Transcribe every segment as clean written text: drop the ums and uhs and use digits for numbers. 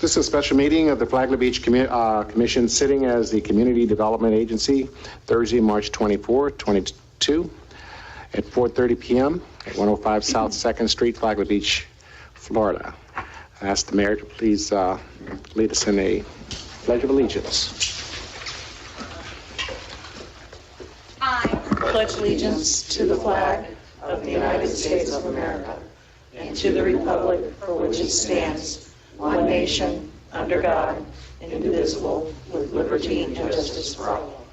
This is a special meeting of the Flagler Beach Commission sitting as the Community Development Agency Thursday, March 24, 22 at 4:30 p.m. at 105 South 2nd Street, Flagler Beach, Florida. I ask the mayor to please lead us in a pledge of allegiance. I pledge allegiance to the flag of the United States of America and to the republic for which it stands, one nation, under God, indivisible, with liberty and justice for all.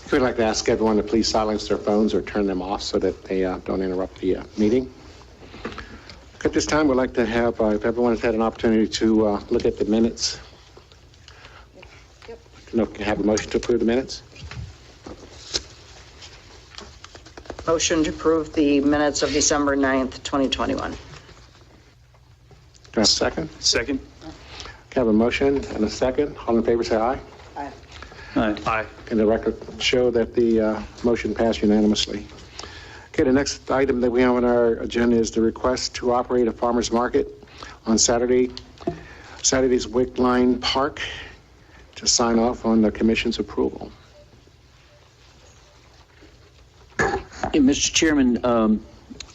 We'd like to ask everyone to please silence their phones or turn them off so that they don't interrupt the meeting. At this time, we'd like to have, if everyone has had an opportunity to look at the minutes. Yep. Can I have a motion to approve the minutes? Motion to approve the minutes of December 9th, 2021. Can I have a second? Second. Can I have a motion and a second? All in favor say aye. Aye. Aye. Aye. Can the record show that the motion passed unanimously? Okay, the next item that we have on our agenda is the request to operate a farmer's market on Saturday's Wickline Park to sign off on the commission's approval. Hey, Mr. Chairman,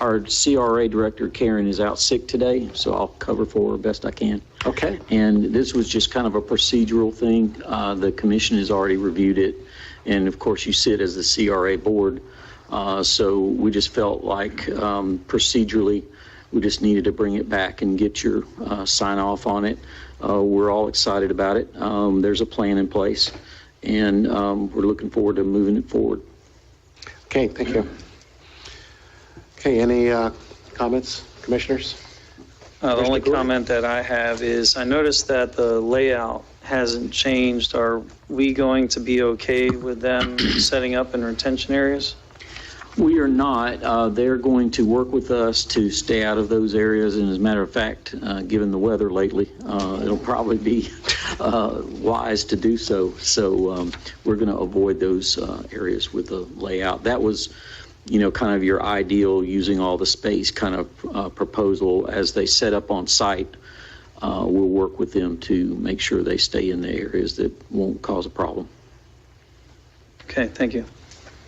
our CRA director, Karen, is out sick today, so I'll cover for her best I can. Okay. And this was just kind of a procedural thing. The commission has already reviewed it, and of course you sit as the CRA board. So we just felt like procedurally we just needed to bring it back and get your sign off on it. We're all excited about it. There's a plan in place, and we're looking forward to moving it forward. Okay, thank you. Okay, any comments, commissioners? The only comment that I have is I noticed that the layout hasn't changed. Are we going to be okay with them setting up in retention areas? We are not. They're going to work with us to stay out of those areas. And as a matter of fact, given the weather lately, it'll probably be wise to do so. So we're going to avoid those areas with the layout. That was, kind of your ideal using all the space kind of proposal. As they set up on site, we'll work with them to make sure they stay in the areas that won't cause a problem. Okay, thank you.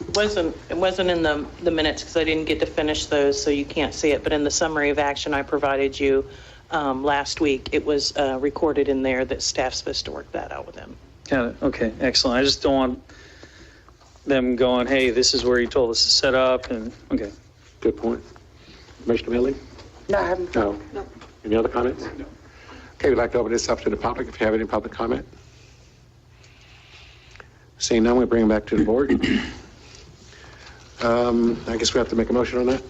It wasn't in the minutes because I didn't get to finish those, so you can't see it. But in the summary of action I provided you last week, it was recorded in there that staff's supposed to work that out with them. Got it. Okay, excellent. I just don't want them going, hey, this is where you told us to set up, and okay. Good point. Commissioner Millie? No, I haven't. No. Any other comments? No. Okay, we'd like to open this up to the public if you have any public comment. Seeing none, we bring it back to the board. I guess we have to make a motion on that.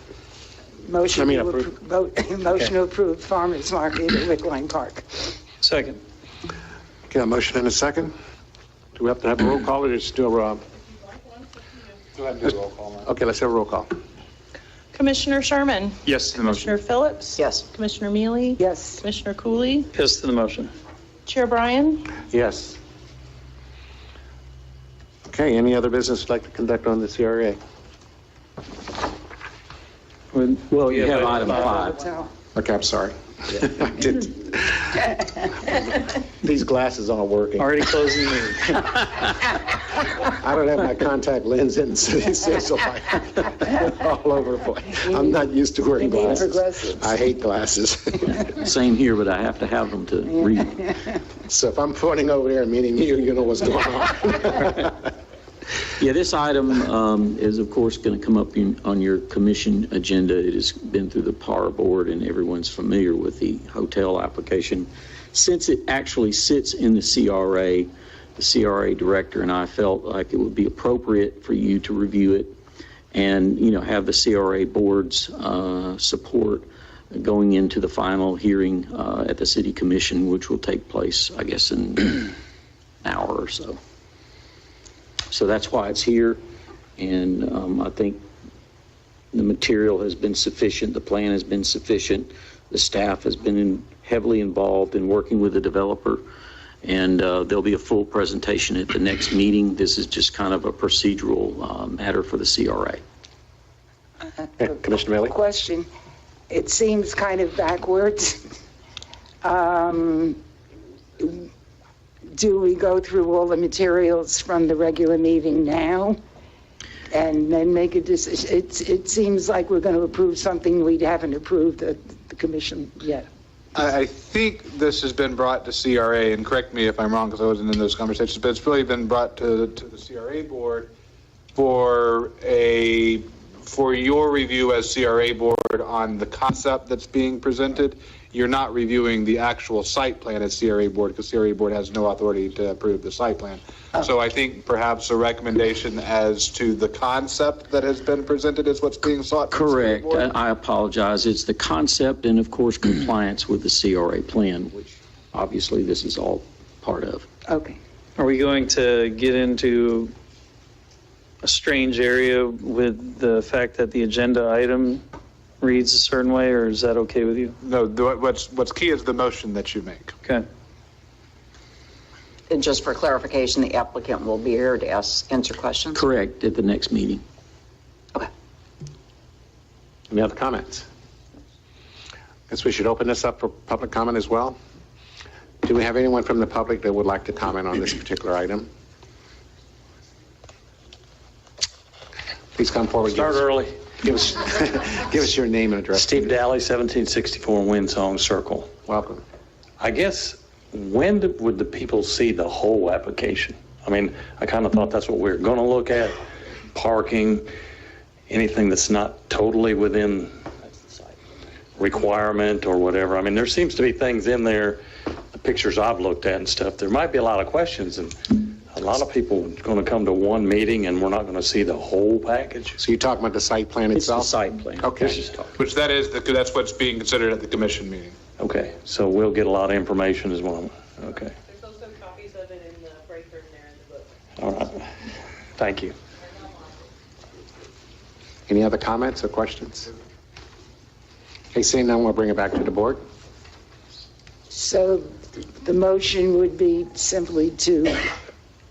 Motion approve. to approve farmers market at Wickline Park. Second. Okay, a motion and a second. Do we have to have a roll call or just do a roll call? Okay, let's have a roll call. Commissioner Sherman? Yes to the motion. Commissioner Phillips? Yes. Commissioner Mealy? Yes. Commissioner Cooley? Yes to the motion. Chair Bryan? Yes. Okay, any other business you'd like to conduct on the CRA? Well, you have item 5. Hotel. Okay, I'm sorry. I did. These glasses aren't working. Already closing the meeting. I don't have my contact lens in, so these things are like all over the place. I'm not used to wearing glasses. I hate glasses. Same here, but I have to have them to read. So if I'm pointing over there and meeting you, you know what's going on. Yeah, this item is, of course, going to come up on your commission agenda. It has been through the PAR board, and everyone's familiar with the hotel application. Since it actually sits in the CRA director and I felt like it would be appropriate for you to review it and, have the CRA board's support going into the final hearing at the city commission, which will take place, I guess, in an hour or so. So that's why it's here, and I think the material has been sufficient, the plan has been sufficient, the staff has been heavily involved in working with the developer, and there'll be a full presentation at the next meeting. This is just kind of a procedural matter for the CRA. Commissioner Millie? Question. It seems kind of backwards. Do we go through all the materials from the regular meeting now and then make a decision? It seems like we're going to approve something we haven't approved at the commission yet. I think this has been brought to CRA, and correct me if I'm wrong because I wasn't in those conversations, but it's really been brought to the CRA board for your review as CRA board on the concept that's being presented. You're not reviewing the actual site plan as CRA board because CRA board has no authority to approve the site plan. So I think perhaps a recommendation as to the concept that has been presented is what's being sought. Correct. I apologize. It's the concept and, of course, compliance with the CRA plan, which obviously this is all part of. Okay. Are we going to get into a strange area with the fact that the agenda item reads a certain way, or is that okay with you? No, what's key is the motion that you make. Okay. And just for clarification, the applicant will be here to answer questions? Correct, at the next meeting. Okay. Any other comments? Guess we should open this up for public comment as well. Do we have anyone from the public that would like to comment on this particular item? Please come forward. Start early. Give us your name and address. Steve Daly, 1764 Windsong Circle. Welcome. I guess, when would the people see the whole application? I mean, I kind of thought that's what we were going to look at, parking, anything that's not totally within requirement or whatever. I mean, there seems to be things in there, the pictures I've looked at and stuff, there might be a lot of questions, and a lot of people are going to come to one meeting and we're not going to see the whole package. So you're talking about the site plan It's the itself? site plan. Okay. Which that's what's being considered at the commission meeting. Okay, so we'll get a lot of information as well. Okay, There's also copies of it in the break room there in the book. all right. Thank you. Any other comments or questions? Okay, seeing none, we'll bring it back to the board. So the motion would be simply to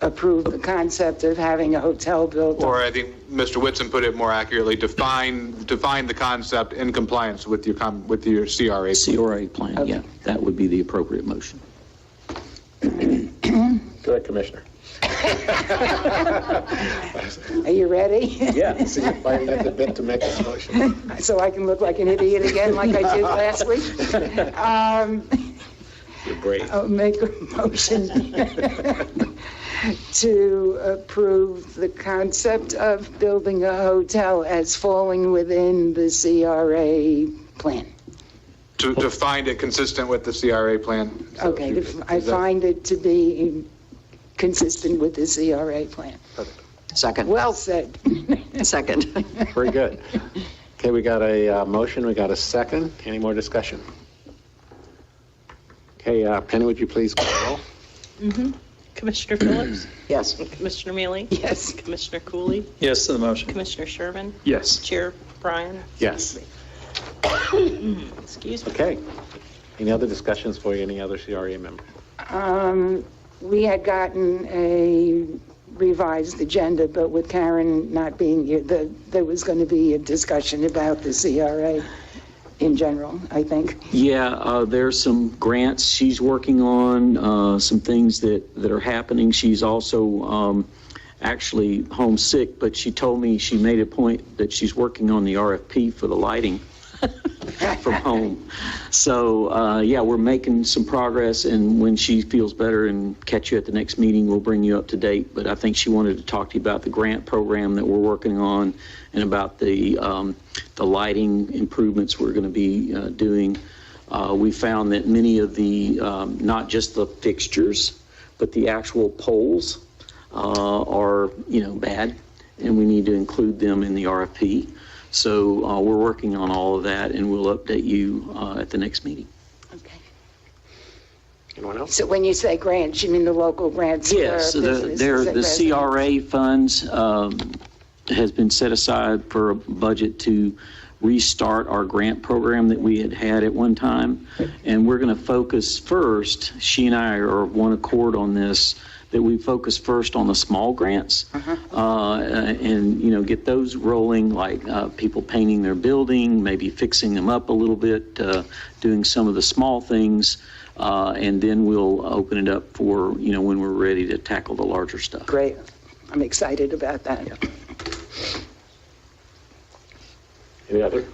approve the concept of having a hotel built. Or I think Mr. Whitson put it more accurately, define the concept in compliance with your CRA. CRA plan, yeah, that would be the appropriate motion. Go ahead, Commissioner. Are you ready? Yeah, see if I can get the bit to make this motion. So I can look like an idiot again like I did last week? You're brave. I'll make a motion to approve the concept of building a hotel as falling within the CRA plan. To find it consistent with the CRA plan. So Okay, if you- I is that- find it to be consistent with the CRA plan. Second. Well said. Second. Very good. Okay, we got a motion, we got a second. Any more discussion? Okay, Penny, would you please call the roll? Commissioner Phillips? Yes. Commissioner Mealy? Yes. Commissioner Cooley? Yes to the motion. Commissioner Sherman? Yes. Chair Bryan? Yes. Excuse me. Okay. Any other discussions for any other CRA member? We had gotten a revised agenda, but with Karen not being here, there was going to be a discussion about the CRA in general, I think. Yeah, there's some grants she's working on, some things that are happening. She's also actually homesick, but she told me she made a point that she's working on the RFP for the lighting from home. So, yeah, we're making some progress, and when she feels better and catch you at the next meeting, we'll bring you up to date. But I think she wanted to talk to you about the grant program that we're working on and about the lighting improvements we're going to be doing. We found that many of the, not just the fixtures, but the actual poles are, bad, and we need to include them in the RFP. So we're working on all of that, and we'll update you at the next meeting. Okay. Anyone else? So when you say grants, you mean the local grants? Yes, for businesses the and residents? CRA funds has been set aside for a budget to restart our grant program that we had at one time. And we're going to focus first, she and I are of one accord on this, that we focus first on the small grants, and, get those rolling, like people painting their building, maybe fixing them up a little bit, doing some of the small things, and then we'll open it up for, when we're ready to tackle the larger stuff. Great. I'm excited about that. Any other?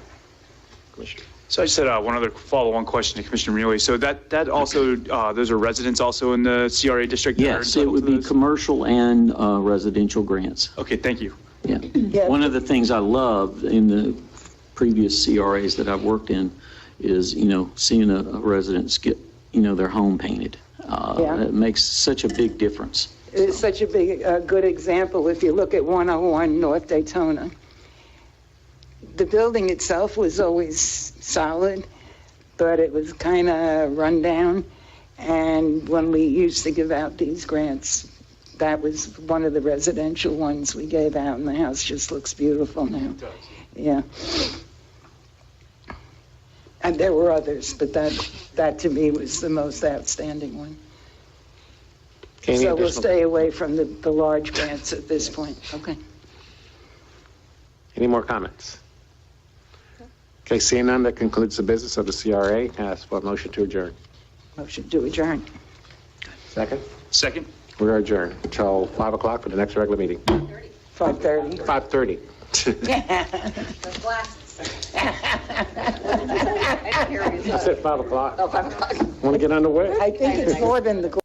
Commissioner? So I just had one other follow-on question to Commissioner Mealy. So that also, those are residents also in the CRA district? that are Yes, it entitled would to be those? commercial and residential grants. Okay, thank you. Yeah. Yeah. One of the things I love in the previous CRAs that I've worked in is, seeing a residents get, their home painted. Yeah. It makes such a big difference. It's such a good example. If you look at 101 North Daytona, the building itself was always solid, but it was kind of run down. And when we used to give out these grants, that was one of the residential ones we gave out, and the house just looks beautiful now. It does. Yeah. And there were others, but that to me was the most outstanding one. Any So we'll additional- stay away from the large grants at this point. Okay. Any more comments? Okay, seeing none, that concludes the business of the CRA. Ask for a motion to adjourn. Motion to adjourn. Second? Second? We're adjourned until 5 o'clock for the next regular meeting. 5:30. 5:30. I said 5 o'clock. Oh, 5 o'clock. Want to get underway? I think it's more than the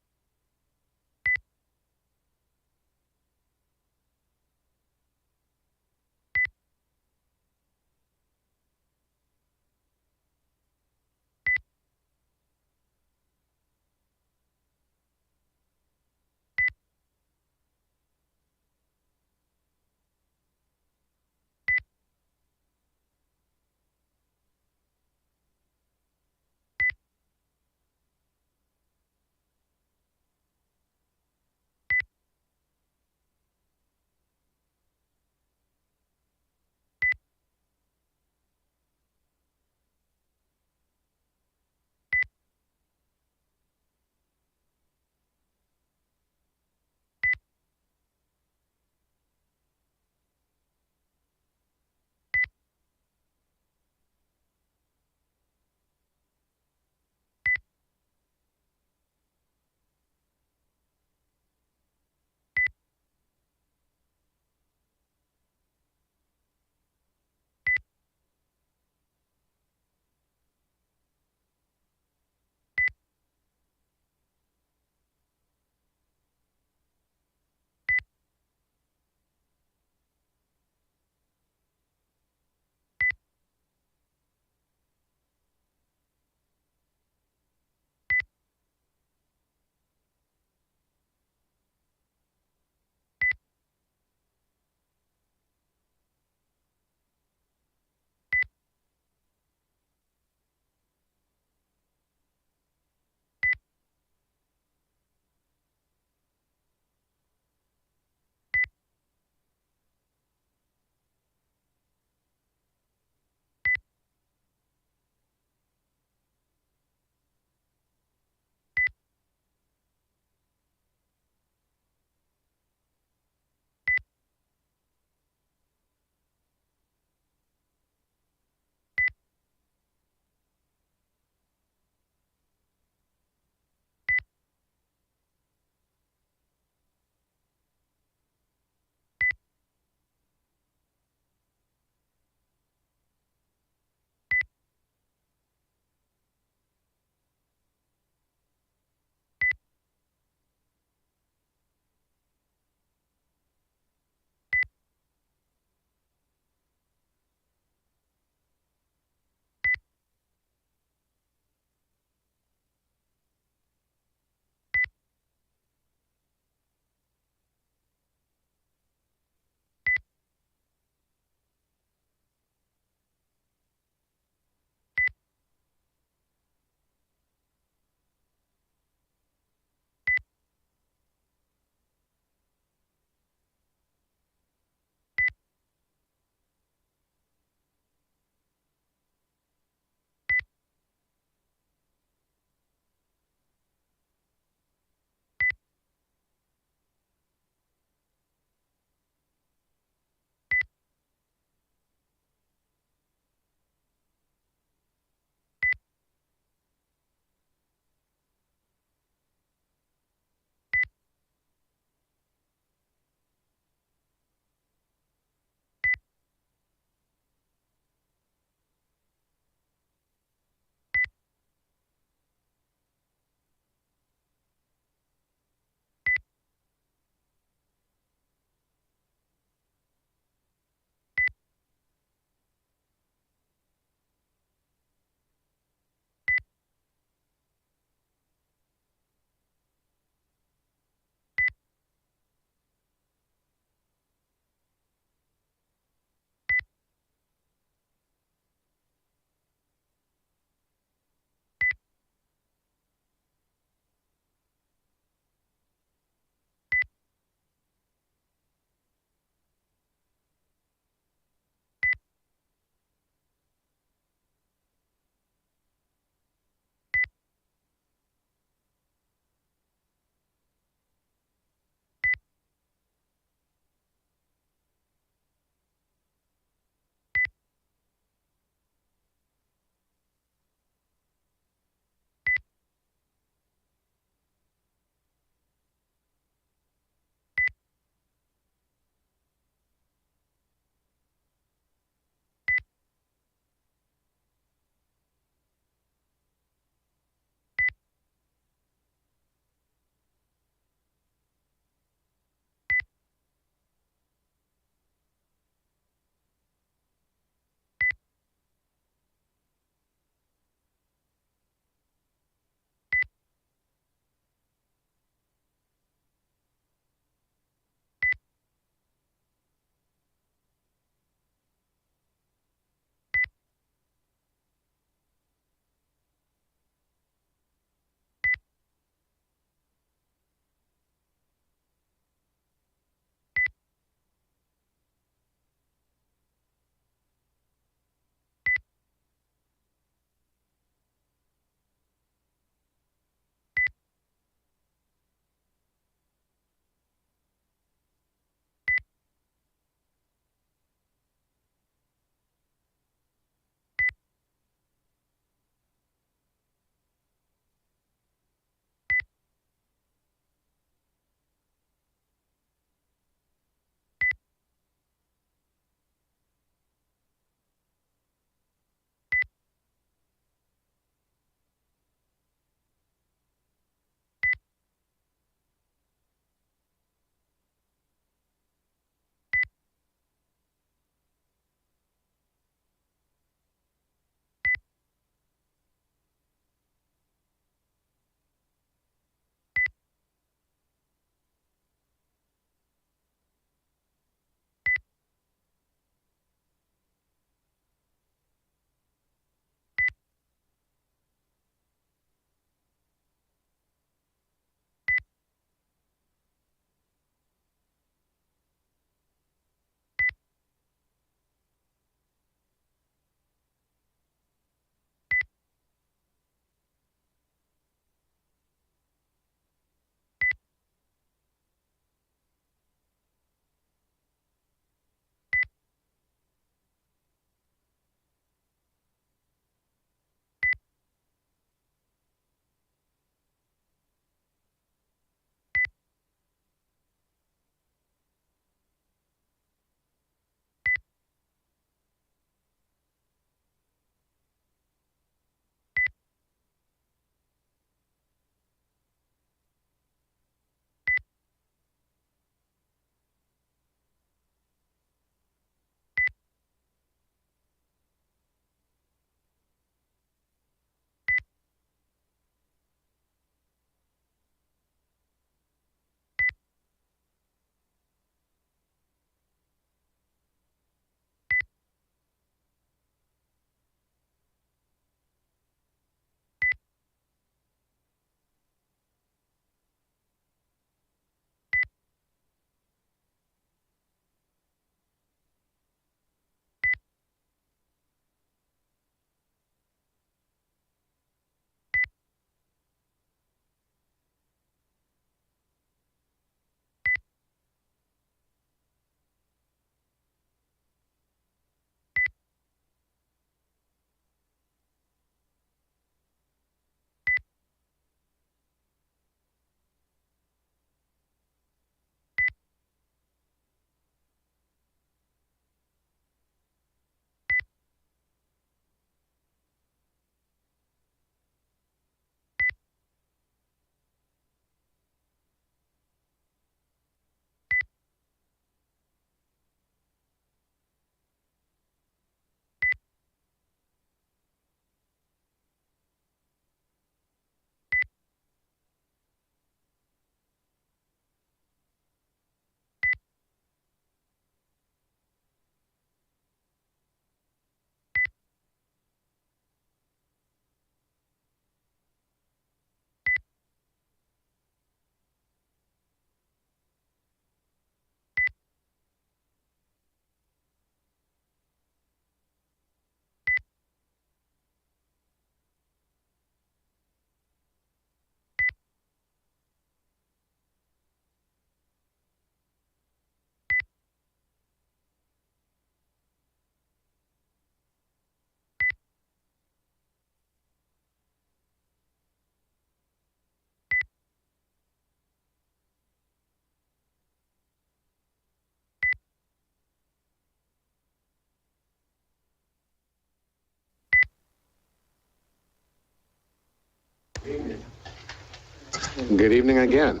Good evening again.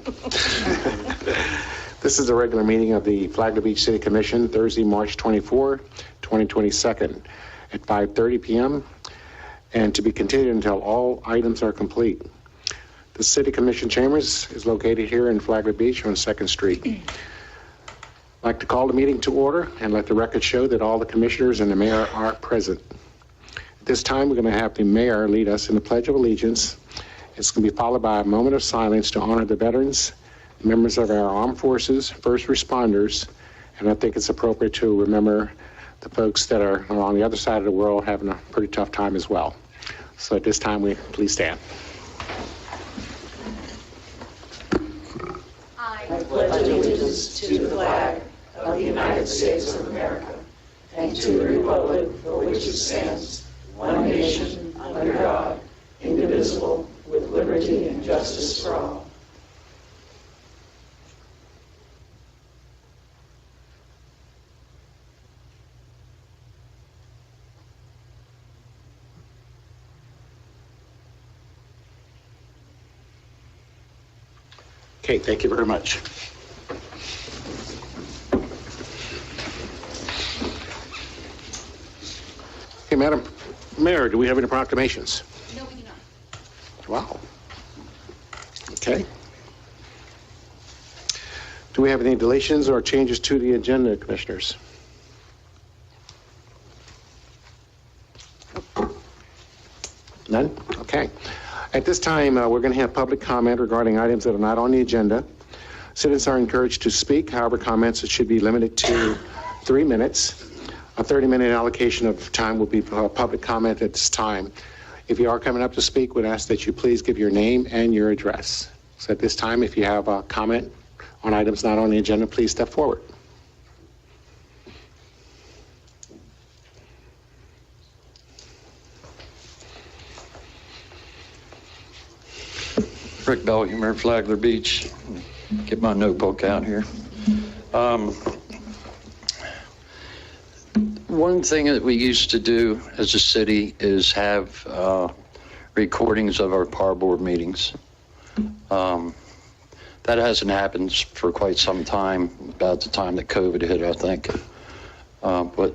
This is a regular meeting of the Flagler Beach City Commission, Thursday, March 24, 2022, at 5:30 p.m., and to be continued until all items are complete. The City Commission Chambers is located here in Flagler Beach on 2nd Street. I'd like to call the meeting to order and let the record show that all the commissioners and the mayor are present. At this time, we're going to have the mayor lead us in the Pledge of Allegiance. It's going to be followed by a moment of silence to honor the veterans, members of our armed forces, first responders, and I think it's appropriate to remember the folks that are on the other side of the world having a pretty tough time as well. So at this time, we please stand. I pledge allegiance to the flag of the United States of America and to the republic for which it stands, one nation, under God, indivisible, with liberty and justice for all. Okay, thank you very much. Okay, Madam Mayor, do we have any proclamations? No, we do not. Wow. Okay. Do we have any deletions or changes to the agenda, Commissioners? None? Okay. At this time, we're going to have public comment regarding items that are not on the agenda. Citizens are encouraged to speak. However, comments should be limited to 3 minutes. A 30-minute allocation of time will be public comment at this time. If you are coming up to speak, we'd ask that you please give your name and your address. So at this time, if you have a comment on items not on the agenda, please step forward. Rick Belhumer, Flagler Beach. Get my notebook out here. One thing that we used to do as a city is have recordings of our par board meetings. That hasn't happened for quite some time, about the time that COVID hit, I think. But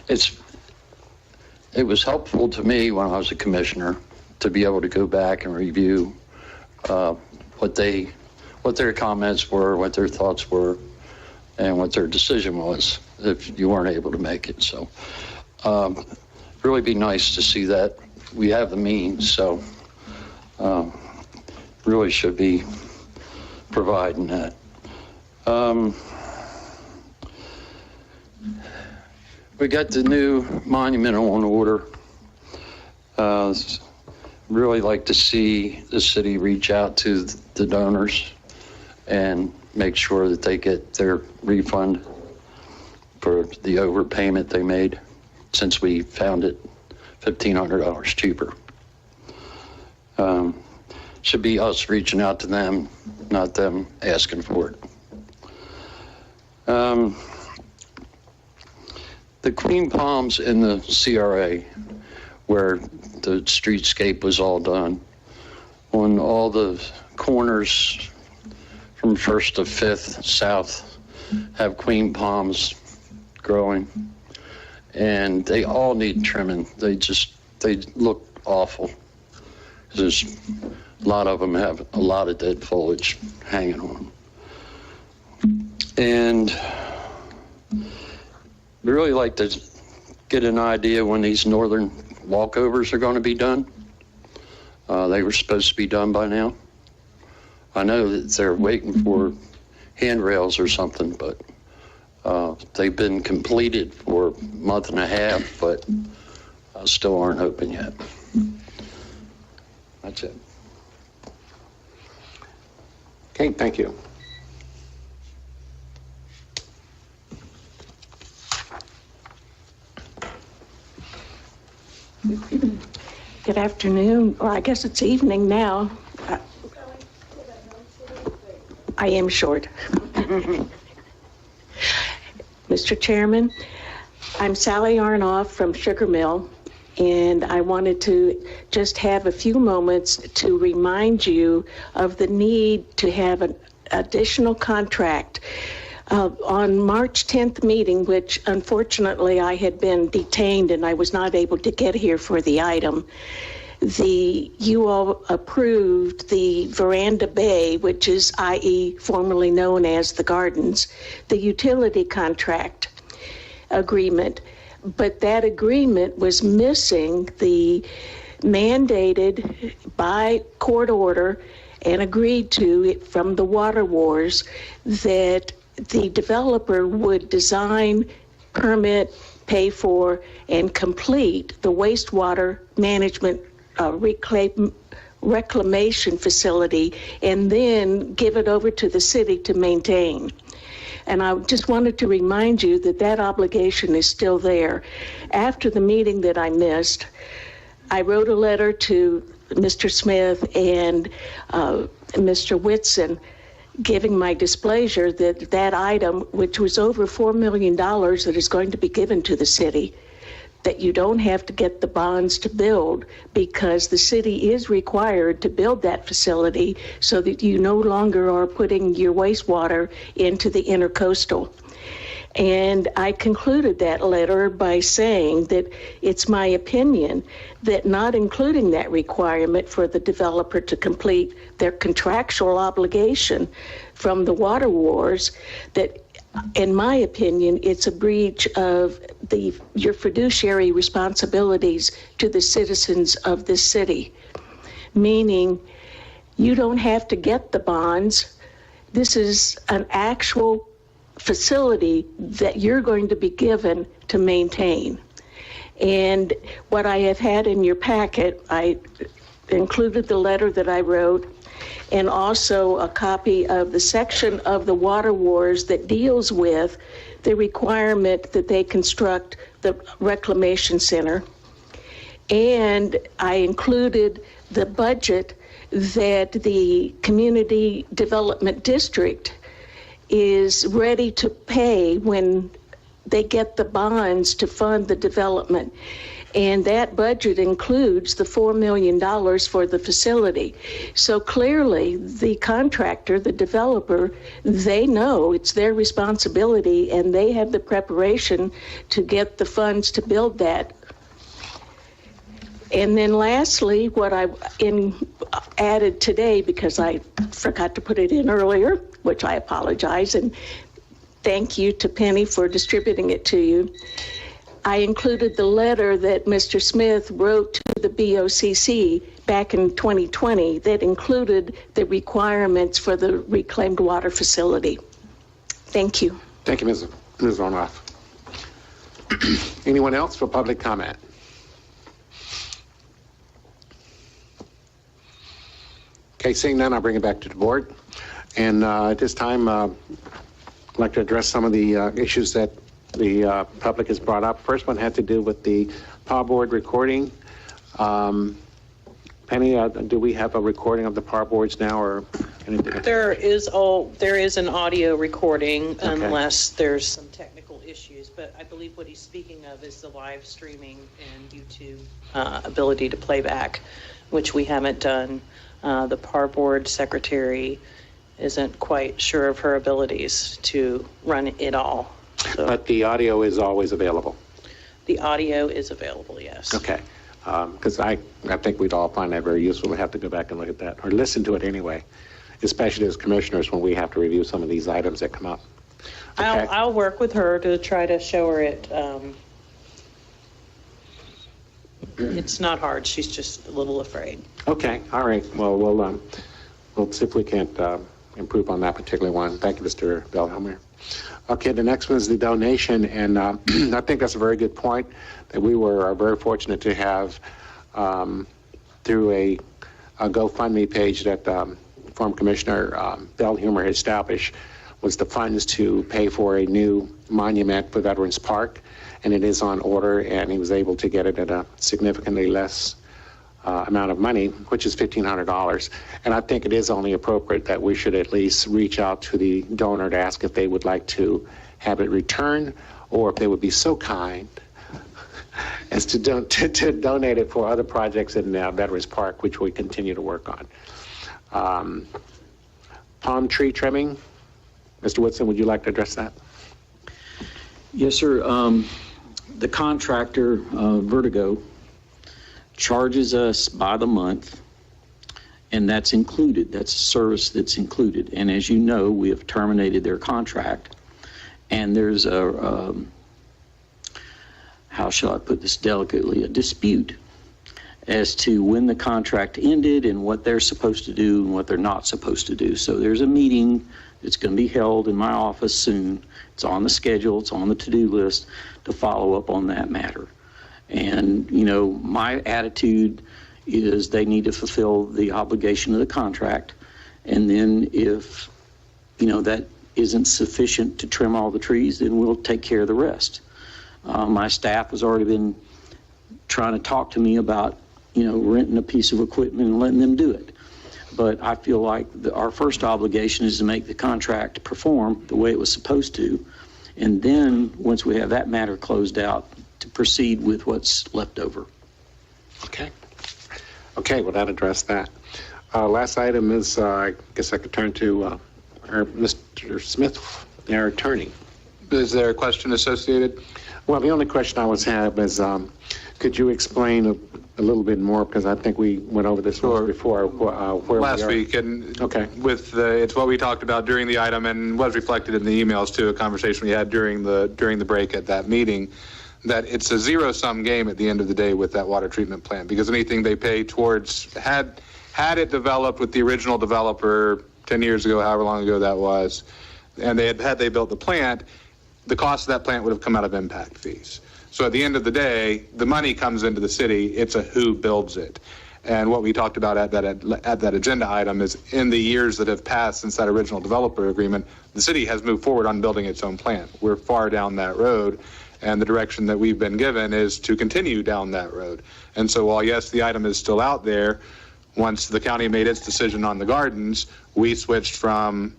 it was helpful to me when I was a commissioner to be able to go back and review what their comments were, what their thoughts were, and what their decision was if you weren't able to make it. So really be nice to see that. We have the means, so really should be providing that. We got the new monument on order. Really like to see the city reach out to the donors and make sure that they get their refund for the overpayment they made, since we found it $1,500 cheaper. Should be us reaching out to them, not them asking for it. The Queen Palms in the CRA, where the streetscape was all done, on all the corners from 1st to 5th south have Queen Palms growing, and they all need trimming. They look awful. There's a lot of them have a lot of dead foliage hanging on them. And we really like to get an idea when these northern walkovers are going to be done. They were supposed to be done by now. I know that they're waiting for handrails or something, but they've been completed for a month and a half, but still aren't open yet. That's it. Okay, thank you. Good afternoon, or I guess it's evening now. I am short. Mr. Chairman, I'm Sally Arnoff from Sugar Mill, And I wanted to just have a few moments to remind you of the need to have an additional contract. On March 10th meeting, which unfortunately I had been detained and I was not able to get here for the item, you all approved the Veranda Bay, which is i.e. formerly known as the Gardens, the utility contract agreement. But that agreement was missing the mandated by court order and agreed to from the Water Wars that the developer would design, permit, pay for, and complete the wastewater management reclamation facility and then give it over to the city to maintain. And I just wanted to remind you that that obligation is still there. After the meeting that I missed, I wrote a letter to Mr. Smith and Mr. Whitson giving my displeasure that that item, which was over $4 million that is going to be given to the city, that you don't have to get the bonds to build because the city is required to build that facility so that you no longer are putting your wastewater into the intercoastal. And I concluded that letter by saying that it's my opinion that not including that requirement for the developer to complete their contractual obligation from the Water Wars, that in my opinion, it's a breach of your fiduciary responsibilities to the citizens of this city, meaning you don't have to get the bonds. This is an actual facility that you're going to be given to maintain. And what I have had in your packet, I included the letter that I wrote and also a copy of the section of the Water Wars that deals with the requirement that they construct the reclamation center. And I included the budget that the Community Development District is ready to pay when they get the bonds to fund the development. And that budget includes the $4 million for the facility. So clearly, the contractor, the developer, they know it's their responsibility and they have the preparation to get the funds to build that. And then lastly, what I added today, because I forgot to put it in earlier, which I apologize, and thank you to Penny for distributing it to you. I included the letter that Mr. Smith wrote to the BOCC back in 2020 that included the requirements for the reclaimed water facility. Thank you. Thank you, Ms. Ronoff. Anyone else for public comment? Okay, seeing none, I'll bring it back to the board. And at this time, I'd like to address some of the issues that the public has brought up. First one had to do with the power board recording. Penny, do we have a recording of the power boards now, or anything? There is an audio recording, Okay. unless there's some technical issues, but I believe what he's speaking of is the live streaming and YouTube ability to play back, which we haven't done. The power board secretary isn't quite sure of her abilities to run it all. So But the audio is always available. the audio is available, yes. Okay, because I think we'd all find that very useful to have to go back and look at that, or listen to it anyway, especially as commissioners when we have to review some of these items that come up. Okay. I'll work with her to try to show her it. It's not hard. She's just a little afraid. Okay, all right. Well, we'll see if we can't improve on that particular one. Thank you, Mr. Bellhammer. Okay, the next one is the donation, and I think that's a very good point that we are very fortunate to have through a GoFundMe page that former Commissioner Bellhammer established, was the funds to pay for a new monument for Veterans Park, and it is on order, and he was able to get it at a significantly less amount of money, which is $1,500. And I think it is only appropriate that we should at least reach out to the donor to ask if they would like to have it returned, or if they would be so kind is to donate it for other projects in Veterans Park, which we continue to work on. Palm tree trimming. Mr. Woodson, would you like to address that? Yes, sir. The contractor, Vertigo, charges us by the month, and that's included. That's a service that's included. And as you know, we have terminated their contract, and there's a, how shall I put this delicately, a dispute as to when the contract ended and what they're supposed to do and what they're not supposed to do. So there's a meeting that's going to be held in my office soon. It's on the schedule, it's on the to-do list to follow up on that matter. And, you know, my attitude is they need to fulfill the obligation of the contract. And then if, you know, that isn't sufficient to trim all the trees, then we'll take care of the rest. My staff has already been trying to talk to me about, you know, renting a piece of equipment and letting them do it. But I feel like our first obligation is to make the contract perform the way it was supposed to. And then, once we have that matter closed out, to proceed with what's left over. Okay. Okay, well, that addressed that. Last item is, I guess I could turn to Mr. Smith, our attorney. Is there a question associated? Well, the only question I was have is, could you explain a little bit more, because I think we went over this once before, where Last we are. week, and Okay. it's what we talked about during the item and was reflected in the emails to a conversation we had during the break at that meeting, that it's a zero-sum game at the end of the day with that water treatment plant, because anything they pay towards, had it developed with the original developer 10 years ago, however long ago that was, and had they built the plant, the cost of that plant would have come out of impact fees. So at the end of the day, the money comes into the city, it's a who builds it. And what we talked about at that agenda item is, in the years that have passed since that original developer agreement, the city has moved forward on building its own plant. We're far down that road, and the direction that we've been given is to continue down that road. And so while, yes, the item is still out there, once the county made its decision on the gardens, we switched from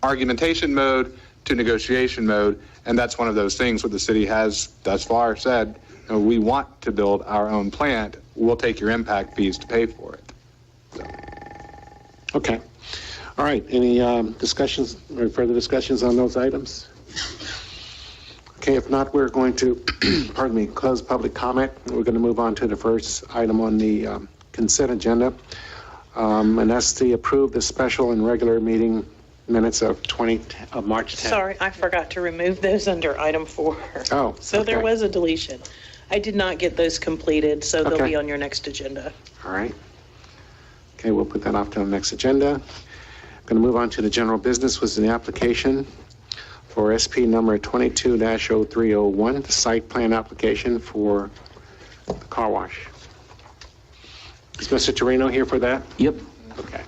argumentation mode to negotiation mode, and that's one of those things where the city has thus far said, you know, we want to build our own plant, we'll take your impact fees to pay for it. So. Okay. All right, any discussions or further discussions on those items? Okay, if not, we're going to, pardon me, close public comment. We're going to move on to the first item on the consent agenda, and that's to approve the special and regular meeting minutes of March 10th. Sorry, I forgot to remove those under item 4. Oh, So there okay. was a deletion. I did not get those completed, so they'll Okay. be on your next agenda. All right. Okay, we'll put that off to the next agenda. Going to move on to the general business, was the application for SP number 22-0301, the site plan application for the car wash. Is Mr. Torino here for that? Yep. Okay.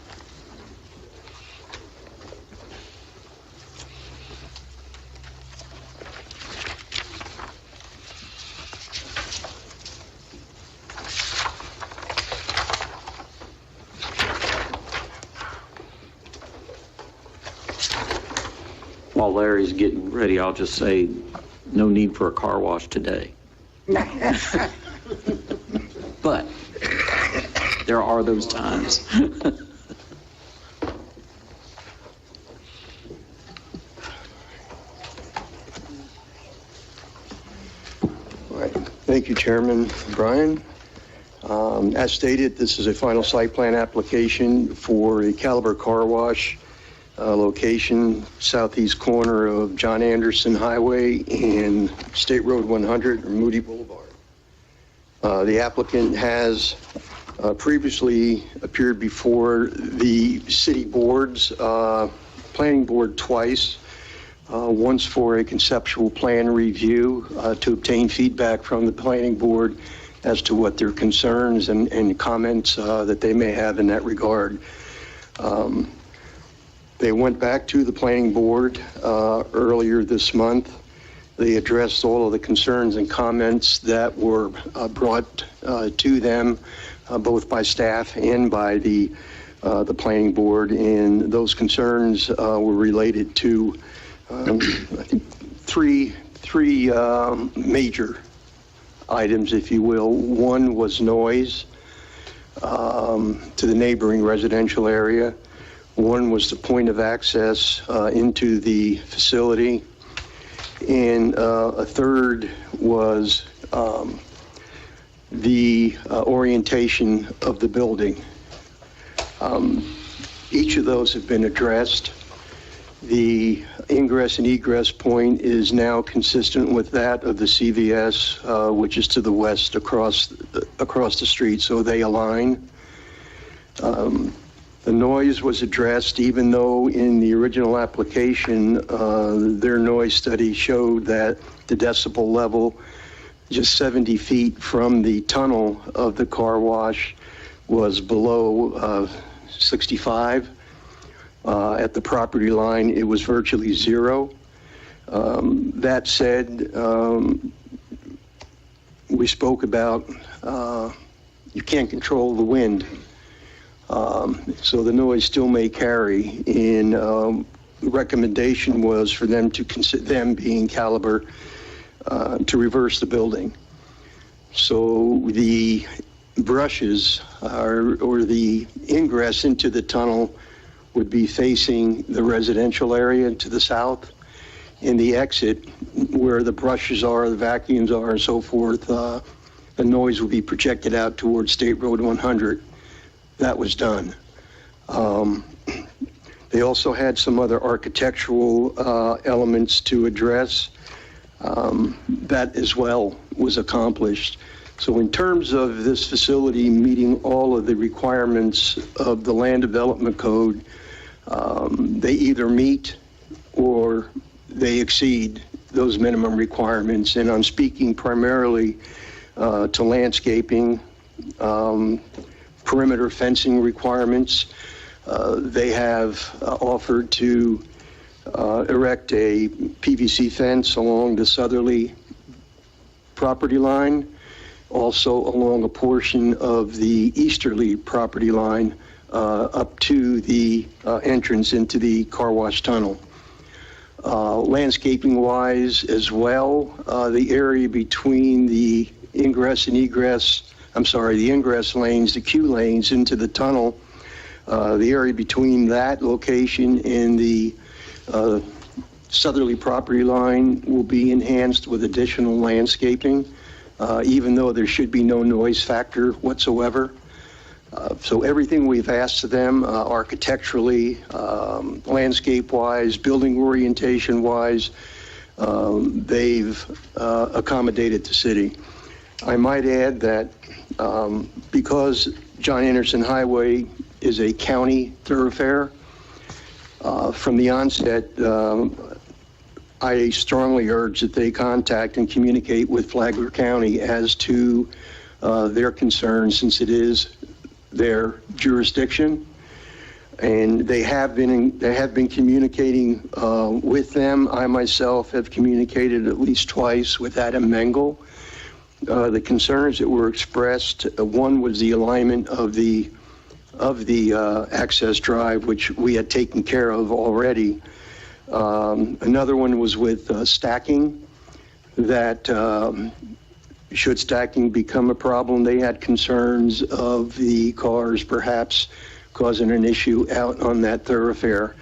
While Larry's getting ready, I'll just say, no need for a car wash today. But there are those times. Thank you, Chairman Brian. As stated, this is a final site plan application for a Caliber Car Wash location southeast corner of John Anderson Highway and State Road 100 or Moody Boulevard. The applicant has previously appeared before the city boards, planning board twice, once for a conceptual plan review to obtain feedback from the planning board as to what their concerns and comments that they may have in that regard. They went back to the planning board earlier this month. They addressed all of the concerns and comments that were brought to them, both by staff and by the planning board. And those concerns were related to, I think, three major items, if you will. One was noise to the neighboring residential area. One was the point of access into the facility. And a third was the orientation of the building. Each of those have been addressed. The ingress and egress point is now consistent with that of the CVS, which is to the west across the street, so they align. The noise was addressed, even though in the original application, their noise study showed that the decibel level just 70 feet from the tunnel of the car wash was below 65. At the property line, it was virtually zero. That said, we spoke about you can't control the wind. So the noise still may carry, and the recommendation was for them to consider, them being Caliber, to reverse the building. So the brushes or the ingress into the tunnel would be facing the residential area to the south, and the exit where the brushes are, the vacuums are, and so forth, the noise would be projected out towards State Road 100. That was done. They also had some other architectural elements to address. That as well was accomplished. So in terms of this facility meeting all of the requirements of the Land Development Code, they either meet or they exceed those minimum requirements. And I'm speaking primarily to landscaping, perimeter fencing requirements. They have offered to erect a PVC fence along the southerly property line, also along a portion of the easterly property line up to the entrance into the car wash tunnel. Landscaping-wise as well, the area between the ingress and egress, the ingress lanes, the queue lanes into the tunnel, the area between that location and the southerly property line will be enhanced with additional landscaping, even though there should be no noise factor whatsoever. So everything we've asked of them architecturally, landscape-wise, building orientation-wise, they've accommodated the city. I might add that because John Anderson Highway is a county thoroughfare, from the onset, I strongly urge that they contact and communicate with Flagler County as to their concerns, since it is their jurisdiction. And they have been communicating with them. I myself have communicated at least twice with Adam Mengel. The concerns that were expressed, one was the alignment of the access drive, which we had taken care of already. Another one was with stacking, that should stacking become a problem, they had concerns of the cars perhaps causing an issue out on that thoroughfare.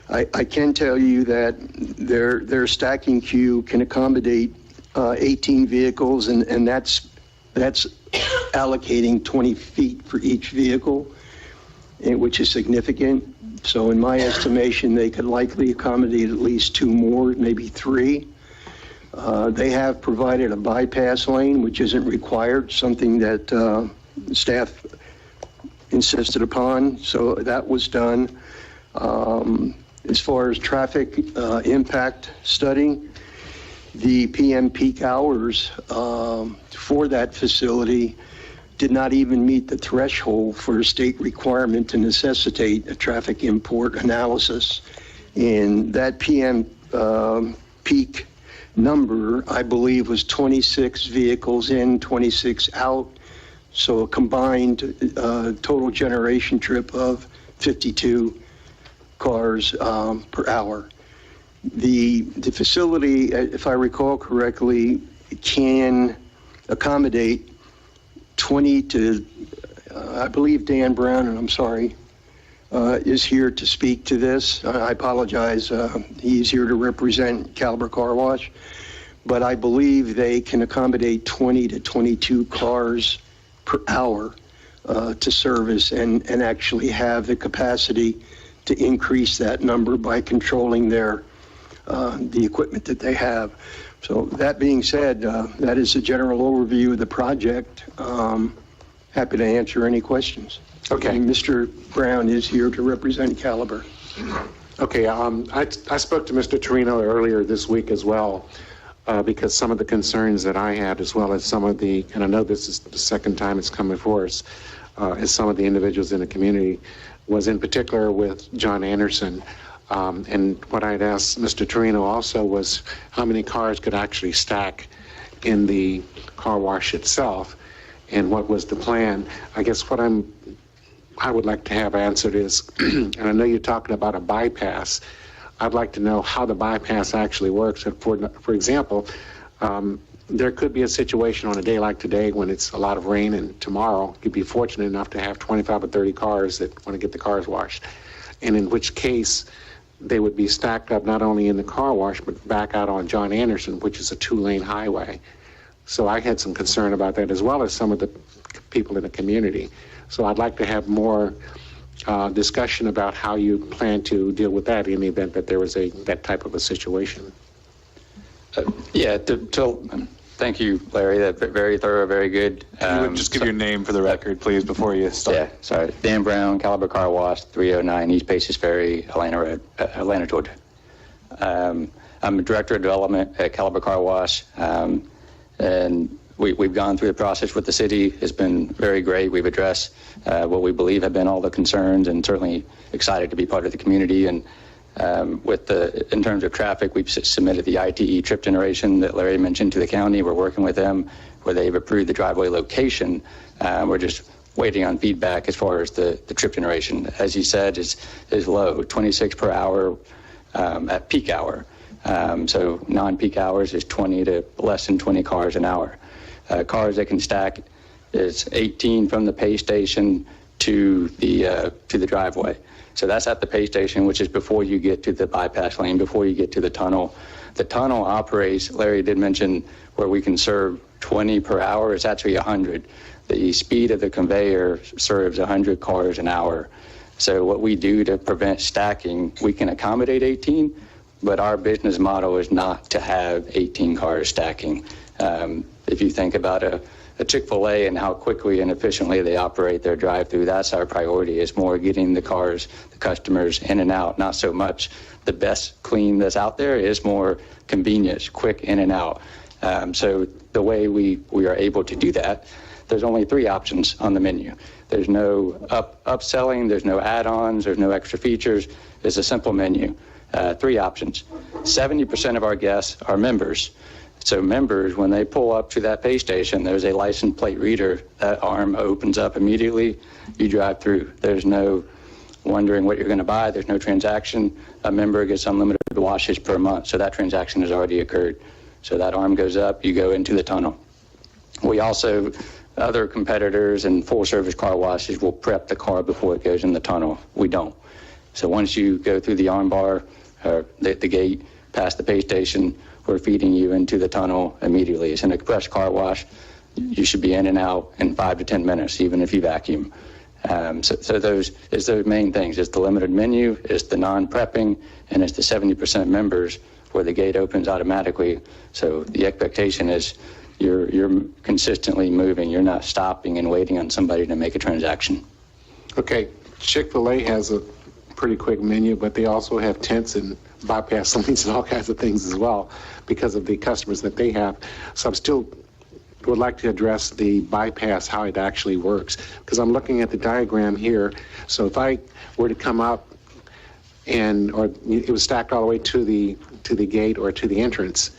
I can tell you that their stacking queue can accommodate 18 vehicles, and that's allocating 20 feet for each vehicle, which is significant. So in my estimation, they could likely accommodate at least two more, maybe three. They have provided a bypass lane, which isn't required, something that staff insisted upon, so that was done. As far as traffic impact study, the PM peak hours for that facility did not even meet the threshold for a state requirement to necessitate a traffic import analysis. And that PM peak number, I believe, was 26 vehicles in, 26 out, so a combined total generation trip of 52 cars per hour. The facility, if I recall correctly, can accommodate 20 to, I believe Dan Brown, and I'm sorry, is here to speak to this. I apologize. He's here to represent Caliber Car Wash, but I believe they can accommodate 20 to 22 cars per hour to service and actually have the capacity to increase that number by controlling the equipment that they have. So that being said, that is a general overview of the project. Happy to answer any questions. Okay. And Mr. Brown is here to represent Caliber. Okay, I spoke to Mr. Torino earlier this week as well, because some of the concerns that I had, as well as some of the, and I know this is the second time it's come before us, as some of the individuals in the community, was in particular with John Anderson. And what I'd asked Mr. Torino also was how many cars could actually stack in the car wash itself, and what was the plan. I guess what I would like to have answered is, and I know you're talking about a bypass, I'd like to know how the bypass actually works. For example, there could be a situation on a day like today when it's a lot of rain, and tomorrow you'd be fortunate enough to have 25 or 30 cars that want to get the cars washed, and in which case they would be stacked up not only in the car wash but back out on John Anderson, which is a 2-lane highway. So I had some concern about that, as well as some of the people in the community. So I'd like to have more discussion about how you plan to deal with that in the event that there was that type of a situation. Thank you, Larry. That's very thorough, very good. You would just give your name for the record, please, before you start. Yeah, sorry. Dan Brown, Caliber Car Wash, 309 East Paces Ferry, Atlanta, Georgia. I'm a director of development at Caliber Car Wash, and we've gone through the process with the city. It's been very great. We've addressed what we believe have been all the concerns, and certainly excited to be part of the community. And in terms of traffic, we've submitted the ITE trip generation that Larry mentioned to the county. We're working with them where they've approved the driveway location. We're just waiting on feedback as far as the trip generation. As you said, is low, 26 per hour at peak hour. So non-peak hours is 20 to less than 20 cars an hour. Cars that can stack is 18 from the pay station to the driveway. So that's at the pay station, which is before you get to the bypass lane, before you get to the tunnel. The tunnel operates, Larry did mention, where we can serve 20 per hour. It's actually 100. The speed of the conveyor serves 100 cars an hour. So what we do to prevent stacking, we can accommodate 18, but our business model is not to have 18 cars stacking. If you think about a Chick-fil-A and how quickly and efficiently they operate their drive-through, that's our priority, is more getting the cars, the customers in and out, not so much the best clean that's out there, is more convenience, quick in and out. So the way we are able to do that, there's only 3 options on the menu. There's no upselling, there's no add-ons, there's no extra features. It's a simple menu. 3 options. 70% of our guests are members. So members, when they pull up to that pay station, there's a license plate reader. That arm opens up immediately. You drive through. There's no wondering what you're going to buy. There's no transaction. A member gets unlimited washes per month. So that transaction has already occurred. So that arm goes up. You go into the tunnel. We also, other competitors and full-service car washes will prep the car before it goes in the tunnel. We don't. So once you go through the arm bar, or the gate, past the pay station, we're feeding you into the tunnel immediately. It's an express car wash. You should be in and out in 5 to 10 minutes, even if you vacuum. So those is the main things. It's the limited menu, it's the non-prepping, and it's the 70% members where the gate opens automatically. So the expectation is you're consistently moving. You're not stopping and waiting on somebody to make a transaction. Okay, Chick-fil-A has a pretty quick menu, but they also have tents and bypass lanes and all kinds of things as well because of the customers that they have. So I'm still would like to address the bypass, how it actually works, because I'm looking at the diagram here. So if I were to come up or it was stacked all the way to the gate or to the entrance,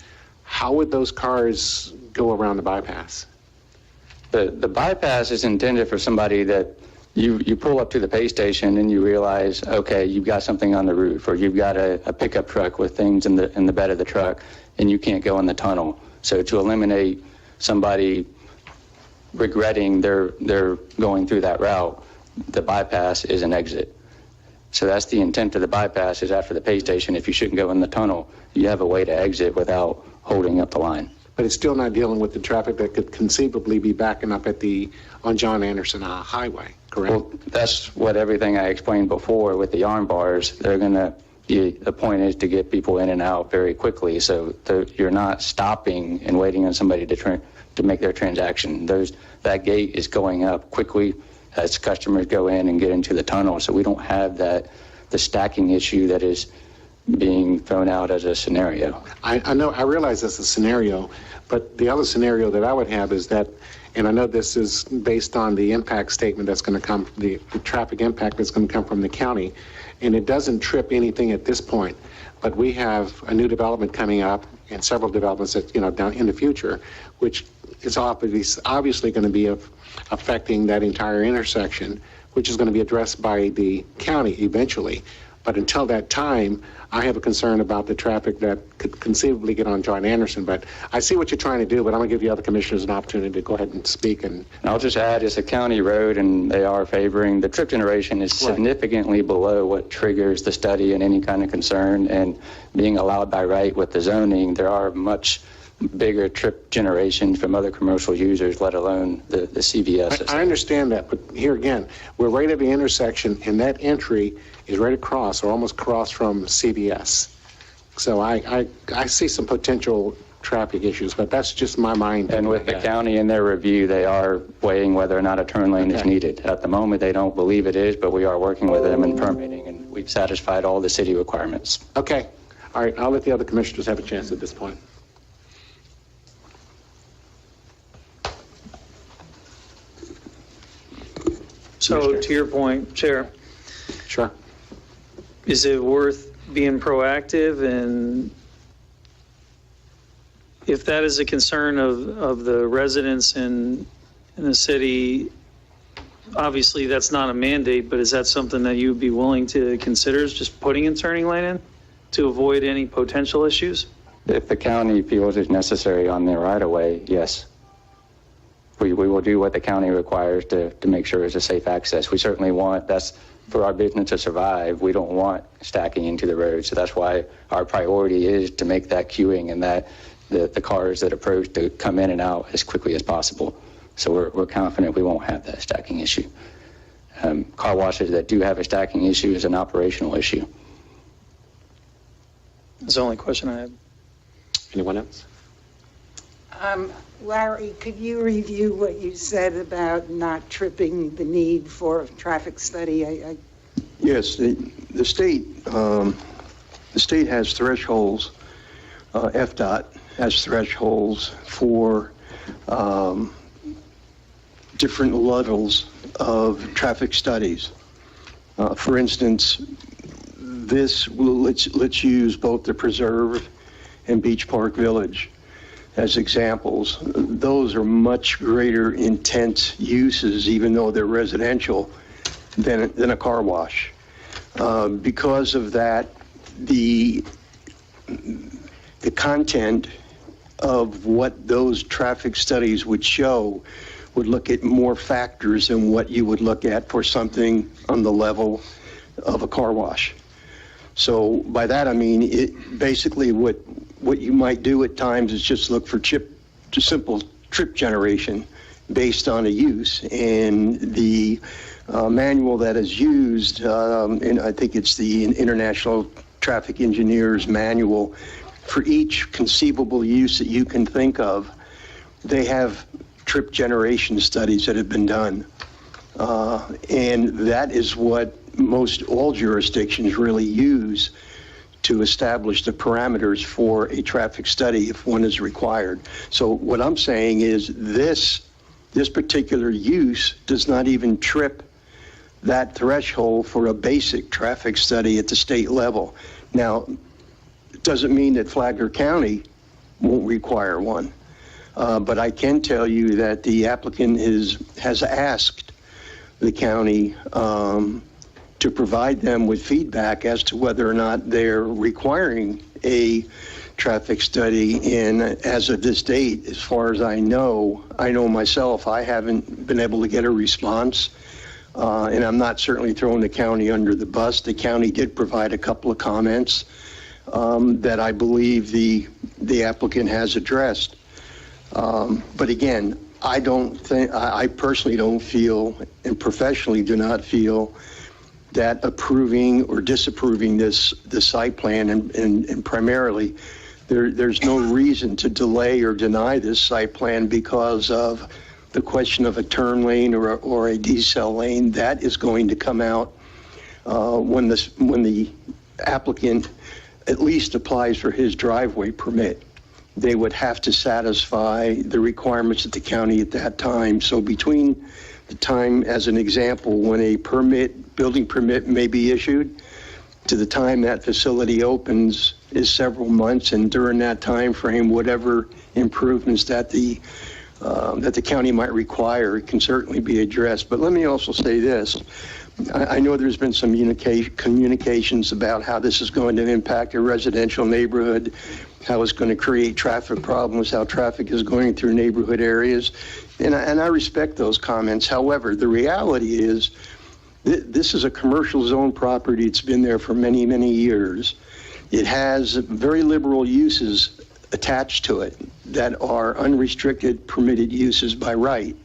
how would those cars go around the bypass? The bypass is intended for somebody that you pull up to the pay station and you realize, okay, you've got something on the roof, or you've got a pickup truck with things in the bed of the truck, and you can't go in the tunnel. So to eliminate somebody regretting they're going through that route, the bypass is an exit. So that's the intent of the bypass, is after the pay station, if you shouldn't go in the tunnel, you have a way to exit without holding up the line. But it's still not dealing with the traffic that could conceivably be backing up on John Anderson Highway, correct? Well, that's what everything I explained before with the arm bars. The point is to get people in and out very quickly, so you're not stopping and waiting on somebody to make their transaction. That gate is going up quickly as customers go in and get into the tunnel, so we don't have the stacking issue that is being thrown out as a scenario. I realize that's a scenario, but the other scenario that I would have is that, and I know this is based on the impact statement that's going to come, the traffic impact that's going to come from the county, and it doesn't trip anything at this point, but we have a new development coming up and several developments that, down in the future, which is obviously going to be affecting that entire intersection, which is going to be addressed by the county eventually. But until that time, I have a concern about the traffic that could conceivably get on John Anderson. But I see what you're trying to do, but I'm going to give the other commissioners an opportunity to go ahead and speak. And I'll just add, it's a county road, and they are favoring. The trip generation is significantly below what triggers the study and any kind of concern. And being allowed by right with the zoning, there are much bigger trip generation from other commercial users, let alone the CVS system. I understand that, but here again, we're right at the intersection, and that entry is right across, or almost across from CVS. So I see some potential traffic issues, but that's just my mind. And with the county in their review, they are weighing whether or not a turn lane is needed. At the moment, they don't believe it is, but we are working with them in permitting, and we've satisfied all the city requirements. Okay. All right, I'll let the other commissioners have a chance at this point. So to your point, Chair, Sure. is it worth being proactive? And if that is a concern of the residents in the city, obviously that's not a mandate, but is that something that you would be willing to consider, is just putting a turning lane in to avoid any potential issues? If the county feels it's necessary on their right-of-way, yes. We will do what the county requires to make sure it's a safe access. We certainly want, that's for our business to survive. We don't want stacking into the road. So that's why our priority is to make that queuing and that the cars that approach to come in and out as quickly as possible. So we're confident we won't have that stacking issue. Car washes that do have a stacking issue is an operational issue. That's the only question I had. Anyone else? Larry, could you review what you said about not tripping the need for a traffic study? Yes, the state has thresholds. FDOT has thresholds for different levels of traffic studies. For instance, let's use both the Preserve and Beach Park Village as examples. Those are much greater intense uses, even though they're residential, than a car wash. Because of that, the content of what those traffic studies would show would look at more factors than what you would look at for something on the level of a car wash. So by that I mean, it basically what you might do at times is just look for simple trip generation based on a use. And the manual that is used, and I think it's the International Traffic Engineers Manual, for each conceivable use that you can think of, they have trip generation studies that have been done. And that is what most all jurisdictions really use to establish the parameters for a traffic study if one is required. So what I'm saying is this particular use does not even trip that threshold for a basic traffic study at the state level. Now, it doesn't mean that Flagler County won't require one, but I can tell you that the applicant has asked the county to provide them with feedback as to whether or not they're requiring a traffic study. And as of this date, as far as I know myself, I haven't been able to get a response. And I'm not certainly throwing the county under the bus. The county did provide a couple of comments that I believe the applicant has addressed. But again, I personally don't feel, and professionally do not feel, that approving or disapproving this site plan, and primarily, there's no reason to delay or deny this site plan because of the question of a turn lane or a decel lane. That is going to come out when the applicant at least applies for his driveway permit. They would have to satisfy the requirements of the county at that time. So between the time, as an example, when a building permit may be issued, to the time that facility opens is several months, and during that time frame, whatever improvements that the county might require can certainly be addressed. But let me also say this. I know there's been some communications about how this is going to impact a residential neighborhood, how it's going to create traffic problems, how traffic is going through neighborhood areas. And I respect those comments. However, the reality is this is a commercial zone property. It's been there for many, many years. It has very liberal uses attached to it that are unrestricted permitted uses by right.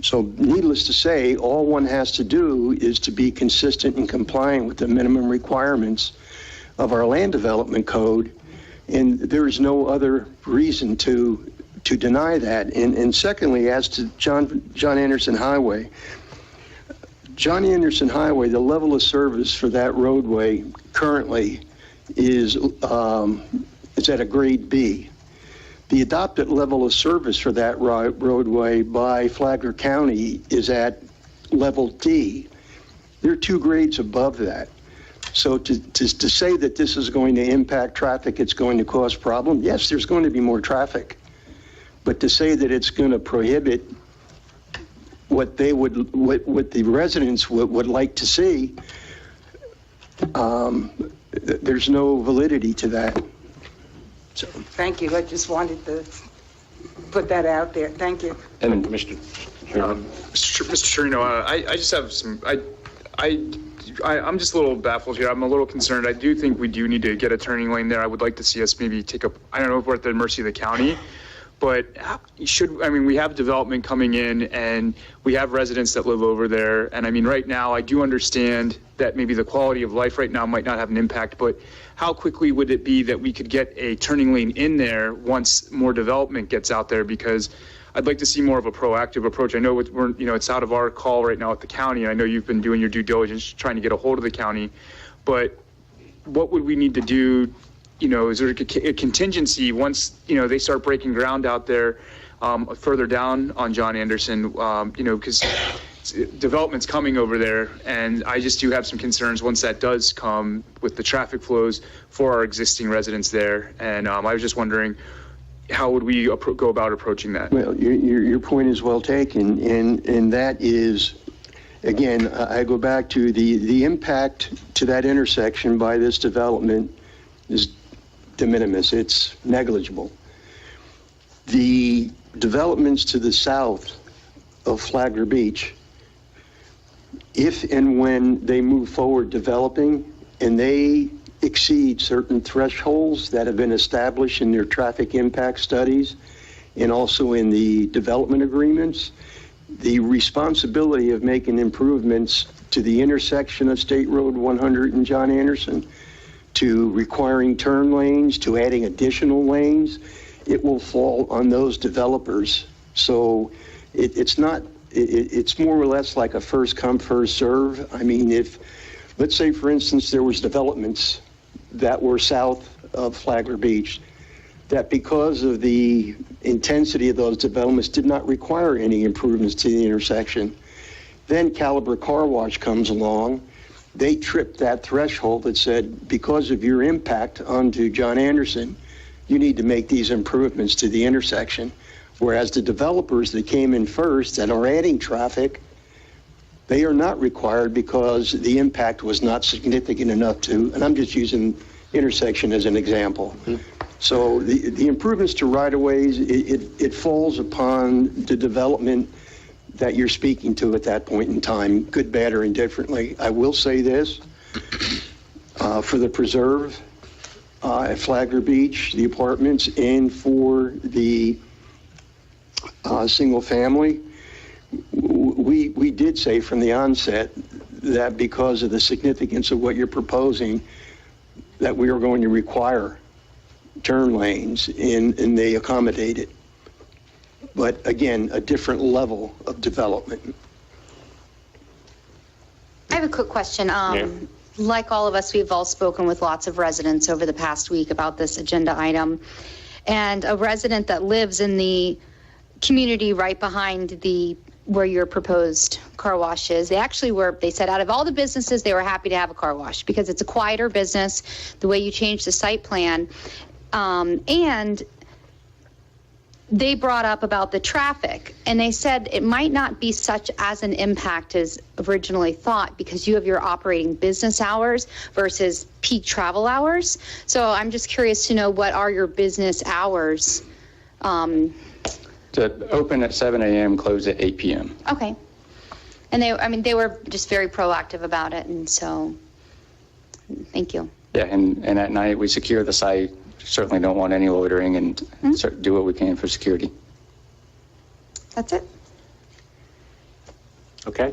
So needless to say, all one has to do is to be consistent and compliant with the minimum requirements of our land development code, and there is no other reason to deny that. And secondly, as to John Anderson Highway, the level of service for that roadway currently is at a grade B. The adopted level of service for that roadway by Flagler County is at level D. They're 2 grades above that. So to say that this is going to impact traffic, it's going to cause problem, yes, there's going to be more traffic. But to say that it's going to prohibit what the residents would like to see, there's no validity to that. So, thank you. I just wanted to put that out there. Thank you. And Commissioner Sherman. Mr. Chirino, I just have some, I'm just a little baffled here. I'm a little concerned. I do think we do need to get a turning lane there. I would like to see us maybe take up, I don't know if we're at the mercy of the county, but we have development coming in and we have residents that live over there. And I mean, right now, I do understand that maybe the quality of life right now might not have an impact, but how quickly would it be that we could get a turning lane in there once more development gets out there? Because I'd like to see more of a proactive approach. I know it's out of our call right now at the county, and I know you've been doing your due diligence trying to get a hold of the county, but what would we need to do? Is there a contingency once, they start breaking ground out there further down on John Anderson, because development's coming over there, and I just do have some concerns once that does come with the traffic flows for our existing residents there. And I was just wondering, how would we go about approaching that? Well, your point is well taken, and that is, again, I go back to the impact to that intersection by this development is de minimis. It's negligible. The developments to the south of Flagler Beach, if and when they move forward developing and they exceed certain thresholds that have been established in their traffic impact studies and also in the development agreements, the responsibility of making improvements to the intersection of State Road 100 and John Anderson, to requiring turn lanes, to adding additional lanes, it will fall on those developers. So it's more or less like a first come, first serve. I mean, if, let's say, for instance, there was developments that were south of Flagler Beach, that because of the intensity of those developments did not require any improvements to the intersection. Then Caliber Car Wash comes along. They tripped that threshold that said, because of your impact onto John Anderson, you need to make these improvements to the intersection. Whereas the developers that came in first that are adding traffic, they are not required because the impact was not significant enough to, and I'm just using intersection as an example. So the improvements to right-of-ways, it falls upon the development that you're speaking to at that point in time, good, bad, or indifferently. I will say this, for the preserve at Flagler Beach, the apartments, and for the single family, we did say from the onset that because of the significance of what you're proposing, that we are going to require turn lanes, and they accommodate it. But again, a different level of development. I have a quick question. Like all of us, we've all spoken with lots of residents over the past week about this agenda item. And a resident that lives in the community right behind where your proposed car wash is, they said out of all the businesses, they were happy to have a car wash because it's a quieter business, the way you change the site plan. And they brought up about the traffic, and they said it might not be such as an impact as originally thought because you have your operating business hours versus peak travel hours. So I'm just curious to know, what are your business hours? To open at 7 a.m., close at 8 p.m. Okay. And they were just very proactive about it, and so thank you. Yeah, and at night we secure the site. Certainly don't want any loitering, and do what we can for security. That's it. Okay.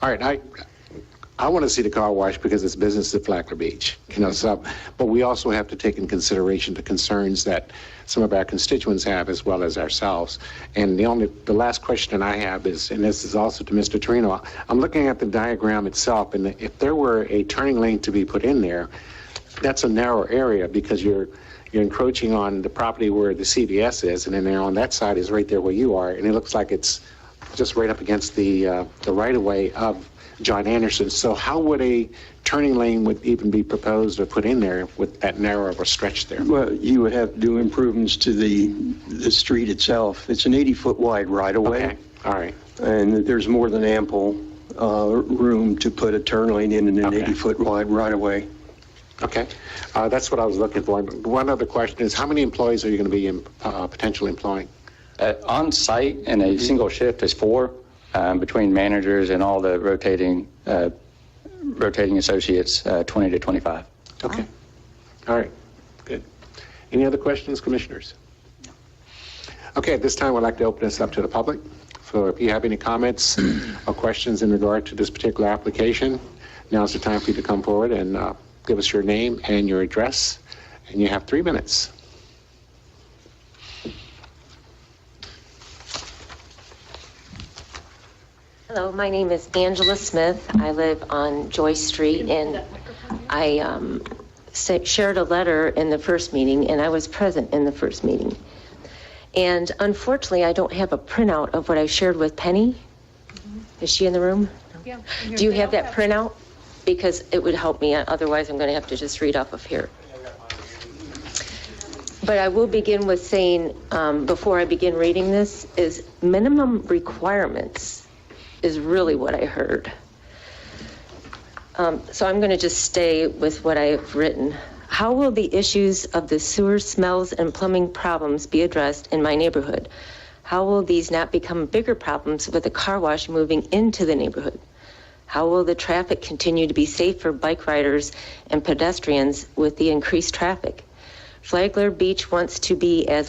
All right. I want to see the car wash because it's business at Flagler Beach, but we also have to take in consideration the concerns that some of our constituents have as well as ourselves. And the last question I have is, and this is also to Mr. Torino, I'm looking at the diagram itself, and if there were a turning lane to be put in there, that's a narrow area because you're encroaching on the property where the CVS is, and then on that side is right there where you are, and it looks like it's just right up against the right-of-way of John Anderson. So how would a turning lane would even be proposed or put in there with that narrow of a stretch there? Well, you would have to do improvements to the street itself. It's an 80-foot wide right-of-way. Okay. All right. And there's more than ample room to put a turn lane in an 80-foot wide right-of-way. Okay, that's what I was looking for. One other question is, how many employees are you going to be potentially employing? On site in a single shift is 4, between managers and all the rotating associates, 20 to 25. Okay. All right. Good. Any other questions, commissioners? Okay, at this time, I'd like to open this up to the public. So if you have any comments or questions in regard to this particular application, now's the time for you to come forward and give us your name and your address, and you have 3 minutes. Hello, my name is Angela Smith. I live on Joyce Street, and I shared a letter in the first meeting, and I was present in the first meeting. And unfortunately, I don't have a printout of what I shared with Penny. Is she in the room? Yeah. Do you have that printout? Because it would help me, otherwise I'm going to have to just read off of here. But I will begin with saying, before I begin reading this, is minimum requirements is really what I heard. So I'm going to just stay with what I've written. How will the issues of the sewer smells and plumbing problems be addressed in my neighborhood? How will these not become bigger problems with a car wash moving into the neighborhood? How will the traffic continue to be safe for bike riders and pedestrians with the increased traffic? Flagler Beach wants to be a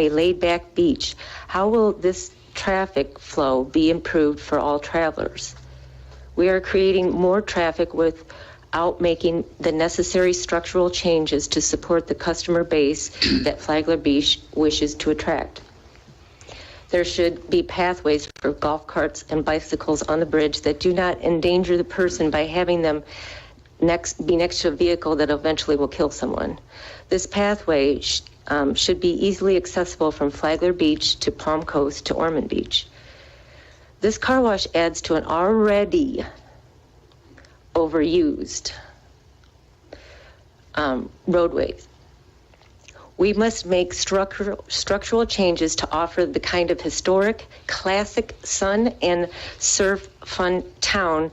laid-back beach. How will this traffic flow be improved for all travelers? We are creating more traffic without making the necessary structural changes to support the customer base that Flagler Beach wishes to attract. There should be pathways for golf carts and bicycles on the bridge that do not endanger the person by having them be next to a vehicle that eventually will kill someone. This pathway should be easily accessible from Flagler Beach to Palm Coast to Ormond Beach. This car wash adds to an already overused roadways. We must make structural changes to offer the kind of historic, classic sun and surf fun town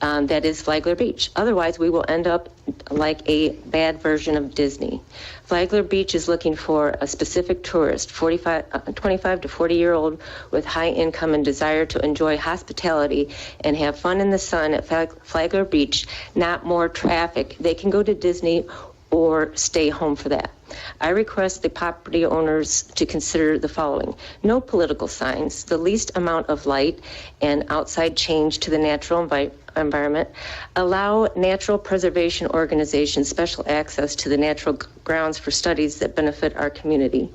that is Flagler Beach. Otherwise, we will end up like a bad version of Disney. Flagler Beach is looking for a specific tourist, 25 to 40-year-old with high income and desire to enjoy hospitality and have fun in the sun at Flagler Beach, not more traffic. They can go to Disney or stay home for that. I request the property owners to consider the following. No political signs, the least amount of light and outside change to the natural environment. Allow natural preservation organizations special access to the natural grounds for studies that benefit our community.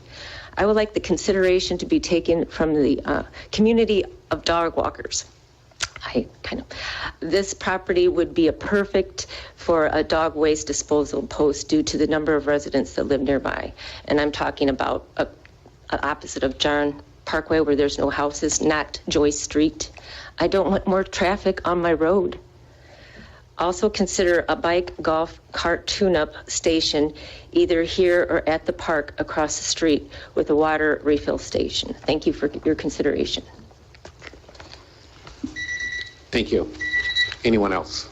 I would like the consideration to be taken from the community of dog walkers. This property would be a perfect for a dog waste disposal post due to the number of residents that live nearby. And I'm talking about opposite of John Parkway where there's no houses, not Joyce Street. I don't want more traffic on my road. Also consider a bike golf cart tune-up station either here or at the park across the street with a water refill station. Thank you for your consideration. Thank you. Anyone else?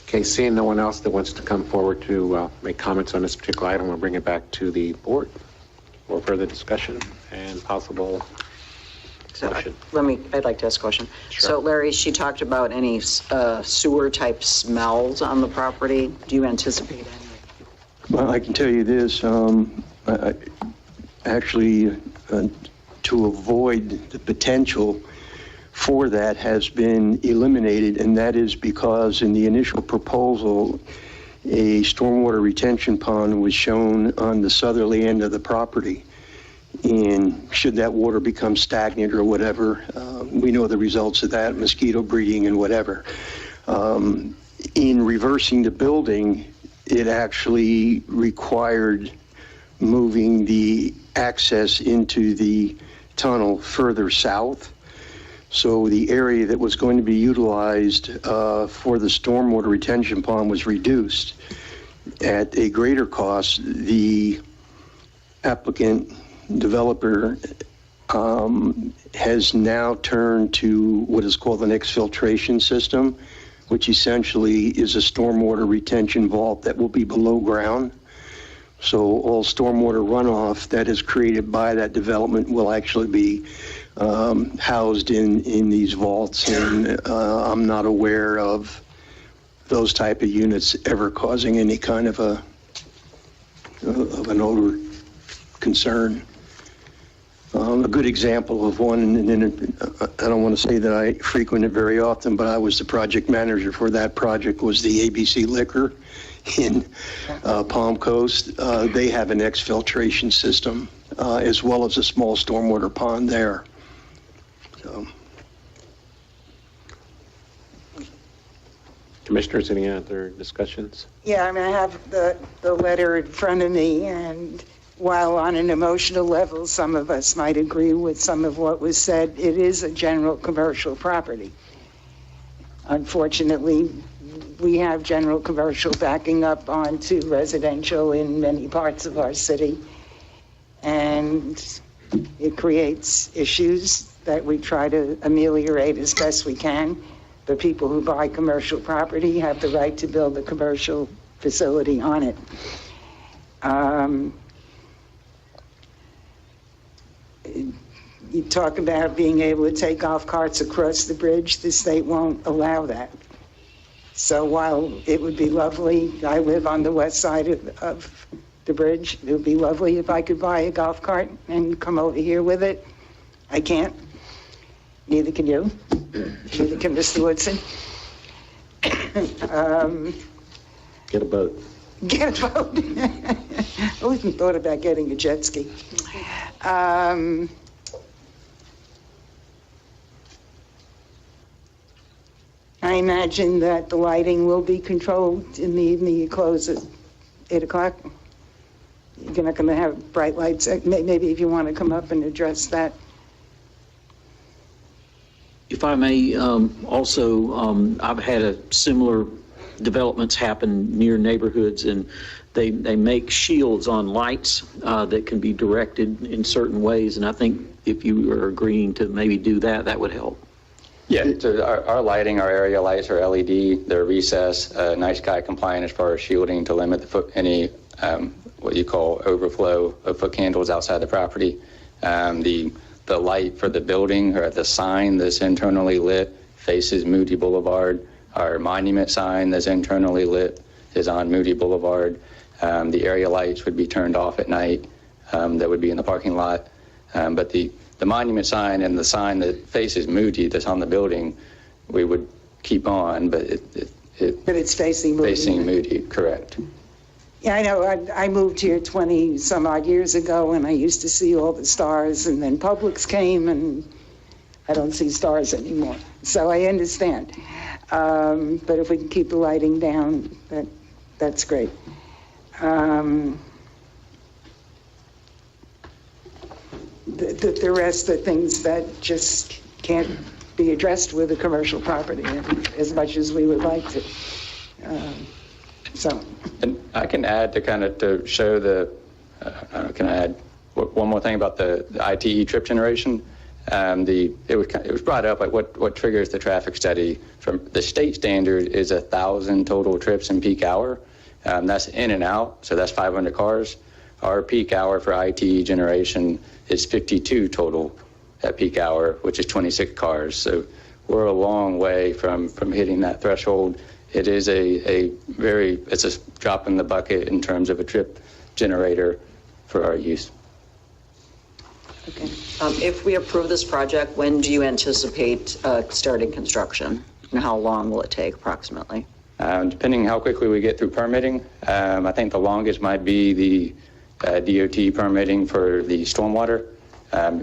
Okay, seeing no one else that wants to come forward to make comments on this particular item, we'll bring it back to the board for further discussion and possible motion. I'd like to ask a question. Sure. So Larry, she talked about any sewer type smells on the property. Do you anticipate any? Well, I can tell you this, actually, to avoid the potential for that has been eliminated, and that is because in the initial proposal, a stormwater retention pond was shown on the southerly end of the property. And should that water become stagnant or whatever, we know the results of that, mosquito breeding and whatever. In reversing the building, it actually required moving the access into the tunnel further south. So the area that was going to be utilized for the stormwater retention pond was reduced. At a greater cost, the applicant developer has now turned to what is called an exfiltration system, which essentially is a stormwater retention vault that will be below ground. So all stormwater runoff that is created by that development will actually be housed in these vaults, and I'm not aware of those type of units ever causing any kind of an odor concern. A good example of one, and I don't want to say that I frequent it very often, but I was the project manager for that project, was the ABC Liquor in Palm Coast. They have an exfiltration system as well as a small stormwater pond there. So. Commissioners, any other discussions? Yeah, I mean, I have the letter in front of me, and while on an emotional level, some of us might agree with some of what was said, it is a general commercial property. Unfortunately, we have general commercial backing up onto residential in many parts of our city, and it creates issues that we try to ameliorate as best we can. The people who buy commercial property have the right to build a commercial facility on it. You talk about being able to take golf carts across the bridge. The state won't allow that. So while it would be lovely, I live on the west side of the bridge. It would be lovely if I could buy a golf cart and come over here with it. I can't. Neither can you. Neither can Mr. Woodson. Get a boat. Get a boat. I even thought about getting a jet ski. I imagine that the lighting will be controlled in the evening. You close at 8 o'clock. You're not going to have bright lights. Maybe if you want to come up and address that. If I may, also, I've had a similar developments happen near neighborhoods, and they make shields on lights that can be directed in certain ways, and I think if you are agreeing to maybe do that, that would help. Yeah, so our lighting, our area lights are LED, they're recessed, night sky compliant as far as shielding to limit any what you call overflow of foot candles outside the property. The light for the building or the sign that's internally lit faces Moody Boulevard. Our monument sign that's internally lit is on Moody Boulevard. The area lights would be turned off at night. That would be in the parking lot. But the monument sign and the sign that faces Moody that's on the building, we would keep on, but But it's facing Moody. Facing Moody, correct. Yeah, I know. I moved here 20 some odd years ago, and I used to see all the stars, and then Publix came, and I don't see stars anymore. So I understand. But if we can keep the lighting down, that's great. The rest are things that just can't be addressed with a commercial property as much as we would like to. And I can add to show can I add one more thing about the ITE trip generation? It was brought up, like what triggers the traffic study. From the state standard is 1,000 total trips in peak hour. That's in and out, so that's 500 cars. Our peak hour for ITE generation is 52 total at peak hour, which is 26 cars. So we're a long way from hitting that threshold. It is it's a drop in the bucket in terms of a trip generator for our use. Okay. If we approve this project, when do you anticipate starting construction? And how long will it take approximately? Depending how quickly we get through permitting, I think the longest might be the DOT permitting for the stormwater.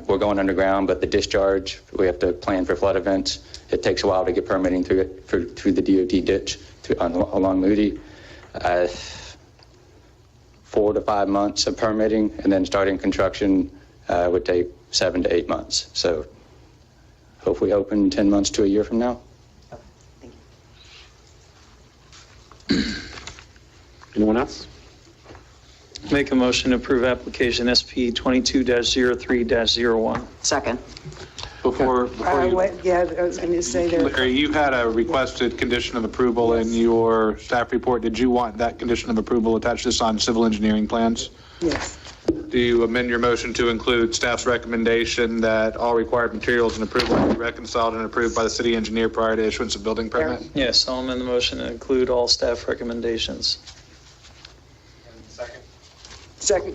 We're going underground, but the discharge, we have to plan for flood events. It takes a while to get permitting through the DOT ditch along Moody. 4 to 5 months of permitting, and then starting construction would take 7 to 8 months. So hopefully open 10 months to a year from now. Anyone else? Make a motion to approve application SP 22-03-01. Second. Before you, Yeah, I was going to say that. Larry, you had a requested condition of approval in your staff report. Did you want that condition of approval attached to this on civil engineering plans? Yes. Do you amend your motion to include staff's recommendation that all required materials and approval be reconciled and approved by the city engineer prior to issuance of building permit? Yes, I'll amend the motion to include all staff recommendations. Second.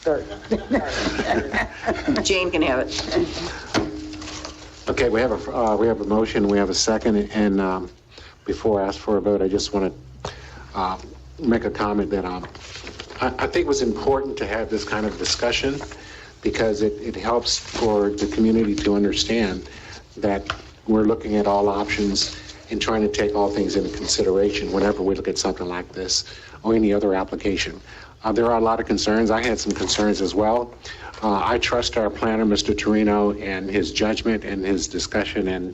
Third. Jane can have it. Okay, we have a motion, we have a second, and before I ask for a vote, I just want to make a comment that I think it was important to have this kind of discussion because it helps for the community to understand that we're looking at all options and trying to take all things into consideration whenever we look at something like this or any other application. There are a lot of concerns. I had some concerns as well. I trust our planner, Mr. Torino, and his judgment and his discussion and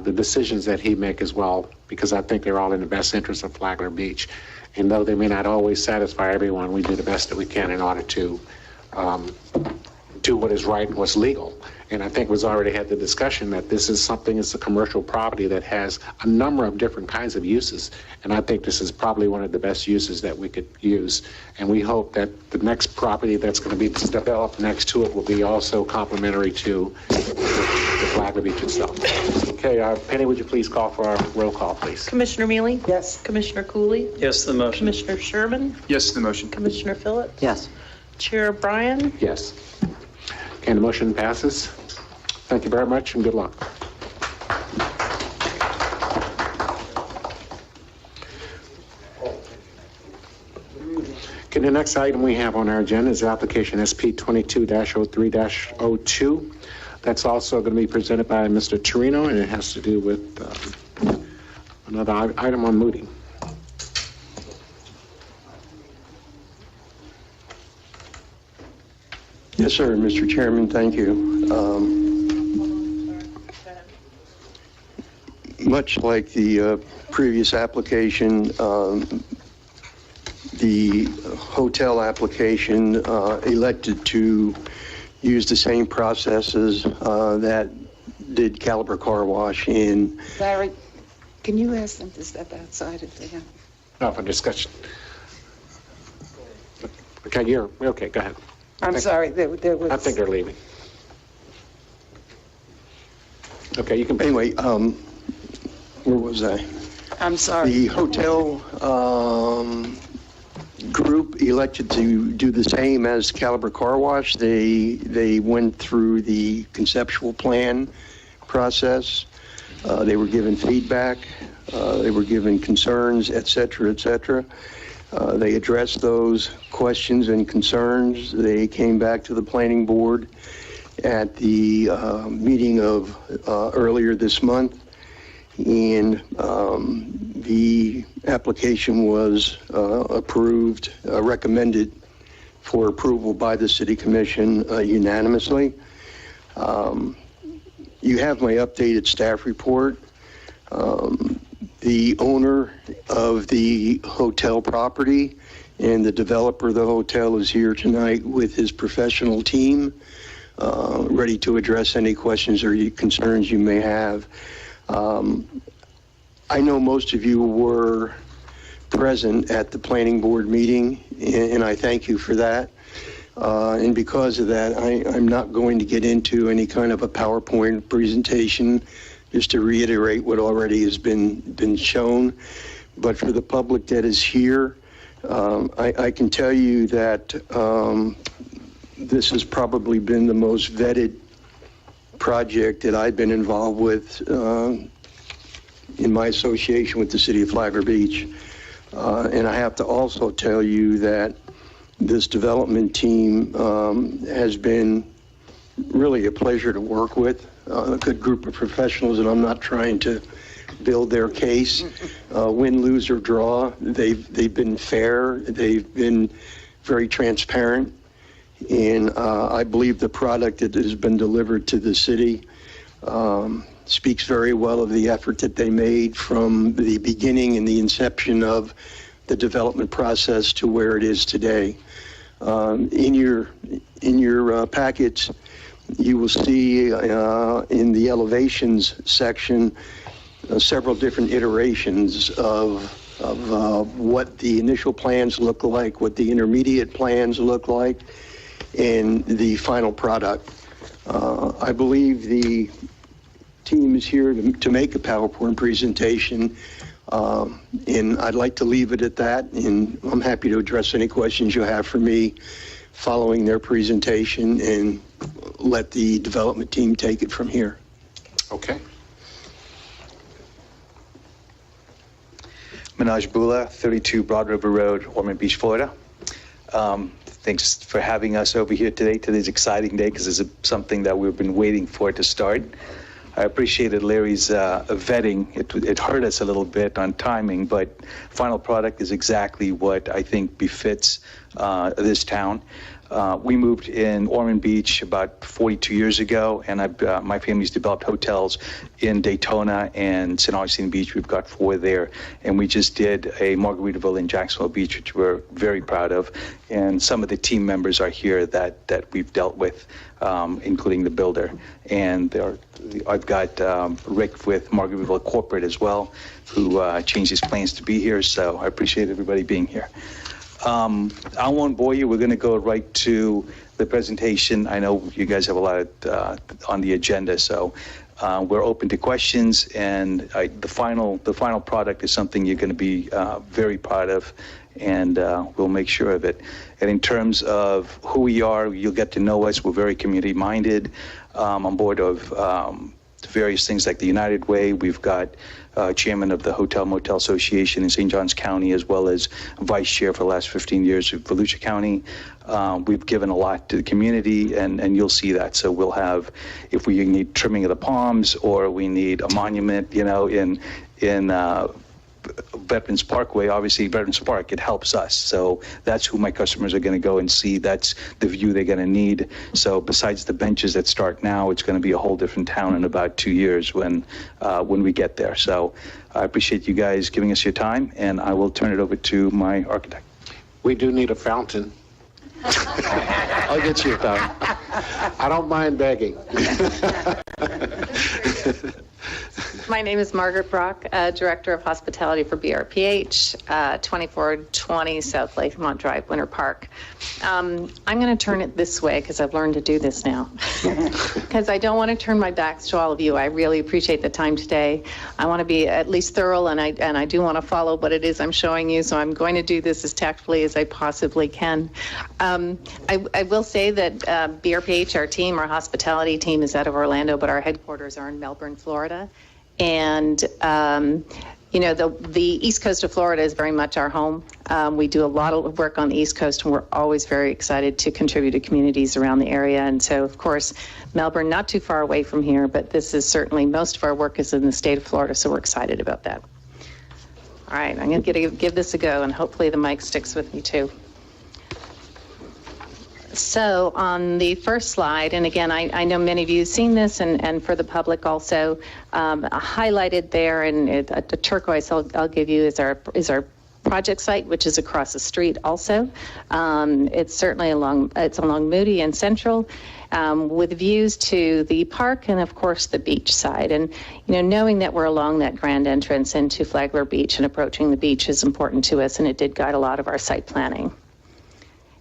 the decisions that he make as well, because I think they're all in the best interest of Flagler Beach. And though they may not always satisfy everyone, we do the best that we can in order to do what is right and what's legal. And I think we've already had the discussion that this is something, it's a commercial property that has a number of different kinds of uses. And I think this is probably one of the best uses that we could use. And we hope that the next property that's going to be developed next to it will be also complementary to the Flagler Beach itself. Okay, Penny, would you please call for our roll call, please? Commissioner Mealy? Yes. Commissioner Cooley? Yes to the motion. Commissioner Sherman? Yes to the motion. Commissioner Phillips? Yes. Chair Bryan? Yes. Okay, the motion passes. Thank you very much and good luck. Okay, the next item we have on our agenda is application SP 22-03-02. That's also going to be presented by Mr. Torino, and it has to do with another item on Moody. Yes, sir, Mr. Chairman, thank you. Much like the previous application, the hotel application elected to use the same processes that did Caliber Car Wash in. Larry, can you ask them to step outside if they have? No, for discussion. Okay, you're okay. Go ahead. I'm sorry, there was. I think they're leaving. Okay, you can. Anyway, where was I? I'm sorry. The hotel group elected to do the same as Caliber Car Wash. They went through the conceptual plan process. They were given feedback. They were given concerns, et cetera, et cetera. They addressed those questions and concerns. They came back to the planning board at the meeting of earlier this month, and the application was approved, recommended for approval by the City Commission unanimously. You have my updated staff report. The owner of the hotel property and the developer of the hotel is here tonight with his professional team, ready to address any questions or concerns you may have. I know most of you were present at the planning board meeting, and I thank you for that. And because of that, I'm not going to get into any kind of a PowerPoint presentation, just to reiterate what already has been shown. But for the public that is here, I can tell you that this has probably been the most vetted project that I've been involved with in my association with the city of Flagler Beach. And I have to also tell you that this development team has been really a pleasure to work with. A good group of professionals, and I'm not trying to build their case. Win, lose, or draw, they've been fair. They've been very transparent. And I believe the product that has been delivered to the city speaks very well of the effort that they made from the beginning and the inception of the development process to where it is today. In your packets, you will see in the elevations section several different iterations of what the initial plans look like, what the intermediate plans look like, and the final product. I believe the team is here to make a PowerPoint presentation, and I'd like to leave it at that, and I'm happy to address any questions you have for me following their presentation, and let the development team take it from here. Okay. Minaj Bula, 32 Broad River Road, Ormond Beach, Florida. Thanks for having us over here today, today's exciting day, because this is something that we've been waiting for to start. I appreciated Larry's vetting. It hurt us a little bit on timing, but final product is exactly what I think befits this town. We moved in Ormond Beach about 42 years ago, and my family's developed hotels in Daytona and St. Augustine Beach. We've got 4 there, and we just did a Margaritaville in Jacksonville Beach, which we're very proud of. And some of the team members are here that we've dealt with, including the builder. And I've got Rick with Margaritaville Corporate as well, who changed his plans to be here, so I appreciate everybody being here. I won't bore you. We're going to go right to the presentation. I know you guys have a lot on the agenda, so we're open to questions. And the final product is something you're going to be very proud of, and we'll make sure of it. And in terms of who we are, you'll get to know us. We're very community-minded. On board of various things like the United Way. We've got chairman of the Hotel Motel Association in St. Johns County, as well as vice chair for the last 15 years of Volusia County. We've given a lot to the community, and you'll see that. So we'll have, if we need trimming of the palms, or we need a monument, in Veterans Parkway, obviously Veterans Park, it helps us. So that's who my customers are going to go and see. That's the view they're going to need. So besides the benches that start now, it's going to be a whole different town in about 2 years when we get there. So I appreciate you guys giving us your time, and I will turn it over to my architect. We do need a fountain. I'll get you a fountain. I don't mind begging. My name is Margaret Brock, Director of Hospitality for BRPH, 2420 South Lakemont Drive, Winter Park. I'm going to turn it this way because I've learned to do this now. Because I don't want to turn my backs to all of you. I really appreciate the time today. I want to be at least thorough, and I do want to follow what it is I'm showing you, so I'm going to do this as tactfully as I possibly can. I will say that BRPH, our team, our hospitality team, is out of Orlando, but our headquarters are in Melbourne, Florida. And, you know, the East Coast of Florida is very much our home. We do a lot of work on the East Coast, and we're always very excited to contribute to communities around the area. And so, of course, Melbourne, not too far away from here, but this is certainly, most of our work is in the state of Florida, so we're excited about that. All right, I'm going to give this a go, and hopefully the mic sticks with me too. So on the first slide, and again, I know many of you have seen this, and for the public also, highlighted there, and the turquoise I'll give you is our project site, which is across the street also. It's certainly along Moody and Central, with views to the park and of course the beach side. And you know, knowing that we're along that grand entrance into Flagler Beach and approaching the beach is important to us, and it did guide a lot of our site planning.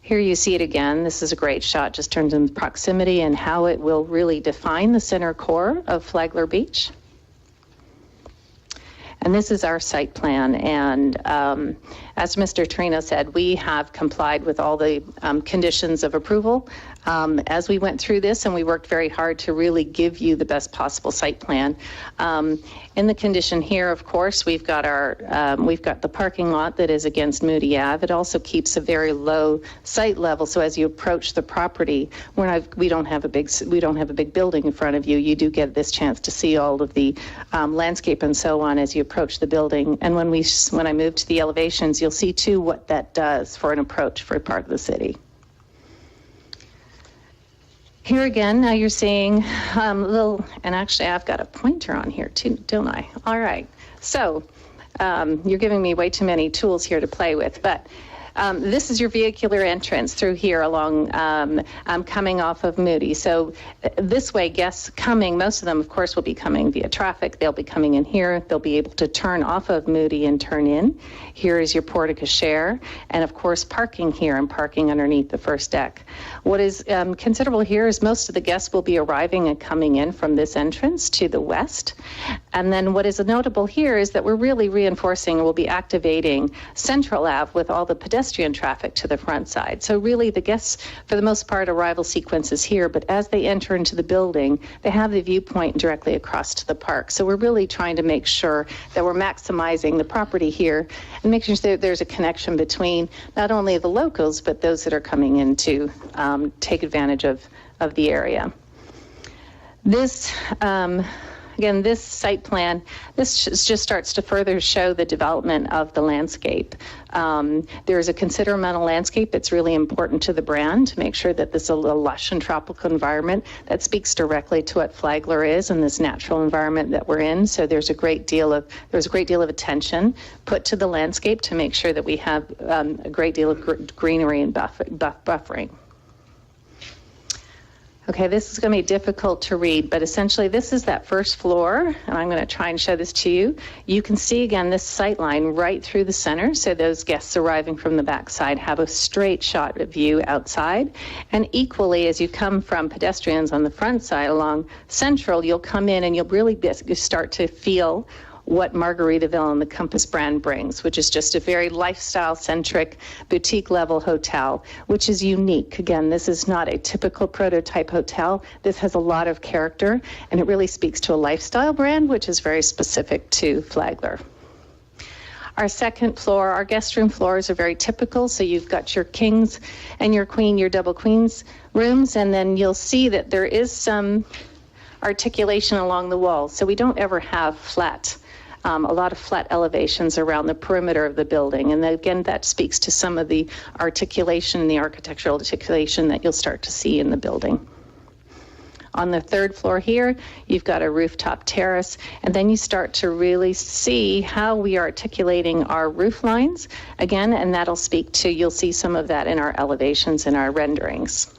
Here you see it again. This is a great shot, just turns in proximity and how it will really define the center core of Flagler Beach. And this is our site plan. And as Mr. Trino said, we have complied with all the conditions of approval as we went through this, and we worked very hard to really give you the best possible site plan. In the condition here, of course, we've got the parking lot that is against Moody Ave. It also keeps a very low site level, so as you approach the property, we don't have a big building in front of you. You do get this chance to see all of the landscape and so on as you approach the building. And when I move to the elevations, you'll see too what that does for an approach for a part of the city. Here again, now you're seeing and actually I've got a pointer on here too, don't I? All right, so you're giving me way too many tools here to play with, but this is your vehicular entrance through here along coming off of Moody. So this way, guests coming, most of them, of course, will be coming via traffic. They'll be coming in here. They'll be able to turn off of Moody and turn in. Here is your porte cochere, and of course, parking here and parking underneath the first deck. What is considerable here is most of the guests will be arriving and coming in from this entrance to the west. And then what is notable here is that we're really reinforcing, we'll be activating Central Ave with all the pedestrian traffic to the front side. So really the guests, for the most part, arrival sequence is here, but as they enter into the building, they have the viewpoint directly across to the park. So we're really trying to make sure that we're maximizing the property here and making sure that there's a connection between not only the locals, but those that are coming in to take advantage of the area. This, again, this site plan, this just starts to further show the development of the landscape. There is a considerable amount of landscape that's really important to the brand to make sure that this is a lush and tropical environment that speaks directly to what Flagler is and this natural environment that we're in. So there's a great deal of attention put to the landscape to make sure that we have a great deal of greenery and buffering. Okay, this is going to be difficult to read, but essentially this is that first floor, and I'm going to try and show this to you. You can see again this sight line right through the center, so those guests arriving from the backside have a straight shot of view outside. And equally, as you come from pedestrians on the front side along Central, you'll come in and you'll really start to feel what Margaritaville and the Compass brand brings, which is just a very lifestyle-centric, boutique-level hotel, which is unique. Again, this is not a typical prototype hotel. This has a lot of character, and it really speaks to a lifestyle brand, which is very specific to Flagler. Our second floor, our guest room floors are very typical, so you've got your kings and your queen, your double queens rooms, and then you'll see that there is some articulation along the walls, so we don't ever have flat a lot of flat elevations around the perimeter of the building. And again, that speaks to some of the articulation, the architectural articulation that you'll start to see in the building. On the third floor here, you've got a rooftop terrace, and then you start to really see how we are articulating our roof lines again, and that'll speak to, you'll see some of that in our elevations and our renderings.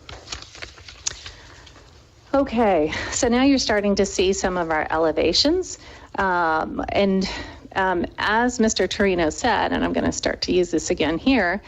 Okay, so now you're starting to see some of our elevations, as Mr. Torino said, and I'm going to start to use this again here,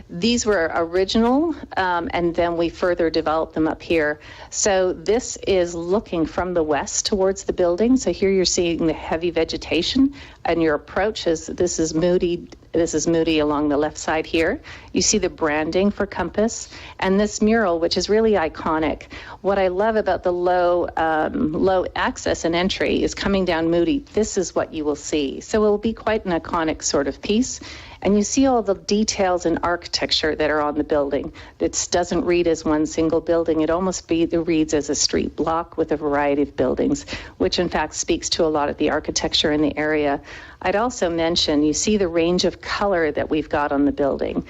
these were original, and then we further developed them up here. So this is looking from the west towards the building. So here you're seeing the heavy vegetation, and your approach is, this is Moody along the left side here. You see the branding for Compass, and this mural, which is really iconic. What I love about the low access and entry is coming down Moody. This is what you will see. So it will be quite an iconic sort of piece. And you see all the details and architecture that are on the building. It doesn't read as one single building. It almost reads as a street block with a variety of buildings, which in fact speaks to a lot of the architecture in the area. I'd also mention, you see the range of color that we've got on the building.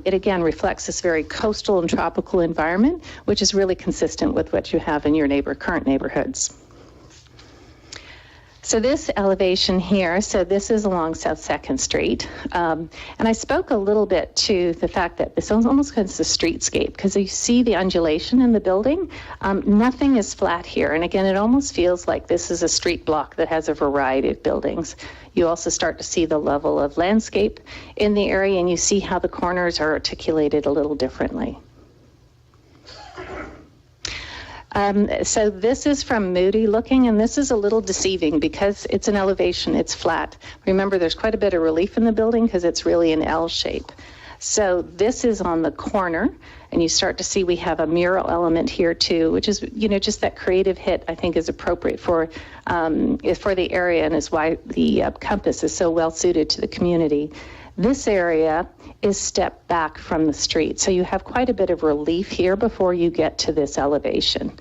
It again reflects this very coastal and tropical environment, which is really consistent with what you have in your current neighborhoods. So this elevation here, so this is along South 2nd Street. And I spoke a little bit to the fact that this almost is a streetscape, because you see the undulation in the building. Nothing is flat here. And again, it almost feels like this is a street block that has a variety of buildings. You also start to see the level of landscape in the area, and you see how the corners are articulated a little differently. So this is from Moody looking, and this is a little deceiving because it's an elevation, it's flat. Remember, there's quite a bit of relief in the building because it's really an L shape. So this is on the corner, and you start to see we have a mural element here too, which is, just that creative hit I think is appropriate for the area, and is why the Compass is so well suited to the community. This area is stepped back from the street, so you have quite a bit of relief here before you get to this elevation.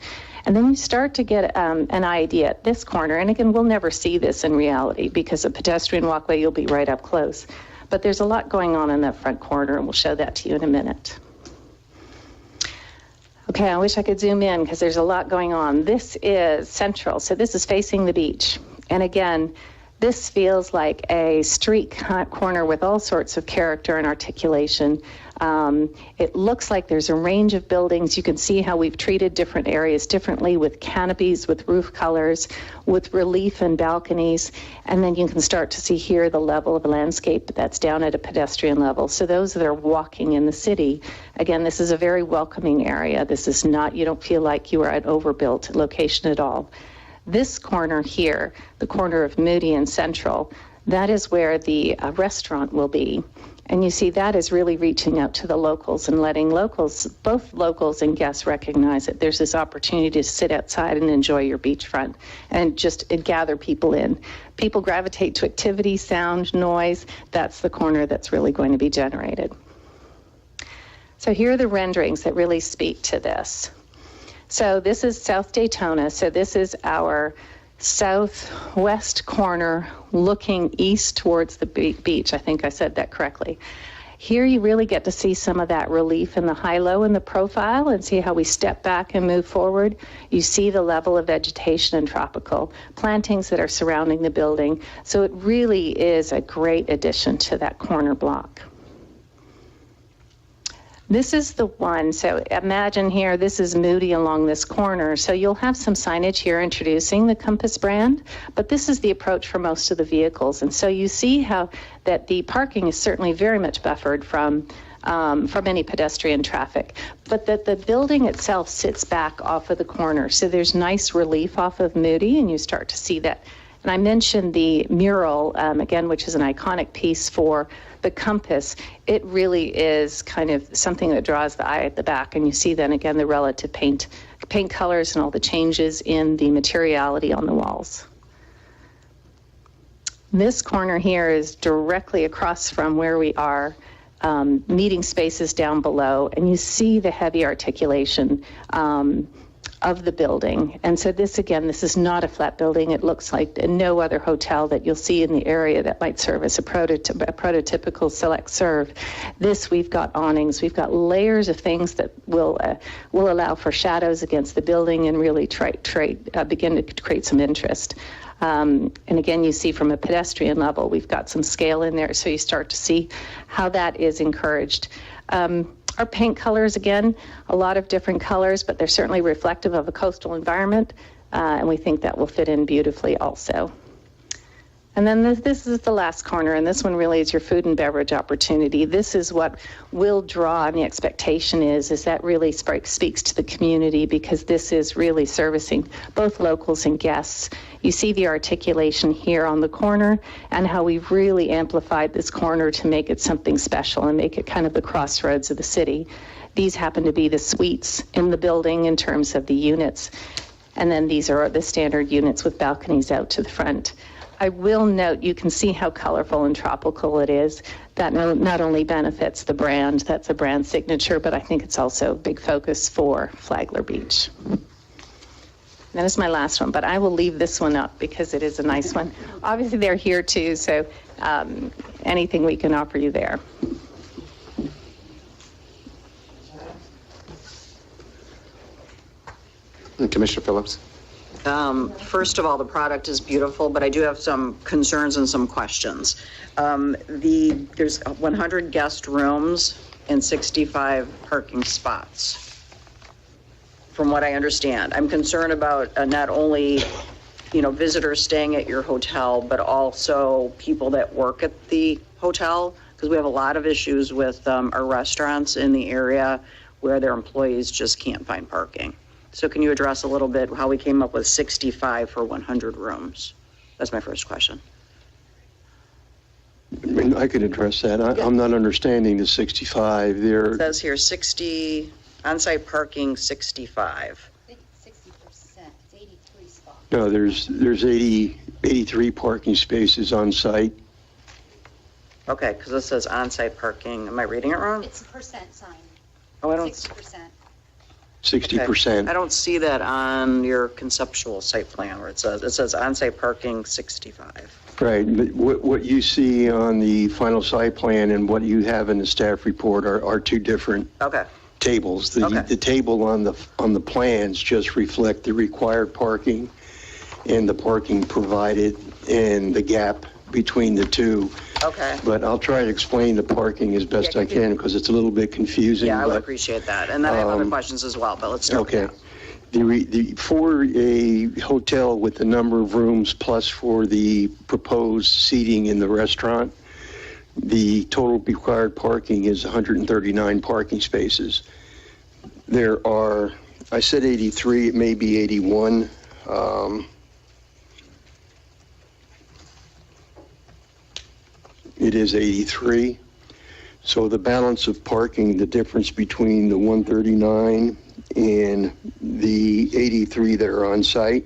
And then you start to get an idea at this corner, and again, we'll never see this in reality because a pedestrian walkway, you'll be right up close. But there's a lot going on in that front corner, and we'll show that to you in a minute. Okay, I wish I could zoom in because there's a lot going on. This is central, so this is facing the beach. And again, this feels like a street corner with all sorts of character and articulation. It looks like there's a range of buildings. You can see how we've treated different areas differently with canopies, with roof colors, with relief and balconies. And then you can start to see here the level of landscape that's down at a pedestrian level. So those that are walking in the city, again, this is a very welcoming area. This is not, you don't feel like you are at overbuilt location at all. This corner here, the corner of Moody and Central, that is where the restaurant will be. And you see that is really reaching out to the locals and letting both locals and guests recognize that there's this opportunity to sit outside and enjoy your beachfront and just gather people in. People gravitate to activity, sound, noise. That's the corner that's really going to be generated. So here are the renderings that really speak to this. So this is South Daytona. So this is our southwest corner looking east towards the beach. I think I said that correctly. Here you really get to see some of that relief in the high-low in the profile and see how we step back and move forward. You see the level of vegetation and tropical plantings that are surrounding the building. So it really is a great addition to that corner block. This is the one, so imagine here, this is Moody along this corner. So you'll have some signage here introducing the Compass brand, but this is the approach for most of the vehicles. And so you see how that the parking is certainly very much buffered from any pedestrian traffic, but that the building itself sits back off of the corner. So there's nice relief off of Moody, and you start to see that. And I mentioned the mural, again, which is an iconic piece for the Compass. It really is kind of something that draws the eye at the back, and you see then again the relative paint colors and all the changes in the materiality on the walls. This corner here is directly across from where we are, meeting spaces down below, and you see the heavy articulation of the building. And so this is not a flat building. It looks like no other hotel that you'll see in the area that might serve as a prototypical select serve. This, we've got awnings, we've got layers of things that will allow for shadows against the building and really begin to create some interest. And again, you see from a pedestrian level, we've got some scale in there, so you start to see how that is encouraged. Our paint colors, again, a lot of different colors, but they're certainly reflective of a coastal environment, and we think that will fit in beautifully also. And then this is the last corner, and this one really is your food and beverage opportunity. This is what will draw, and the expectation is that really speaks to the community, because this is really servicing both locals and guests. You see the articulation here on the corner and how we've really amplified this corner to make it something special and make it kind of the crossroads of the city. These happen to be the suites in the building in terms of the units. And then these are the standard units with balconies out to the front. I will note, you can see how colorful and tropical it is. That not only benefits the brand, that's a brand signature, but I think it's also a big focus for Flagler Beach. That is my last one, but I will leave this one up because it is a nice one. Obviously, they're here too, so anything we can offer you there. Commissioner Phillips. First of all, the product is beautiful, but I do have some concerns and some questions. There's 100 guest rooms and 65 parking spots, from what I understand. I'm concerned about not only, visitors staying at your hotel, but also people that work at the hotel, because we have a lot of issues with our restaurants in the area where their employees just can't find parking. So can you address a little bit how we came up with 65 for 100 rooms? That's my first question. I could address that. I'm not understanding the 65 there. It says here 60, on-site parking 65. 60%, it's 83 spots. No, there's 83 parking spaces on site. Okay, because it says on-site parking. Am I reading it wrong? It's a percent sign. Oh, I don't. 60%. 60%. I don't see that on your conceptual site plan where it says on-site parking 65. Right, but what you see on the final site plan and what you have in the staff report are two different tables. The table on the plans just reflect the required parking and the parking provided and the gap between the two. Okay. But I'll try to explain the parking as best I can because it's a little bit confusing. Yeah, I would appreciate that. And then I have other questions as well, but let's start with that. For a hotel with the number of rooms plus for the proposed seating in the restaurant, the total required parking is 139 parking spaces. There are, I said 83, it may be 81. It is 83. So the balance of parking, the difference between the 139 and the 83 that are on site,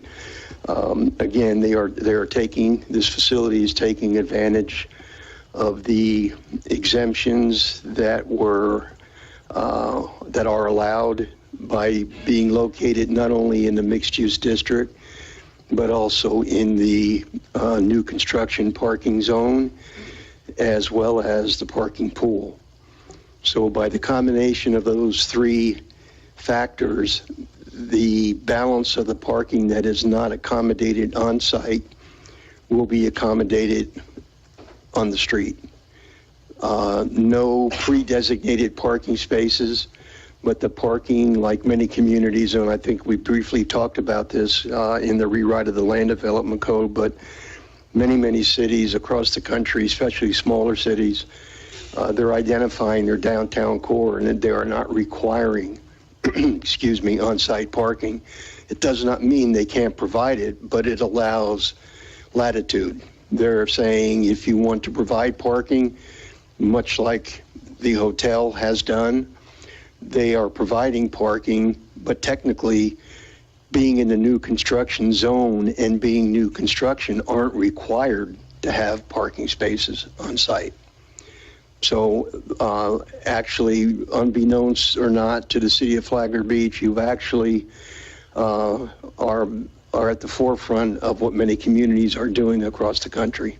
again, this facility is taking advantage of the exemptions that are allowed by being located not only in the mixed-use district, but also in the new construction parking zone, as well as the parking pool. So by the combination of those three factors, the balance of the parking that is not accommodated on site will be accommodated on the street. No pre-designated parking spaces, but the parking, like many communities, and I think we briefly talked about this in the rewrite of the Land Development Code, but many cities across the country, especially smaller cities, they're identifying their downtown core and they are not requiring, on-site parking. It does not mean they can't provide it, but it allows latitude. They're saying if you want to provide parking, much like the hotel has done, they are providing parking, but technically being in the new construction zone and being new construction aren't required to have parking spaces on site. So actually, unbeknownst or not to the city of Flagler Beach, you've actually are at the forefront of what many communities are doing across the country.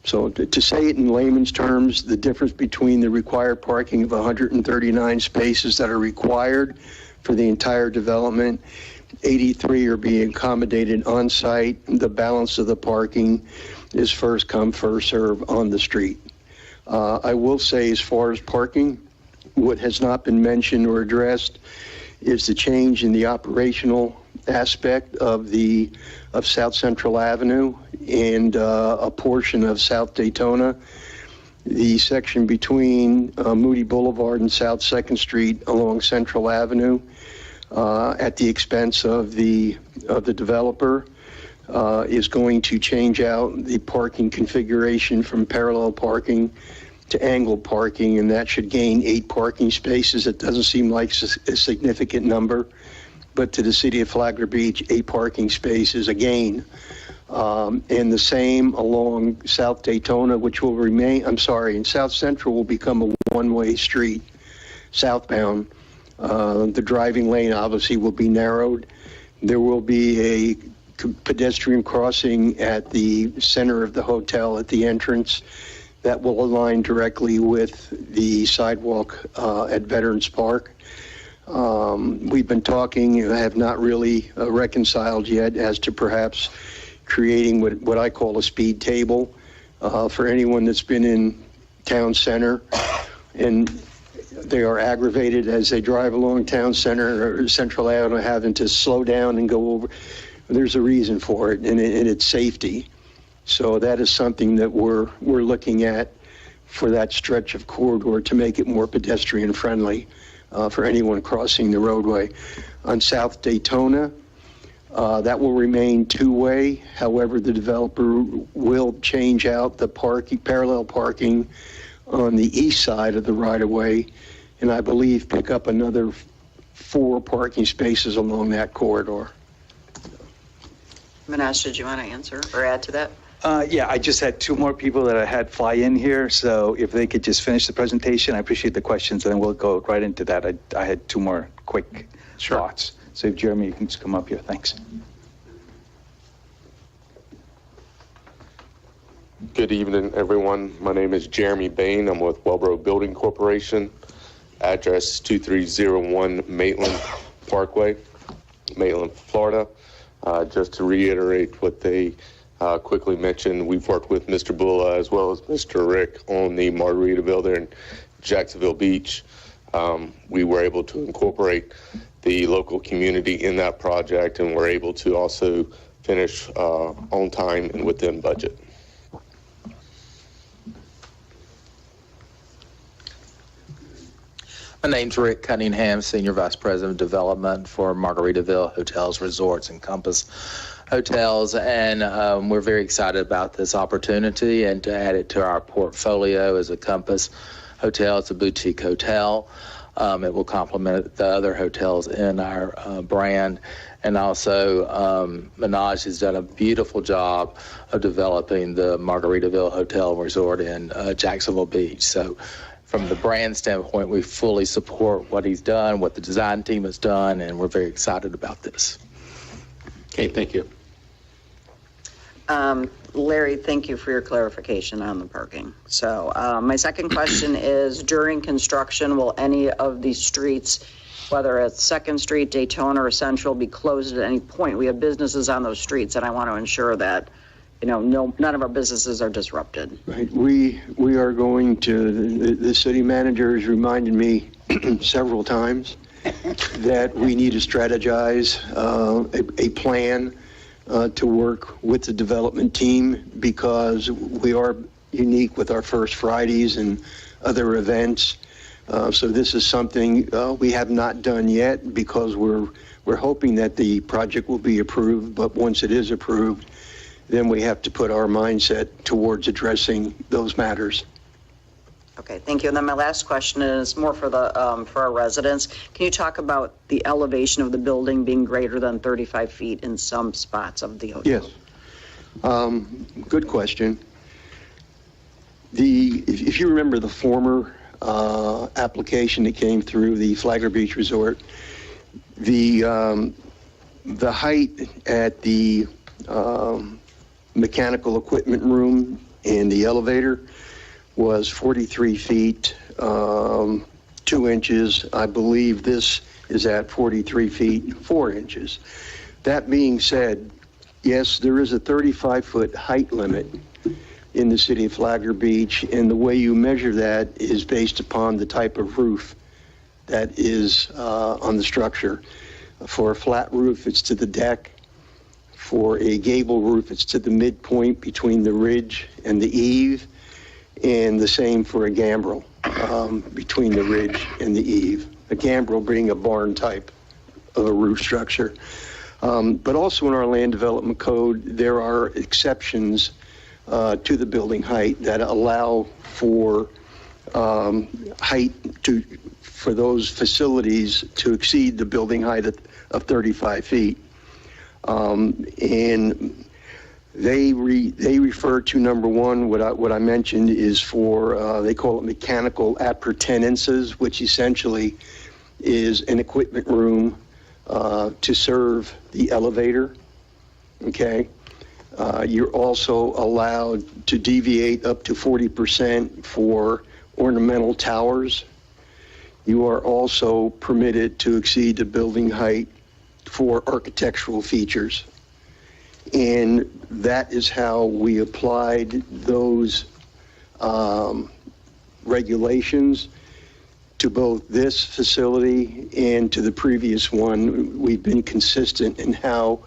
So to say it in layman's terms, the difference between the required parking of 139 spaces that are required for the entire development, 83 are being accommodated on site. The balance of the parking is first come, first serve on the street. I will say, as far as parking, what has not been mentioned or addressed is the change in the operational aspect of South Central Avenue and a portion of South Daytona. The section between Moody Boulevard and South 2nd Street along Central Avenue, at the expense of the developer, is going to change out the parking configuration from parallel parking to angled parking, and that should gain 8 parking spaces. It doesn't seem like a significant number, but to the city of Flagler Beach, 8 parking spaces a gain. And the same along South Daytona, which will remain, and South Central will become a one-way street southbound. The driving lane obviously will be narrowed. There will be a pedestrian crossing at the center of the hotel at the entrance that will align directly with the sidewalk at Veterans Park. We've been talking, I have not really reconciled yet as to perhaps creating what I call a speed table for anyone that's been in town center and they are aggravated as they drive along town center or Central Avenue having to slow down and go over. There's a reason for it, and it's safety. So that is something that we're looking at for that stretch of corridor to make it more pedestrian friendly for anyone crossing the roadway. On South Daytona, that will remain two-way. However, the developer will change out the parallel parking on the east side of the right-of-way, and I believe pick up another 4 parking spaces along that corridor. Manesh, did you want to answer or add to that? Yeah, I just had 2 more people that I had fly in here, so if they could just finish the presentation, I appreciate the questions, and then we'll go right into that. I had 2 more quick thoughts. So if Jeremy, you can just come up here. Thanks. Good evening, everyone. My name is Jeremy Bain. I'm with Wellboro Building Corporation. Address 2301 Maitland Parkway, Maitland, Florida. Just to reiterate what they quickly mentioned, we've worked with Mr. Bulla as well as Mr. Rick on the Margaritaville there in Jacksonville Beach. We were able to incorporate the local community in that project, and we're able to also finish on time and within budget. My name's Rick Cunningham, Senior Vice President of Development for Margaritaville Hotels, Resorts, and Compass Hotels, and we're very excited about this opportunity and to add it to our portfolio as a Compass Hotel. It's a boutique hotel. It will complement the other hotels in our brand. And also, Manoj has done a beautiful job of developing the Margaritaville Hotel and Resort in Jacksonville Beach. So from the brand standpoint, we fully support what he's done, what the design team has done, and we're very excited about this. Okay, thank you. Larry, thank you for your clarification on the parking. So my second question is, during construction, will any of these streets, whether it's 2nd Street, Daytona, or Central, be closed at any point? We have businesses on those streets, and I want to ensure that, none of our businesses are disrupted. Right. We are going to, the city manager has reminded me several times that we need to strategize a plan to work with the development team, because we are unique with our First Fridays and other events. So this is something we have not done yet, because we're hoping that the project will be approved, but once it is approved, then we have to put our mindset towards addressing those matters. Okay, thank you. And then my last question is more for our residents. Can you talk about the elevation of the building being greater than 35 feet in some spots of the hotel? Yes. Good question. If you remember the former application that came through the Flagler Beach Resort, the The height at the mechanical equipment room and the elevator was 43 feet, 2 inches. I believe this is at 43 feet, 4 inches. That being said, yes, there is a 35-foot height limit in the city of Flagler Beach, and the way you measure that is based upon the type of roof that is on the structure. For a flat roof, it's to the deck. For a gable roof, it's to the midpoint between the ridge and the eave, and the same for a gambrel, between the ridge and the eave. A gambrel being a barn type of a roof structure. But also in our land development code, there are exceptions to the building height that allow for height for those facilities to exceed the building height of 35 feet. And they refer to, number one, what I mentioned is for, they call it mechanical appurtenances, which essentially is an equipment room to serve the elevator, okay? You're also allowed to deviate up to 40% for ornamental towers. You are also permitted to exceed the building height for architectural features. And that is how we applied those regulations to both this facility and to the previous one. We've been consistent in how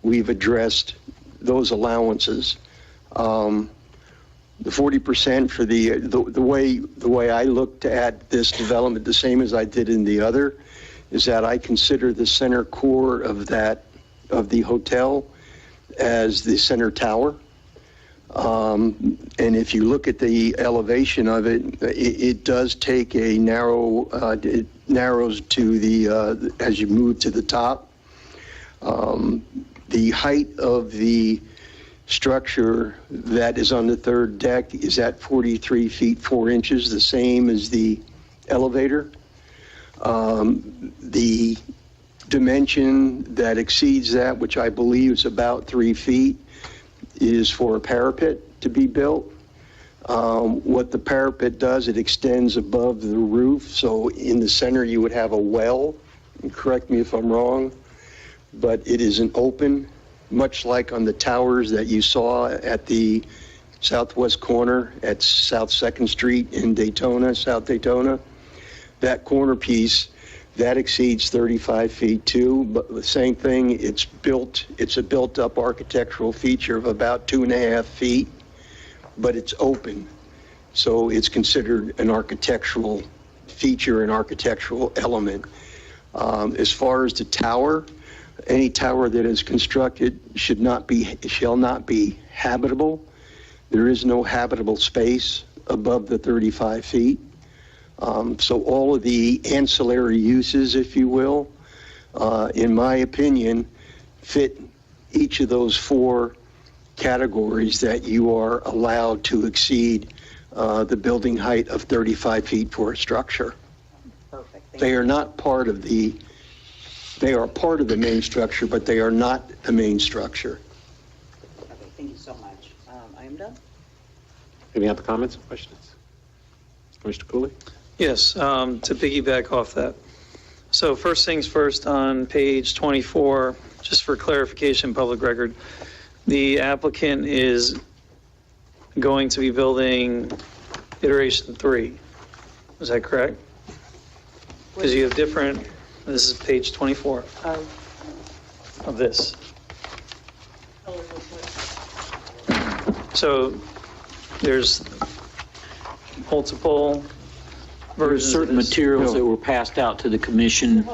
we've addressed those allowances. The 40% for the way I looked at this development, the same as I did in the other, is that I consider the center core of the hotel as the center tower. And if you look at the elevation of it, it does take a it narrows to the, as you move to the top. The height of the structure that is on the third deck is at 43 feet, 4 inches, the same as the elevator. The dimension that exceeds that, which I believe is about 3 feet, is for a parapet to be built. What the parapet does, it extends above the roof, so in the center you would have a well, and correct me if I'm wrong, but it is an open, much like on the towers that you saw at the southwest corner at South 2nd Street in Daytona, South Daytona. That corner piece, that exceeds 35 feet too, but the same thing, it's a built-up architectural feature of about 2.5 feet, but it's open. So it's considered an architectural feature, an architectural element. As far as the tower, any tower that is constructed shall not be habitable. There is no habitable space above the 35 feet. So all of the ancillary uses, if you will, in my opinion, fit each of those 4 categories that you are allowed to exceed the building height of 35 feet for a structure. Perfect. They are not part of they are part of the main structure, but they are not the main structure. Okay, thank you so much. I am done. Any other comments or questions? Commissioner Cooley? Yes, to piggyback off that. So first things first, on page 24, just for clarification, public record, the applicant is going to be building iteration 3. Is that correct? Because you have different, this is page 24 of this. So there's multiple versions of certain this. materials that were passed out to the commission,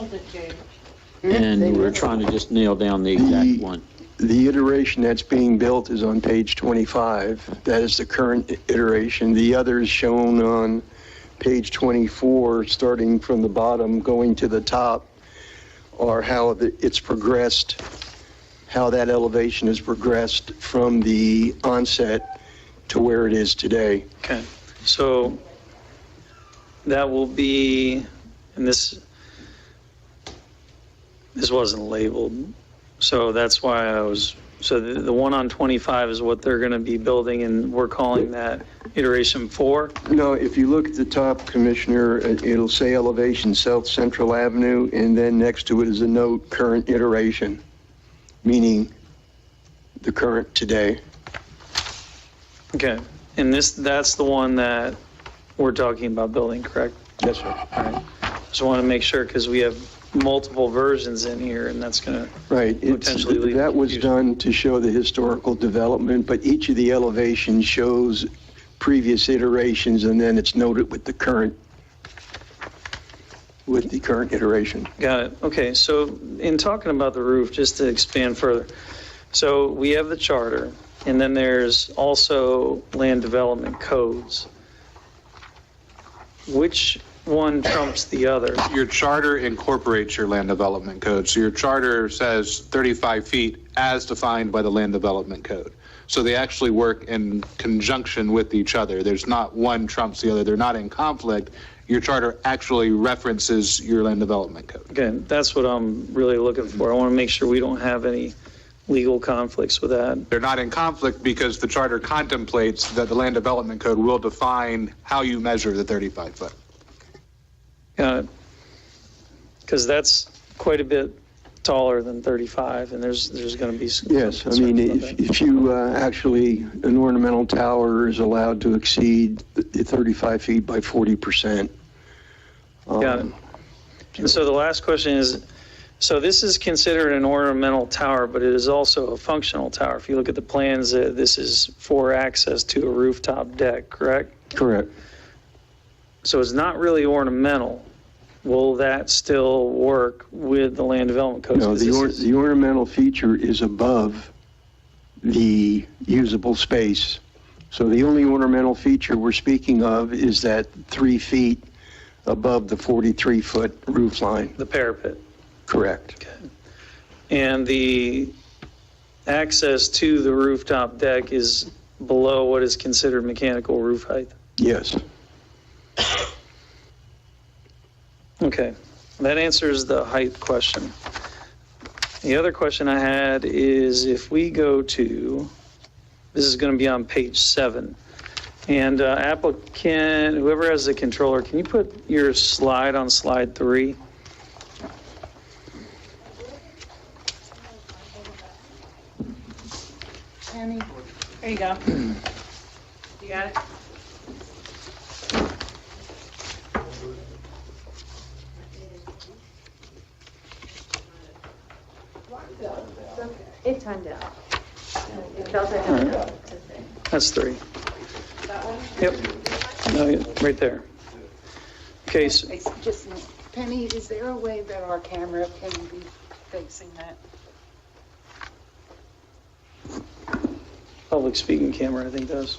and we're trying to just nail down the exact one. The iteration that's being built is on page 25. That is the current iteration. The others shown on page 24, starting from the bottom, going to the top, are how it's progressed, how that elevation has progressed from the onset to where it is today. Okay, so that will be, and this wasn't labeled, So that's why so the one on 25 is what they're going to be building, and we're calling that iteration 4? No, if you look at the top, Commissioner, it'll say elevation South Central Avenue, and then next to it is a note, current iteration, meaning the current today. Okay, and that's the one that we're talking about building, correct? Yes, sir. All right. Just want to make sure, because we have multiple versions in here, and that's going to Right. potentially lead That to was confusion. done to show the historical development, but each of the elevations shows previous iterations, and then it's noted with the current iteration. Got it. Okay, so in talking about the roof, just to expand further, so we have the charter, and then there's also land development codes. Which one trumps the other? Your charter incorporates your land development code. So your charter says 35 feet as defined by the land development code. So they actually work in conjunction with each other. There's not one trumps the other. They're not in conflict. Your charter actually references your land development code. Okay, that's what I'm really looking for. I want to make sure we don't have any legal conflicts with that. They're not in conflict because the charter contemplates that the land development code will define how you measure the 35 foot. Got it. Because that's quite a bit taller than 35, and there's going to be some. Yes, I mean, if you actually, an ornamental tower is allowed to exceed the 35 feet by 40%. Got it. And so the last question is, so this is considered an ornamental tower, but it is also a functional tower. If you look at the plans, this is for access to a rooftop deck, correct? Correct. So it's not really ornamental. Will that still work with the land development codes? No, 'Cause this is- the ornamental feature is above the usable space. So the only ornamental feature we're speaking of is that 3 feet above the 43-foot roof line. The parapet. Correct. And the access to the rooftop deck is below what is considered mechanical roof height? Yes. Okay, that answers the height question. The other question I had is if we go to, this is going to be on page 7, and applicant, whoever has the controller, can you put your slide on slide 3? Annie, there you go. You got it? It timed out. It felt like I had to say. That's 3. That one? Yep. No, yeah, right there. Okay, so, Just, Penny, is there a way that our camera can be facing that? public speaking camera, I think does.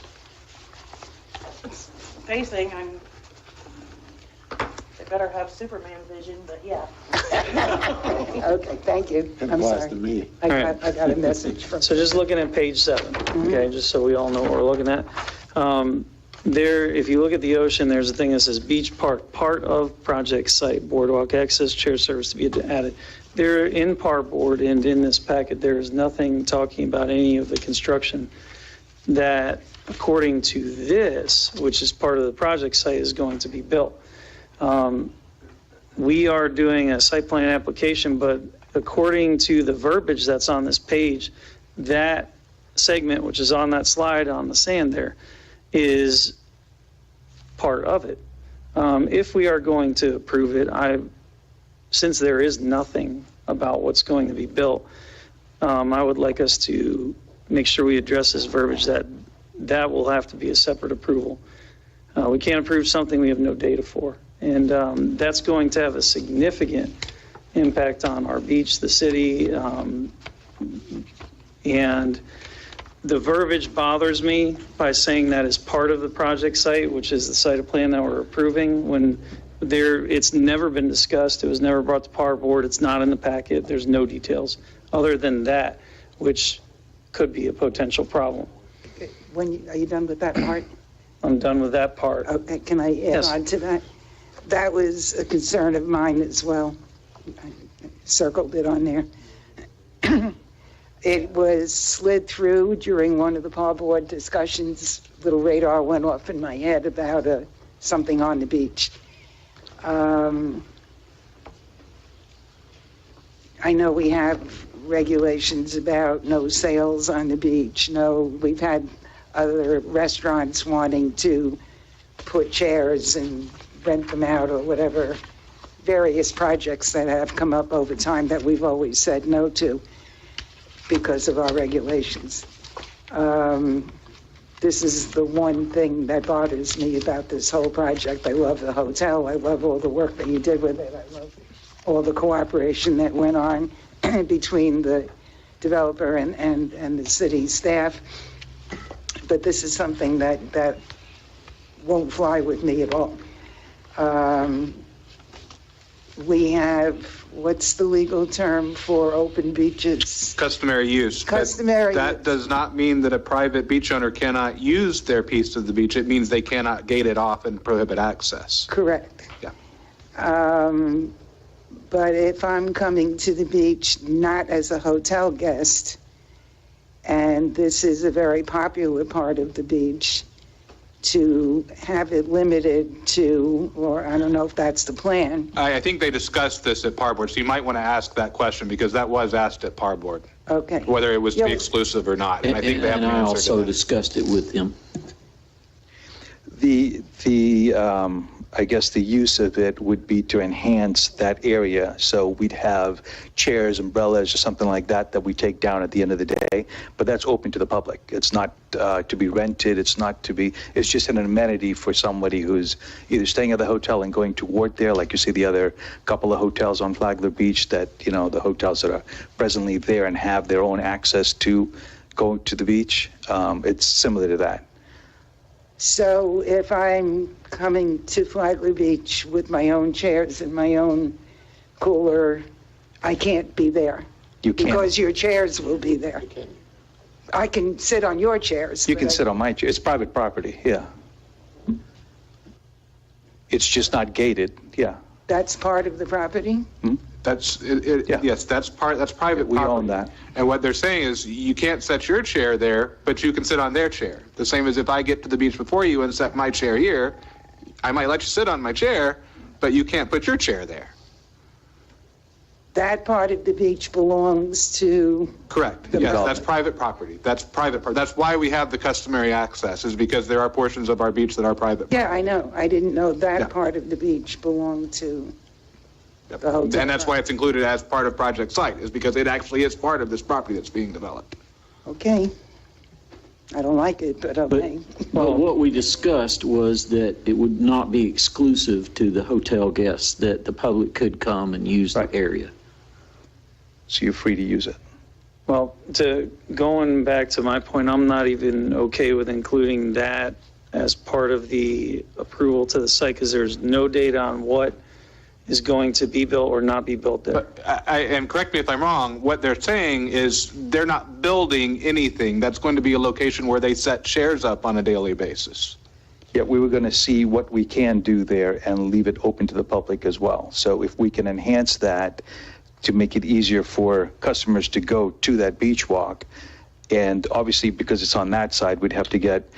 It's facing, they better have Superman vision, but yeah. Okay, thank you. I'm sorry. me. I got a message from. So just looking at page 7, okay, just so we all know what we're looking at. There, if you look at the ocean, there's a thing that says beach park, part of project site, boardwalk access, chair service to be added. There in part board and in this packet, there is nothing talking about any of the construction that, according to this, which is part of the project site, is going to be built. We are doing a site plan application, but according to the verbiage that's on this page, that segment, which is on that slide on the sand there, is part of it. If we are going to approve it, since there is nothing about what's going to be built, I would like us to make sure we address this verbiage that will have to be a separate approval. We can't approve something we have no data for. And that's going to have a significant impact on our beach, the city, and the verbiage bothers me by saying that is part of the project site, which is the site of plan that we're approving, when it's never been discussed. It was never brought to par board. It's not in the packet. There's no details other than that, which could be a potential problem. Are you done with that part? I'm done with that part. Okay, can I add Yes. on to that? That was a concern of mine as well. I circled it on there. It was slid through during one of the par board discussions. Little radar went off in my head about something on the beach. I know we have regulations about no sales on the beach. No, we've had other restaurants wanting to put chairs and rent them out or whatever, various projects that have come up over time that we've always said no to because of our regulations. This is the one thing that bothers me about this whole project. I love the hotel. I love all the work that you did with it. I love all the cooperation that went on between the developer and the city staff. But this is something that won't fly with me at all. We have, what's the legal term for open beaches? Customary use. Customary That does not mean that a private beach owner cannot use their piece of the beach. It means they cannot gate it off and prohibit access. Correct. Yeah. But if I'm coming to the beach not as a hotel guest, and this is a very popular part of the beach, to have it limited to, or I don't know if that's the plan. I think they discussed this at par board, so you might want to ask that question because that was asked at par board, Okay. whether it was to be exclusive or not. And I think they have an And I answer to also that. discussed it with them. I guess the use of it would be to enhance that area. So we'd have chairs, umbrellas, or something like that we take down at the end of the day. But that's open to the public. It's not to be rented. It's just an amenity for somebody who's either staying at the hotel and going toward there, like you see the other couple of hotels on Flagler Beach that, the hotels that are presently there and have their own access to go to the beach. It's similar to that. So if I'm coming to Flagler Beach with my own chairs and my own cooler, I can't be there. You can't. Because your chairs will be there. I can sit on your chairs. You can sit on my chair. It's private property, yeah. It's just not gated, yeah. That's part of the property? Yes, that's private property. We own that. And what they're saying is you can't set your chair there, but you can sit on their chair. The same as if I get to the beach before you and set my chair here, I might let you sit on my chair, but you can't put your chair there. That part of the beach belongs to... Correct. Yes, that's private property. That's why we have the customary access, is because there are portions of our beach that are private. Yeah, I know. I didn't know that part of the beach belonged to the hotel. And that's why it's included as part of project site, is because it actually is part of this property that's being developed. Okay. I don't like it, but okay. Well, what we discussed was that it would not be exclusive to the hotel guests, that the public could come and use the area. So you're free to use it. Well, going back to my point, I'm not even okay with including that as part of the approval to the site because there's no data on what is going to be built or not be built there. And correct me if I'm wrong, what they're saying is they're not building anything. That's going to be a location where they set chairs up on a daily basis. Yeah, we were going to see what we can do there and leave it open to the public as well. So if we can enhance that to make it easier for customers to go to that beach walk, and obviously because it's on that side, we'd have to get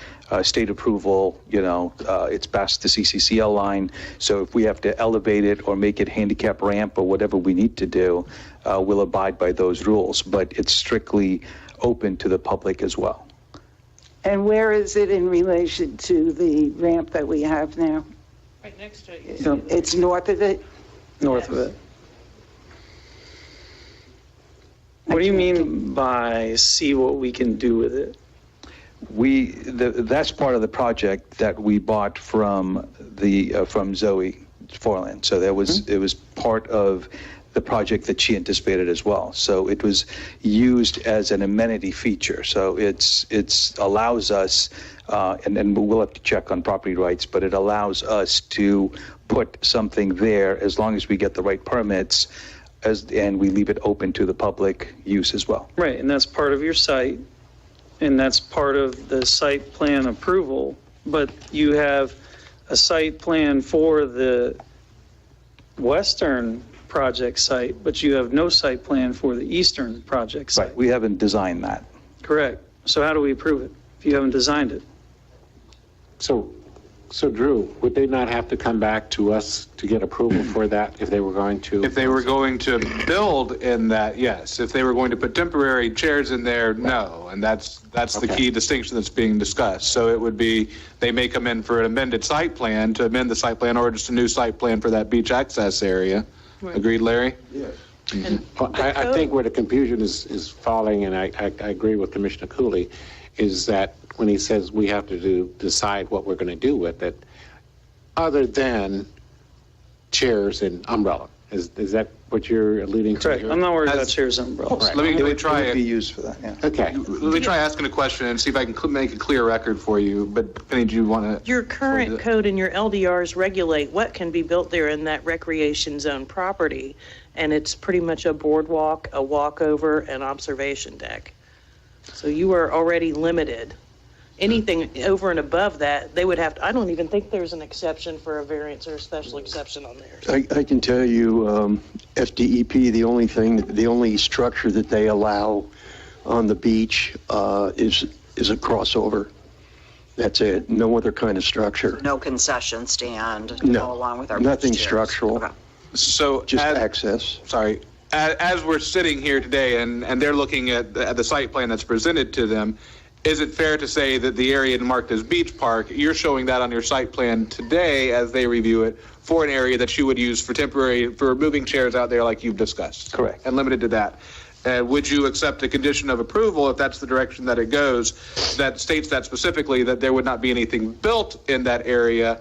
state approval, it's past the CCCL line. So if we have to elevate it or make it handicap ramp or whatever we need to do, we'll abide by those rules. But it's strictly open to the public as well. And where is it in relation to the ramp that we have now? Right next to it. It's north of it? North of it. What do you mean by see what we can do with it? That's part of the project that we bought from Zoe Forland. So it was part of the project that she anticipated as well. So it was used as an amenity feature. So it's allows us, and we'll have to check on property rights, but it allows us to put something there as long as we get the right permits, and we leave it open to the public use as well. Right, and that's part of your site, and that's part of the site plan approval, but you have a site plan for the western project site, but you have no site plan for the eastern project site. Right, we haven't designed that. Correct. So how do we approve it if you haven't designed it? So Drew, would they not have to come back to us to get approval for that if they were going to? If they were going to build in that, yes. If they were going to put temporary chairs in there, no. And that's the key distinction that's being discussed. So it would be, they may come in for an amended site plan to amend the site plan, or just a new site plan for that beach access area. Right. Agreed, Larry? Yes. I think where the confusion is falling, and I agree with Commissioner Cooley, is that when he says we have to decide what we're going to do with it, other than chairs and umbrella. Is that what you're alluding to? Correct. I'm not worried about chairs and umbrellas. Let me try It would be it. used for that, yeah. Okay. Let me try asking a question and see if I can make a clear record for you. But Penny, do you want to? Your current code and your LDRs regulate what can be built there in that recreation zone property, and it's pretty much a boardwalk, a walkover, and observation deck. So you are already limited. Anything over and above that, they would have to, I don't even think there's an exception for a variance or a special exception on there. I can tell you, FDEP, the only structure that they allow on the beach is a crossover. That's it. No other kind of structure. No concession stand to No, go along with our nothing beach chairs. structural. Okay. So Just access. Sorry. As we're sitting here today and they're looking at the site plan that's presented to them, is it fair to say that the area marked as Beach Park, you're showing that on your site plan today as they review it for an area that you would use for moving chairs out there like you've discussed? Correct. And limited to that. Would you accept a condition of approval if that's the direction that it goes, that states that specifically, that there would not be anything built in that area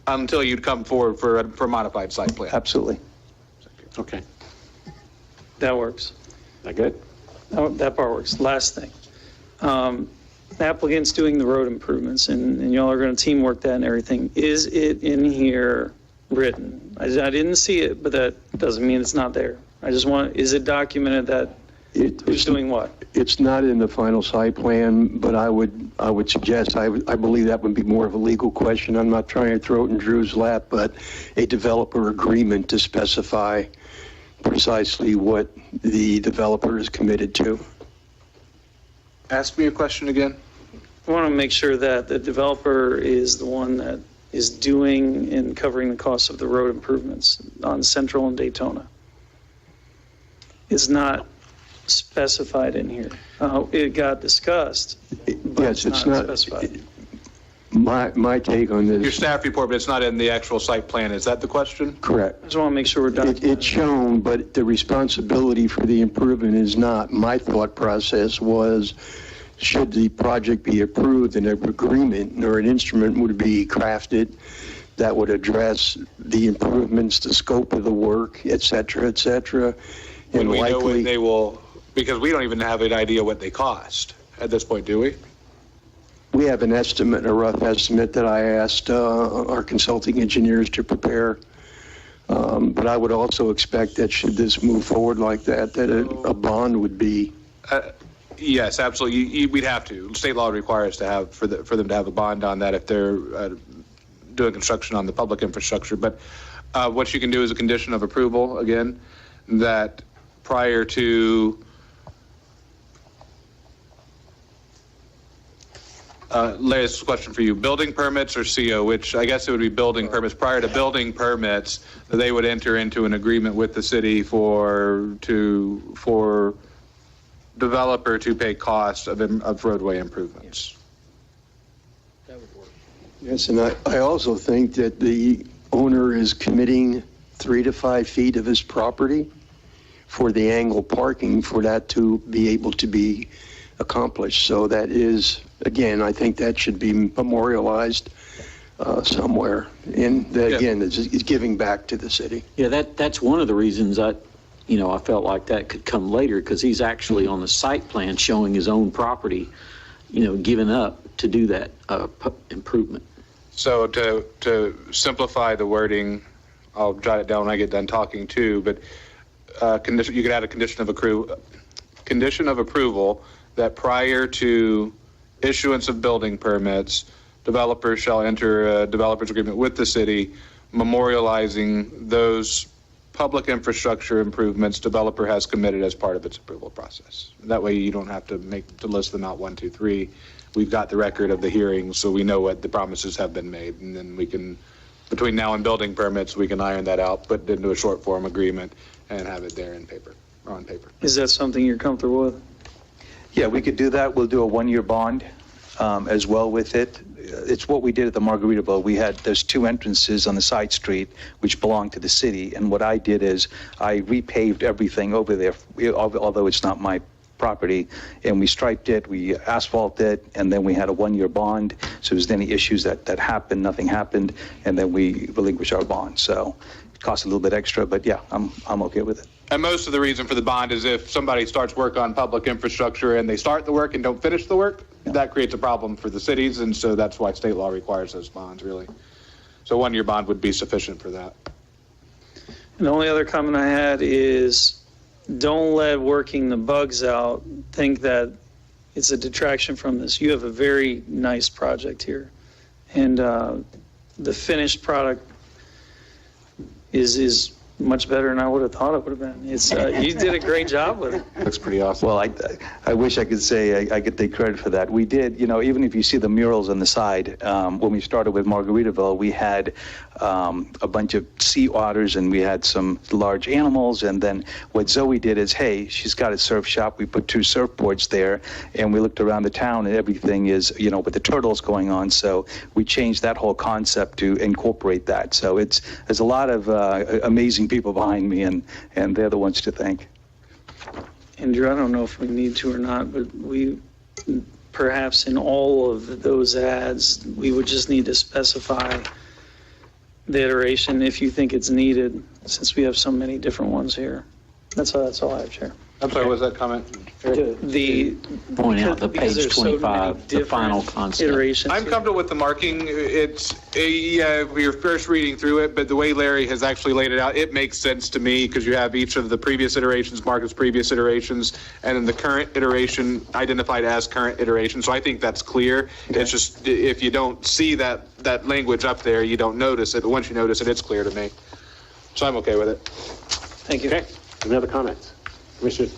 until you'd come forward for a modified site plan? Absolutely. Okay. That works. That good? That part works. Last thing. Applicants doing the road improvements, and y'all are going to teamwork that and everything. Is it in here written? I didn't see it, but that doesn't mean it's not there. I just want, is it documented that who's doing what? It's not in the final site plan, but I would suggest, I believe that would be more of a legal question. I'm not trying to throw it in Drew's lap, but a developer agreement to specify precisely what the developer is committed to. Ask me a question again. I want to make sure that the developer is the one that is doing and covering the costs of the road improvements on Central and Daytona. It's not specified in here. It got discussed, but Yes, it's not specified. My take on this. Your staff report, but it's not in the actual site plan. Is that the question? Correct. I just want to make sure we're done. It's shown, but the responsibility for the improvement is not. My thought process was, should the project be approved, an agreement or an instrument would be crafted that would address the improvements, the scope of the work, et cetera, et cetera. When we know when they will, because we don't even have an idea what they cost at this point, do we? We have an estimate, a rough estimate that I asked our consulting engineers to prepare. But I would also expect that should this move forward like that, that a bond would be. Yes, absolutely. We'd have to. State law requires to have for them to have a bond on that if they're doing construction on the public infrastructure. But what you can do is a condition of approval, again, that prior to Larry's question for you, building permits or CO, which I guess it would be building permits. Prior to building permits, they would enter into an agreement with the city for developer to pay costs of roadway improvements. Yes, and I also think that the owner is committing 3 to 5 feet of his property for the angle parking for that to be able to be accomplished. So that is, again, I think that should be memorialized somewhere. And that, again, is giving back to the city. Yeah, that's one of the reasons I felt like that could come later, because he's actually on the site plan showing his own property, giving up to do that improvement. So to simplify the wording, I'll jot it down when I get done talking too, but you could add a condition of approval that prior to issuance of building permits, developers shall enter a developer's agreement with the city, memorializing those public infrastructure improvements developer has committed as part of its approval process. That way you don't have to list them out 1, 2, 3. We've got the record of the hearings, so we know what the promises have been made, and then we can, between now and building permits, we can iron that out, put it into a short form agreement, and have it there in paper, or on paper. Is that something you're comfortable with? Yeah, we could do that. We'll do a 1-year bond as well with it. It's what we did at the Margaritaville. There's 2 entrances on the side street which belong to the city, and what I did is I repaved everything over there, although it's not my property, and we striped it, we asphalted it, and then we had a 1-year bond. So if there's any issues that happened, nothing happened, and then we relinquished our bond. So it cost a little bit extra, but yeah, I'm okay with it. And most of the reason for the bond is if somebody starts work on public infrastructure and they start the work and don't finish the work, that creates a problem for the cities, and so that's why state law requires those bonds, really. So 1-year bond would be sufficient for that. And the only other comment I had is, don't let working the bugs out think that it's a detraction from this. You have a very nice project here, and the finished product is much better than I would have thought it would have been. It's you did a great job with it. Looks pretty awesome. Well, I wish I could say I could take credit for that. We did, even if you see the murals on the side, when we started with Margaritaville, we had a bunch of sea otters and we had some large animals. And then what Zoe did is, hey, she's got a surf shop. We put 2 surfboards there, and we looked around the town and everything is, with the turtles going on. So we changed that whole concept to incorporate that. So there's a lot of amazing people behind me, and they're the ones to thank. Andrew, I don't know if we need to or not, but we perhaps in all of those ads, we would just need to specify the iteration if you think it's needed, since we have so many different ones here. That's all I have, Chair. I'm sorry, what was that comment? Point out the page 25, the final concept. Iterations. I'm comfortable with the marking. It's, we were first reading through it, but the way Larry has actually laid it out, it makes sense to me because you have each of the previous iterations marked as previous iterations, and then the current iteration identified as current iteration. So I think that's clear. Okay. It's just, if you don't see that language up there, you don't notice it. But once you notice it, it's clear to me. So I'm okay with it. Thank you. Okay. Any other comments? Commissioner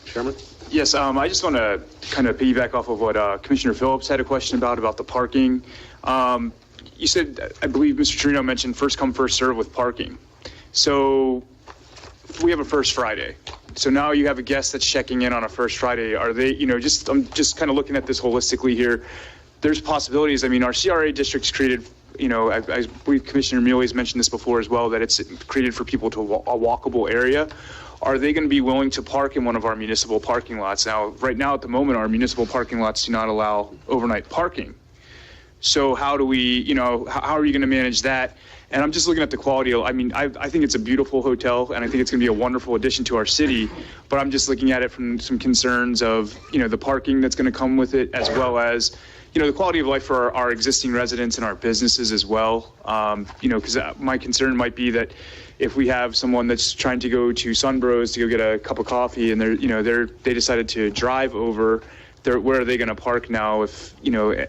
Sherman? Yes, I just want to kind of piggyback off of what Commissioner Phillips had a question about the parking. You said, I believe Mr. Torino mentioned first come, first serve with parking. So we have a first Friday. So now you have a guest that's checking in on a first Friday. Are they, I'm just kind of looking at this holistically here. There's possibilities. I mean, our CRA district's created, I believe Commissioner Mealy has mentioned this before as well, that it's created for people to a walkable area. Are they going to be willing to park in one of our municipal parking lots? Now, right now at the moment, our municipal parking lots do not allow overnight parking. So how do we, how are you going to manage that? And I'm just looking at the quality. I mean, I think it's a beautiful hotel, and I think it's going to be a wonderful addition to our city. But I'm just looking at it from some concerns of, the parking that's going to come with it, as well as, the quality of life for our existing residents and our businesses as well. Because my concern might be that if we have someone that's trying to go to Sunbros to go get a cup of coffee and they decided to drive over, where are they going to park now? If,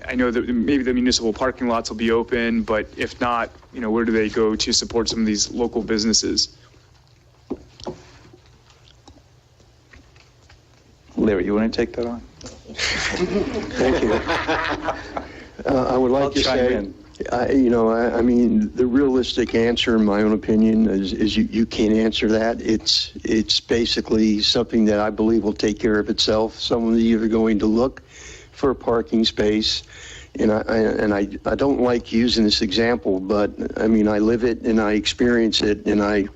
I know that maybe the municipal parking lots will be open, but if not, where do they go to support some of these local businesses? Larry, you want to take that on? Thank you. I would like to say, I mean, the realistic answer, in my own opinion, is you can't answer that. It's basically something that I believe will take care of itself. Someone is either going to look for a parking space, and I don't like using this example, but I mean, I live it and I experience it and I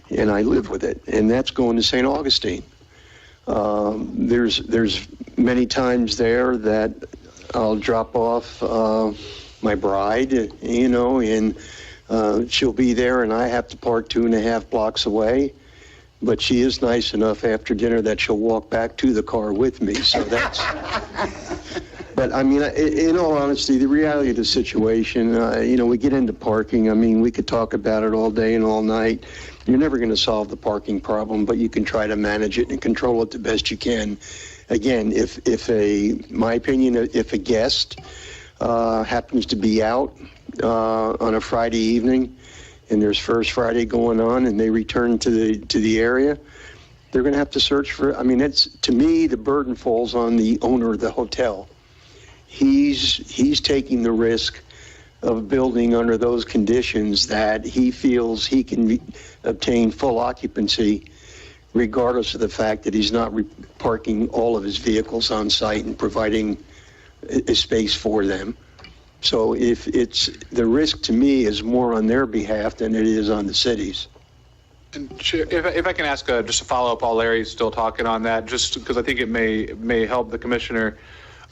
live with it, and that's going to St. Augustine. There's many times there that I'll drop off my bride, and she'll be there and I have to park 2.5 blocks away, but she is nice enough after dinner that she'll walk back to the car with me. So that's, but I mean, in all honesty, the reality of the situation, we get into parking. I mean, we could talk about it all day and all night. You're never going to solve the parking problem, but you can try to manage it and control it the best you can. Again, my opinion, if a guest happens to be out on a Friday evening and there's First Friday going on, and they return to the area, they're going to have to search for, I mean, it's, to me, the burden falls on the owner of the hotel. He's taking the risk of building under those conditions that he feels he can obtain full occupancy, regardless of the fact that he's not parking all of his vehicles on site and providing a space for them. So if it's, the risk to me is more on their behalf than it is on the city's. And Chair, if I can ask just a follow-up while Larry's still talking on that, just because I think it may help the commissioner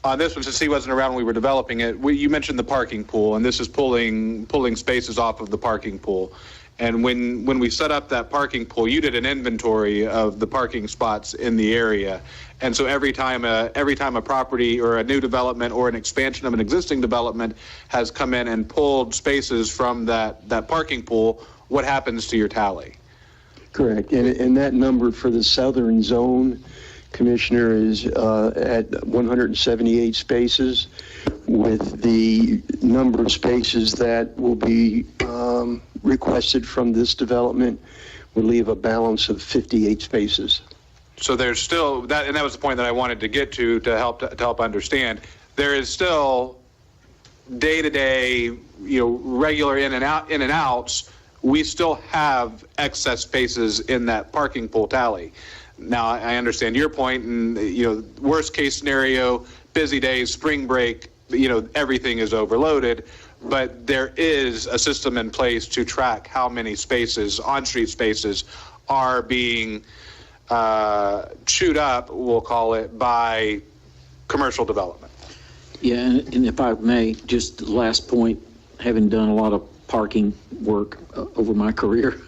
on this one, since he wasn't around when we were developing it. You mentioned the parking pool, and this is pulling spaces off of the parking pool. And when we set up that parking pool, you did an inventory of the parking spots in the area. And so every time a property or a new development or an expansion of an existing development has come in and pulled spaces from that parking pool, what happens to your tally? Correct. And that number for the southern zone, Commissioner, is at 178 spaces, with the number of spaces that will be requested from this development will leave a balance of 58 spaces. So there's still that, and that was the point that I wanted to get to help understand. There is still day-to-day, regular in and outs. We still have excess spaces in that parking pool tally. Now, I understand your point, and worst case scenario, busy days, spring break, everything is overloaded. But there is a system in place to track how many spaces, on-street spaces, are being chewed up, we'll call it, by commercial development. Yeah, and if I may, just the last point, having done a lot of parking work over my career,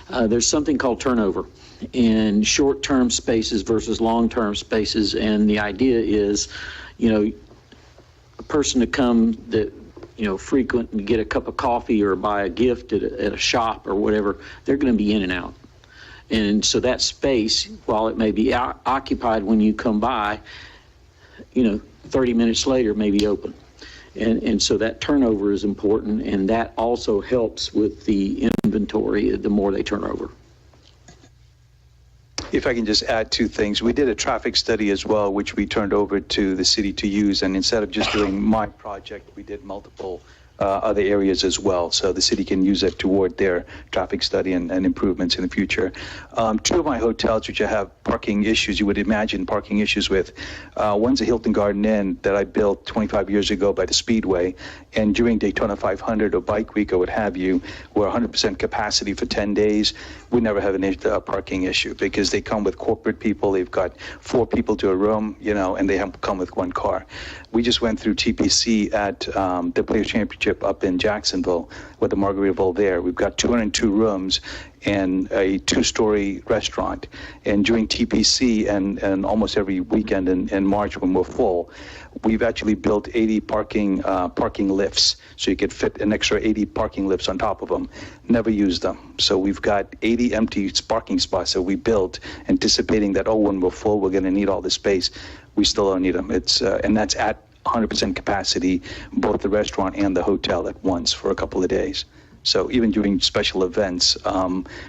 there's something called turnover and short-term spaces versus long-term spaces. And the idea is, a person to come that, frequent and get a cup of coffee or buy a gift at a shop or whatever, they're going to be in and out. And so that space, while it may be occupied when you come by, 30 minutes later may be open. And so that turnover is important, and that also helps with the inventory the more they turn over. If I can just add two things. We did a traffic study as well, which we turned over to the city to use. And instead of just doing my project, we did multiple other areas as well. So the city can use it toward their traffic study and improvements in the future. Two of my hotels, which I have parking issues, you would imagine parking issues with. One's a Hilton Garden Inn that I built 25 years ago by the Speedway. And during Daytona 500 or Bike Week or what have you, we're 100% capacity for 10 days. We never have a parking issue because they come with corporate people. They've got 4 people to a room, and they have come with 1 car. We just went through TPC at the Players Championship up in Jacksonville with the Margaritaville there. We've got 202 rooms and a 2-story restaurant. And during TPC and almost every weekend in March when we're full, we've actually built 80 parking lifts, so you could fit an extra 80 parking lifts on top of them. Never used them. So we've got 80 empty parking spots that we built, anticipating that, when we're full, we're going to need all this space. We still don't need them. And that's at 100% capacity, both the restaurant and the hotel at once for a couple of days. So even during special events,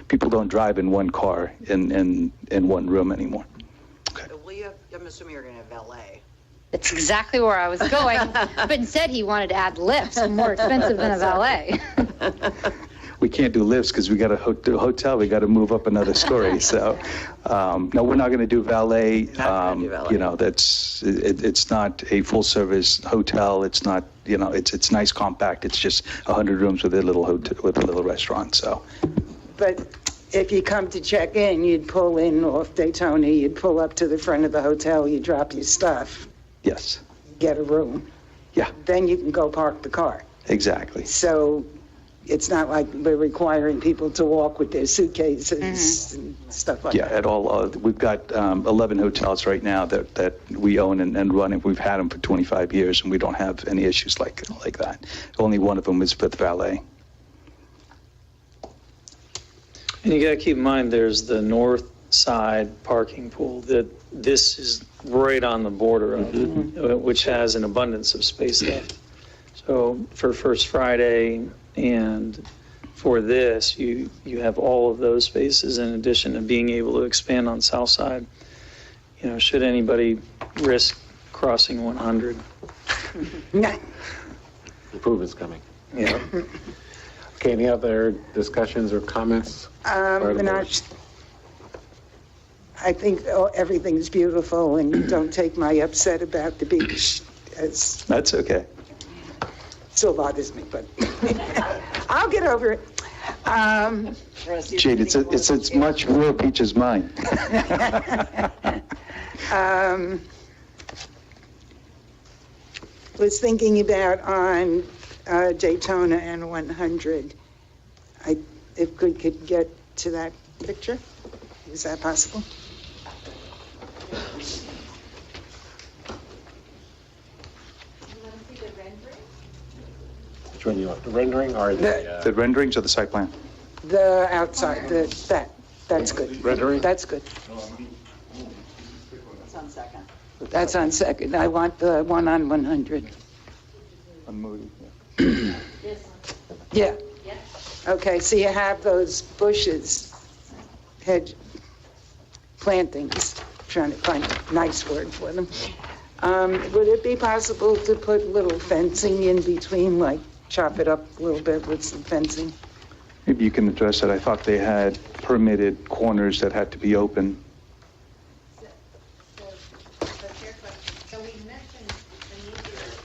people don't drive in 1 car in 1 room anymore. I'm assuming you're going to have valet. That's exactly where I was going, but instead he wanted to add lifts, more expensive than a valet. We can't do lifts because we got a hotel. We got to move up another story. So, no, we're not going to do valet. It's not a full service hotel. It's not, it's nice, compact. It's just 100 rooms with a little hotel, with a little restaurant. So, but if you come to check in, you'd pull in off Daytona. You'd pull up to the front of the hotel. You drop your stuff. Yes. Get a room. Yeah. Then you can go park the car. Exactly. So it's not like we're requiring people to walk with their suitcases and stuff like that. Yeah, at all. We've got 11 hotels right now that we own and run, and we've had them for 25 years, and we don't have any issues like that. Only one of them is with valet. And you got to keep in mind, there's the north side parking pool that this is right on the border of, which has an abundance of space left. So for First Friday and for this, you have all of those spaces in addition to being able to expand on South Side. You know, should anybody risk crossing 100? Improvements coming. Yeah. Okay, any other discussions or comments? Minaj, I think everything's beautiful, and you don't take my upset about the beach as That's okay. still bothers me, but I'll get over it. Jade, it's as much your beach as mine. Was thinking about on Daytona and 100. If we could get to that picture, is that possible? Which one do you want, the rendering or the? The renderings or the site plan? The outside, that's good. Rendering? That's good. It's on second. That's on second. I want the one on 100. On Moody, Yeah. Okay, so you have those bushes, hedge plantings, trying to find a nice word for them. Would it be possible to put little fencing in between, like chop it up a little bit with some fencing? Maybe you can address it. I thought they had permitted corners that had to be open.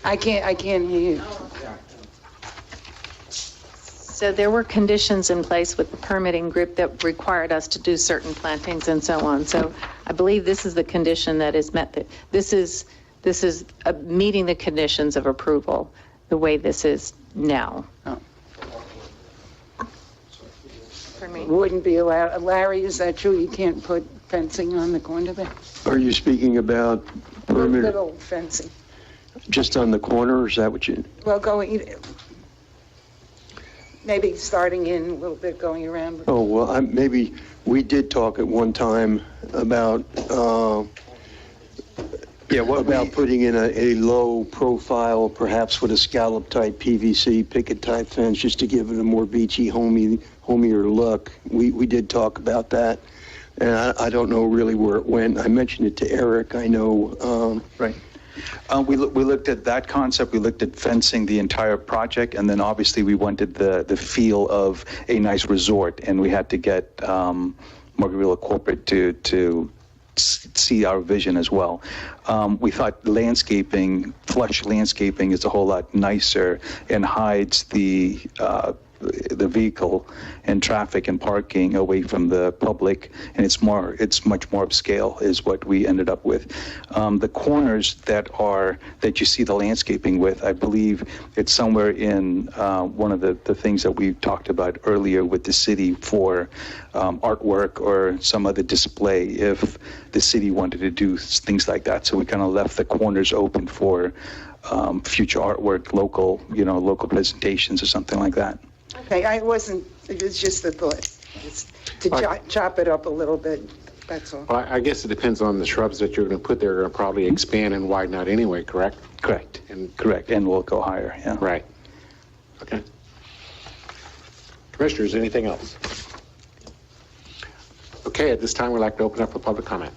I can't hear you. So there were conditions in place with the permitting group that required us to do certain plantings and so on. So I believe this is the condition that is met. This is meeting the conditions of approval, the way this is now. Oh. For me. Wouldn't be allowed. Larry, is that true? You can't put fencing on the corner there? Are you speaking about permitted Little fencing. just on the corner, or is that what you? Well, maybe starting in a little bit, going around. Oh, well, maybe we did talk at one time about, about putting in a low profile, perhaps with a scallop type PVC picket type fence, just to give it a more beachy, homier look. We did talk about that, and I don't know really where it went. I mentioned it to Eric, I know. Right. We looked at that concept. We looked at fencing the entire project, and then obviously we wanted the feel of a nice resort, and we had to get Margaritaville Corporate to see our vision as well. We thought landscaping, flush landscaping, is a whole lot nicer and hides the vehicle and traffic and parking away from the public, and it's much more upscale is what we ended up with. The corners that you see the landscaping with, I believe it's somewhere in one of the things that we talked about earlier with the city for artwork or some other display if the city wanted to do things like that. So we kind of left the corners open for future artwork, local presentations or something like that. Okay, it was just a thought, to chop it up a little bit, that's all. Well, I guess it depends on the shrubs that you're going to put there. They're going to probably expand and widen out anyway, correct? Correct, and we'll go higher, yeah. Right. Okay. Commissioners, anything else? Okay, at this time, we'd like to open up for public comment.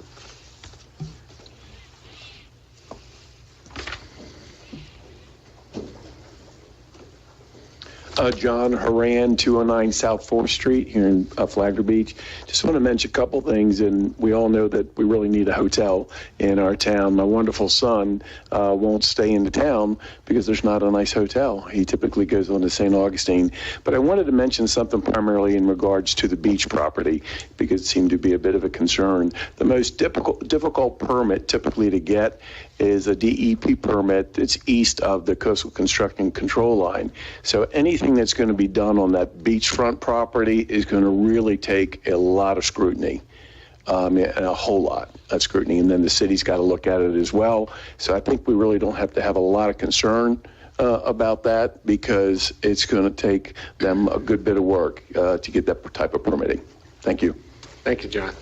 John Haran, 209 South 4th Street here in Flagler Beach. Just want to mention a couple things, and we all know that we really need a hotel in our town. My wonderful son won't stay in the town because there's not a nice hotel. He typically goes on to St. Augustine. But I wanted to mention something primarily in regards to the beach property because it seemed to be a bit of a concern. The most difficult permit typically to get is a DEP permit that's east of the coastal construction control line. So anything that's going to be done on that beachfront property is going to really take a lot of scrutiny, and a whole lot of scrutiny. And then the city's got to look at it as well. So I think we really don't have to have a lot of concern about that because it's going to take them a good bit of work to get that type of permitting. Thank you. Thank you, John.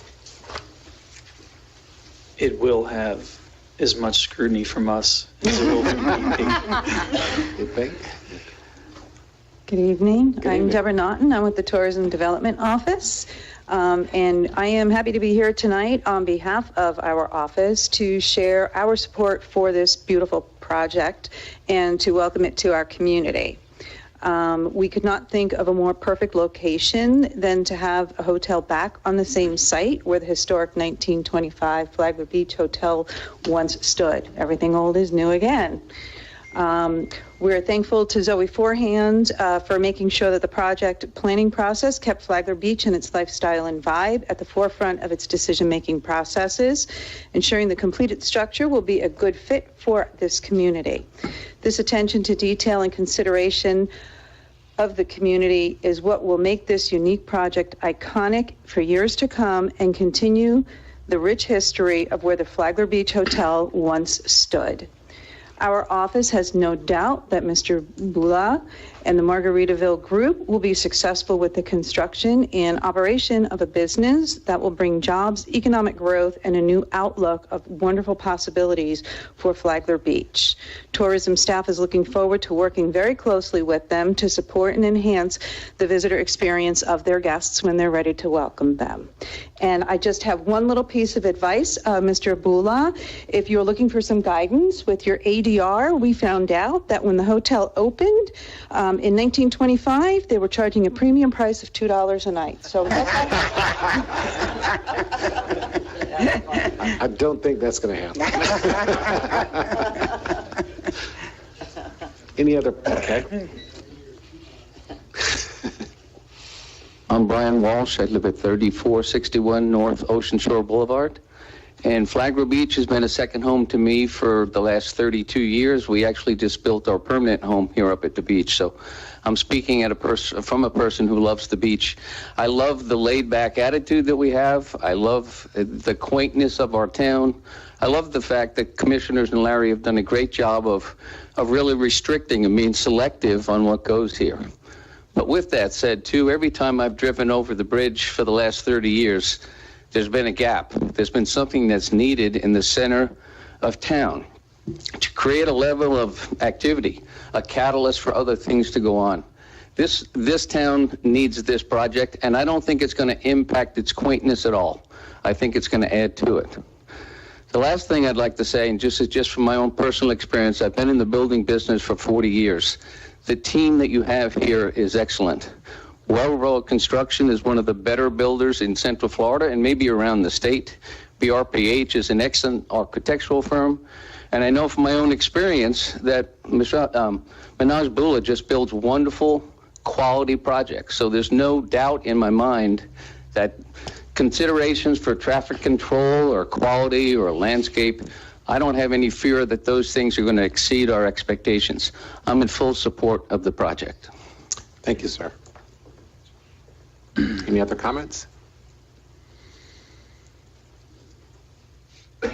It will have as much scrutiny from us as it will from DEP. You think? Good evening. I'm Deborah Naughton. I'm with the Tourism Development Office. And I am happy to be here tonight on behalf of our office to share our support for this beautiful project and to welcome it to our community. We could not think of a more perfect location than to have a hotel back on the same site where the historic 1925 Flagler Beach Hotel once stood. Everything old is new again. We're thankful to Zoe Forehand for making sure that the project planning process kept Flagler Beach and its lifestyle and vibe at the forefront of its decision-making processes, ensuring the completed structure will be a good fit for this community. This attention to detail and consideration of the community is what will make this unique project iconic for years to come and continue the rich history of where the Flagler Beach Hotel once stood. Our office has no doubt that Mr. Bula and the Margaritaville Group will be successful with the construction and operation of a business that will bring jobs, economic growth, and a new outlook of wonderful possibilities for Flagler Beach. Tourism staff is looking forward to working very closely with them to support and enhance the visitor experience of their guests when they're ready to welcome them. And I just have one little piece of advice, Mr. Bula. If you're looking for some guidance with your ADR, we found out that when the hotel opened in 1925, they were charging a premium price of $2 a night. So I don't think that's going to happen. Any other? Okay. I'm Brian Walsh. I live at 3461 North Ocean Shore Boulevard. And Flagler Beach has been a second home to me for the last 32 years. We actually just built our permanent home here up at the beach. So I'm speaking from a person who loves the beach. I love the laid-back attitude that we have. I love the quaintness of our town. I love the fact that Commissioners and Larry have done a great job of really restricting and being selective on what goes here. But with that said, too, every time I've driven over the bridge for the last 30 years, there's been a gap. There's been something that's needed in the center of town to create a level of activity, a catalyst for other things to go on. This town needs this project, and I don't think it's going to impact its quaintness at all. I think it's going to add to it. The last thing I'd like to say, and just from my own personal experience, I've been in the building business for 40 years. The team that you have here is excellent. Well Road Construction is one of the better builders in Central Florida and maybe around the state. BRPH is an excellent architectural firm. And I know from my own experience that Manoj Bula just builds wonderful quality projects. So there's no doubt in my mind that considerations for traffic control or quality or landscape, I don't have any fear that those things are going to exceed our expectations. I'm in full support of the project. Thank you, sir. Any other comments? I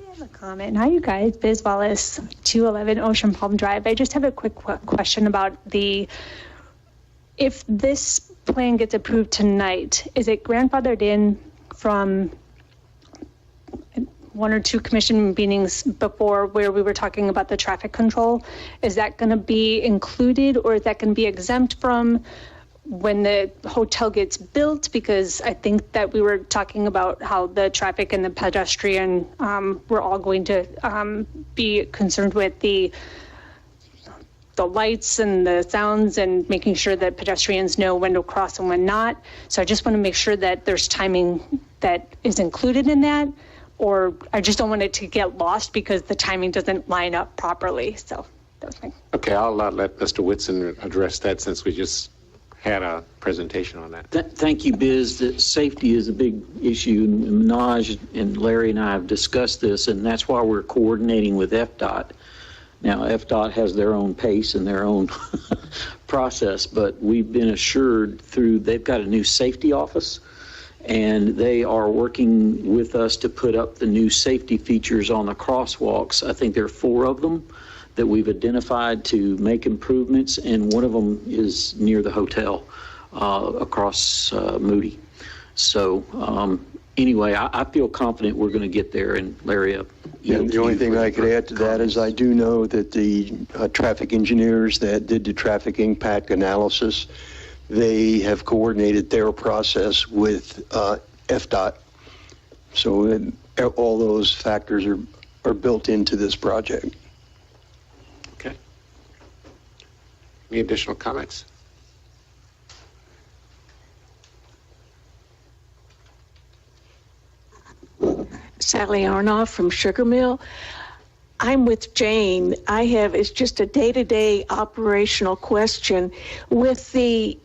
have a comment. Hi, you guys. Biz Wallace, 211 Ocean Palm Drive. I just have a quick question about if this plan gets approved tonight, is it grandfathered in from one or two commission meetings before where we were talking about the traffic control? Is that going to be included, or is that going to be exempt from when the hotel gets built? Because I think that we were talking about how the traffic and the pedestrian we're all going to be concerned with the lights and the sounds and making sure that pedestrians know when to cross and when not. So I just want to make sure that there's timing that is included in that, or I just don't want it to get lost because the timing doesn't line up properly. So that was my... Okay, I'll let Mr. Whitson address that since we just had a presentation on that. Thank you, Biz. That safety is a big issue. Manoj and Larry and I have discussed this, and that's why we're coordinating with FDOT. Now, FDOT has their own pace and their own process, but we've been assured they've got a new safety office, and they are working with us to put up the new safety features on the crosswalks. I think there are 4 of them that we've identified to make improvements, and one of them is near the hotel across Moody. So anyway, I feel confident we're going to get there, and Larry, Yeah, the only thing I could add to that is I do know that the traffic engineers that did the traffic impact analysis, they have coordinated their process with FDOT. So all those factors are built into this project. Okay. Any additional comments? Sally Arnoff from Sugar Mill. I'm with Jane. It's just a day-to-day operational question. With the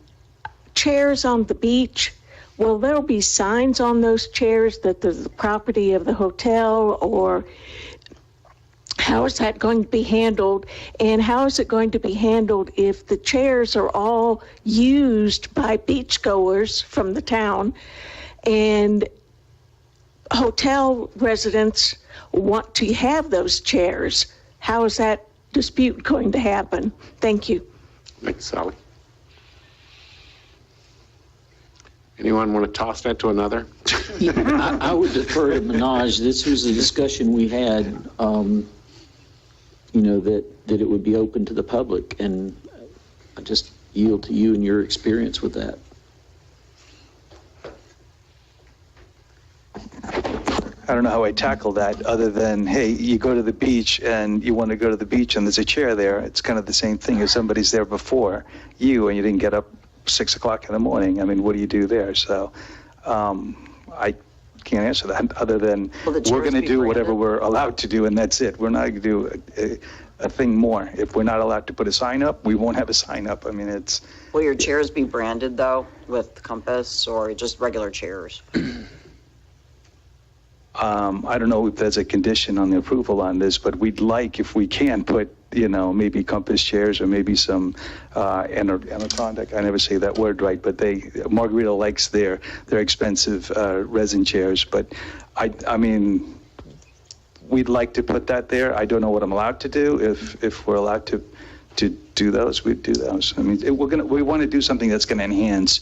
chairs on the beach, will there be signs on those chairs that they're the property of the hotel, or how is that going to be handled? And how is it going to be handled if the chairs are all used by beachgoers from the town and hotel residents want to have those chairs? How is that dispute going to happen? Thank you. Thanks, Sally. Anyone want to toss that to another? I would defer to Minaj. This was a discussion we had, that it would be open to the public, and I just yield to you and your experience with that. I don't know how I tackle that other than, hey, you go to the beach and you want to go to the beach and there's a chair there. It's kind of the same thing as somebody's there before you and you didn't get up 6 o'clock in the morning. I mean, what do you do there? So I can't answer that other than we're going to do whatever we're allowed to do, and that's it. We're not going to do a thing more. If we're not allowed to put a sign up, we won't have a sign up. I mean, it's... Will your chairs be branded, though, with Compass, or just regular chairs? I don't know if there's a condition on the approval on this, but we'd like, if we can, put, maybe Compass chairs or maybe some Anaconda. I never say that word right, but Margarita likes their expensive resin chairs. But I mean, we'd like to put that there. I don't know what I'm allowed to do. If we're allowed to do those, we'd do those. I mean, we want to do something that's going to enhance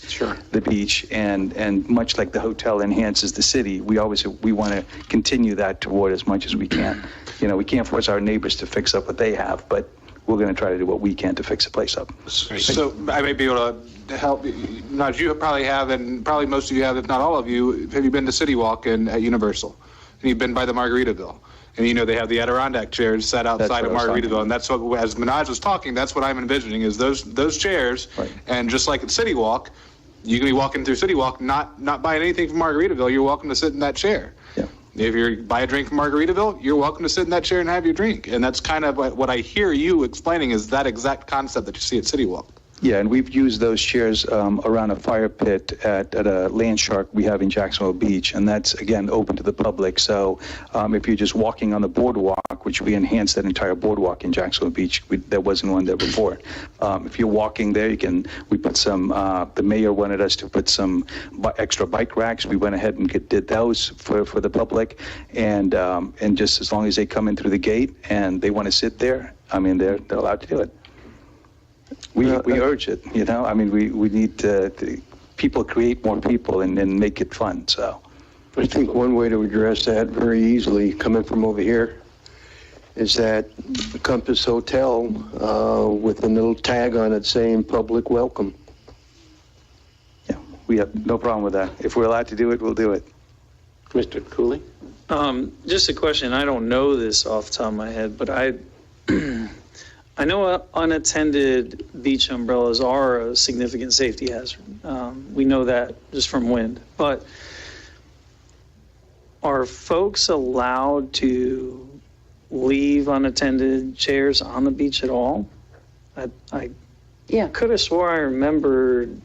the beach, and much like the hotel enhances the city, we want to continue that toward as much as we can. We can't force our neighbors to fix up what they have, but we're going to try to do what we can to fix the place up. So I may be able to help. Not you probably have, and probably most of you have, if not all of you. Have you been to City Walk at Universal? And you've been by the Margaritaville? And they have the Adirondack chairs set outside of Margaritaville, and that's what, as Minaj was talking, that's what I'm envisioning is those chairs. Right. And just like at City Walk, you can be walking through City Walk, not buying anything from Margaritaville. You're welcome to sit in that chair. Yeah. If you buy a drink from Margaritaville, you're welcome to sit in that chair and have your drink. And that's kind of what I hear you explaining is that exact concept that you see at City Walk. Yeah, and we've used those chairs around a fire pit at a land shark we have in Jacksonville Beach, and that's, again, open to the public. So if you're just walking on the boardwalk, which we enhanced that entire boardwalk in Jacksonville Beach, there wasn't one there before. If you're walking there, we put some, the mayor wanted us to put some extra bike racks. We went ahead and did those for the public, and just as long as they come in through the gate and they want to sit there, I mean, they're allowed to do it. We urge it, I mean, we need people create more people and make it fun, so. I think one way to address that very easily, coming from over here, is that the Compass Hotel with a little tag on it saying public welcome. Yeah, we have no problem with that. If we're allowed to do it, we'll do it. Mr. Cooley? Just a question. I don't know this off the top of my head, but I know unattended beach umbrellas are a significant safety hazard. We know that just from wind. But are folks allowed to leave unattended chairs on the beach at all? I could have swore I remembered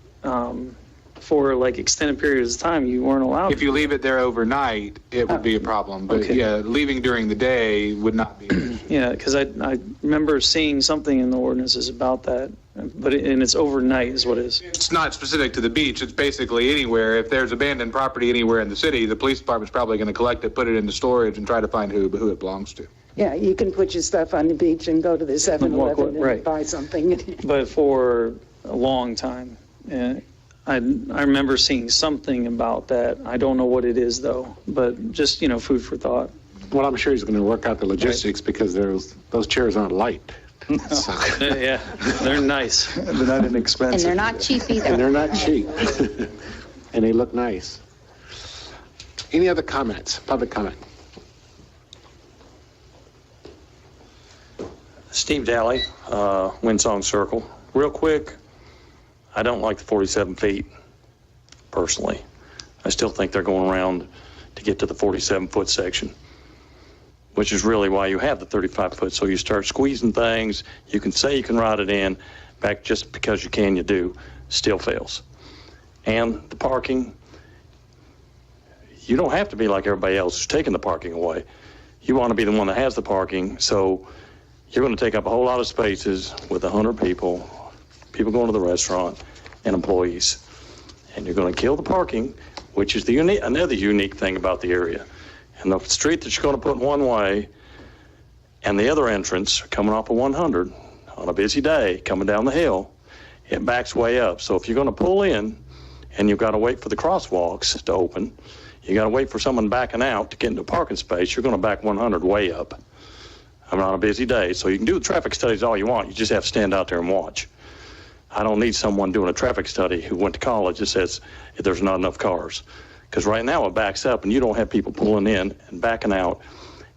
for like extended periods of time you weren't allowed. If you leave it there overnight, it would be a problem. But leaving during the day would not be. Yeah, because I remember seeing something in the ordinances about that, but and it's overnight is what it is. It's not specific to the beach. It's basically anywhere. If there's abandoned property anywhere in the city, the police department's probably going to collect it, put it into storage, and try to find who it belongs to. Yeah, you can put your stuff on the beach and go to the 7-Eleven and buy something. But for a long time, I remember seeing something about that. I don't know what it is though, but just, food for thought. Well, I'm sure he's going to work out the logistics because those chairs aren't light. So- Yeah, they're nice. They're not inexpensive. And they're not cheap either. And they're not cheap. And they look nice. Any other comments, public comment? Steve Daly, Windsong Circle. Real quick, I don't like the 47 feet, personally. I still think they're going around to get to the 47-foot section, which is really why you have the 35-foot. So you start squeezing things, you can say you can ride it in, back just because you can, you do, still fails. And the parking, you don't have to be like everybody else who's taking the parking away. You want to be the one that has the parking, so you're going to take up a whole lot of spaces with 100 people going to the restaurant, and employees. And you're going to kill the parking, which is another unique thing about the area. And the street that you're going to put one way and the other entrance coming off of 100 on a busy day coming down the hill, it backs way up. So if you're going to pull in and you've got to wait for the crosswalks to open, you got to wait for someone backing out to get into a parking space, you're going to back 100 way up. I'm on a busy day, so you can do the traffic studies all you want. You just have to stand out there and watch. I don't need someone doing a traffic study who went to college that says there's not enough cars. Because right now it backs up and you don't have people pulling in and backing out,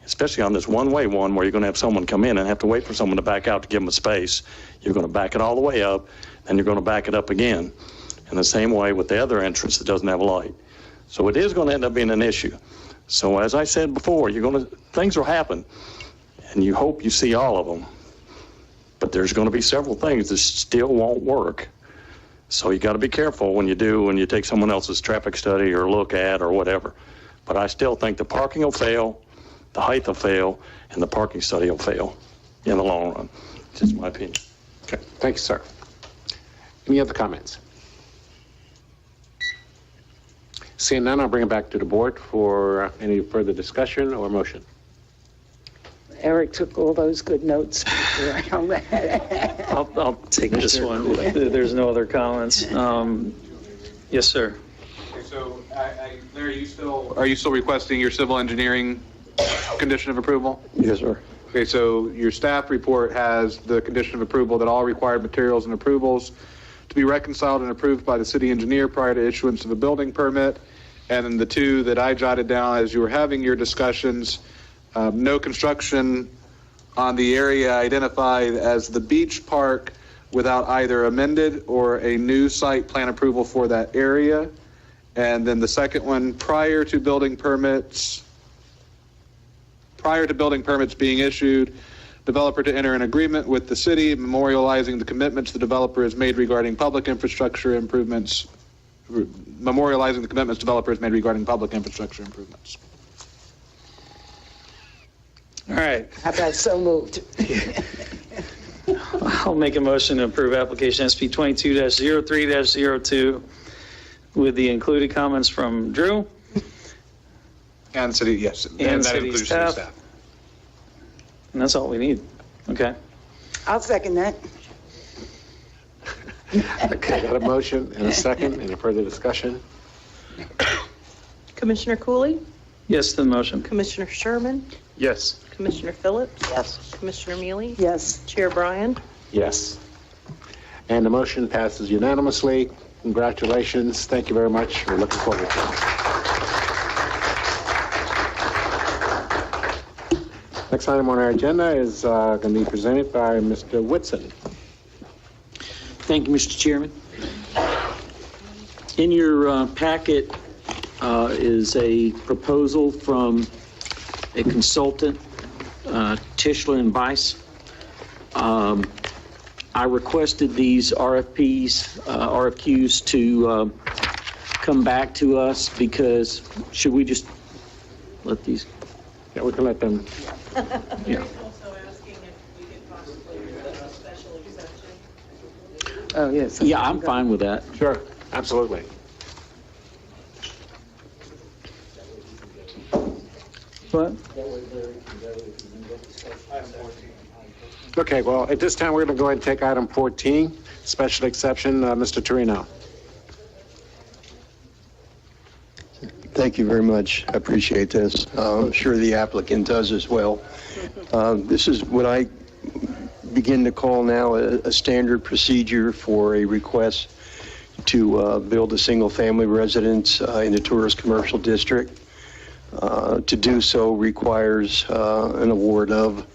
especially on this one-way one where you're going to have someone come in and have to wait for someone to back out to give them a space. You're going to back it all the way up, and you're going to back it up again. In the same way with the other entrance that doesn't have a light. So it is going to end up being an issue. So as I said before, things will happen, and you hope you see all of them. But there's going to be several things that still won't work. So you got to be careful when you take someone else's traffic study or look at or whatever. But I still think the parking will fail, the height will fail, and the parking study will fail in the long run. It's just my opinion. Okay, thank you, sir. Any other comments? Seeing none, I'll bring it back to the board for any further discussion or motion. Eric took all those good notes. I'll take this one. There's no other comments. Yes, sir. Okay, so, Larry, are you still requesting your civil engineering condition of approval? Yes, sir. Okay, so your staff report has the condition of approval that all required materials and approvals to be reconciled and approved by the city engineer prior to issuance of a building permit. And then the two that I jotted down as you were having your discussions, no construction on the area identified as the beach park without either amended or a new site plan approval for that area. And then the second one, prior to building permits being issued, developer to enter an agreement with the city memorializing the commitments the developer has made regarding public infrastructure improvements, memorializing the commitments developer has made regarding public infrastructure improvements. All right. How about so moved? I'll make a motion to approve application SP 22-03-02 with the included comments from Drew. And city, yes. And that city includes staff. city staff. And that's all we need. Okay. I'll second that. Okay, got a motion and a second. Any further discussion? Commissioner Cooley, Yes to the motion. Commissioner Sherman, Yes. Commissioner Phillips, Yes. Commissioner Mealy, Yes. Chair Bryan. Yes. And the motion passes unanimously. Congratulations. Thank you very much. We're looking forward to it. Next item on our agenda is going to be presented by Mr. Whitson. Thank you, Mr. Chairman. In your packet is a proposal from a consultant, Tischler and Weiss. I requested these RFQs to come back to us because should we just let these? Yeah, we can let them. Yeah. Oh, yes. Yeah, I'm fine with that. Sure, absolutely. What? Okay, well, at this time, we're going to go ahead and take item 14, special exception. Mr. Torino. Thank you very much. I appreciate this. I'm sure the applicant does as well. This is what I begin to call now a standard procedure for a request to build a single-family residence in the tourist commercial district. To do so requires an award of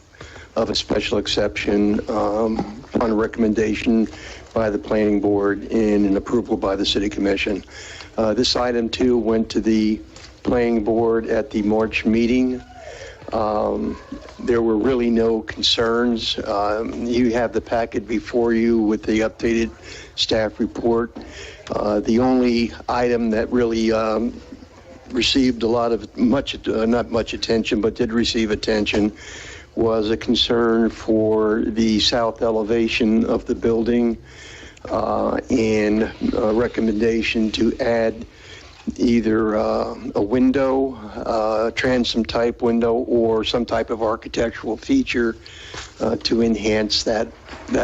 a special exception on a recommendation by the planning board and an approval by the city commission. This item too went to the planning board at the March meeting. There were really no concerns. You have the packet before you with the updated staff report. The only item that really received a lot of not much attention, but did receive attention, was a concern for the south elevation of the building and a recommendation to add either a window, transom type window, or some type of architectural feature to enhance that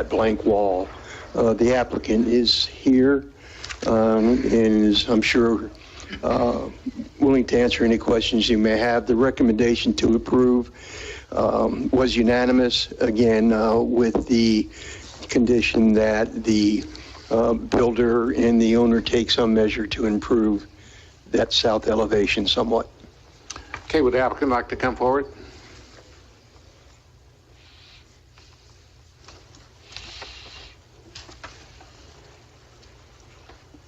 blank wall. The applicant is here and is, I'm sure, willing to answer any questions you may have. The recommendation to approve was unanimous, again, with the condition that the builder and the owner take some measure to improve that south elevation somewhat. Okay, would the applicant like to come forward?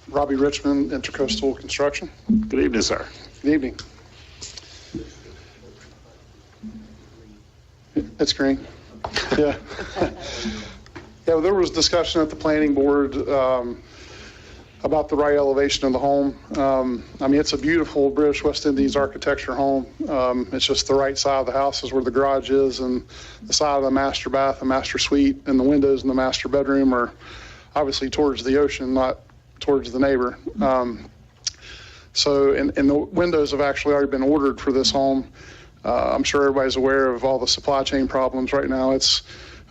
Robbie Richmond, Intercoastal Construction. Good evening, sir. Good evening. It's green. Yeah. Yeah, well, there was discussion at the planning board about the right elevation of the home. I mean, it's a beautiful British West Indies architecture home. It's just the right side of the house is where the garage is, and the side of the master bath and master suite, and the windows in the master bedroom are obviously towards the ocean, not towards the neighbor. So, and the windows have actually already been ordered for this home. I'm sure everybody's aware of all the supply chain problems right now. It's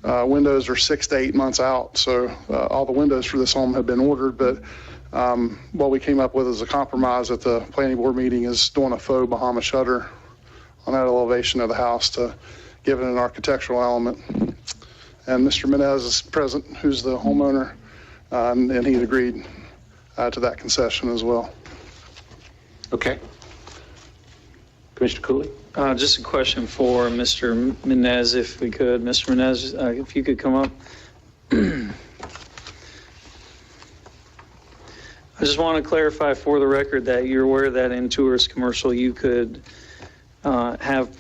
windows are 6 to 8 months out. So all the windows for this home have been ordered, but what we came up with as a compromise at the planning board meeting is doing a faux Bahama shutter on that elevation of the house to give it an architectural element. And Mr. Menez is present, who's the homeowner, and he agreed to that concession as well. Okay. Commissioner Cooley? Just a question for Mr. Menez, if we could. Mr. Menez, if you could come up. I just want to clarify for the record that you're aware that in tourist commercial you could have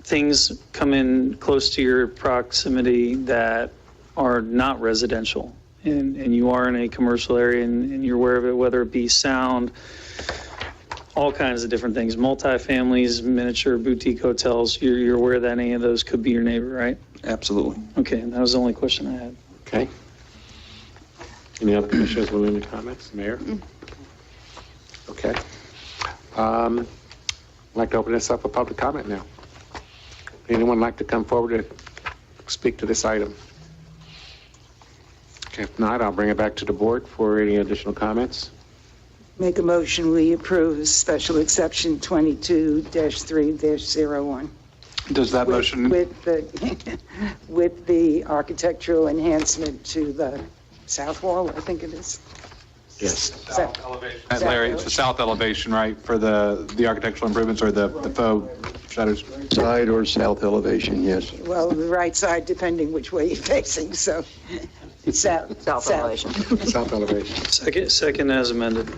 things come in close to your proximity that are not residential, and you are in a commercial area and you're aware of it, whether it be sound, all kinds of different things, multifamilies, miniature boutique hotels. You're aware that any of those could be your neighbor, right? Absolutely. Okay, that was the only question I had. Okay. Any other commissioners with any comments? Mayor? Okay. I'd like to open this up for public comment now. Anyone like to come forward to speak to this item? Okay, if not, I'll bring it back to the board for any additional comments. Make a motion, we approve special exception 22-3-01. Does that motion? With the architectural enhancement to the south wall, I think it is. Yes. South elevation. Larry, it's the south elevation, right, for the architectural improvements or the faux shutters? Side or south elevation, yes. Well, the right side, depending which way you're facing, so south elevation. South elevation. Second as amended.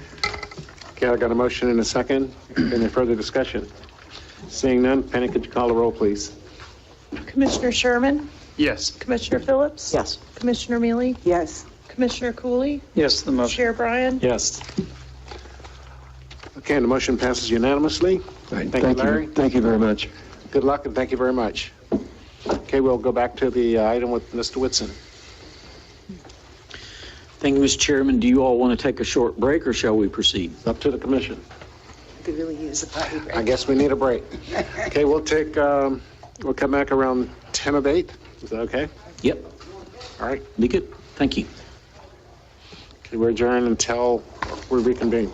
Okay, I got a motion and a second. Any further discussion? Seeing none, Penny, could you call the roll, please? Commissioner Sherman? Yes. Commissioner Phillips? Yes. Commissioner Mealy? Yes. Commissioner Cooley? Yes, the motion. Chair Bryan? Yes. Okay, and the motion passes unanimously. Right. Thank you, Larry. Thank you very much. Good luck, and thank you very much. Okay, we'll go back to the item with Mr. Whitson. Thank you, Mr. Chairman. Do you all want to take a short break or shall we proceed? It's up to the commission. Could really use a potty break. I guess we need a break. Okay, we'll come back around 10 of 8. Is that okay? Yep. All right. Be good. Thank you. Okay, we're adjourned until we reconvene.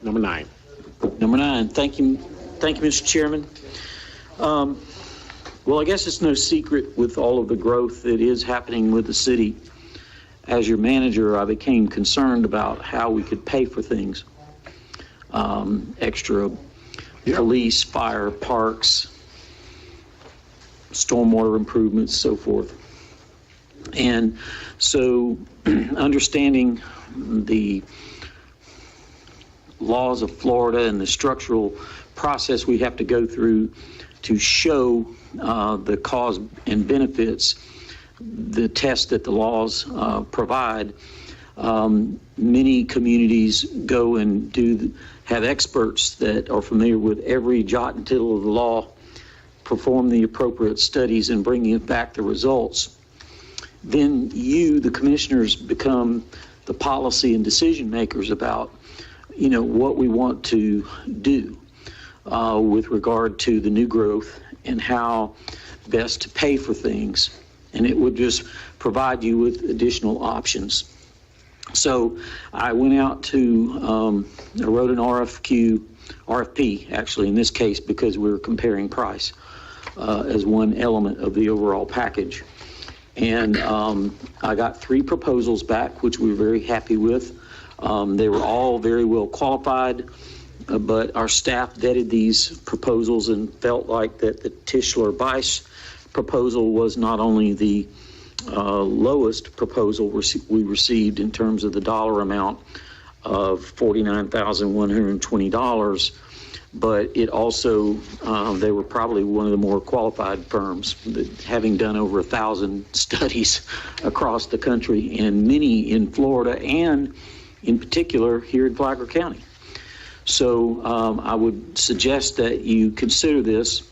Number 9. Number 9, thank you, Mr. Chairman. Well, I guess it's no secret with all of the growth that is happening with the city. As your manager, I became concerned about how we could pay for things. Extra police, fire, parks, stormwater improvements, so forth. And so understanding the laws of Florida and the structural process we have to go through to show the cause and benefits, the test that the laws provide. Many communities go and have experts that are familiar with every jot and tittle of the law, perform the appropriate studies and bring back the results. Then you, the commissioners, become the policy and decision makers about, what we want to do with regard to the new growth and how best to pay for things. And it would just provide you with additional options. So I went out to, I wrote an RFP, actually, in this case, because we were comparing price as one element of the overall package. And I got 3 proposals back, which we were very happy with. They were all very well qualified, but our staff vetted these proposals and felt like that the Tischler-Weiss proposal was not only the lowest proposal we received in terms of the dollar amount of $49,120, but it also, they were probably one of the more qualified firms, having done over 1,000 studies across the country, and many in Florida and in particular here in Flagler County. So I would suggest that you consider this.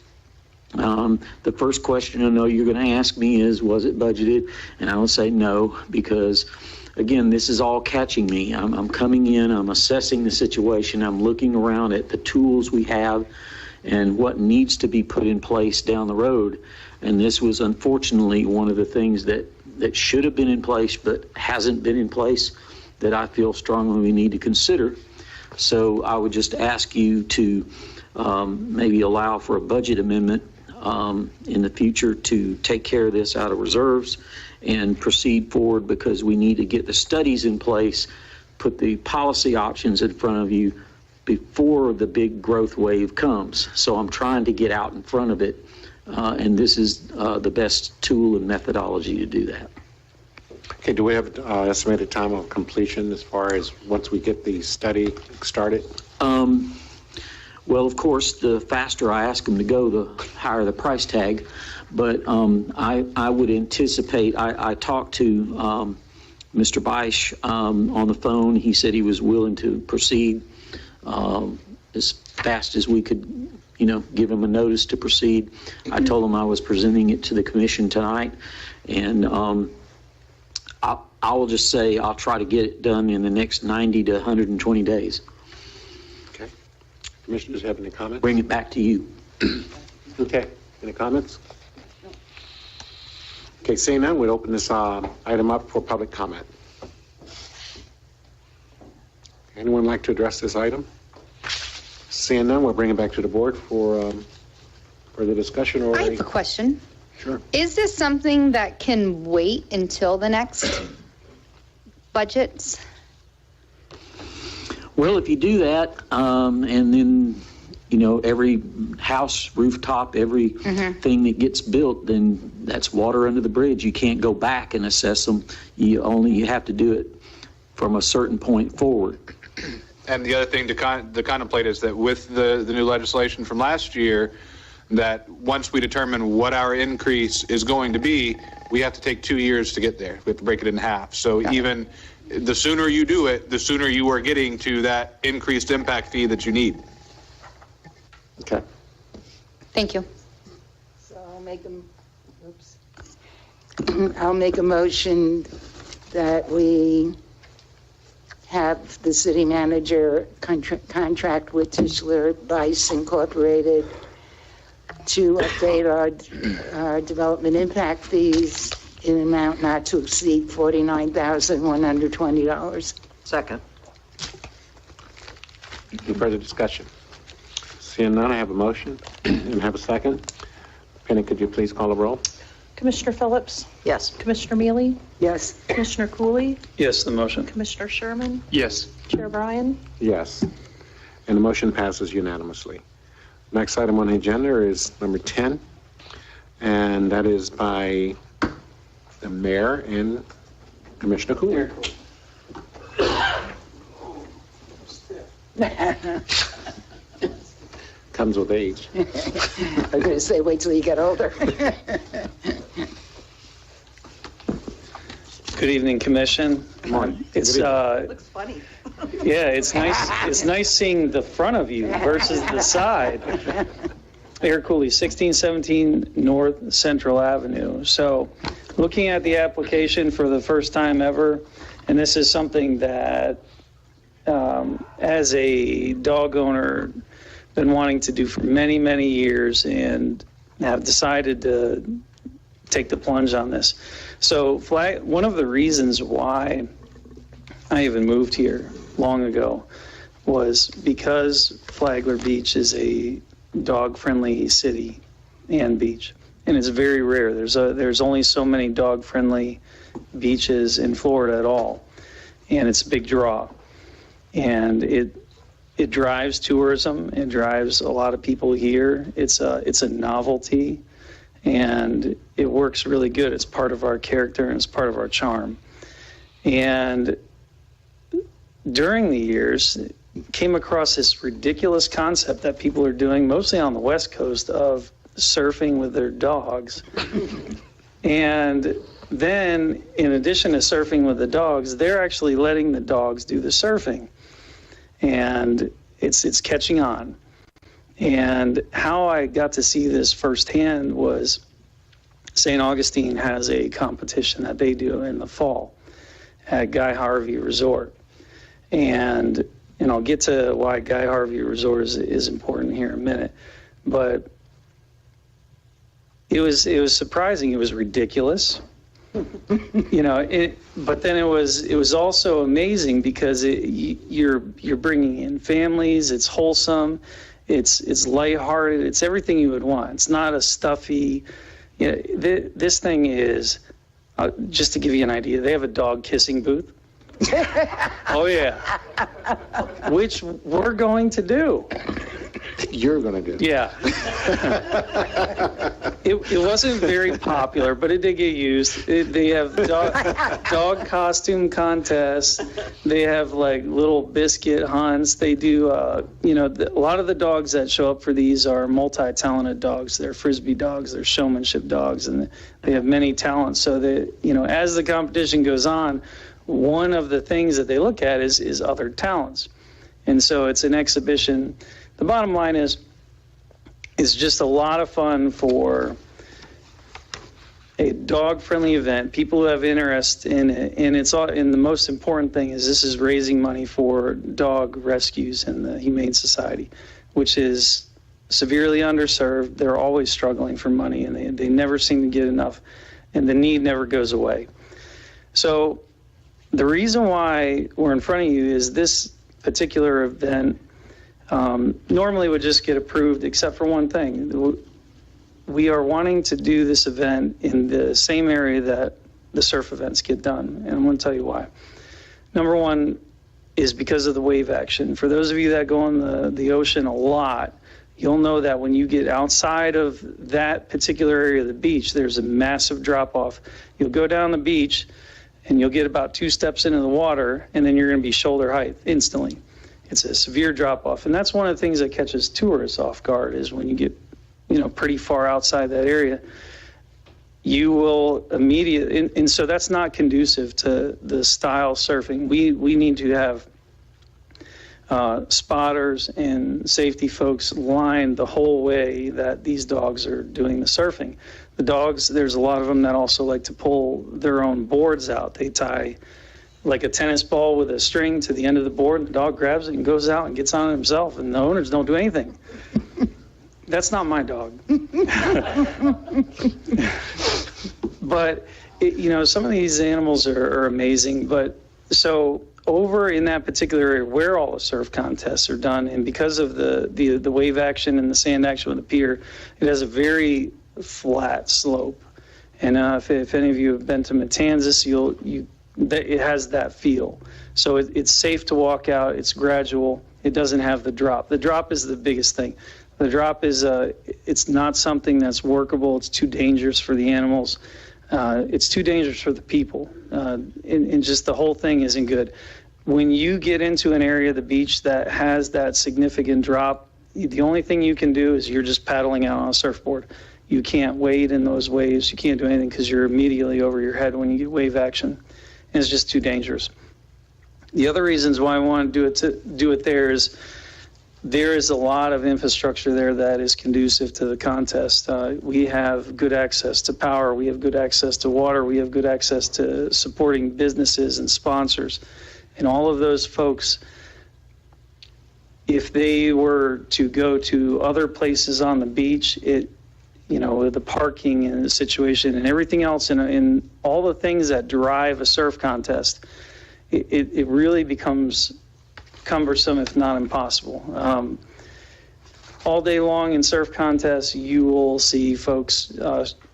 The first question I know you're going to ask me is, was it budgeted? And I will say no, because again, this is all catching me. I'm coming in, I'm assessing the situation, I'm looking around at the tools we have and what needs to be put in place down the road. And this was unfortunately one of the things that should have been in place but hasn't been in place, that I feel strongly we need to consider. So I would just ask you to maybe allow for a budget amendment in the future to take care of this out of reserves and proceed forward, because we need to get the studies in place, put the policy options in front of you before the big growth wave comes. So I'm trying to get out in front of it, and this is the best tool and methodology to do that. Okay, do we have estimated time of completion as far as once we get the study started? Well, of course, the faster I ask them to go, the higher the price tag. But I would anticipate, I talked to Mr. Beisch on the phone. He said he was willing to proceed as fast as we could, give him a notice to proceed. I told him I was presenting it to the commission tonight. And I will just say I'll try to get it done in the next 90 to 120 days. Okay. Commissioners have any comments? Bring it back to you. Okay. Any comments? Okay, seeing none, we'll open this item up for public comment. Anyone like to address this item? Seeing none, we'll bring it back to the board for further discussion. Or I have a question. Sure. Is this something that can wait until the next budgets? Well, if you do that, and then, every house, rooftop, everything that gets built, then that's water under the bridge. You can't go back and assess them. You have to do it from a certain point forward. And the other thing to contemplate is that with the new legislation from last year, that once we determine what our increase is going to be, we have to take 2 years to get there. We have to break it in half. So even the sooner you do it, the sooner you are getting to that increased impact fee that you need. Okay. Thank you. So I'll make a motion that we have the city manager contract with Tischler-Weiss Incorporated to update our development impact fees in an amount not to exceed $49,120. Second. Any further discussion? Seeing none, I have a motion and have a second. Penny, could you please call the roll? Commissioner Phillips? Yes. Commissioner Mealy? Yes. Commissioner Cooley? Yes, the motion. Commissioner Sherman? Yes. Chair Bryan? Yes. And the motion passes unanimously. Next item on the agenda is number 10, and that is by the mayor and Commissioner Cooley. Comes with age. I was going to say, wait till you get older. Good evening, Commission. Come on. It's, Looks funny. yeah, it's nice seeing the front of you versus the side. Mayor Cooley, 1617 North Central Avenue. So looking at the application for the first time ever, and this is something that as a dog owner, been wanting to do for many, many years and have decided to take the plunge on this. So one of the reasons why I even moved here long ago was because Flagler Beach is a dog-friendly city and beach, and it's very rare. There's only so many dog-friendly beaches in Florida at all, and it's a big draw. And it drives tourism. It drives a lot of people here. It's a novelty, and it works really good. It's part of our character and it's part of our charm. And during the years, came across this ridiculous concept that people are doing, mostly on the West Coast, of surfing with their dogs. And then, in addition to surfing with the dogs, they're actually letting the dogs do the surfing. And it's catching on. And how I got to see this firsthand was St. Augustine has a competition that they do in the fall at Guy Harvey Resort. And I'll get to why Guy Harvey Resort is important here in a minute. But it was surprising. It was ridiculous. But then it was also amazing because you're bringing in families. It's wholesome, it's lighthearted. It's everything you would want. It's not a stuffy. This thing is just to give you an idea. They have a dog kissing booth. Oh yeah, which we're going to do. You're going to do. Yeah. It wasn't very popular, but it did get used. They have dog costume contests. They have like little biscuit hunts. They do, a lot of the dogs that show up for these are multi-talented dogs. They're Frisbee dogs, they're showmanship dogs, and they have many talents. So that, as the competition goes on, one of the things that they look at is other talents. And so it's an exhibition. The bottom line is, it's just a lot of fun for a dog-friendly event. People who have interest in it, and the most important thing is this is raising money for dog rescues in the Humane Society, which is severely underserved. They're always struggling for money, and they never seem to get enough, and the need never goes away. So the reason why we're in front of you is this particular event normally would just get approved except for one thing. We are wanting to do this event in the same area that the surf events get done, and I'm going to tell you why. Number one is because of the wave action. For those of you that go on the ocean a lot, you'll know that when you get outside of that particular area of the beach, there's a massive drop-off. You'll go down the beach, and you'll get about 2 steps into the water, and then you're going to be shoulder height instantly. It's a severe drop-off, and that's one of the things that catches tourists off guard is when you get, pretty far outside that area, you will immediately, and so that's not conducive to the style surfing. We need to have spotters and safety folks lined the whole way that these dogs are doing the surfing. The dogs, there's a lot of them that also like to pull their own boards out. They tie like a tennis ball with a string to the end of the board, and the dog grabs it and goes out and gets on it himself, and the owners don't do anything. That's not my dog. But, some of these animals are amazing. But so over in that particular area where all the surf contests are done, and because of the wave action and the sand action with the pier, it has a very flat slope. And if any of you have been to Matanzas, it has that feel. So it's safe to walk out. It's gradual. It doesn't have the drop. The drop is the biggest thing. The drop is it's not something that's workable. It's too dangerous for the animals. It's too dangerous for the people. And just the whole thing isn't good. When you get into an area of the beach that has that significant drop, the only thing you can do is you're just paddling out on a surfboard. You can't wade in those waves. You can't do anything because you're immediately over your head when you get wave action. And it's just too dangerous. The other reasons why I want to do it there is a lot of infrastructure there that is conducive to the contest. We have good access to power. We have good access to water. We have good access to supporting businesses and sponsors. And all of those folks, if they were to go to other places on the beach, the parking and the situation and everything else and all the things that drive a surf contest, it really becomes cumbersome, if not impossible. All day long in surf contests, you will see folks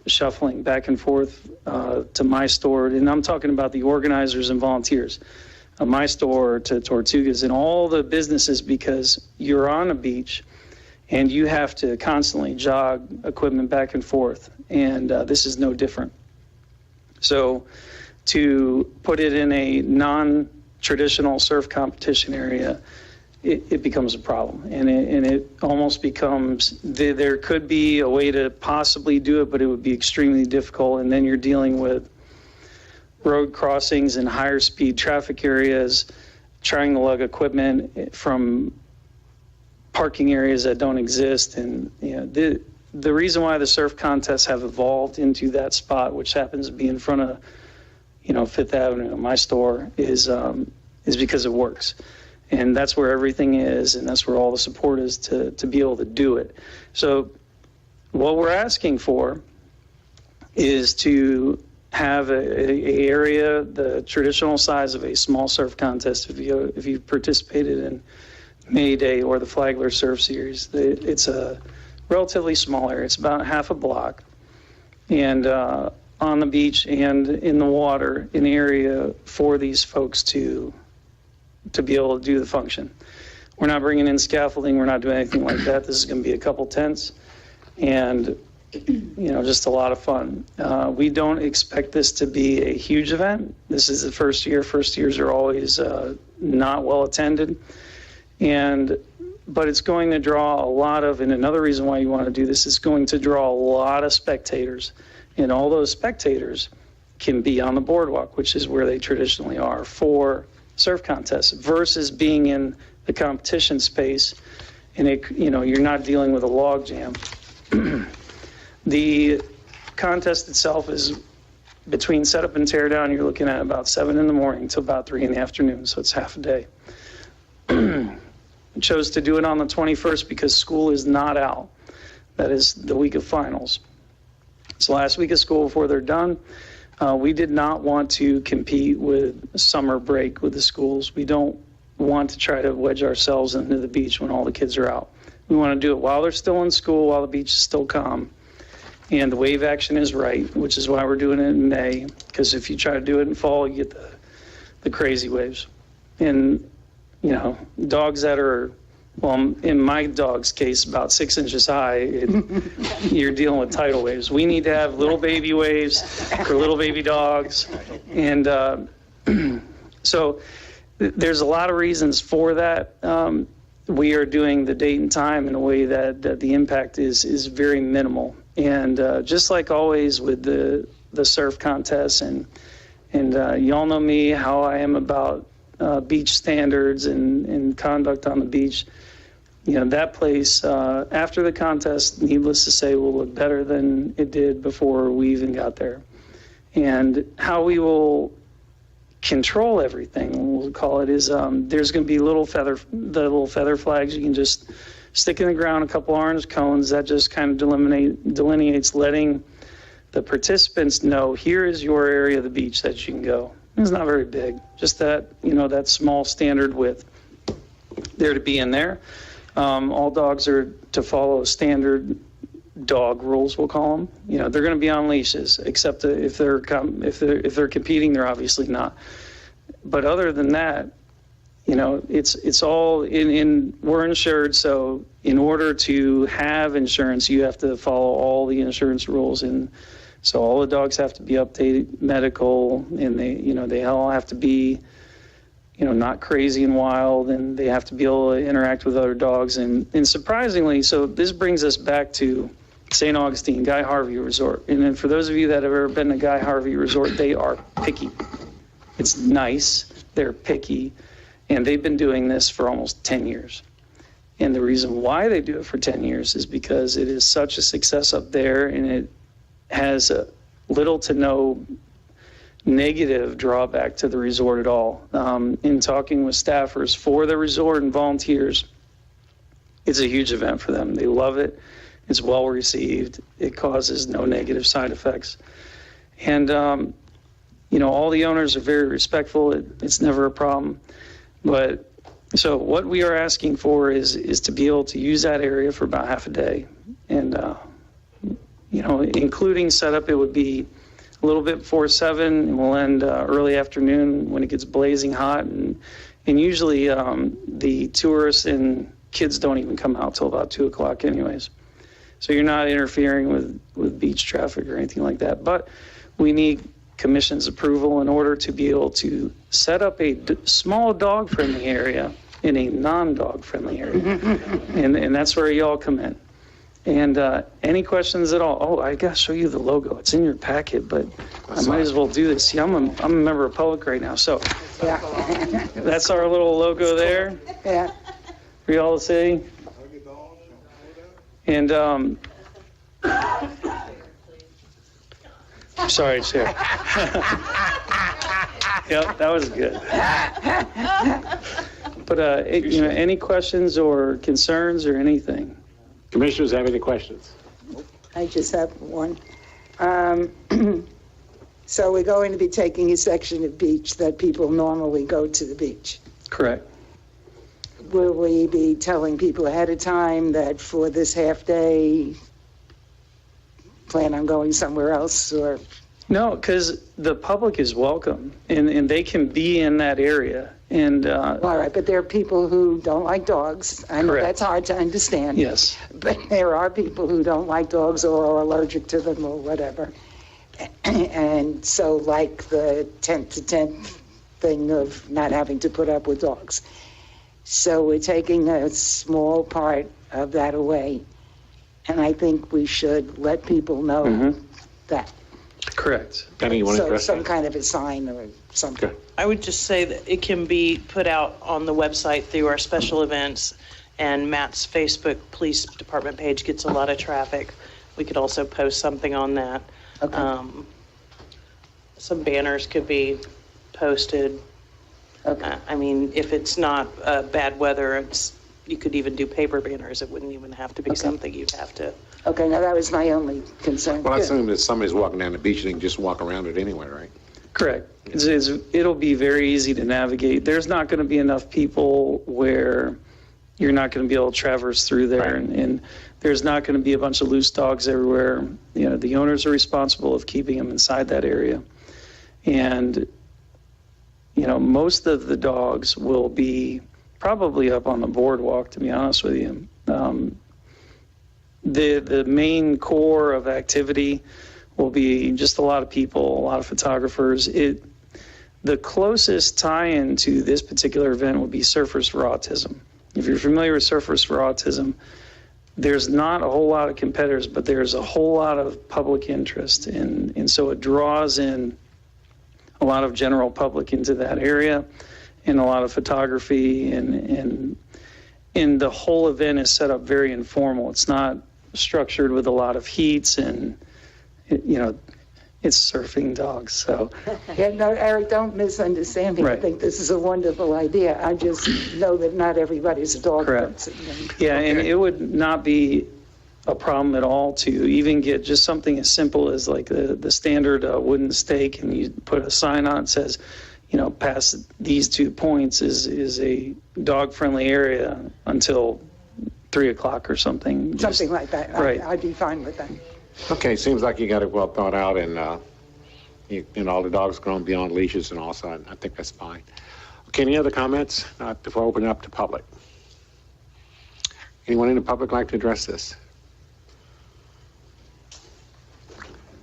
shuffling back and forth to my store, and I'm talking about the organizers and volunteers. My store to Tortugas and all the businesses, because you're on a beach and you have to constantly jog equipment back and forth, and this is no different. So to put it in a non-traditional surf competition area, it becomes a problem, and it almost becomes, there could be a way to possibly do it, but it would be extremely difficult, and then you're dealing with road crossings and higher speed traffic areas, trying to lug equipment from parking areas that don't exist. And the reason why the surf contests have evolved into that spot, which happens to be in front of Fifth Avenue, my store, is because it works. And that's where everything is, and that's where all the support is to be able to do it. So what we're asking for is to have a area the traditional size of a small surf contest. If you've participated in May Day or the Flagler Surf Series, it's a relatively small area. It's about half a block, and on the beach and in the water, an area for these folks to be able to do the function. We're not bringing in scaffolding. We're not doing anything like that. This is going to be a couple tents and just a lot of fun. We don't expect this to be a huge event. This is the first year. First years are always not well attended. But it's going to draw a lot of, and another reason why you want to do this is going to draw a lot of spectators. And all those spectators can be on the boardwalk, which is where they traditionally are for surf contests, versus being in the competition space. And you're not dealing with a log jam. The contest itself is between setup and tear down. You're looking at about 7 in the morning to about 3 in the afternoon, so it's half a day. I chose to do it on the 21st because school is not out. That is the week of finals. It's the last week of school before they're done. We did not want to compete with summer break with the schools. We don't want to try to wedge ourselves into the beach when all the kids are out. We want to do it while they're still in school, while the beach is still calm. And the wave action is right, which is why we're doing it in May, because if you try to do it in fall, you get the crazy waves. And, dogs that are, well, in my dog's case, about 6 inches high, you're dealing with tidal waves. We need to have little baby waves for little baby dogs. And so there's a lot of reasons for that. We are doing the date and time in a way that the impact is very minimal. And just like always with the surf contests, and y'all know me, how I am about beach standards and conduct on the beach. That place, after the contest, needless to say, will look better than it did before we even got there. And how we will control everything, we'll call it, is there's going to be little feather flags you can just stick in the ground, a couple orange cones that just kind of delineates, letting the participants know, here is your area of the beach that you can go. It's not very big, just that, that small standard width. They're to be in there. All dogs are to follow standard dog rules, we'll call them. They're going to be on leashes, except if they're competing, they're obviously not. But other than that, it's all we're insured. So in order to have insurance, you have to follow all the insurance rules. And so all the dogs have to be updated, medical, and they all have to be, not crazy and wild, and they have to be able to interact with other dogs. And surprisingly, so this brings us back to St. Augustine, Guy Harvey Resort. And then for those of you that have ever been to Guy Harvey Resort, they are picky. It's nice, they're picky, and they've been doing this for almost 10 years. And the reason why they do it for 10 years is because it is such a success up there, and it has little to no negative drawback to the resort at all. In talking with staffers for the resort and volunteers, it's a huge event for them. They love it. It's well received. It causes no negative side effects. And, all the owners are very respectful. It's never a problem. But so what we are asking for is to be able to use that area for about half a day. And, including setup, it would be a little bit before 7, and we'll end early afternoon when it gets blazing hot. And usually the tourists and kids don't even come out till about 2 o'clock anyways. So you're not interfering with beach traffic or anything like that. But we need Commission's approval in order to be able to set up a small dog-friendly area in a non-dog-friendly area. and that's where y'all come in. And any questions at all? Oh, I got to show you the logo. It's in your packet, but I might as well do this. See, I'm a member of public right now. So that's our little logo there. Yeah. For y'all to see. And sorry, Chair. Yep, that was good. But any questions or concerns or anything? Commissioners have any questions? I just have one. So we're going to be taking a section of beach that people normally go to the beach. Correct. Will we be telling people ahead of time that for this half day, plan on going somewhere else, or? No, because the public is welcome, and they can be in that area. And all right, but there are people who don't like dogs. I know Correct. that's hard to understand. Yes. But there are people who don't like dogs or are allergic to them or whatever. And so like the 10 to 10 thing of not having to put up with dogs. So we're taking a small part of that away. And I think we should let people know that. Correct. Penny, you want to So address some that? kind of a sign or something. I would just say that it can be put out on the website through our special events, and Matt's Facebook Police Department page gets a lot of traffic. We could also post something on that. Okay. Some banners could be posted. Okay. I mean, if it's not bad weather, you could even do paper banners. It wouldn't even have to be something you'd have to. Okay, now that was my only concern. Well, I Good. assume that somebody's walking down the beach, they can just walk around it anyway, right? Correct. It'll be very easy to navigate. There's not going to be enough people where you're not going to be able to traverse through there, Right. and there's not going to be a bunch of loose dogs everywhere. The owners are responsible of keeping them inside that area. And, most of the dogs will be probably up on the boardwalk, to be honest with you. The main core of activity will be just a lot of people, a lot of photographers. The closest tie-in to this particular event would be Surfers for Autism. If you're familiar with Surfers for Autism, there's not a whole lot of competitors, but there's a whole lot of public interest. And so it draws in a lot of general public into that area, and a lot of photography, and the whole event is set up very informal. It's not structured with a lot of heats, and it's surfing dogs. So Yeah, no, Eric, don't misunderstand me. I Right. think this is a wonderful idea. I just know that not everybody's a dog Correct. person. yeah, and it would not be a problem at all to even get just something as simple as like the standard wooden stake, and you put a sign on it that says, past these 2 points is a dog-friendly area until 3 o'clock or something. Something like that. Right. I'd be fine with that. Okay, seems like you got it well thought out, and all the dogs going to be on leashes and all, so I think that's fine. Okay, any other comments before I open it up to public? Anyone in the public like to address this?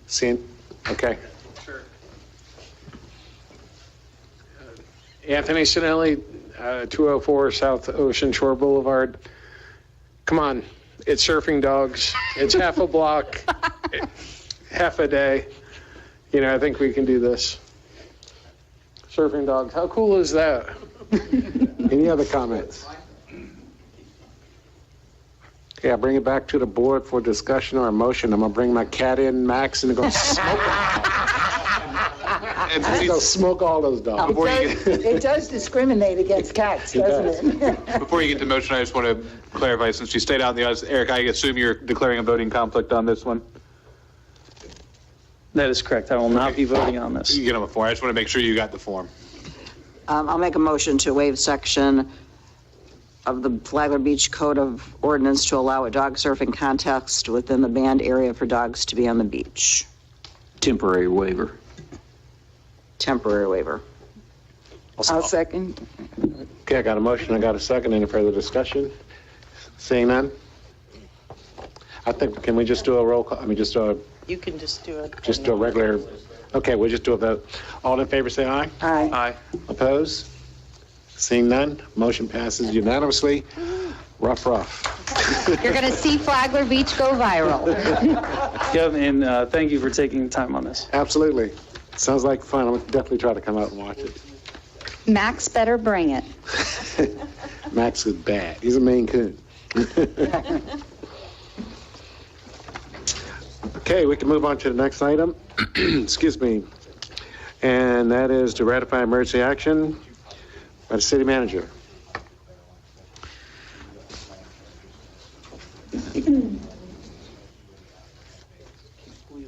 Seeing? Okay. Sure. Anthony Sinelli, 204 South Ocean Shore Boulevard. Come on, it's surfing dogs. It's half a block, half a day. I think we can do this. Surfing dogs, how cool is that? Any other comments? Okay, I'll bring it back to the board for discussion or a motion. I'm going to bring my cat in, Max, and go smoke and go smoke all those dogs. It does discriminate against cats, doesn't it? Before you get to motion, I just want to clarify, since you stayed out in the audience, Eric, I assume you're declaring a voting conflict on this one? That is correct. I will not be voting on this. You get on the form. I just want to make sure you got the form. I'll make a motion to waive section of the Flagler Beach Code of Ordinance to allow a dog surfing contest within the banned area for dogs to be on the beach. Temporary waiver. Temporary waiver. I'll second. Okay, I got a motion, I got a second. Any further discussion? Seeing none? I think, can we just do a roll call? You can just do it. Just do a regular, okay, we'll just do a vote. All in favor, say aye. Aye. Aye. Opposed? Seeing none, motion passes unanimously. Rough. You're going to see Flagler Beach go viral. Yep, and thank you for taking time on this. Absolutely. Sounds like fun. I'm going to definitely try to come out and watch it. Max better bring it. Max is bad. He's a Maine Coon. Okay, we can move on to the next item. Excuse me. And that is to ratify emergency action by the city manager.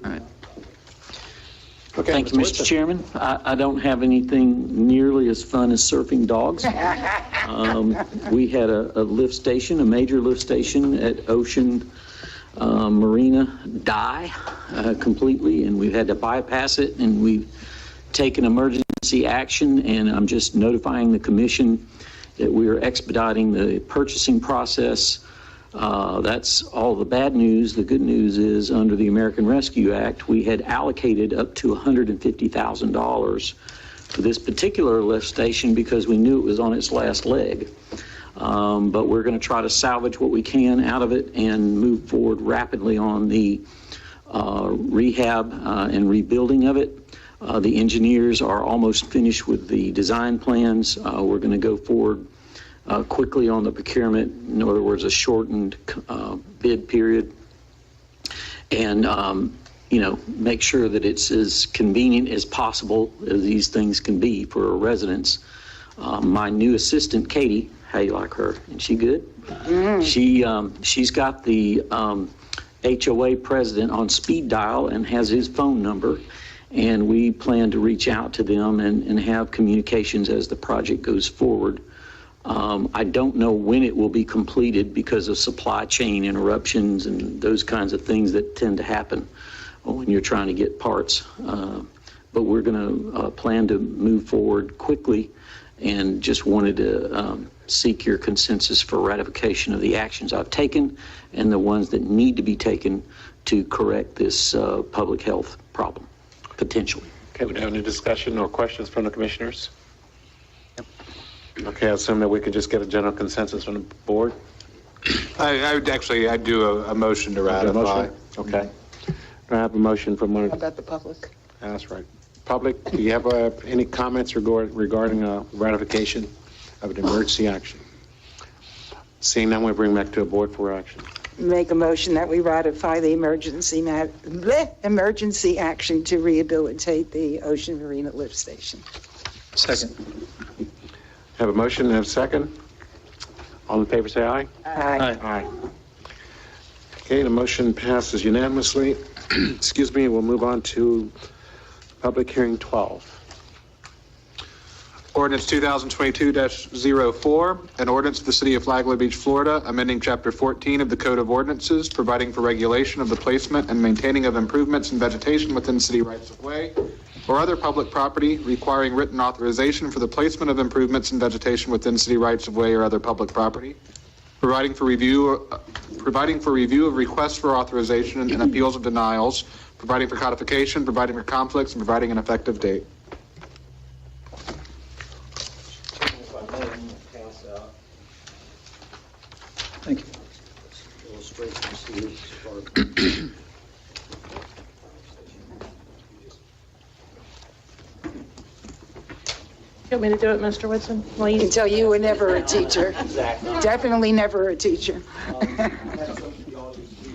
All right. Okay, Thank you, Mr. Chairman. I don't have anything nearly as fun as surfing dogs. We had a lift station, a major lift station at Ocean Marina die completely, and we've had to bypass it, and we've taken emergency action, and I'm just notifying the commission that we are expediting the purchasing process. That's all the bad news. The good news is under the American Rescue Act, we had allocated up to $150,000 for this particular lift station because we knew it was on its last leg. But we're going to try to salvage what we can out of it and move forward rapidly on the rehab and rebuilding of it. The engineers are almost finished with the design plans. We're going to go forward quickly on the procurement, in other words, a shortened bid period, and make sure that it's as convenient as possible as these things can be for residents. My new assistant, Katie, how you like her? Is she good? She's got the HOA president on speed dial and has his phone number, and we plan to reach out to them and have communications as the project goes forward. I don't know when it will be completed because of supply chain interruptions and those kinds of things that tend to happen when you're trying to get parts. But we're going to plan to move forward quickly, and just wanted to seek your consensus for ratification of the actions I've taken and the ones that need to be taken to correct this public health problem, potentially. Okay, we don't have any discussion or questions from the commissioners? Okay, I assume that we could just get a general consensus from the board? I'd do a motion to ratify. Okay. Do I have a motion from one? How about the public? That's right. Public, do you have any comments regarding ratification of an emergency action? Seeing none, we bring back to a board for action. Make a motion that we ratify the emergency action to rehabilitate the Ocean Marina lift station. Second. Have a motion and a second. All in favor, say aye. Aye. Aye. Okay, the motion passes unanimously. Excuse me, we'll move on to public hearing 12. Ordinance 2022-04, an ordinance of the City of Flagler Beach, Florida, amending Chapter 14 of the Code of Ordinances, providing for regulation of the placement and maintaining of improvements and vegetation within city rights-of-way or other public property, requiring written authorization for the placement of improvements and vegetation within city rights-of-way or other public property, providing for review of requests for authorization and appeals of denials, providing for codification, providing for conflicts, and providing an effective date. Thank you. You want me to do it, Mr. Woodson? I can tell you were never a teacher. Definitely never a teacher.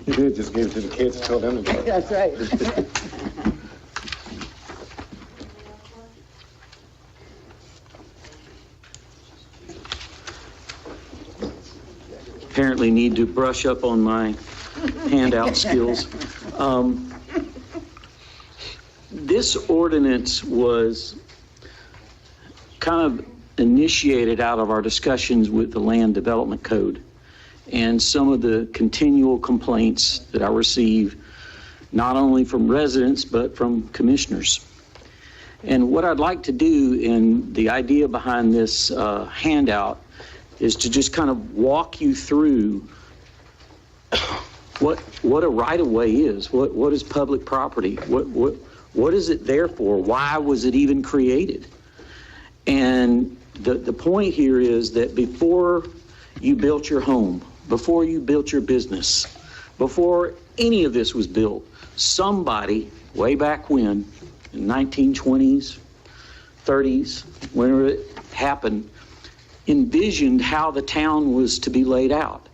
You did, just gave it to the kids and told them to do it. That's right. Apparently need to brush up on my handout skills. This ordinance was kind of initiated out of our discussions with the Land Development Code and some of the continual complaints that I receive, not only from residents, but from commissioners. And what I'd like to do, and the idea behind this handout, is to just kind of walk you through what a right-of-way is, what is public property, what is it there for, why was it even created? And the point here is that before you built your home, before you built your business, before any of this was built, somebody way back when, in 1920s, 30s, whenever it happened, envisioned how the town was to be laid out.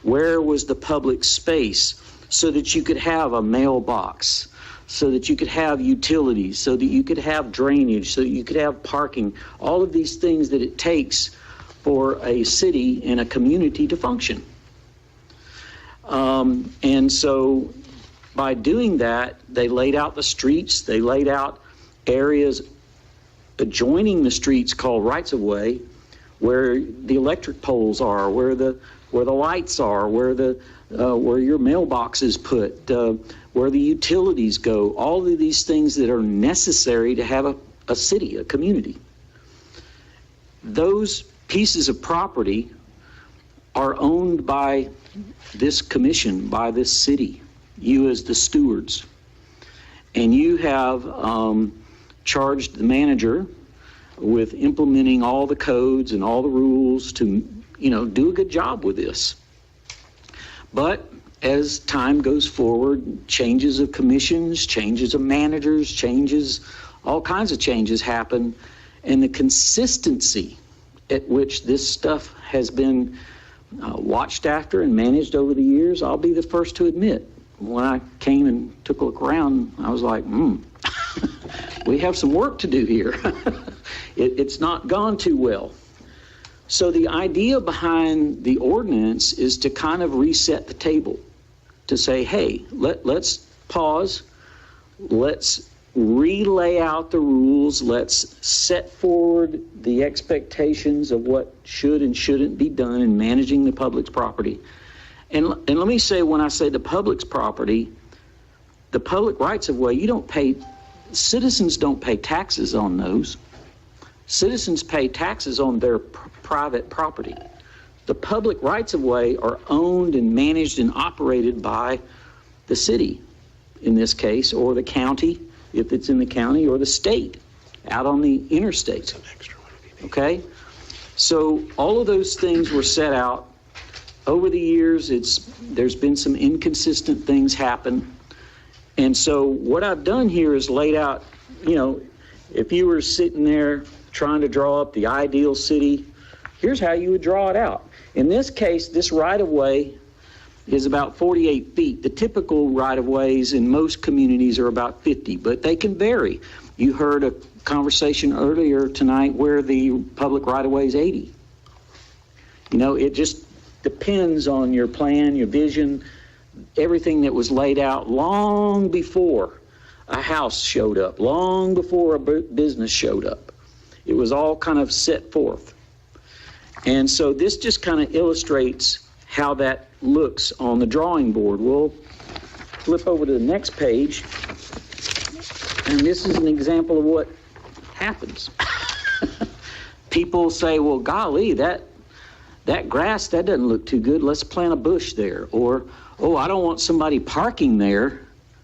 Where was the public space so that you could have a mailbox, so that you could have utilities, so that you could have drainage, so that you could have parking, all of these things that it takes for a city and a community to function. And so by doing that, they laid out the streets, they laid out areas adjoining the streets called rights-of-way, where the electric poles are, where the lights are, where your mailbox is put, where the utilities go, all of these things that are necessary to have a city, a community. Those pieces of property are owned by this commission, by this city, you as the stewards. And you have charged the manager with implementing all the codes and all the rules to, do a good job with this. But as time goes forward, changes of commissions, changes of managers, all kinds of changes happen, and the consistency at which this stuff has been watched after and managed over the years, I'll be the first to admit. When I came and took a look around, I was like, we have some work to do here. It's not gone too well. So the idea behind the ordinance is to kind of reset the table, to say, hey, let's pause, let's relay out the rules, let's set forward the expectations of what should and shouldn't be done in managing the public's property. And let me say, when I say the public's property, the public rights-of-way, citizens don't pay taxes on those. Citizens pay taxes on their private property. The public rights-of-way are owned and managed and operated by the city, in this case, or the county, if it's in the county, or the state, out on the interstate. Okay? So all of those things were set out. Over the years, there's been some inconsistent things happen. And so what I've done here is laid out, if you were sitting there trying to draw up the ideal city, here's how you would draw it out. In this case, this right-of-way is about 48 feet. The typical right-of-ways in most communities are about 50, but they can vary. You heard a conversation earlier tonight where the public right-of-way is 80. It just depends on your plan, your vision, everything that was laid out long before a house showed up, long before a business showed up. It was all kind of set forth. And so this just kind of illustrates how that looks on the drawing board. We'll flip over to the next page, and this is an example of what happens. People say, well, golly, that grass, that doesn't look too good. Let's plant a bush there. Or, oh, I don't want somebody parking there,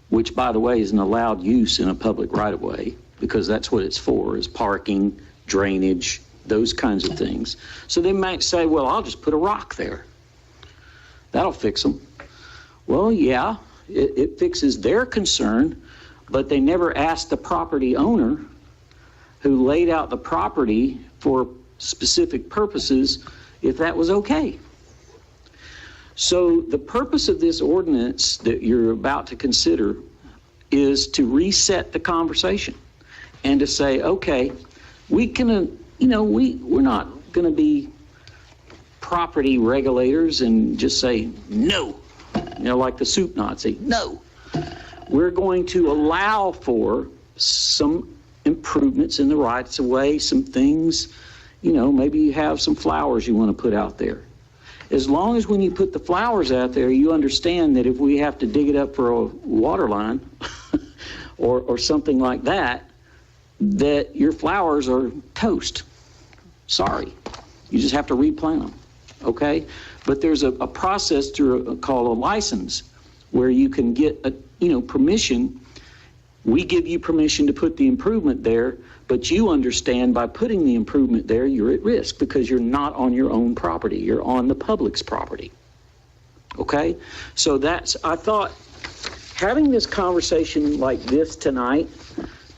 which, by the way, is an allowed use in a public right-of-way, because that's what it's for, is parking, drainage, those kinds of things. So they might say, well, I'll just put a rock there. That'll fix them. Well, yeah, it fixes their concern, but they never asked the property owner who laid out the property for specific purposes if that was okay. So the purpose of this ordinance that you're about to consider is to reset the conversation and to say, okay, we can, we're not going to be property regulators and just say no, like the soup Nazi. No, we're going to allow for some improvements in the rights of way, some things, maybe you have some flowers you want to put out there. As long as when you put the flowers out there, you understand that if we have to dig it up for a water line or something like that, that your flowers are toast. Sorry. You just have to replant them, okay? But there's a process called a license where you can get permission. We give you permission to put the improvement there, but you understand by putting the improvement there, you're at risk because you're not on your own property. You're on the public's property. Okay? So I thought having this conversation like this tonight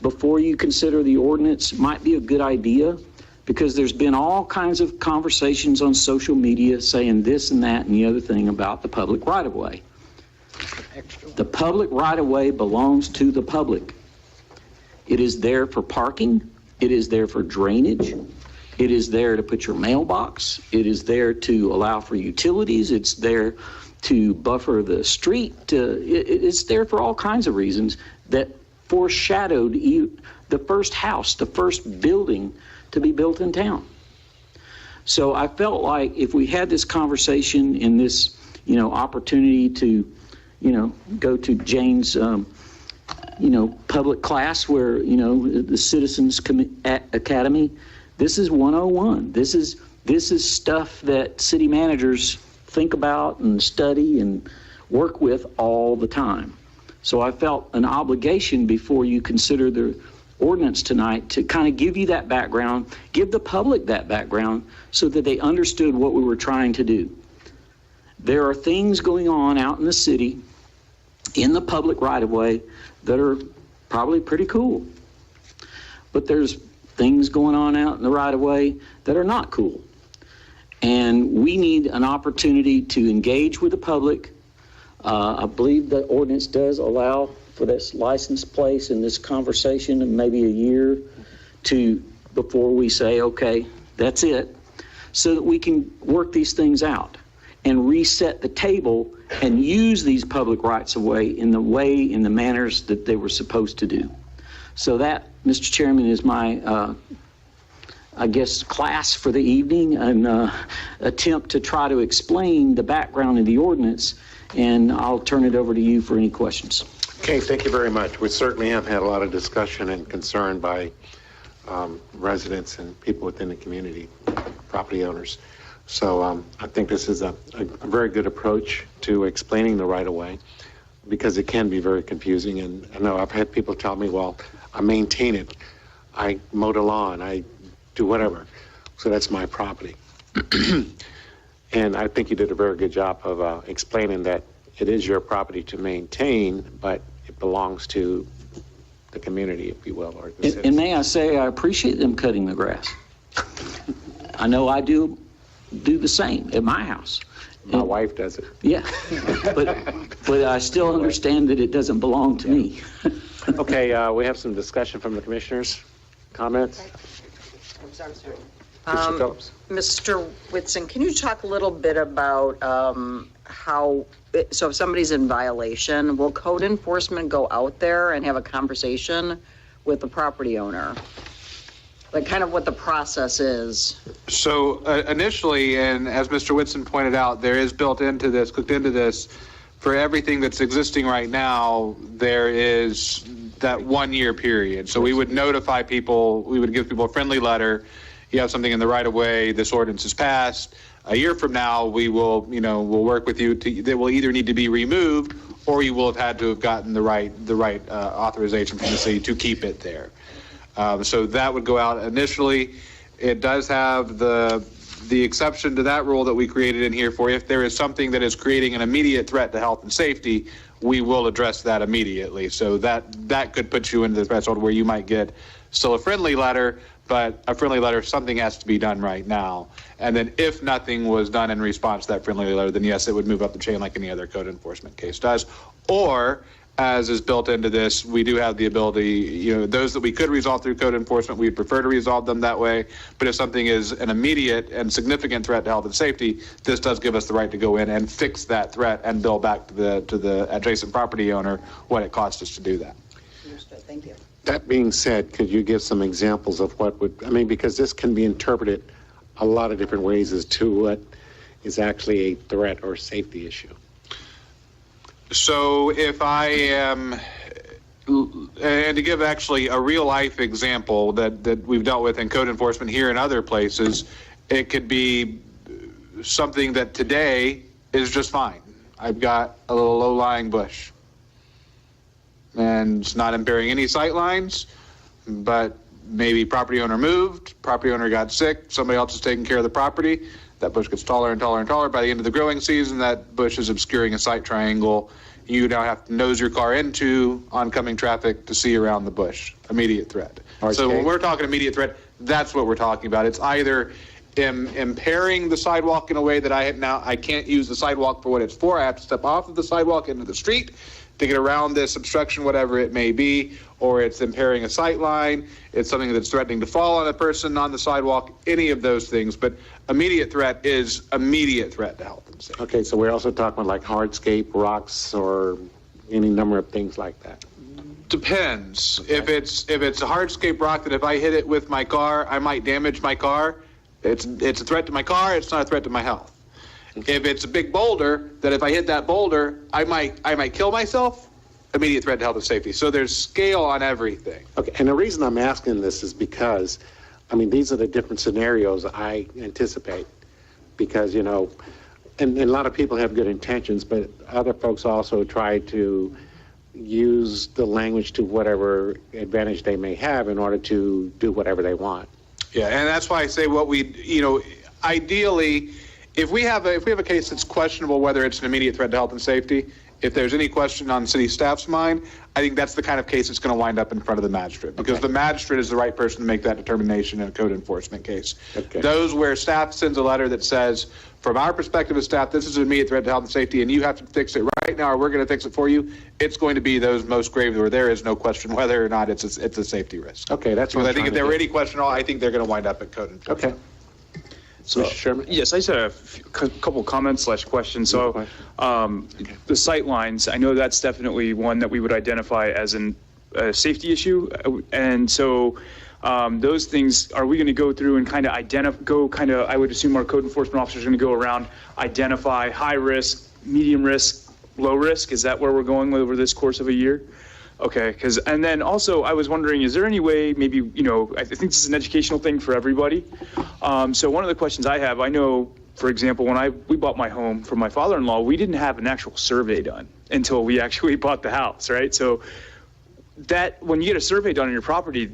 before you consider the ordinance might be a good idea, because there's been all kinds of conversations on social media saying this and that and the other thing about the public right-of-way. The public right-of-way belongs to the public. It is there for parking. It is there for drainage. It is there to put your mailbox. It is there to allow for utilities. It's there to buffer the street. It's there for all kinds of reasons that foreshadowed the first house, the first building to be built in town. So I felt like if we had this conversation in this, opportunity to, go to Jane's, public class where, the Citizens Academy, this is 101. This is stuff that city managers think about and study and work with all the time. So I felt an obligation before you consider the ordinance tonight to kind of give you that background, give the public that background so that they understood what we were trying to do. There are things going on out in the city, in the public right-of-way, that are probably pretty cool. But there's things going on out in the right-of-way that are not cool. And we need an opportunity to engage with the public. I believe the ordinance does allow for this license place and this conversation and maybe a year before we say, okay, that's it, so that we can work these things out and reset the table and use these public rights of way in the manners that they were supposed to do. So that, Mr. Chairman, is my, class for the evening, an attempt to try to explain the background of the ordinance, and I'll turn it over to you for any questions. Okay, thank you very much. We certainly have had a lot of discussion and concern by residents and people within the community, property owners. So I think this is a very good approach to explaining the right-of-way, because it can be very confusing. And I know I've had people tell me, well, I maintain it. I mow the lawn. I do whatever. So that's my property. And I think you did a very good job of explaining that it is your property to maintain, but it belongs to the community, if you will, or the citizens. And may I say, I appreciate them cutting the grass. I know I do the same at my house. My wife does it. Yeah, but I still understand that it doesn't belong to me. Okay, we have some discussion from the commissioners. Comments? Mr. Phillips. Mr. Whitson, can you talk a little bit about so if somebody's in violation, will code enforcement go out there and have a conversation with the property owner? like kind of what the process is. So initially, and as Mr. Whitson pointed out, there is cooked into this, for everything that's existing right now, there is that 1 year period. So we would notify people, we would give people a friendly letter. You have something in the right of way, this ordinance is passed. A year from now, we will, we'll work with you that will either need to be removed or you will have had to have gotten the right authorization from the city to keep it there. So that would go out initially. It does have the exception to that rule that we created in here for if there is something that is creating an immediate threat to health and safety, we will address that immediately. So that could put you into the threshold where you might get still a friendly letter, but a friendly letter, something has to be done right now. And then if nothing was done in response to that friendly letter, then yes, it would move up the chain like any other code enforcement case does. Or, as is built into this, we do have the ability, those that we could resolve through code enforcement, we'd prefer to resolve them that way. But if something is an immediate and significant threat to health and safety, this does give us the right to go in and fix that threat and bill back to the adjacent property owner what it cost us to do that. Understood. Thank you. That being said, could you give some examples of what would, because this can be interpreted a lot of different ways as to what is actually a threat or safety issue. So if I am, and to give actually a real life example that we've dealt with in code enforcement here and other places, it could be something that today is just fine. I've got a little low-lying bush and it's not impairing any sight lines, but maybe property owner moved, property owner got sick, somebody else is taking care of the property, that bush gets taller and taller and taller. By the end of the growing season, that bush is obscuring a sight triangle. You now have to nose your car into oncoming traffic to see around the bush. Immediate threat. So when we're talking immediate threat, that's what we're talking about. It's either impairing the sidewalk in a way that I can't use the sidewalk for what it's for. I have to step off of the sidewalk into the street to get around this obstruction, whatever it may be, or it's impairing a sight line, it's something that's threatening to fall on a person on the sidewalk, any of those things. But immediate threat is immediate threat to health and safety. Okay, so we're also talking about like hardscape, rocks, or any number of things like that. Depends. Okay. If it's a hardscape rock that if I hit it with my car, I might damage my car, it's a threat to my car, it's not a threat to my health. If it's a big boulder, that if I hit that boulder, I might kill myself, immediate threat to health and safety. So there's scale on everything. Okay, and the reason I'm asking this is because, these are the different scenarios I anticipate. Because, and a lot of people have good intentions, but other folks also try to use the language to whatever advantage they may have in order to do whatever they want. Yeah, and that's why I say ideally, if we have a case that's questionable whether it's an immediate threat to health and safety, if there's any question on city staff's mind, I think that's the kind of case that's going to wind up in front of the magistrate, because the magistrate is the right person to make that determination in a code enforcement case. Okay. Those where staff sends a letter that says, from our perspective as staff, this is an immediate threat to health and safety and you have to fix it right now or we're going to fix it for you, it's going to be those most grave where there is no question whether or not it's a safety risk. Okay, that's what I think if there were any question at all, I think they're going to wind up at code enforcement. Okay. So, yes, I just had a couple comments / questions. So the sight lines, I know that's definitely one that we would identify as a safety issue. And so those things, are we going to go through and kind of I would assume our code enforcement officers are going to go around, identify high risk, medium risk, low risk? Is that where we're going over this course of a year? Okay, and then also I was wondering, is there any way, maybe, I think this is an educational thing for everybody. So one of the questions I have, I know, for example, when we bought my home from my father-in-law, we didn't have an actual survey done until we actually bought the house, right? So that when you get a survey done on your property,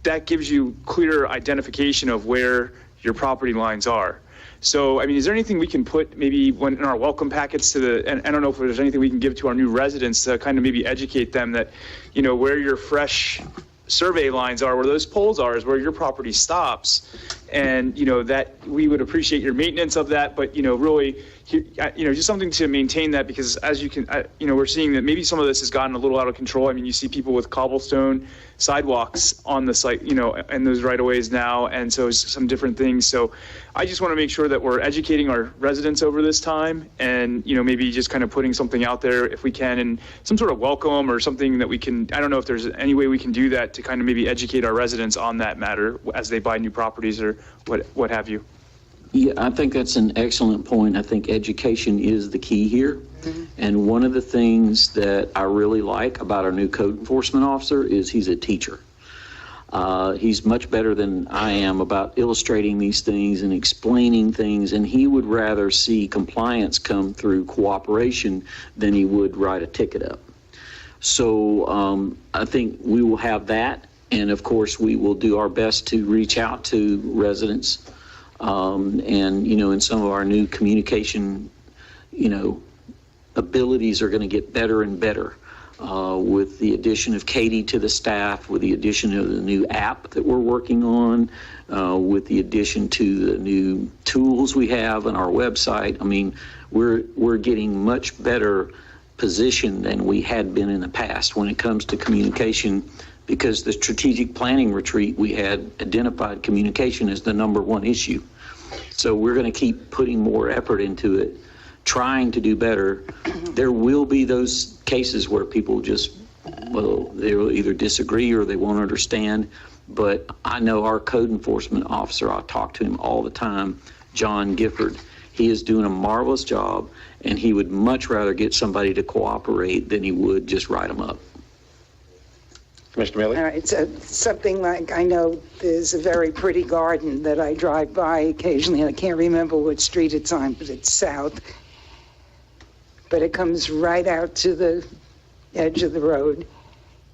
that gives you clear identification of where your property lines are. So, is there anything we can put maybe in our welcome packets and I don't know if there's anything we can give to our new residents to kind of maybe educate them that, where your fresh survey lines are, where those poles are, is where your property stops. And, that we would appreciate your maintenance of that, but, really, just something to maintain that, because as you can, we're seeing that maybe some of this has gotten a little out of control. You see people with cobblestone sidewalks on the site, and those right-of-ways now, and so some different things. So I just want to make sure that we're educating our residents over this time, and, maybe just kind of putting something out there if we can, and some sort of welcome or something that we can, I don't know if there's any way we can do that to kind of maybe educate our residents on that matter as they buy new properties or what have you? Yeah, I think that's an excellent point. I think education is the key here. And one of the things that I really like about our new code enforcement officer is he's a teacher. He's much better than I am about illustrating these things and explaining things, and he would rather see compliance come through cooperation than he would write a ticket up. So I think we will have that, and of course we will do our best to reach out to residents, and in some of our new communication, abilities are going to get better and better. With the addition of Katie to the staff, with the addition of the new app that we're working on, with the addition to the new tools we have on our website. I mean, we're getting much better position than we had been in the past when it comes to communication, because the strategic planning retreat, we had identified communication as the #1 issue. So we're going to keep putting more effort into it, trying to do better. There will be those cases where people just, they'll either disagree or they won't understand. But I know our code enforcement officer, I talk to him all the time, John Gifford. He is doing a marvelous job, and he would much rather get somebody to cooperate than he would just write them up. Commissioner Millie? All right, so something like, I know there's a very pretty garden that I drive by occasionally, and I can't remember what street it's on, but it's south. But it comes right out to the edge of the road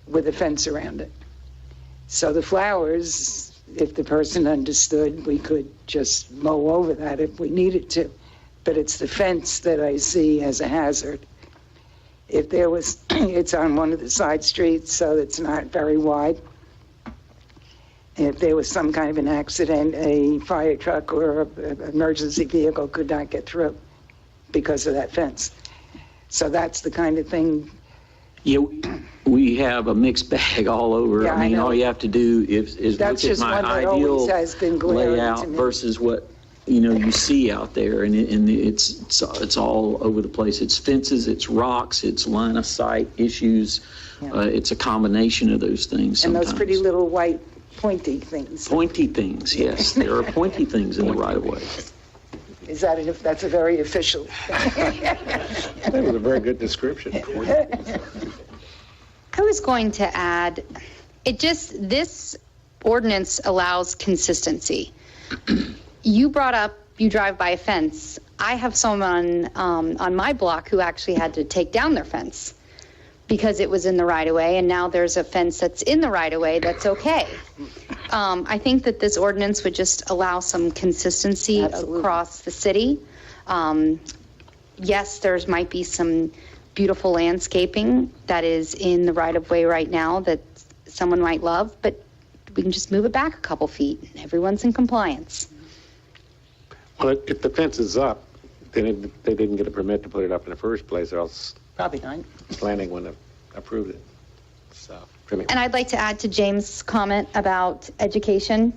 with a fence around it. So the flowers, if the person understood, we could just mow over that if we needed to. But it's the fence that I see as a hazard. If there was, it's on one of the side streets, so it's not very wide. If there was some kind of an accident, a fire truck or an emergency vehicle could not get through because of that fence. So that's the kind of thing. Yeah, we have a mixed bag all over. Yeah, I mean, I know. all you have to do is That's look at just my one that always ideal has been glaring to layout me. versus what you see out there, and it's all over the place. It's fences, it's rocks, it's line of sight issues. It's a combination of those things. And Sometimes. those pretty little white pointy things. Pointy things, yes, there are pointy things in the right of way. Is that, that's a very official. That was a very good description. I was going to add, this ordinance allows consistency. You brought up, you drive by a fence. I have someone on my block who actually had to take down their fence because it was in the right of way, and now there's a fence that's in the right of way that's okay. I think that this ordinance would just allow some consistency across the city. Yes, there's might be some beautiful landscaping that is in the right of way right now that someone might love, but we can just move it back a couple feet. Everyone's in compliance. Well, if the fence is up, then they didn't get a permit to put it up in the first place, or else Probably not. planning wouldn't have approved it. So, And I'd like to add to James' comment about education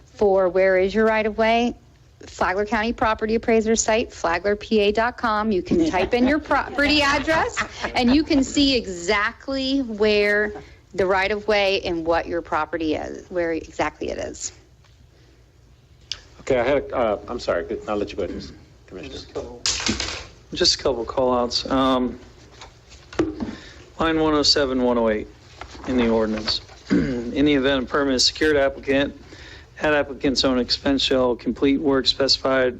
for where is your right-of-way. Flagler County Property Appraiser site, flaglerpa.com. You can type in your property address, and you can see exactly where the right-of-way and what your property is, where exactly it is. Okay, I'm sorry, I'll let you go ahead, Commissioner. Just a couple call-outs. Line 107, 108 in the ordinance. In the event a permit is secured, applicant at applicant's own expense shall complete work specified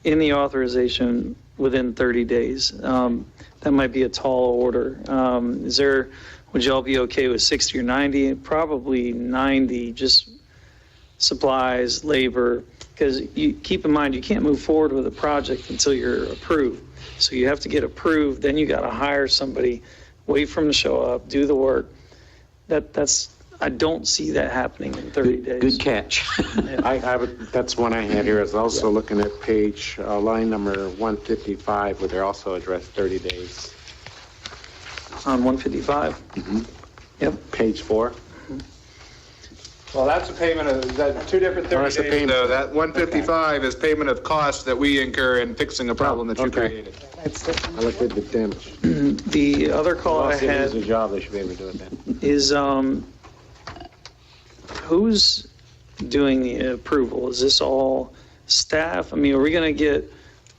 in the authorization within 30 days. That might be a tall order. Would y'all be okay with 60 or 90? Probably 90, just supplies, labor, because you keep in mind you can't move forward with a project until you're approved. So you have to get approved, then you got to hire somebody, wait for them to show up, do the work. I don't see that happening in 30 days. Good catch. That's one I had here. I was also looking at page, line number 155, where they also addressed 30 days. On 155? Mm-hmm. Yep. Page 4. Well, that's a payment of, that's two different 30 days, though. That 155 is payment of costs that we incur in fixing a problem that you created. I looked at the damage. The other call I Well, if it had is a job, they should be able to do it then. is who's doing the approval? Is this all staff? I mean, are we going to get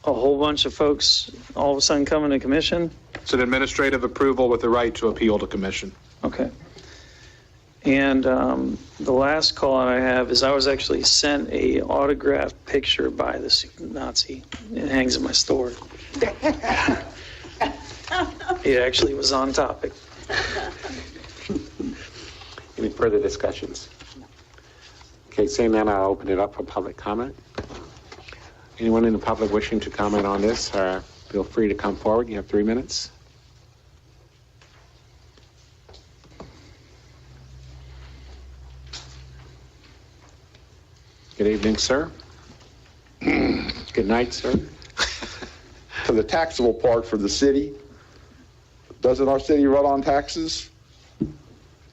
a whole bunch of folks all of a sudden coming to commission? It's an administrative approval with the right to appeal to commission. Okay. And the last call I have is I was actually sent a autographed picture by the super Nazi. It hangs in my store. It actually was on topic. Any further discussions? Okay, seeing none, I'll open it up for public comment. Anyone in the public wishing to comment on this, feel free to come forward. You have 3 minutes. Good evening, sir. Good night, sir. To the taxable part for the city, doesn't our city run on taxes?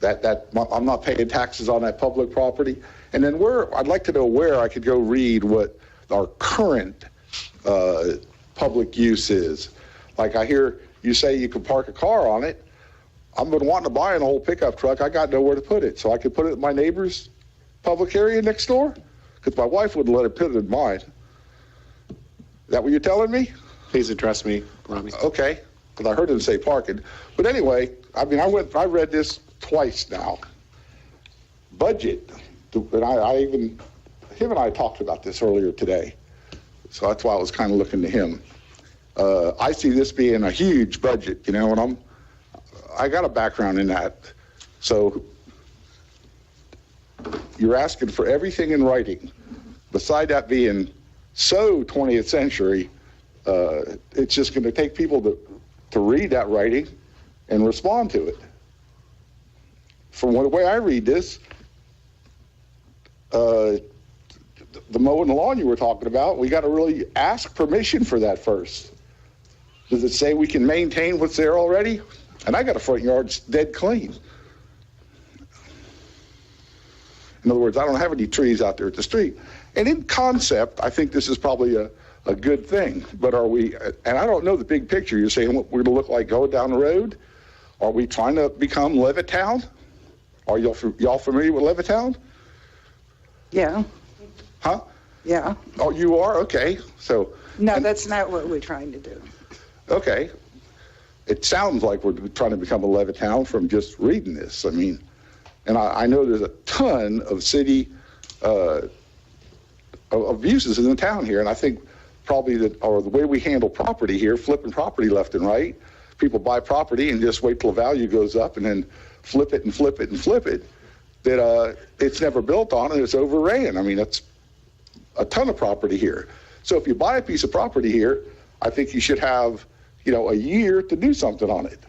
That I'm not paying taxes on that public property. And then I'd like to know where I could go read what our current public use is. Like I hear you say you can park a car on it. I've been wanting to buy an old pickup truck. I got nowhere to put it. So I could put it in my neighbor's public area next door? Because my wife wouldn't let it put it in mine. Is that what you're telling me? Please address me, Rami. Okay, because I heard him say parking. But anyway, I mean, I read this twice now. Budget, and him and I talked about this earlier today. So that's why I was kind of looking to him. I see this being a huge budget, and I got a background in that. So you're asking for everything in writing. Beside that being so 20th century, it's just going to take people to read that writing and respond to it. From the way I read this, the mowing the lawn you were talking about, we got to really ask permission for that first. Does it say we can maintain what's there already? And I got a front yard that's dead clean. In other words, I don't have any trees out there at the street. And in concept, I think this is probably a good thing. But are we, and I don't know the big picture, you're saying what we're going to look like going down the road? Are we trying to become Levittown? Are y'all familiar with Levittown? Yeah. Huh? Yeah. Oh, you are? Okay. So. No, that's not what we're trying to do. Okay. It sounds like we're trying to become a Levittown from just reading this. I mean, and I know there's a ton of city abuses in the town here, and I think probably the way we handle property here, flipping property left and right, people buy property and just wait till the value goes up and then flip it and flip it and flip it, that it's never built on and it's overran. I mean, that's a ton of property here. So if you buy a piece of property here, I think you should have, a year to do something on it.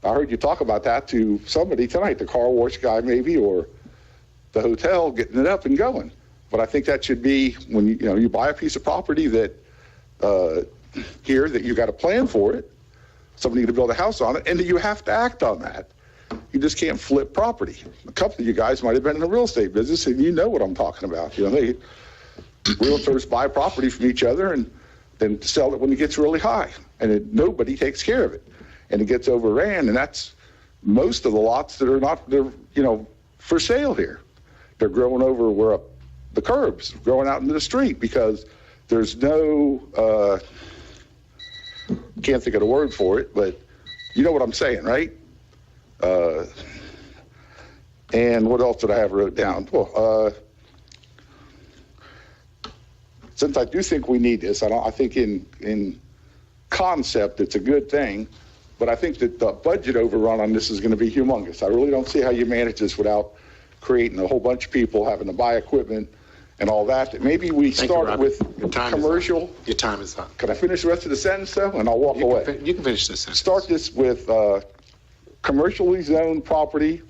I heard you talk about that to somebody tonight, the car wash guy maybe, or the hotel, getting it up and going. But I think that should be when you buy a piece of property that here that you got a plan for it, somebody to build a house on it, and that you have to act on that. You just can't flip property. A couple of you guys might have been in the real estate business, and you know what I'm talking about. Realtors buy property from each other and then sell it when it gets really high, and nobody takes care of it, and it gets overran. And that's most of the lots that are not, for sale here. They're growing over where the curbs growing out into the street because there's no, can't think of the word for it, but you know what I'm saying, right? And what else did I have wrote down? Well, since I do think we need this, I think in concept it's a good thing, but I think that the budget overrun on this is going to be humongous. I really don't see how you manage this without creating a whole bunch of people having to buy equipment and all that. Maybe we start with commercial. Your time is up. Can I finish the rest of the sentence though, and I'll walk away? You can finish this sentence. Start this with commercially zoned property,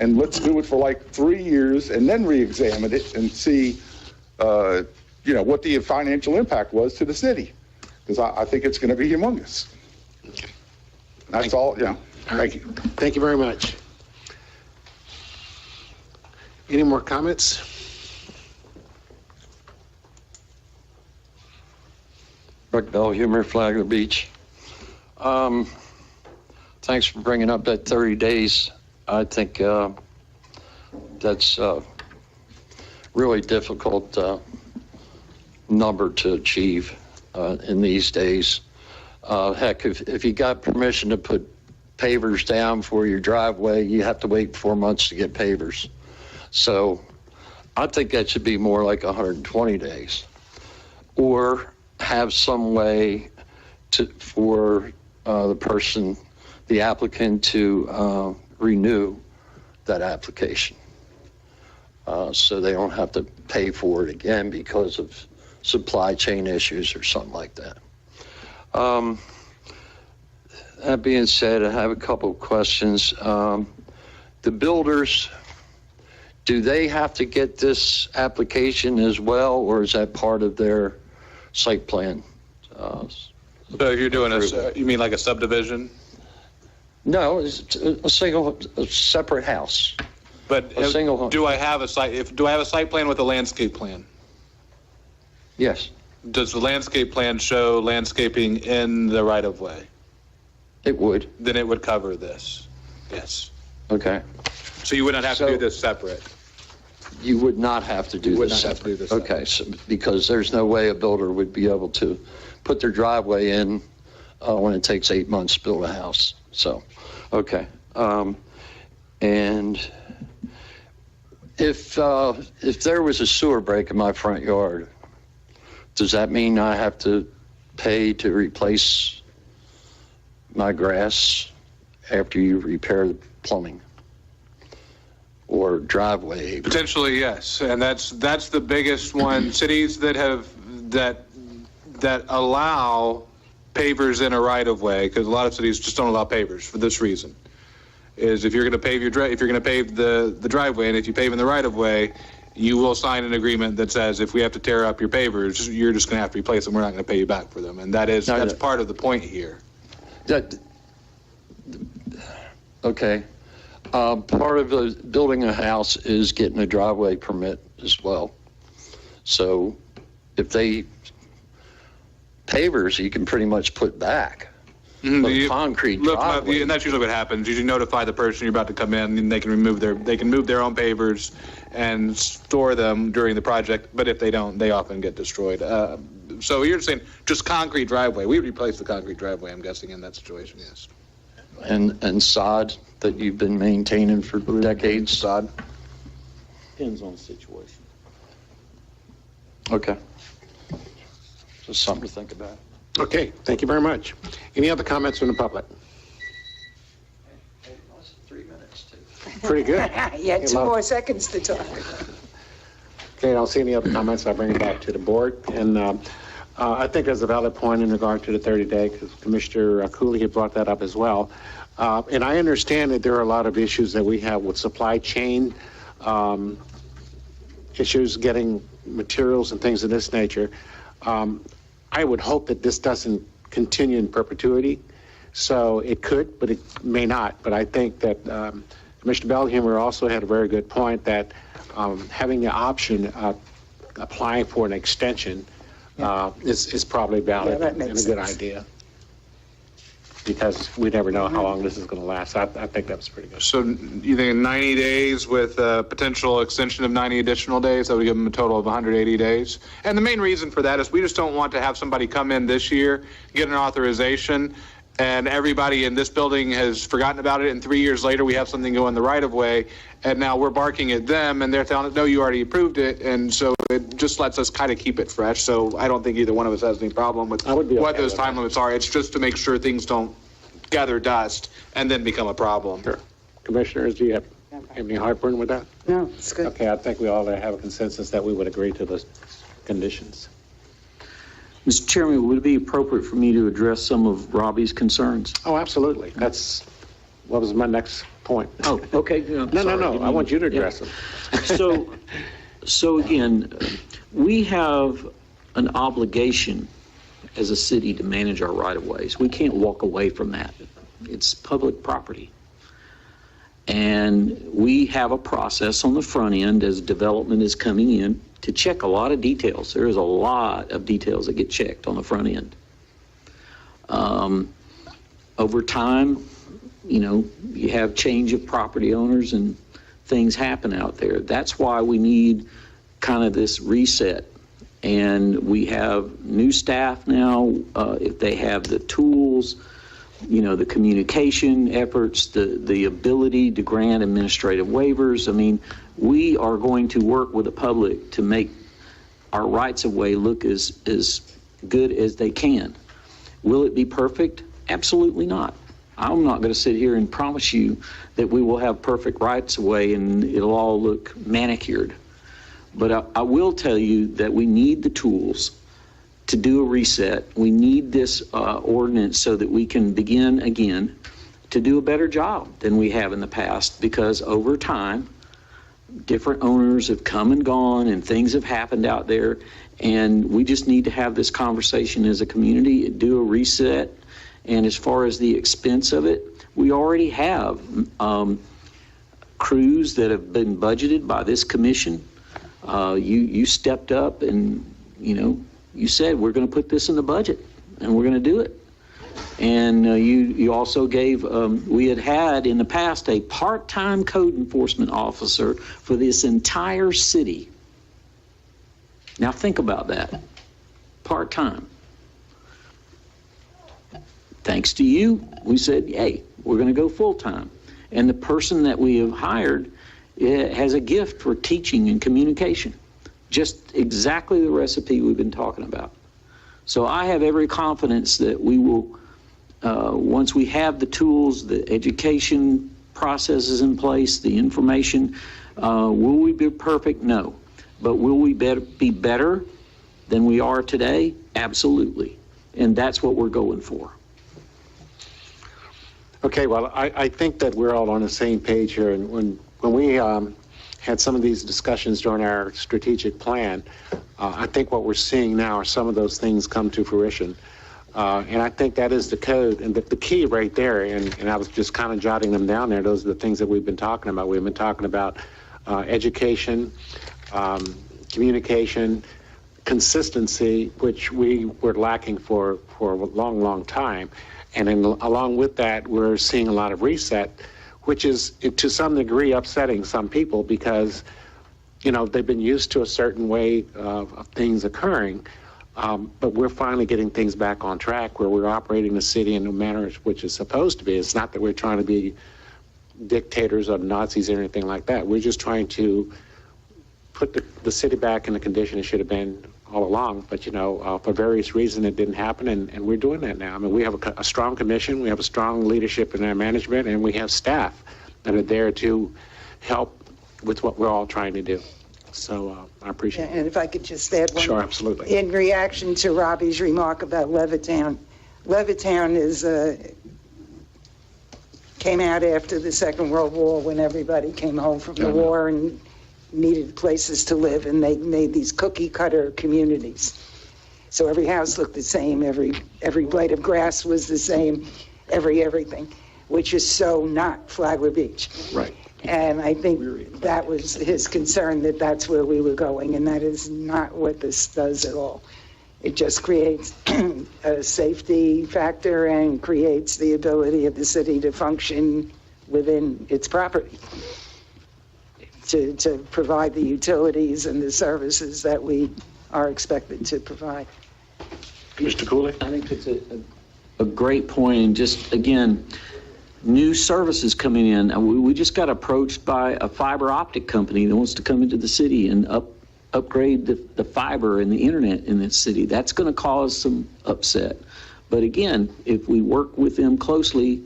and let's do it for like 3 years, and then re-examine it and see, what the financial impact was to the city, because I think it's going to be humongous. Okay. That's all. Thank you. Thank you very much. Any more comments? Rick Bell, Humor, Flagler Beach. Thanks for bringing up that 30 days. I think that's really difficult number to achieve in these days. Heck, if you got permission to put pavers down for your driveway, you have to wait 4 months to get pavers. So I think that should be more like 120 days. Or have some way for the applicant to renew that application. So they don't have to pay for it again because of supply chain issues or something like that. That being said, I have a couple of questions. The builders, do they have to get this application as well, or is that part of their site plan? So if you're doing you mean like a subdivision? No, it's a separate house. But A single home. do I have a site plan with a landscape plan? Yes. Does the landscape plan show landscaping in the right of way? It would. Then it would cover this. Yes. Okay. So you would not have to do this separate. You would not have to do would this not have to do separate. this Okay, so, because there's no way a builder would be able to put their driveway in when it takes 8 months to build a house. So, okay. And if there was a sewer break in my front yard, does that mean I have to pay to replace my grass after you repair the plumbing or driveway? Potentially, yes. And that's the biggest one. Cities that allow pavers in a right of way, because a lot of cities just don't allow pavers for this reason, is if you're going to pave the driveway, and if you pave in the right of way, you will sign an agreement that says if we have to tear up your pavers, you're just going to have to replace them. We're not going to pay you back for them. And that's part of the point here. Okay. Part of building a house is getting a driveway permit as well. So if they pavers, you can pretty much put back. But concrete driveway. And that's usually what happens. You notify the person you're about to come in, and they can move their own pavers and store them during the project. But if they don't, they often get destroyed. So you're saying just concrete driveway. We would replace the concrete driveway, I'm guessing, in that situation, yes. And sod that you've been maintaining for decades? Sod? Depends on the situation. Okay. Just something to think about. Okay, thank you very much. Any other comments from the public? 3 minutes, too. Pretty good. Yeah, 2 more seconds to talk. Okay, I don't see any other comments. I'll bring it back to the board. And I think there's a valid point in regard to the 30-day, because Commissioner Cooley had brought that up as well. And I understand that there are a lot of issues that we have with supply chain issues, getting materials and things of this nature. I would hope that this doesn't continue in perpetuity. So it could, but it may not. But I think that Commissioner Bellhummer also had a very good point that having the option of applying for an extension is probably valid and a good idea. Because we never know how long this is going to last. I think that's pretty good. So you think 90 days with a potential extension of 90 additional days, that would give them a total of 180 days? And the main reason for that is we just don't want to have somebody come in this year, get an authorization, and everybody in this building has forgotten about it, and 3 years later we have something go in the right of way, and now we're barking at them, and they're telling us, no, you already approved it, and so it just lets us kind of keep it fresh. So I don't think either one of us has any problem with what those time limits are. It's just to make sure things don't gather dust and then become a problem. Sure. Commissioners, do you have any heartburn with that? No, it's good. Okay, I think we all have a consensus that we would agree to the conditions. Mr. Chairman, would it be appropriate for me to address some of Robbie's concerns? Oh, absolutely. What was my next point? Oh, okay. No. I want you to address them. So again, we have an obligation as a city to manage our right-of-ways. We can't walk away from that. It's public property. And we have a process on the front end as development is coming in to check a lot of details. There is a lot of details that get checked on the front end. Over time, you have change of property owners and things happen out there. That's why we need kind of this reset. And we have new staff now, if they have the tools, the communication efforts, the ability to grant administrative waivers. I mean, we are going to work with the public to make our rights of way look as good as they can. Will it be perfect? Absolutely not. I'm not going to sit here and promise you that we will have perfect rights of way and it'll all look manicured. But I will tell you that we need the tools to do a reset. We need this ordinance so that we can begin again to do a better job than we have in the past, because over time, different owners have come and gone and things have happened out there, and we just need to have this conversation as a community, do a reset. And as far as the expense of it, we already have crews that have been budgeted by this commission. You stepped up and, you said, we're going to put this in the budget and we're going to do it. And you also gave, we had in the past a part-time code enforcement officer for this entire city. Now think about that, part-time. Thanks to you, we said, hey, we're going to go full-time. And the person that we have hired has a gift for teaching and communication. Just exactly the recipe we've been talking about. So I have every confidence that we will, once we have the tools, the education processes in place, the information, will we be perfect? No. But will we be better than we are today? Absolutely. And that's what we're going for. Okay, well, I think that we're all on the same page here. And when we had some of these discussions during our strategic plan, I think what we're seeing now are some of those things come to fruition. And I think that is the code and the key right there. And I was just kind of jotting them down there. Those are the things that we've been talking about. We've been talking about education, communication, consistency, which we were lacking for a long, long time. And then along with that, we're seeing a lot of reset, which is to some degree upsetting some people because, they've been used to a certain way of things occurring. But we're finally getting things back on track where we're operating the city in a manner which is supposed to be. It's not that we're trying to be dictators or Nazis or anything like that. We're just trying to put the city back in the condition it should have been all along. But, for various reasons, it didn't happen, and we're doing that now. I mean, we have a strong commission, we have a strong leadership in our management, and we have staff that are there to help with what we're all trying to do. So I appreciate it. And if I could just add one. Sure, absolutely. In reaction to Robbie's remark about Levittown, Levittown came out after the Second World War when everybody came home from the war and needed places to live, and they made these cookie cutter communities. So every house looked the same, every blade of grass was the same, everything, which is so not Flagler Beach. Right. And I think that was his concern, that that's where we were going, and that is not what this does at all. It just creates a safety factor and creates the ability of the city to function within its property, to provide the utilities and the services that we are expected to provide. Mr. Cooley? I think it's a great point, and just, again, new services coming in. We just got approached by a fiber optic company that wants to come into the city and upgrade the fiber and the internet in this city. That's going to cause some upset. But again, if we work with them closely,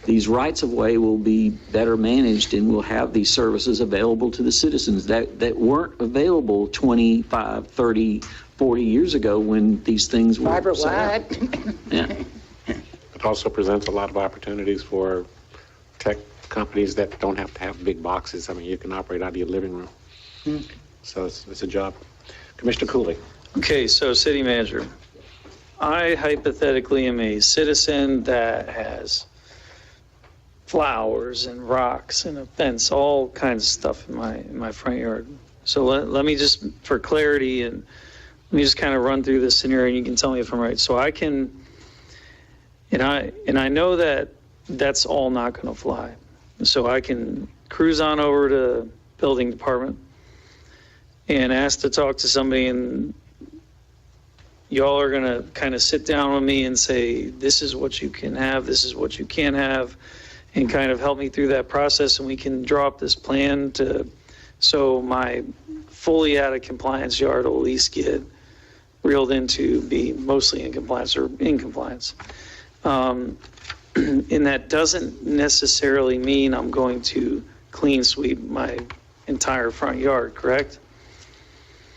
these rights of way will be better managed, and we'll have these services available to the citizens that weren't available 25, 30, 40 years ago when these things were Fiber set up. wide. Yeah. It also presents a lot of opportunities for tech companies that don't have to have big boxes. I mean, you can operate out of your living room. So it's a job. Commissioner Cooley. Okay, so city manager, I hypothetically am a citizen that has flowers and rocks and a fence, all kinds of stuff in my front yard. So let me just, for clarity, and let me just kind of run through this scenario, and you can tell me if I'm right. So I can, and I know that that's all not going to fly. So I can cruise on over to building department and asked to talk to somebody, and y'all are going to kind of sit down with me and say, this is what you can have, this is what you can't have, and kind of help me through that process, and we can draw up this plan so my fully out of compliance yard will at least get reeled into be mostly in compliance or in compliance. And that doesn't necessarily mean I'm going to clean sweep my entire front yard, correct?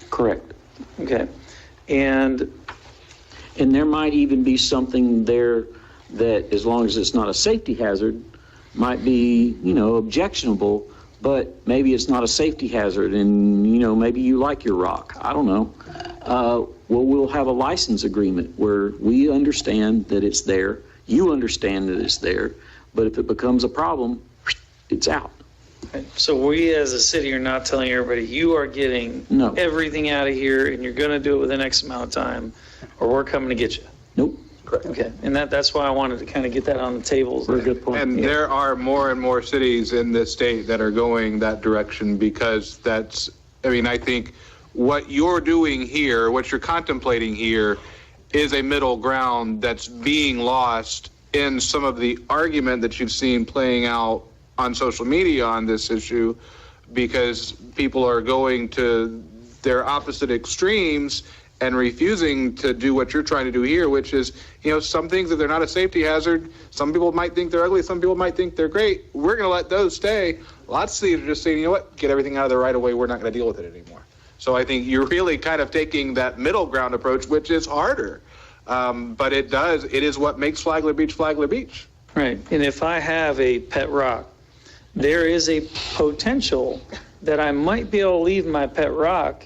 Correct. Okay. And there might even be something there that, as long as it's not a safety hazard, might be, objectionable, but maybe it's not a safety hazard, and, maybe you like your rock. I don't know. We'll have a license agreement where we understand that it's there, you understand that it's there, but if it becomes a problem, it's out. so we as a city are not telling everybody, you are getting everything out of here and you're going to do it within X amount of time, or we're coming to get you. Nope. Correct. Okay. And that's why I wanted to kind of get that on the table. Very good point. And there are more and more cities in this state that are going that direction, because I think what you're doing here, what you're contemplating here, is a middle ground that's being lost in some of the argument that you've seen playing out on social media on this issue, because people are going to their opposite extremes and refusing to do what you're trying to do here, which is, some things, if they're not a safety hazard, some people might think they're ugly, some people might think they're great. We're going to let those stay. Lots of cities are just saying, you know what, get everything out of the right of way. We're not going to deal with it anymore. So I think you're really kind of taking that middle ground approach, which is harder. But it is what makes Flagler Beach Flagler Beach. Right. And if I have a pet rock, there is a potential that I might be able to leave my pet rock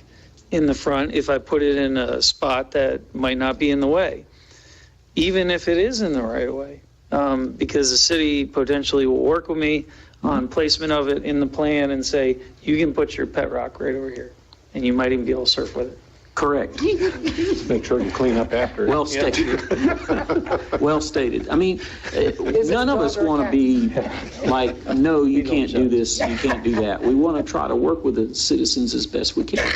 in the front if I put it in a spot that might not be in the way, even if it is in the right of way, because the city potentially will work with me on placement of it in the plan and say, you can put your pet rock right over here, and you might even be able to surf with it. Correct. Make sure you clean up after it. Well stated. Well stated. I mean, none of us want to be like, no, you can't do this, you can't do that. We want to try to work with the citizens as best we can.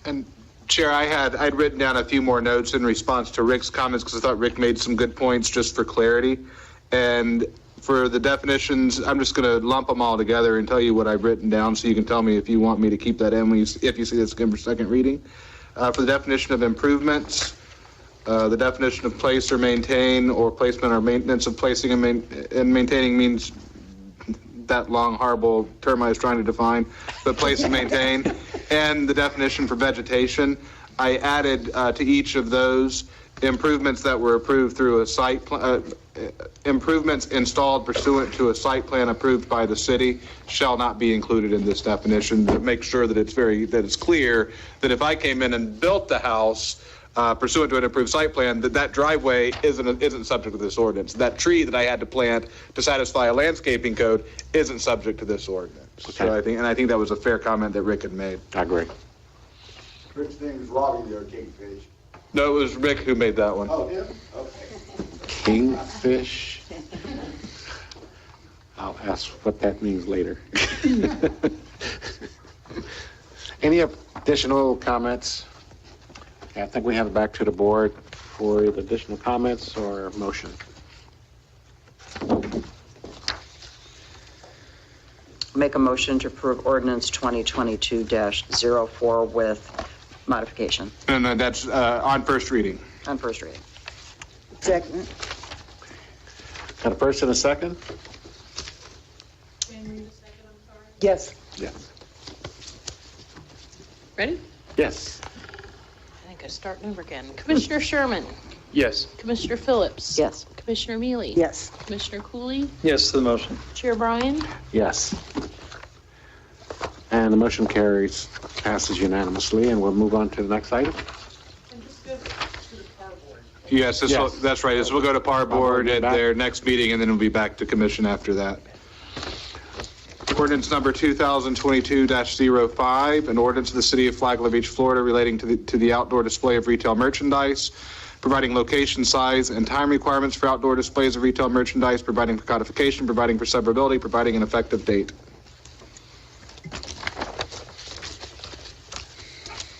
And Chair, I'd written down a few more notes in response to Rick's comments, because I thought Rick made some good points just for clarity. And for the definitions, I'm just going to lump them all together and tell you what I've written down, so you can tell me if you want me to keep that in if you see this again for second reading. For the definition of improvements, the definition of place or maintain, or placement or maintenance of placing and maintaining means that long, horrible term I was trying to define, but place and maintain. And the definition for vegetation, I added to each of those improvements that were approved through a site improvements installed pursuant to a site plan approved by the city shall not be included in this definition, to make sure that it's clear that if I came in and built the house pursuant to an approved site plan, that driveway isn't subject to this ordinance. That tree that I had to plant to satisfy a landscaping code isn't subject to this ordinance. Okay. So I think that was a fair comment that Rick had made. I agree. Rick's name is Robbie there, Kingfish. No, it was Rick who made that one. Oh, him? Okay. Kingfish. I'll ask what that means later. Any additional comments? I think we have it back to the board for either additional comments or motion. Make a motion to approve ordinance 2022-04 with modification. And that's on first reading. On first reading. Second. Got a first and a second? Yes. Yes. Ready? Yes. I think I'm starting over again. Commissioner Sherman? Yes. Commissioner Phillips? Yes. Commissioner Mealy? Yes. Commissioner Cooley? Yes to the motion. Chair Bryan? Yes. And the motion carries, passes unanimously, and we'll move on to the next item. Yes, that's right. This will go to PAR board at their next meeting, and then it'll be back to commission after that. Ordinance number 2022-05, an ordinance of the City of Flagler Beach, Florida, relating to the outdoor display of retail merchandise, providing location, size, and time requirements for outdoor displays of retail merchandise, providing for codification, providing for severability, providing an effective date.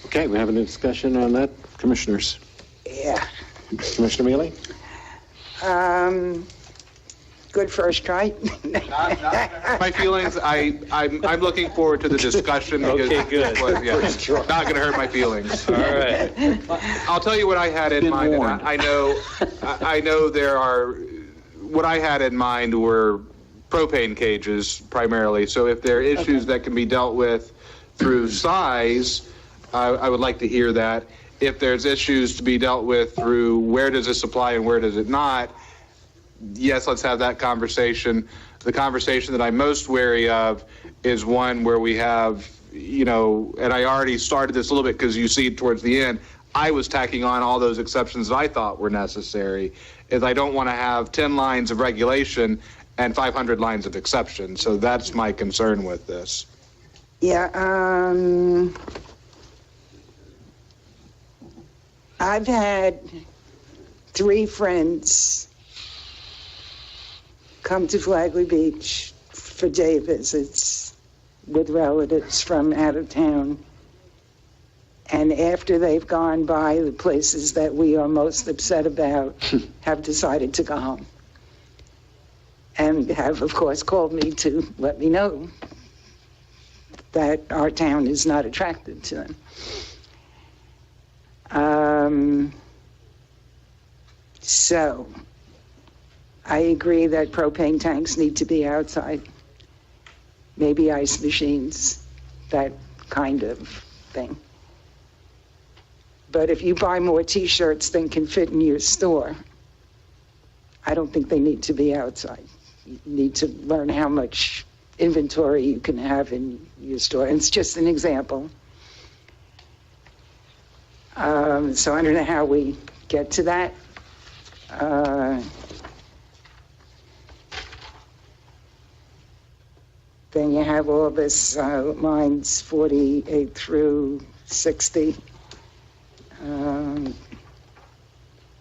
Okay, we have a discussion on that, commissioners. Yeah. Commissioner Mealy? Good first try. My feelings, I'm looking forward to the discussion. Because Okay, good. well, yeah, not going to hurt my feelings. All right. I'll tell you what I had in mind. And I know there are, what I had in mind were propane cages primarily. So if there are issues that can be dealt with through size, I would like to hear that. If there's issues to be dealt with through where does it supply and where does it not, yes, let's have that conversation. The conversation that I'm most wary of is one where we have, and I already started this a little bit because you see towards the end, I was tacking on all those exceptions that I thought were necessary, is I don't want to have 10 lines of regulation and 500 lines of exception. So that's my concern with this. Yeah, I've had 3 friends come to Flagler Beach for day visits with relatives from out of town. And after they've gone by the places that we are most upset about, have decided to go home. And have, of course, called me to let me know that our town is not attractive to them. So I agree that propane tanks need to be outside. Maybe ice machines, that kind of thing. But if you buy more T-shirts than can fit in your store, I don't think they need to be outside. You need to learn how much inventory you can have in your store. And it's just an example. So I don't know how we get to that. Then you have all this lines 48 through 60.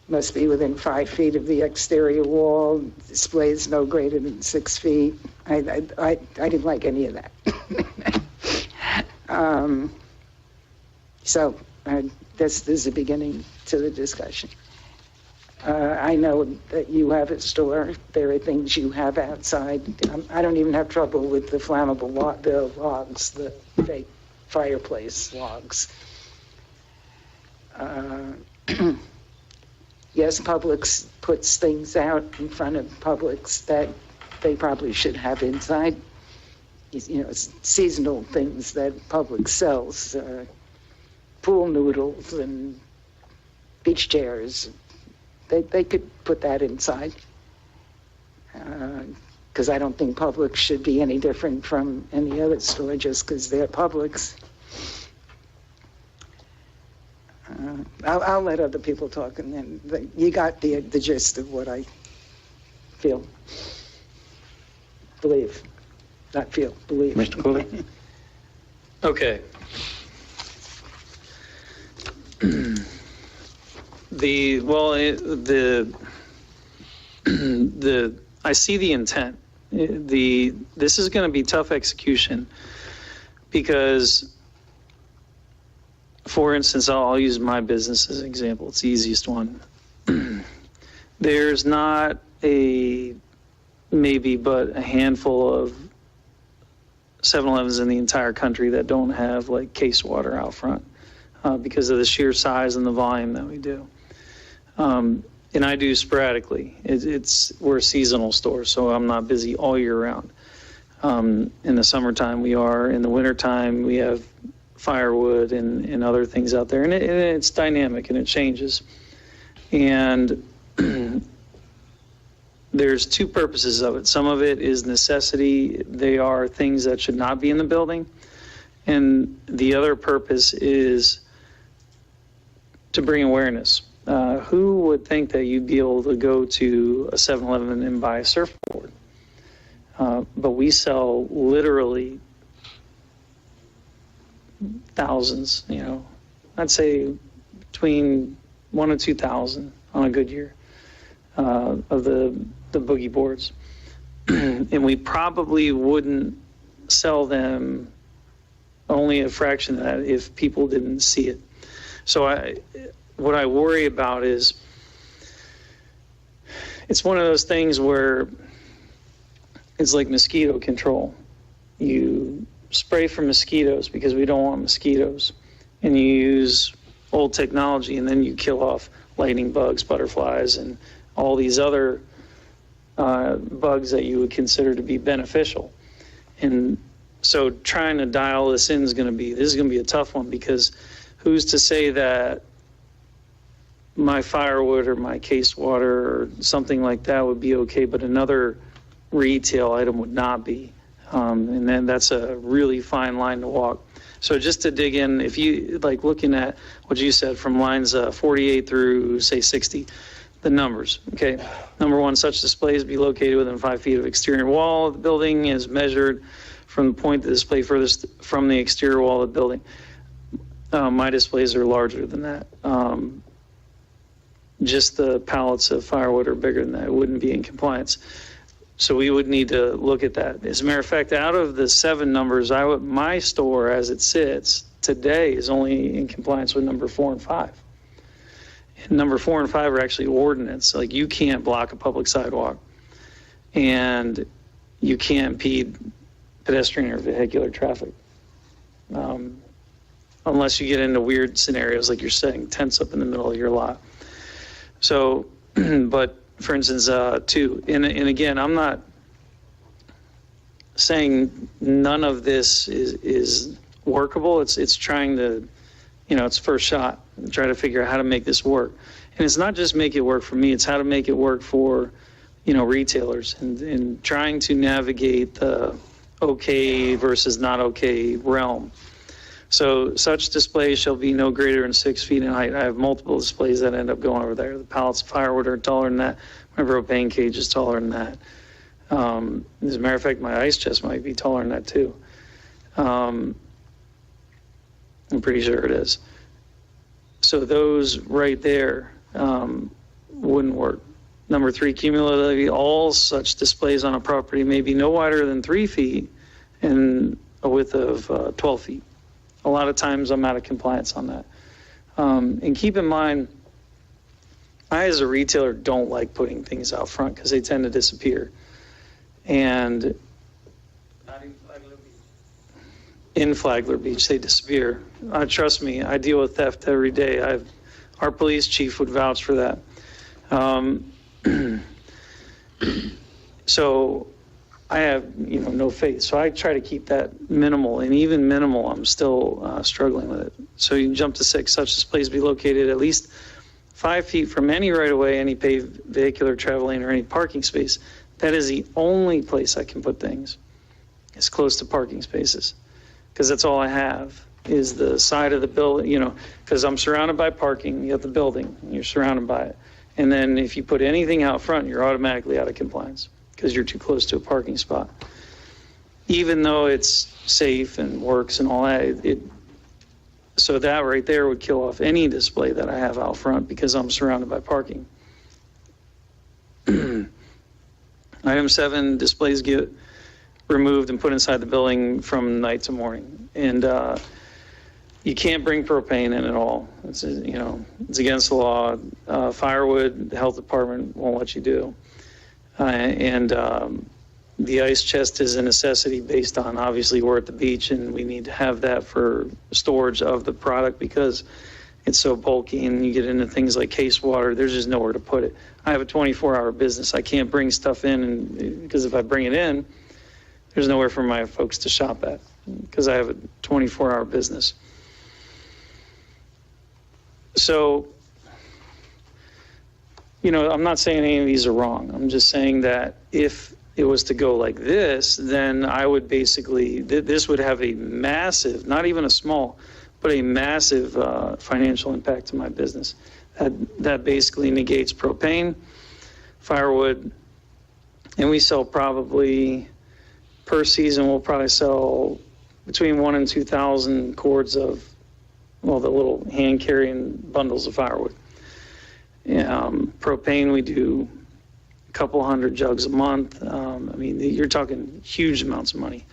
Must be within 5 feet of the exterior wall. Displays no greater than 6 feet. I didn't like any of that. So this is the beginning to the discussion. I know that you have a store. There are things you have outside. I don't even have trouble with the flammable logs, the fake fireplace logs. Yes, Publix puts things out in front of Publix that they probably should have inside. Seasonal things that Publix sells, pool noodles and beach chairs. They could put that inside. Because I don't think Publix should be any different from any other store just because they're Publix. I'll let other people talk, and then you got the gist of what I feel. Believe. Not feel, believe. Mr. Cooley? Okay. I see the intent. This is going to be tough execution because, for instance, I'll use my business as an example. It's the easiest one. There's not maybe but a handful of 7-Elevens in the entire country that don't have like case water out front because of the sheer size and the volume that we do. And I do sporadically. We're a seasonal store, so I'm not busy all year round. In the summertime we are. In the wintertime we have firewood and other things out there. And it's dynamic and it changes. And there's 2 purposes of it. Some of it is necessity. They are things that should not be in the building. And the other purpose is to bring awareness. Who would think that you'd be able to go to a 7-Eleven and buy a surfboard? But we sell literally thousands, I'd say between 1,000 and 2,000 on a good year of the boogie boards. And we probably wouldn't sell them only a fraction of that if people didn't see it. So what I worry about is, it's one of those things where it's like mosquito control. You spray for mosquitoes because we don't want mosquitoes, and you use old technology, and then you kill off lightning bugs, butterflies, and all these other bugs that you would consider to be beneficial. And so trying to dial this in is going to be a tough one, because who's to say that my firewood or my case water or something like that would be okay, but another retail item would not be. And then that's a really fine line to walk. So just to dig in, if you like looking at what you said from lines 48 through say 60, the numbers, okay? Number one, such displays be located within 5 feet of exterior wall of the building is measured from the point the display furthest from the exterior wall of the building. My displays are larger than that. Just the pallets of firewood are bigger than that. It wouldn't be in compliance. So we would need to look at that. As a matter of fact, out of the 7 numbers, my store as it sits today is only in compliance with number 4 and 5. And number 4 and 5 are actually ordinance. Like, you can't block a public sidewalk, and you can't impede pedestrian or vehicular traffic. Unless you get into weird scenarios like you're setting tents up in the middle of your lot. So, but for instance, 2, and again, I'm not saying none of this is workable. It's trying to, it's first shot, and try to figure out how to make this work. And it's not just make it work for me, it's how to make it work for, retailers, and trying to navigate the okay versus not okay realm. So such displays shall be no greater than 6 feet in height. I have multiple displays that end up going over there. The pallets of firewood are taller than that. My propane cage is taller than that. As a matter of fact, my ice chest might be taller than that too. I'm pretty sure it is. So those right there wouldn't work. Number 3, cumulatively, all such displays on a property may be no wider than 3 feet and a width of 12 feet. A lot of times I'm out of compliance on that. And keep in mind, I as a retailer don't like putting things out front because they tend to disappear. And in Flagler Beach, they disappear. Trust me, I deal with theft every day. Our police chief would vouch for that. So I have, no faith. So I try to keep that minimal, and even minimal, I'm still struggling with it. So you can jump to 6. Such displays be located at least 5 feet from any right-of-way, any paved vehicular travel lane, or any parking space. That is the only place I can put things. It's close to parking spaces, because that's all I have is the side of the building, because I'm surrounded by parking. You have the building, and you're surrounded by it. And then if you put anything out front, you're automatically out of compliance because you're too close to a parking spot. Even though it's safe and works and all that, so that right there would kill off any display that I have out front because I'm surrounded by parking. Item 7, displays get removed and put inside the building from night to morning. And you can't bring propane in at all. It's against the law. Firewood, the health department won't let you do. And the ice chest is a necessity based on, obviously, we're at the beach and we need to have that for storage of the product because it's so bulky, and you get into things like case water, there's just nowhere to put it. I have a 24-hour business. I can't bring stuff in because if I bring it in, there's nowhere for my folks to shop at because I have a 24-hour business. So, I'm not saying any of these are wrong. I'm just saying that if it was to go like this, then I would basically, this would have a massive, not even a small, but a massive financial impact to my business. That basically negates propane, firewood, and we sell probably, per season, we'll probably sell between 1,000 and 2,000 cords of, the little hand-carrying bundles of firewood. Propane, we do a couple hundred jugs a month. You're talking huge amounts of money.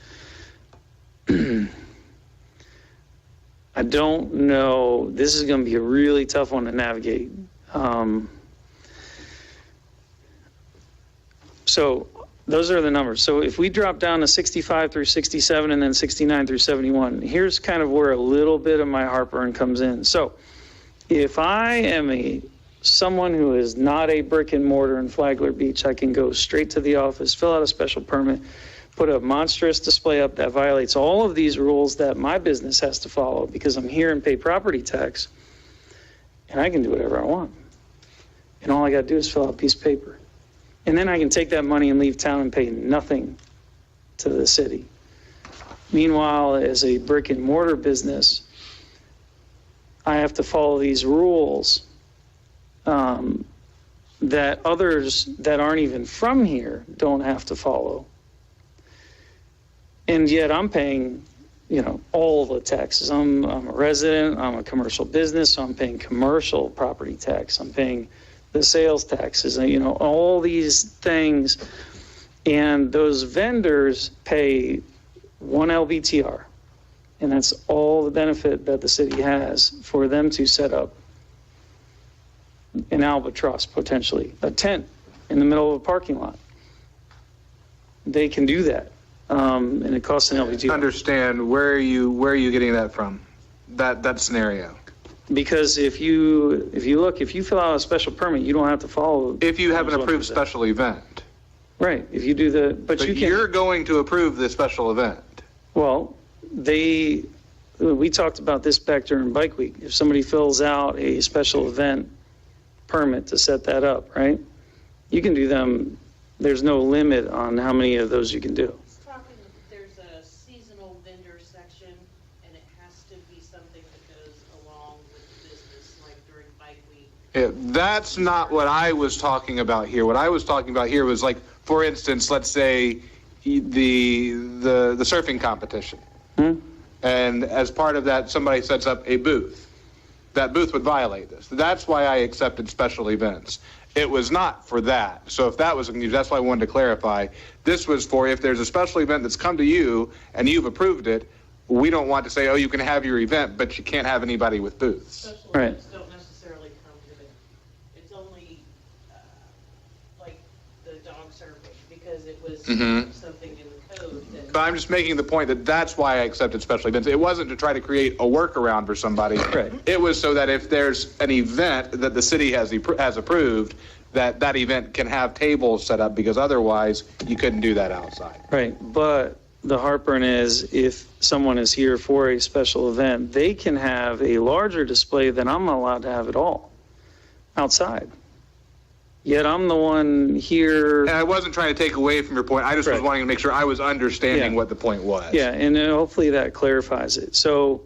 I don't know, this is going to be a really tough one to navigate. So those are the numbers. So if we drop down to 65 through 67 and then 69 through 71, here's kind of where a little bit of my heartburn comes in. So if I am someone who is not a brick and mortar in Flagler Beach, I can go straight to the office, fill out a special permit, put a monstrous display up that violates all of these rules that my business has to follow because I'm here and pay property tax, and I can do whatever I want. And all I got to do is fill out a piece of paper. And then I can take that money and leave town and pay nothing to the city. Meanwhile, as a brick and mortar business, I have to follow these rules that others that aren't even from here don't have to follow. And yet I'm paying, all the taxes. I'm a resident, I'm a commercial business, so I'm paying commercial property tax. I'm paying the sales taxes, all these things. And those vendors pay 1 LBTR. And that's all the benefit that the city has for them to set up an albatross, potentially, a tent in the middle of a parking lot. They can do that. And it costs an LBTR. Understand, where are you getting that from? That scenario? Because if you fill out a special permit, you don't have to follow. If you have an approved special event. Right, if you do but you can. You're going to approve the special event. Well, we talked about this back during Bike Week. If somebody fills out a special event permit to set that up, right? You can do them, there's no limit on how many of those you can do. There's a seasonal vendor section, and it has to be something that goes along with the business, like during Bike Week. Yeah, that's not what I was talking about here. What I was talking about here was, like, for instance, let's say the surfing competition. And as part of that, somebody sets up a booth. That booth would violate this. That's why I accepted special events. It was not for that. So if that was, that's why I wanted to clarify. This was for if there's a special event that's come to you and you've approved it, we don't want to say, oh, you can have your event, but you can't have anybody with booths. Special right. events don't necessarily come to it. It's only like the dog surfing, because it was something in the code. But I'm just making the point that that's why I accepted special events. It wasn't to try to create a workaround for somebody. Right. It was so that if there's an event that the city has approved, that event can have tables set up, because otherwise you couldn't do that outside. Right, but the heartburn is if someone is here for a special event, they can have a larger display than I'm not allowed to have at all outside. Yet I'm the one here. And I wasn't trying to take away from your point. I just was wanting to make sure I was understanding what the point was. Yeah, and hopefully that clarifies it. So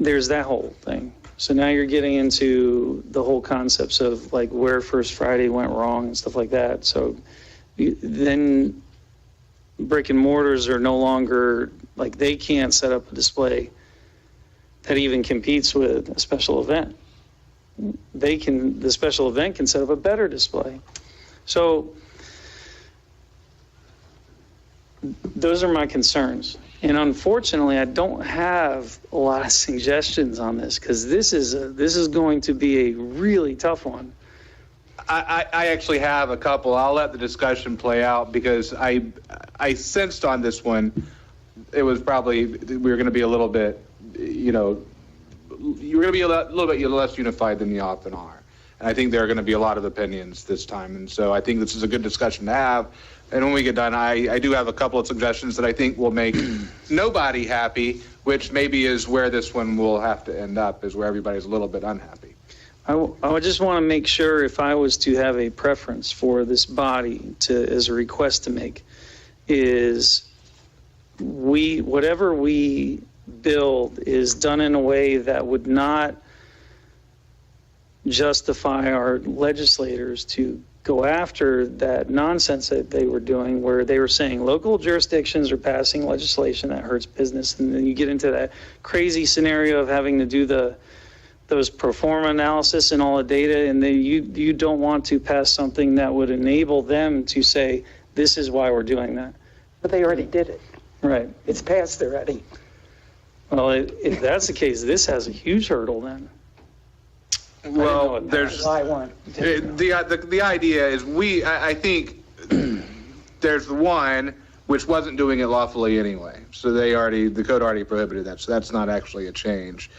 there's that whole thing. So now you're getting into the whole concepts of like where First Friday went wrong and stuff like that. So then brick and mortars are no longer, like they can't set up a display that even competes with a special event. The special event can set up a better display. So those are my concerns. And unfortunately, I don't have a lot of suggestions on this, because this is going to be a really tough one. I actually have a couple. I'll let the discussion play out, because I sensed on this one, it was probably, we were going to be a little bit, you're going to be a little bit less unified than you often are. And I think there are going to be a lot of opinions this time. And so I think this is a good discussion to have. And when we get done, I do have a couple of suggestions that I think will make nobody happy, which maybe is where this one will have to end up, is where everybody's a little bit unhappy. I would just want to make sure, if I was to have a preference for this body as a request to make, is whatever we build is done in a way that would not justify our legislators to go after that nonsense that they were doing, where they were saying local jurisdictions are passing legislation that hurts business, and then you get into that crazy scenario of having to do those pro forma analysis and all the data, and then you don't want to pass something that would enable them to say, this is why we're doing that. But they already did it. Right. It's passed already. Well, if that's the case, this has a huge hurdle then. Well, there's, I want. the idea is I think there's the one which wasn't doing it lawfully anyway. So the code already prohibited that. So that's not actually a change.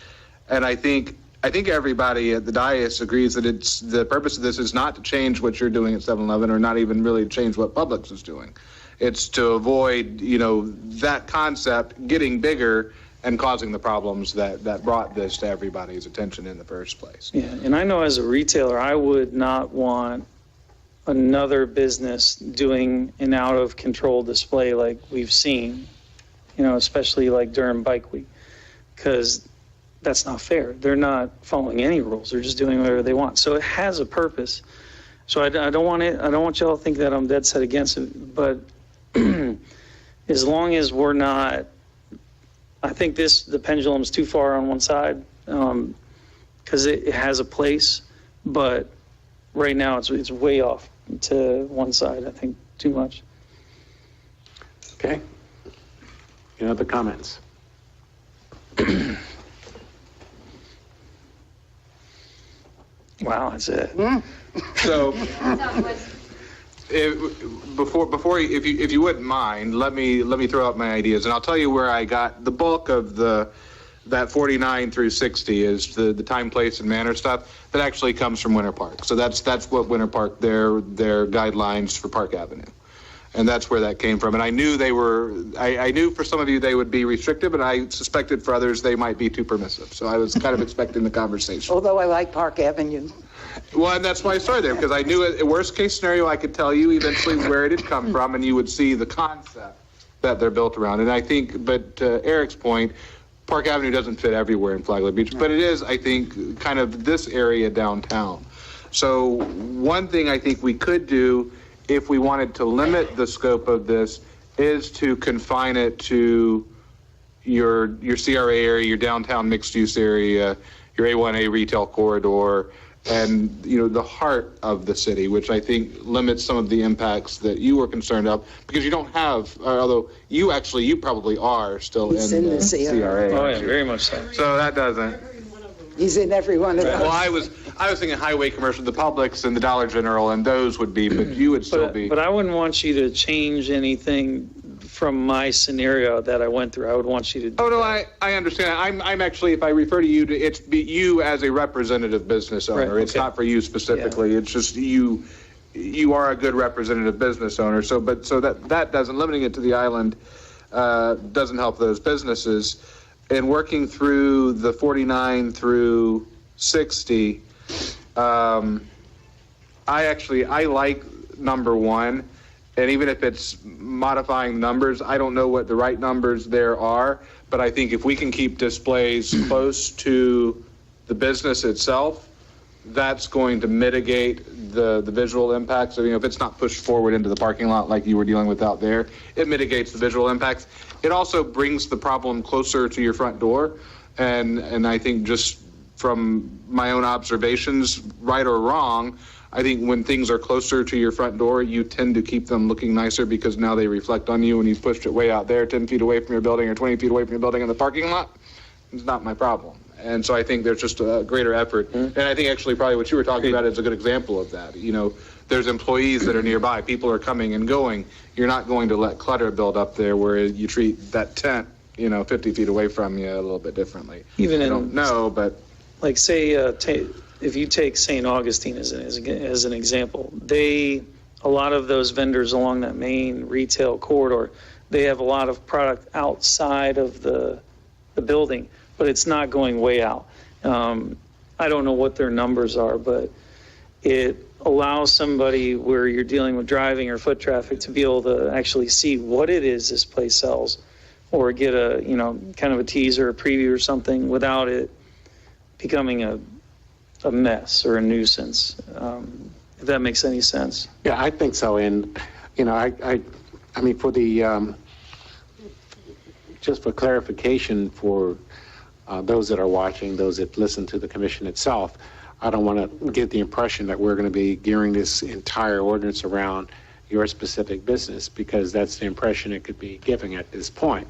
And I think everybody at the dais agrees that the purpose of this is not to change what you're doing at 7-Eleven, or not even really change what Publix is doing. It's to avoid, that concept getting bigger and causing the problems that brought this to everybody's attention in the first place. Yeah, and I know as a retailer, I would not want another business doing an out-of-control display like we've seen, especially like during Bike Week, because that's not fair. They're not following any rules. They're just doing whatever they want. So it has a purpose. So I don't want y'all to think that I'm dead set against it, but as long as we're not, I think the pendulum's too far on one side, because it has a place, but right now it's way off to one side, I think, too much. Okay. Any other comments? Wow, that's it. So, if you wouldn't mind, let me throw out my ideas, and I'll tell you where I got the bulk of that 49 through 60 is the time, place, and manner stuff that actually comes from Winter Park. So that's what Winter Park, their guidelines for Park Avenue. And that's where that came from. And I knew I knew for some of you they would be restrictive, and I suspected for others they might be too permissive. So I was kind of expecting the conversation. Although I like Park Avenue. Well, and that's why I started there, because I knew worst case scenario, I could tell you eventually where it had come from, and you would see the concept that they're built around. And I think, but to Eric's point, Park Avenue doesn't fit everywhere in Flagler Beach, but it is, I think, kind of this area downtown. So one thing I think we could do, if we wanted to limit the scope of this, is to confine it to your CRA area, your downtown mixed-use area, your A1A retail corridor, and the heart of the city, which I think limits some of the impacts that you were concerned of, because you don't have, although you probably are still in the CRA. Oh yeah, very much so. So that doesn't. He's in every one of those. Well, I was thinking highway commercial, the Publix and the Dollar General, and those would be, but you would still be. But I wouldn't want you to change anything from my scenario that I went through. I would want you to. Oh no, I understand. I'm actually, if I refer to you, it's you as a representative business owner. Right, it's not for you specifically. Yeah. It's just you are a good representative business owner. So that doesn't, limiting it to the island doesn't help those businesses. And working through the 49 through 60, I like number one. And even if it's modifying numbers, I don't know what the right numbers there are, but I think if we can keep displays close to the business itself, that's going to mitigate the visual impacts. So, if it's not pushed forward into the parking lot like you were dealing with out there, it mitigates the visual impacts. It also brings the problem closer to your front door. And I think, just from my own observations, right or wrong, I think when things are closer to your front door, you tend to keep them looking nicer, because now they reflect on you, and you've pushed it way out there, 10 feet away from your building or 20 feet away from your building in the parking lot. It's not my problem. And so I think there's just a greater effort. And I think actually probably what you were talking about is a good example of that. There's employees that are nearby. People are coming and going. You're not going to let clutter build up there where you treat that tent, 50 feet away from you a little bit differently. Even I don't know, but... Like, say, if you take St. Augustine as an example, a lot of those vendors along that main retail corridor, they have a lot of product outside of the building, but it's not going way out. I don't know what their numbers are, but it allows somebody where you're dealing with driving or foot traffic to be able to actually see what it is this place sells, or get a, kind of a teaser, a preview or something, without it becoming a mess or a nuisance, if that makes any sense. Yeah, I think so. And, I mean, for the, just for clarification for those that are watching, those that listen to the commission itself, I don't want to give the impression that we're going to be gearing this entire ordinance around your specific business, because that's the impression it could be giving at this point.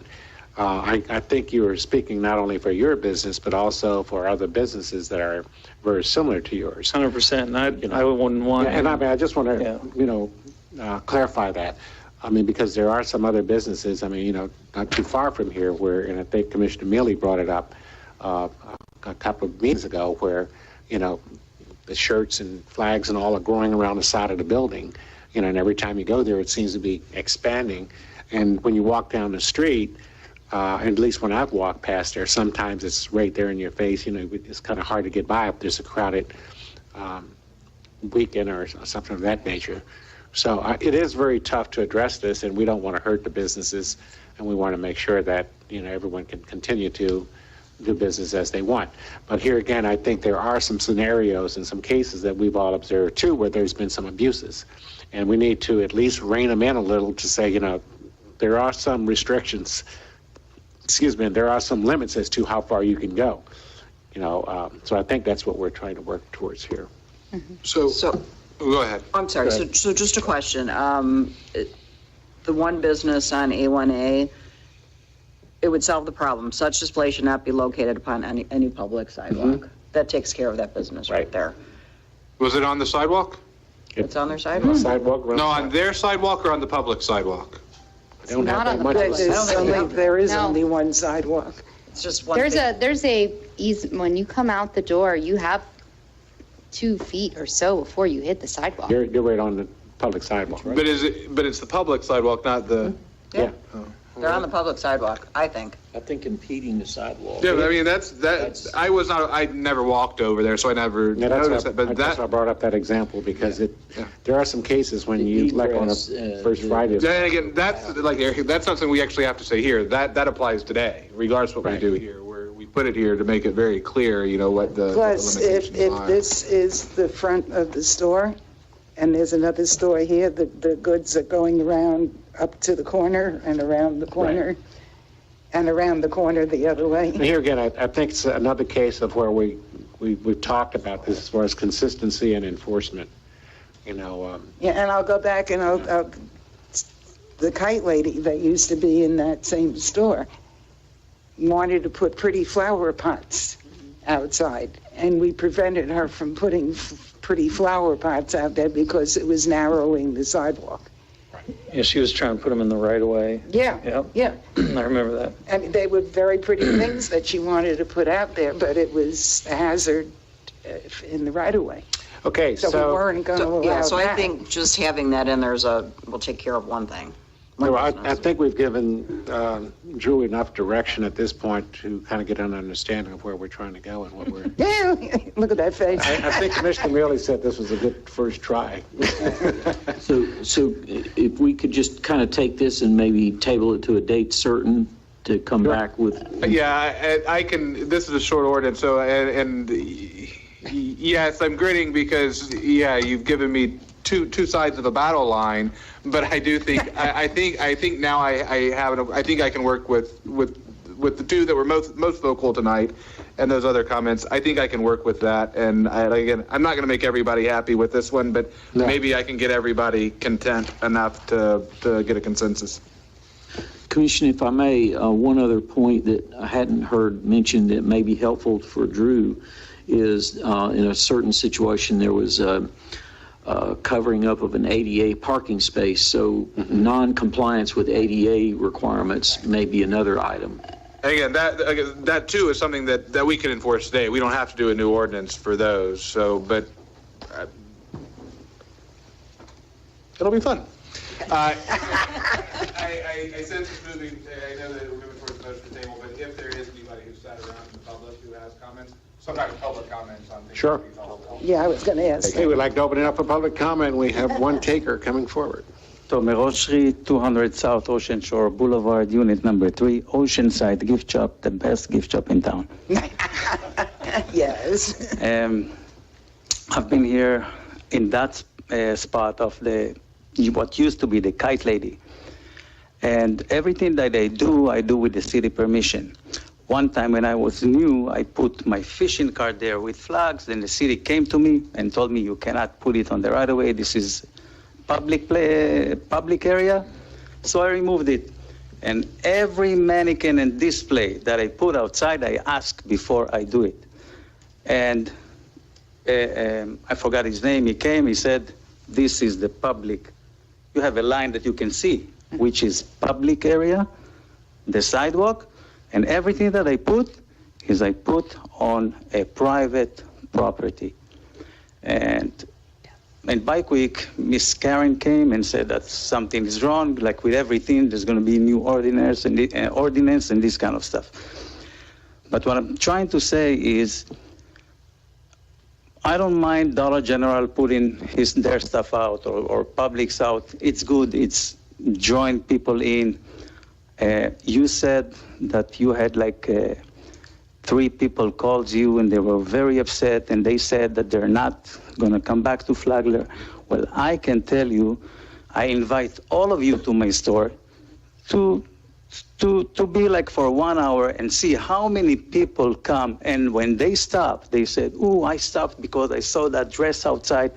I think you were speaking not only for your business, but also for other businesses that are very similar to yours. 100%, and I wouldn't want. And I just want to, clarify that. I mean, because there are some other businesses, not too far from here where, and I think Commissioner Mealy brought it up a couple of meetings ago where, the shirts and flags and all are growing around the side of the building, and every time you go there, it seems to be expanding. And when you walk down the street, and at least when I've walked past there, sometimes it's right there in your face. It's kind of hard to get by if there's a crowded weekend or something of that nature. So it is very tough to address this, and we don't want to hurt the businesses, and we want to make sure that everyone can continue to do business as they want. But here again, I think there are some scenarios and some cases that we've all observed too where there's been some abuses, and we need to at least rein them in a little to say, there are some restrictions. And there are some limits as to how far you can go. So I think that's what we're trying to work towards here. So go ahead. I'm sorry. So just a question. The one business on A1A, it would solve the problem. Such display should not be located upon any public sidewalk. That takes care of that business right there. Was it on the sidewalk? It's on their sidewalk? No, on their sidewalk or on the public sidewalk? They don't have that much. There is only one sidewalk. It's just one. When you come out the door, you have 2 feet or so before you hit the sidewalk. You're right on the public sidewalk, right? But it's the public sidewalk, not the. Yeah. They're on the public sidewalk, I think. I think impeding the sidewalk. Yeah, but I mean, I never walked over there, so I never noticed that. But that's why I brought up that example, because there are some cases when you, like on a First Friday. And again, that's something we actually have to say here. That applies today, regardless of what we do here. Where we put it here to make it very clear, what the Plus, if this is the front of the store, and there's another store here, the goods are going around up to the corner and around the corner, and around the corner the other way. And here again, I think it's another case of where we've talked about this as far as consistency and enforcement. And I'll go back and the kite lady that used to be in that same store wanted to put pretty flower pots outside, and we prevented her from putting pretty flower pots out there because it was narrowing the sidewalk. Yeah, she was trying to put them in the right of way. Yeah. I remember that. And they were very pretty things that she wanted to put out there, but it was a hazard in the right of way. Okay, so we weren't going to allow that. So I think just having that in there's will take care of one thing. I think we've given Drew enough direction at this point to kind of get an understanding of where we're trying to go and what we're. Yeah, look at that face. I think Commissioner Mealy said this was a good first try. So if we could just kind of take this and maybe table it to a date certain to come back with. Yeah, I can. This is a short ordinance, so and yes, I'm grinning because you've given me two sides of the battle line, but I do think I think now I think I can work with the two that were most vocal tonight, and those other comments. I think I can work with that, and again, I'm not going to make everybody happy with this one, but maybe I can get everybody content enough to get a consensus. Commissioner, if I may, one other point that I hadn't heard mentioned that may be helpful for Drew is in a certain situation there was covering up of an ADA parking space, so non-compliance with ADA requirements may be another item. Again, that too is something that we can enforce today. We don't have to do a new ordinance for those. So, but it'll be fun. I sense it's moving. I know that we're moving towards the motion to table, but if there is anybody who's sat around in the public who has comments, sometimes public comments on things. Sure. Yeah, I was going to ask. Okay, we'd like to open it up for public comment. We have one taker coming forward. Tomer Oshri, 200 South Ocean Shore Boulevard, Unit Number 3, Oceanside Gift Shop, the best gift shop in town. Yes. I've been here in that spot of what used to be the kite lady. And everything that I do with the city permission. One time when I was new, I put my fishing cart there with flags. Then the city came to me and told me you cannot put it on the right of way. This is public area. So I removed it. And every mannequin and display that I put outside, I ask before I do it. And I forgot his name. He came, he said, this is the public. You have a line that you can see, which is public area, the sidewalk, and everything that I put is I put on a private property. And Bike Week, Miss Karen came and said that something is wrong, like with everything, there's going to be new ordinance and this kind of stuff. But what I'm trying to say is, I don't mind Dollar General putting their stuff out or Publix out. It's good. It's drawing people in. You said that you had like 3 people called you and they were very upset and they said that they're not going to come back to Flagler. Well, I can tell you, I invite all of you to my store to be like for 1 hour and see how many people come. And when they stop, they said, "Oh, I stopped because I saw that dress outside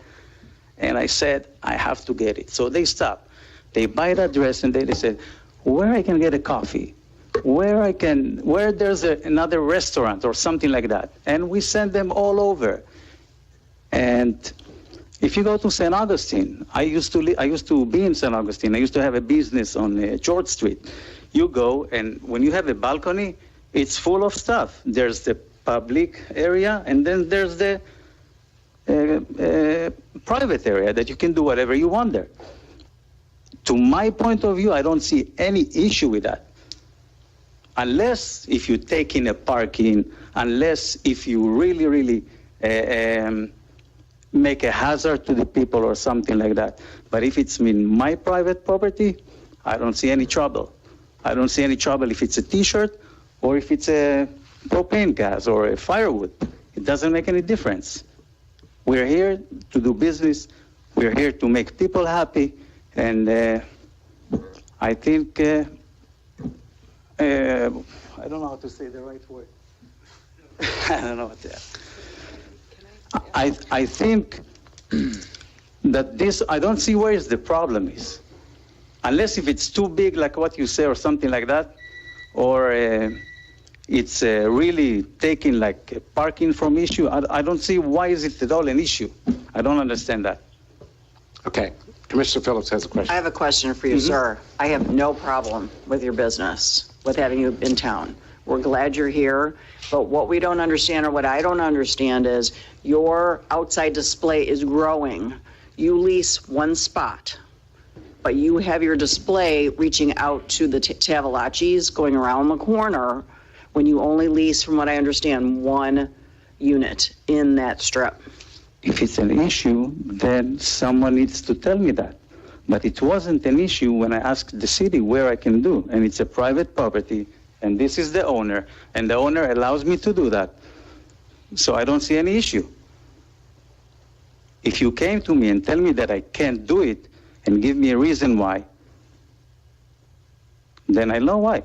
and I said, I have to get it." So they stop. They buy that dress and they said, "Where I can get a coffee? Where there's another restaurant or something like that." And we send them all over. And if you go to St. Augustine, I used to be in St. Augustine. I used to have a business on George Street. You go, and when you have a balcony, it's full of stuff. There's the public area, and then there's the private area that you can do whatever you want there. To my point of view, I don't see any issue with that. Unless if you take in a parking, unless if you really make a hazard to the people or something like that. But if it's in my private property, I don't see any trouble. I don't see any trouble if it's a T-shirt or if it's a propane gas or a firewood. It doesn't make any difference. We're here to do business. We're here to make people happy. And I think, I don't know how to say the right word. I don't know what to say. I think that this, I don't see where the problem is. Unless if it's too big, like what you say, or something like that, or it's really taking like parking from issue. I don't see why is it at all an issue. I don't understand that. Okay. Commissioner Phillips has a question. I have a question for you, sir. I have no problem with your business, with having you in town. We're glad you're here, but what we don't understand, or what I don't understand, is your outside display is growing. You lease one spot, but you have your display reaching out to the Tavalachis, going around the corner, when you only lease, from what I understand, one unit in that strip. If it's an issue, then someone needs to tell me that. But it wasn't an issue when I asked the city where I can do, and it's a private property, and this is the owner, and the owner allows me to do that. So I don't see any issue. If you came to me and tell me that I can't do it and give me a reason why, then I know why.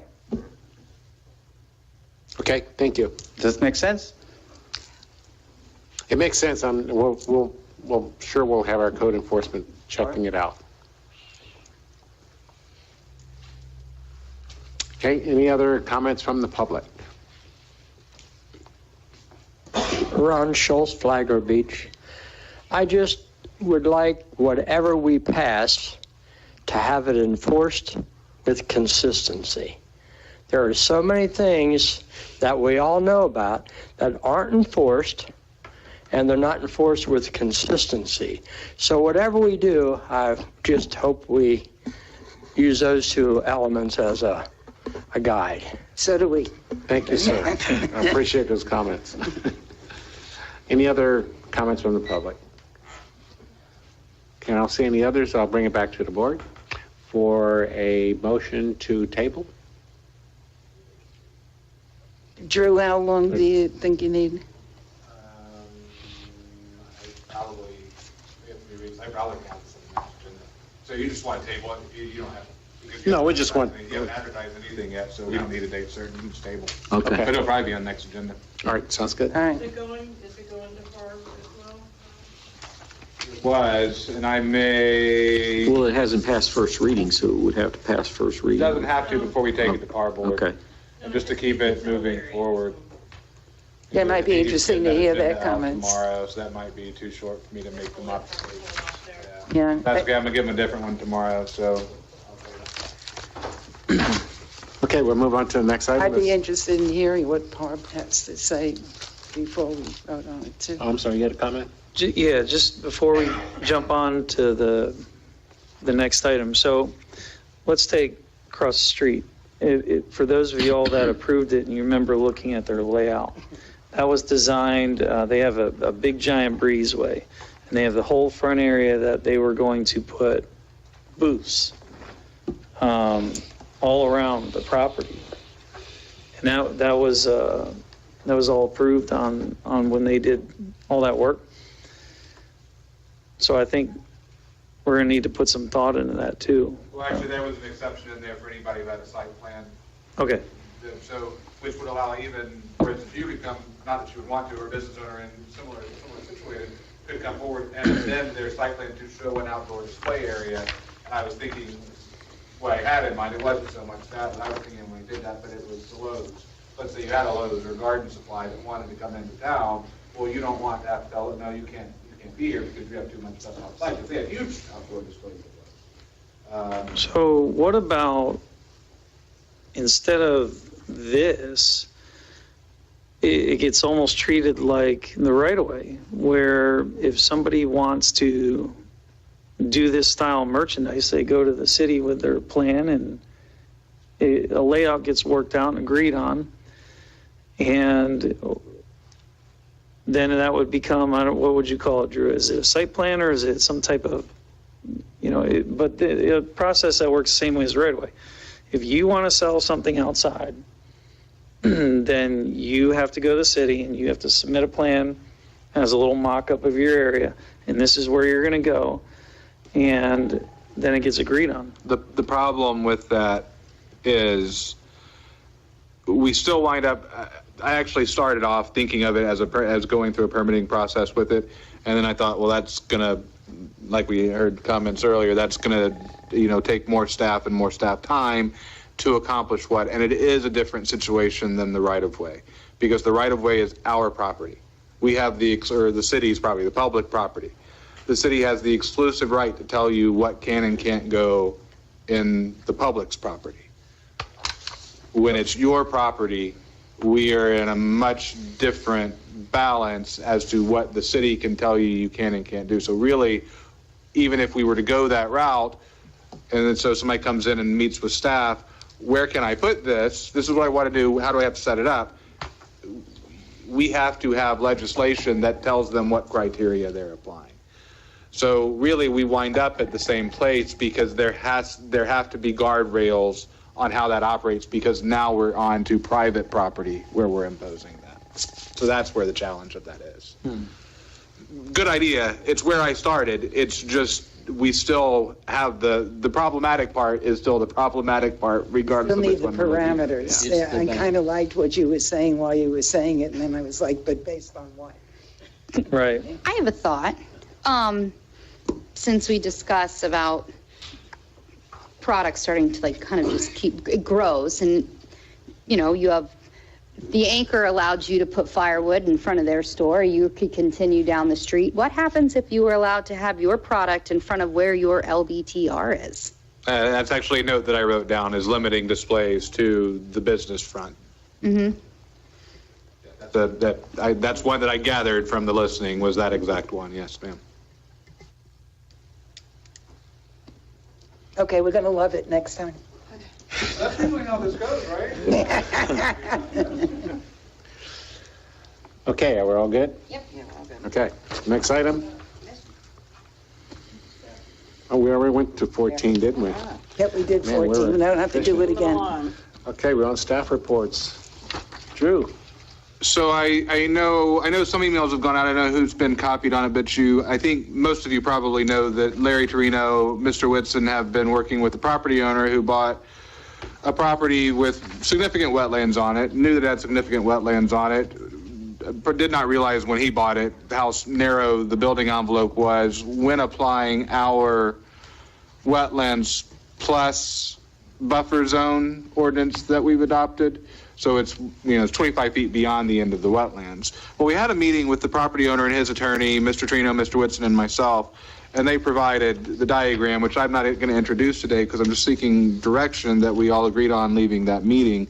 Okay, thank you. Does that make sense? It makes sense. We'll have our code enforcement checking it out. Okay, any other comments from the public? Ron Schultz, Flagler Beach. I just would like whatever we pass to have it enforced with consistency. There are so many things that we all know about that aren't enforced, and they're not enforced with consistency. So whatever we do, I just hope we use those two elements as a guide. So do we. Thank you, sir. I appreciate those comments. Any other comments from the public? Okay, I don't see any others. I'll bring it back to the board for a motion to table. Drew, how long do you think you need? Probably, we have 3 weeks. I'd rather have this on the next agenda. So you just want to table it? You don't have to. No, we just want. You haven't advertised anything yet, so we don't need a date certain. You can just table. Okay. But it'll probably be on the next agenda. All right, sounds good. All right. Is it going to FAR as well? was, and I may, Well, it hasn't passed first reading, so it would have to pass first it reading. doesn't have to before we take it to par board. Okay. And just to keep it moving forward. Yeah, it might be interesting to hear their Agenda out comments. Tomorrow, so that might be too short for me to make them up. Yeah. That's okay, I'm gonna give them a different one tomorrow, so. Okay, we'll move on to the next item. I'd be interested in hearing what Barb has to say before we vote on it, too. Oh, I'm sorry, you had a comment? Yeah, just before we jump on to the next item. So let's take across the street. For those of you all that approved it and you remember looking at their layout, that was designed, they have a big giant breezeway and they have the whole front area that they were going to put booths all around the property. And that was all approved on when they did all that work. So I think we're gonna need to put some thought into that too. Well, actually, there was an exception in there for anybody who had a site plan. Okay. So, which would allow even, for instance, you could come, not that you would want to, or a business owner in similar situated, could come forward and then their site plan to show an outdoor display area. And I was thinking, what I had in mind, it wasn't so much that, but I was thinking when we did that, but it was the Lowe's. Let's say you had a Lowe's or Garden Supply that wanted to come into town, well, you don't want to have to tell it, no, you can't be here because you have too much stuff outside, because they have huge outdoor displays. So what about, instead of this, it gets almost treated like the right-of-way, where if somebody wants to do this style of merchandise, they go to the city with their plan and a layout gets worked out and agreed on. And then that would become, what would you call it, Drew? Is it a site plan or is it some type of, but the process that works the same way as right away. If you want to sell something outside, then you have to go to the city and you have to submit a plan as a little mock-up of your area, and this is where you're going to go, and then it gets agreed on. The problem with that is we still wind up, I actually started off thinking of it as going through a permitting process with it, and then I thought, well, that's going to, like we heard comments earlier, that's going to, take more staff and more staff time to accomplish what, and it is a different situation than the right-of-way, because the right-of-way is our property. We have the city's property, the public property. The city has the exclusive right to tell you what can and can't go in the public's property. When it's your property, we are in a much different balance as to what the city can tell you can and can't do. So really, even if we were to go that route, and then so somebody comes in and meets with staff, where can I put this? This is what I want to do. How do I have to set it up? We have to have legislation that tells them what criteria they're applying. So really, we wind up at the same place because there have to be guardrails on how that operates, because now we're on to private property where we're imposing that. So that's where the challenge of that is. Good idea. It's where I started. It's just we still have the problematic part is still the problematic part regardless Still of need the which one we're looking at. parameters. Yeah. Yeah, I kind of liked what you were saying while you were saying it, and then I was like, but based on what? Right. I have a thought. Since we discussed about products starting to kind of just it grows, and you have the Anchor allowed you to put firewood in front of their store. You could continue down the street. What happens if you were allowed to have your product in front of where your LBTR is? That's actually a note that I wrote down, is limiting displays to the business front. Mm-hmm. That's one that I gathered from the listening, was that exact one. Yes, ma'am. Okay, we're going to love it next time. That's usually how this goes, right? Okay, we're all good? Yep. Okay, next item. Oh, we already went to 14, didn't we? Yep, we did Man, 14. We don't have to do it efficient. again. Okay, we're on staff reports. Drew? So I know some emails have gone out. I know who's been copied on it, but I think most of you probably know that Larry Torino, Mr. Whitson have been working with the property owner who bought a property with significant wetlands on it, knew that it had significant wetlands on it, did not realize when he bought it how narrow the building envelope was when applying our wetlands plus buffer zone ordinance that we've adopted. So it's, it's 25 feet beyond the end of the wetlands. Well, we had a meeting with the property owner and his attorney, Mr. Trino, Mr. Whitson, and myself, and they provided the diagram, which I'm not going to introduce today because I'm just seeking direction that we all agreed on leaving that meeting.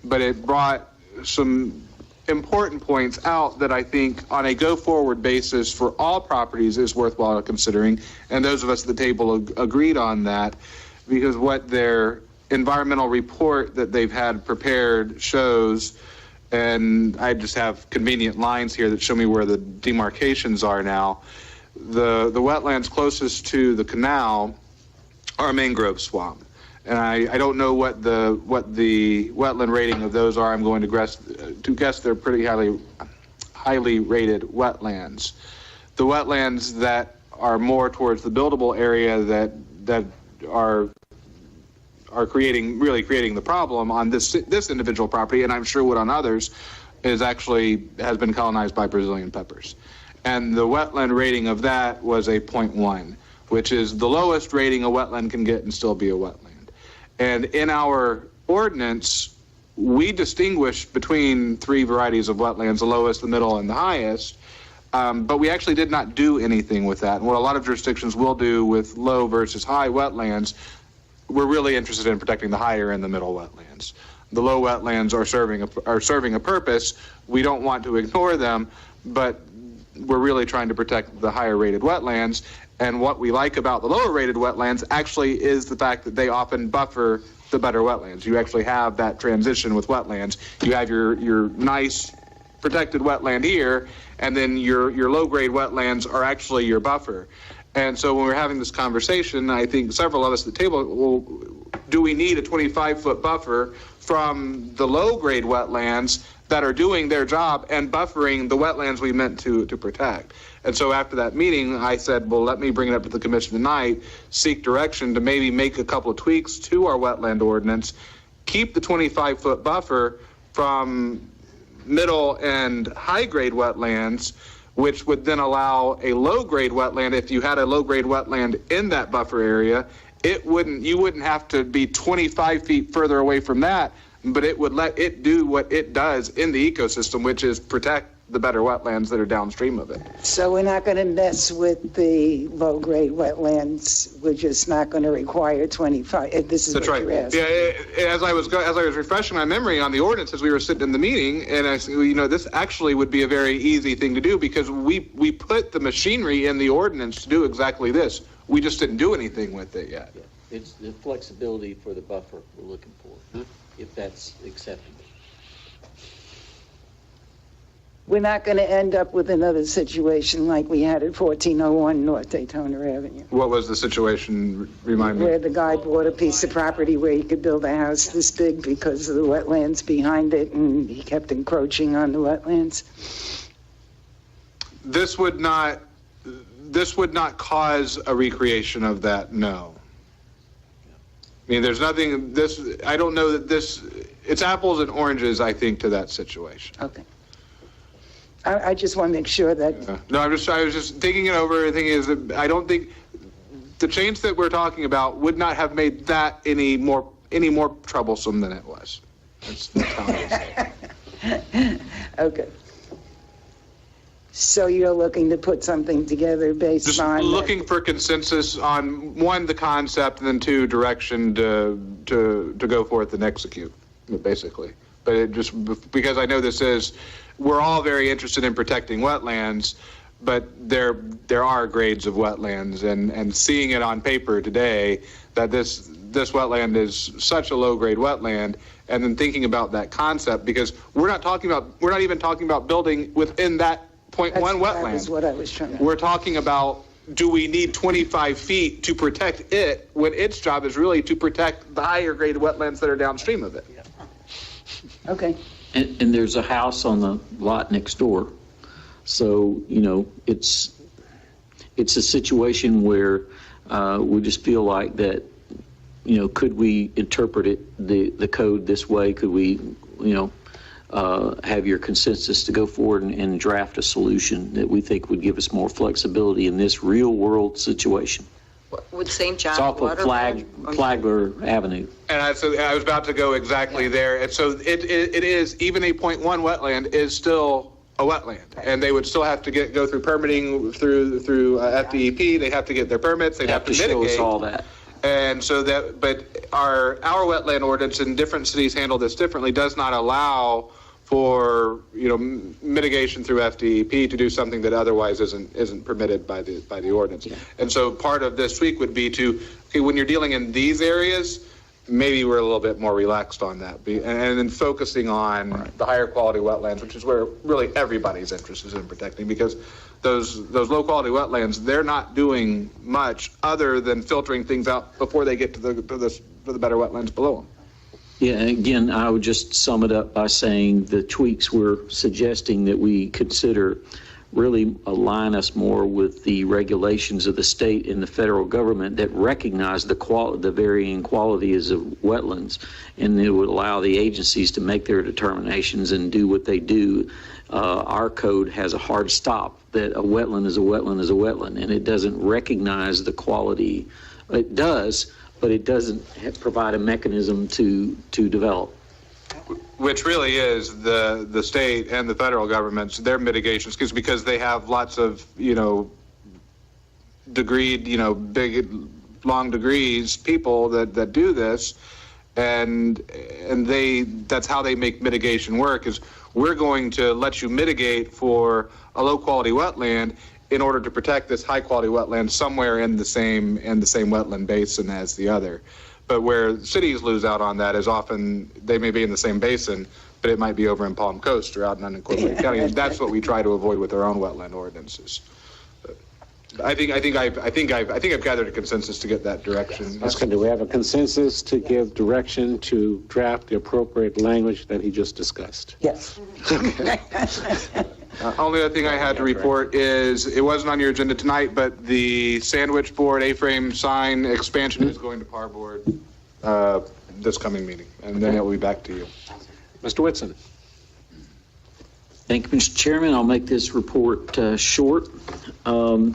But it brought some important points out that I think on a go-forward basis for all properties is worthwhile considering, and those of us at the table agreed on that, because what their environmental report that they've had prepared shows, and I just have convenient lines here that show me where the demarcations are now. The wetlands closest to the canal are a mangrove swamp. And I don't know what the wetland rating of those are. I'm going to guess they're pretty highly rated wetlands. The wetlands that are more towards the buildable area that are creating the problem on this individual property, and I'm sure would on others, has been colonized by Brazilian peppers. And the wetland rating of that was a 0.1, which is the lowest rating a wetland can get and still be a wetland. And in our ordinance, we distinguish between three varieties of wetlands, the lowest, the middle, and the highest, but we actually did not do anything with that. And what a lot of jurisdictions will do with low versus high wetlands, we're really interested in protecting the higher and the middle wetlands. The low wetlands are serving a purpose. We don't want to ignore them, but we're really trying to protect the higher rated wetlands. And what we like about the lower rated wetlands actually is the fact that they often buffer the better wetlands. You actually have that transition with wetlands. You have your nice protected wetland here, and then your low grade wetlands are actually your buffer. And so when we're having this conversation, I think several of us at the table, well, do we need a 25-foot buffer from the low grade wetlands that are doing their job and buffering the wetlands we meant to protect? And so after that meeting, I said, well, let me bring it up to the commission tonight, seek direction to maybe make a couple of tweaks to our wetland ordinance, keep the 25-foot buffer from middle and high-grade wetlands, which would then allow a low-grade wetland. If you had a low-grade wetland in that buffer area, you wouldn't have to be 25 feet further away from that, but it would let it do what it does in the ecosystem, which is protect the better wetlands that are downstream of it. So we're not going to mess with the low-grade wetlands. We're just not going to require 25. This is That's what right. you're asking. Yeah, as I was refreshing my memory on the ordinance as we were sitting in the meeting, and I said, this actually would be a very easy thing to do because we put the machinery in the ordinance to do exactly this. We just didn't do anything with it yet. Yeah. It's the flexibility for the buffer we're looking for, if that's acceptable. We're not going to end up with another situation like we had at 1401 North Daytona Avenue, What was the situation? Remind me. where the guy bought a piece of property where he could build a house this big because of the wetlands behind it, and he kept encroaching on the wetlands. This would not cause a recreation of that, no. I mean, there's nothing, I don't know that it's apples and oranges, I think, to that situation. Okay. I just want to make sure that... No, I was just thinking it over. The thing is that I don't think the change that we're talking about would not have made that any more troublesome than it was. That's how I would say. Okay. So you're looking to put something together based Just on... looking for consensus on, one, the concept, and then two, direction to go forth and execute, basically. But it just, because I know we're all very interested in protecting wetlands, but there are grades of wetlands, and seeing it on paper today that this wetland is such a low grade wetland, and then thinking about that concept, because we're not even talking about building within that 0.1 wetland. That was what I was trying to... We're talking about, do we need 25 feet to protect it when its job is really to protect the higher grade wetlands that are downstream of it? Okay. And there's a house on the lot next door. So, it's a situation where we just feel like that, could we interpret it, the code this way? Could we, have your consensus to go forward and draft a solution that we think would give us more flexibility in this real-world situation. Would St. John It's off of Flagler Avenue. And I was about to go exactly there. And so it is, even a .1 wetland is still a wetland. And they would still have to go through permitting through FDEP. They'd have to get their permits. They'd have to show mitigate. us all that. And so that, but our wetland ordinance in different cities handle this differently, does not allow for, mitigation through FDEP to do something that otherwise isn't permitted by the ordinance. Yeah. And so part of this tweak would be when you're dealing in these areas, maybe we're a little bit more relaxed on that, and then focusing on the higher quality wetlands, which is where really everybody's interest is in protecting, because those low quality wetlands, they're not doing much other than filtering things out before they get to the better wetlands below them. Yeah, again, I would just sum it up by saying the tweaks we're suggesting that we consider really align us more with the regulations of the state and the federal government that recognize the varying qualities of wetlands, and it would allow the agencies to make their determinations and do what they do. Our code has a hard stop that a wetland is a wetland is a wetland, and it doesn't recognize the quality. It does, but it doesn't provide a mechanism to develop. Which really is the state and the federal governments, their mitigations, because they have lots of, degreed, big, long degrees, people that do this, and that's how they make mitigation work, is we're going to let you mitigate for a low quality wetland in order to protect this high quality wetland somewhere in the same wetland basin as the other. But where cities lose out on that is often they may be in the same basin, but it might be over in Palm Coast or out in unincorporated county, and that's what we try to avoid with our own wetland ordinances. But I think I've gathered a consensus to get that direction. That's good. Do we have a consensus to give direction to draft the appropriate language that he just discussed? Yes. Only other thing I had to report is, it wasn't on your agenda tonight, but the sandwich board A-frame sign expansion is going to PAR board this coming meeting, and then it will be back to you. Mr. Whitson. Thank you, Mr. Chairman. I'll make this report short. I'm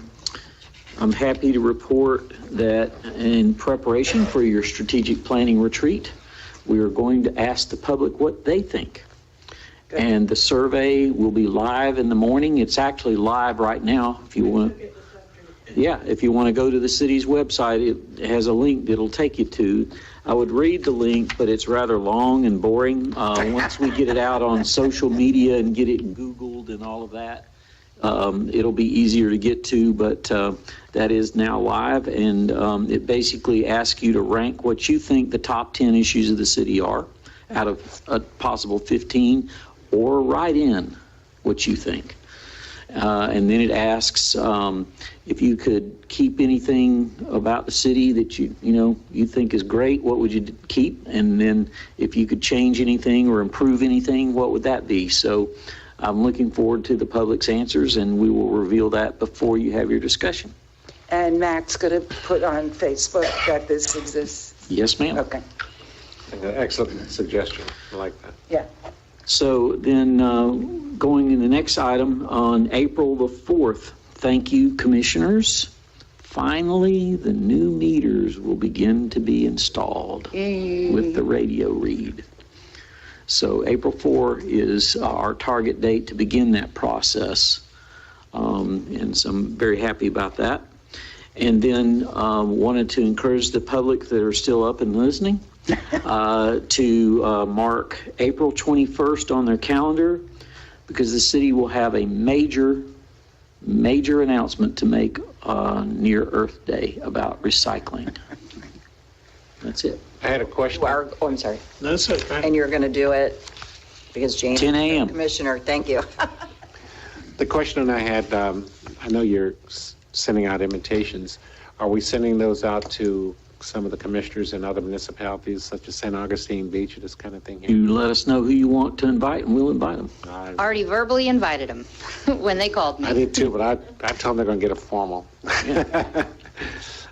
happy to report that in preparation for your strategic planning retreat, we are going to ask the public what they think. And the survey will be live in the morning. It's actually live right now. If you want to go to the city's website, it has a link that'll take you to. I would read the link, but it's rather long and boring. Once we get it out on social media and get it Googled and all of that, it'll be easier to get to, but that is now live, and it basically asks you to rank what you think the top 10 issues of the city are out of a possible 15, or write in what you think. And then it asks if you could keep anything about the city that you think is great, what would you keep? And then if you could change anything or improve anything, what would that be? So I'm looking forward to the public's answers, and we will reveal that before you have your discussion. And Matt's going to put on Facebook that this exists. Yes, ma'am. Okay. Excellent suggestion. I like that. Yeah. So then going in the next item, on April the 4th, thank you, commissioners. Finally, the new meters will begin to be installed with the radio read. So April 4 is our target date to begin that process. And so I'm very happy about that. And then wanted to encourage the public that are still up and listening to mark April 21st on their calendar, because the city will have a major announcement to make near Earth Day about recycling. That's it. I had a question. I'm sorry. No, that's okay. And you're going to do it because Jane, 10 a.m. Commissioner, thank you. The question I had, I know you're sending out invitations. Are we sending those out to some of the commissioners in other municipalities, such as St. Augustine Beach, or this kind of thing? You let us know who you want to invite, and we'll invite them. Already verbally invited them when they called me. I did too, but I told them they're going to get a formal.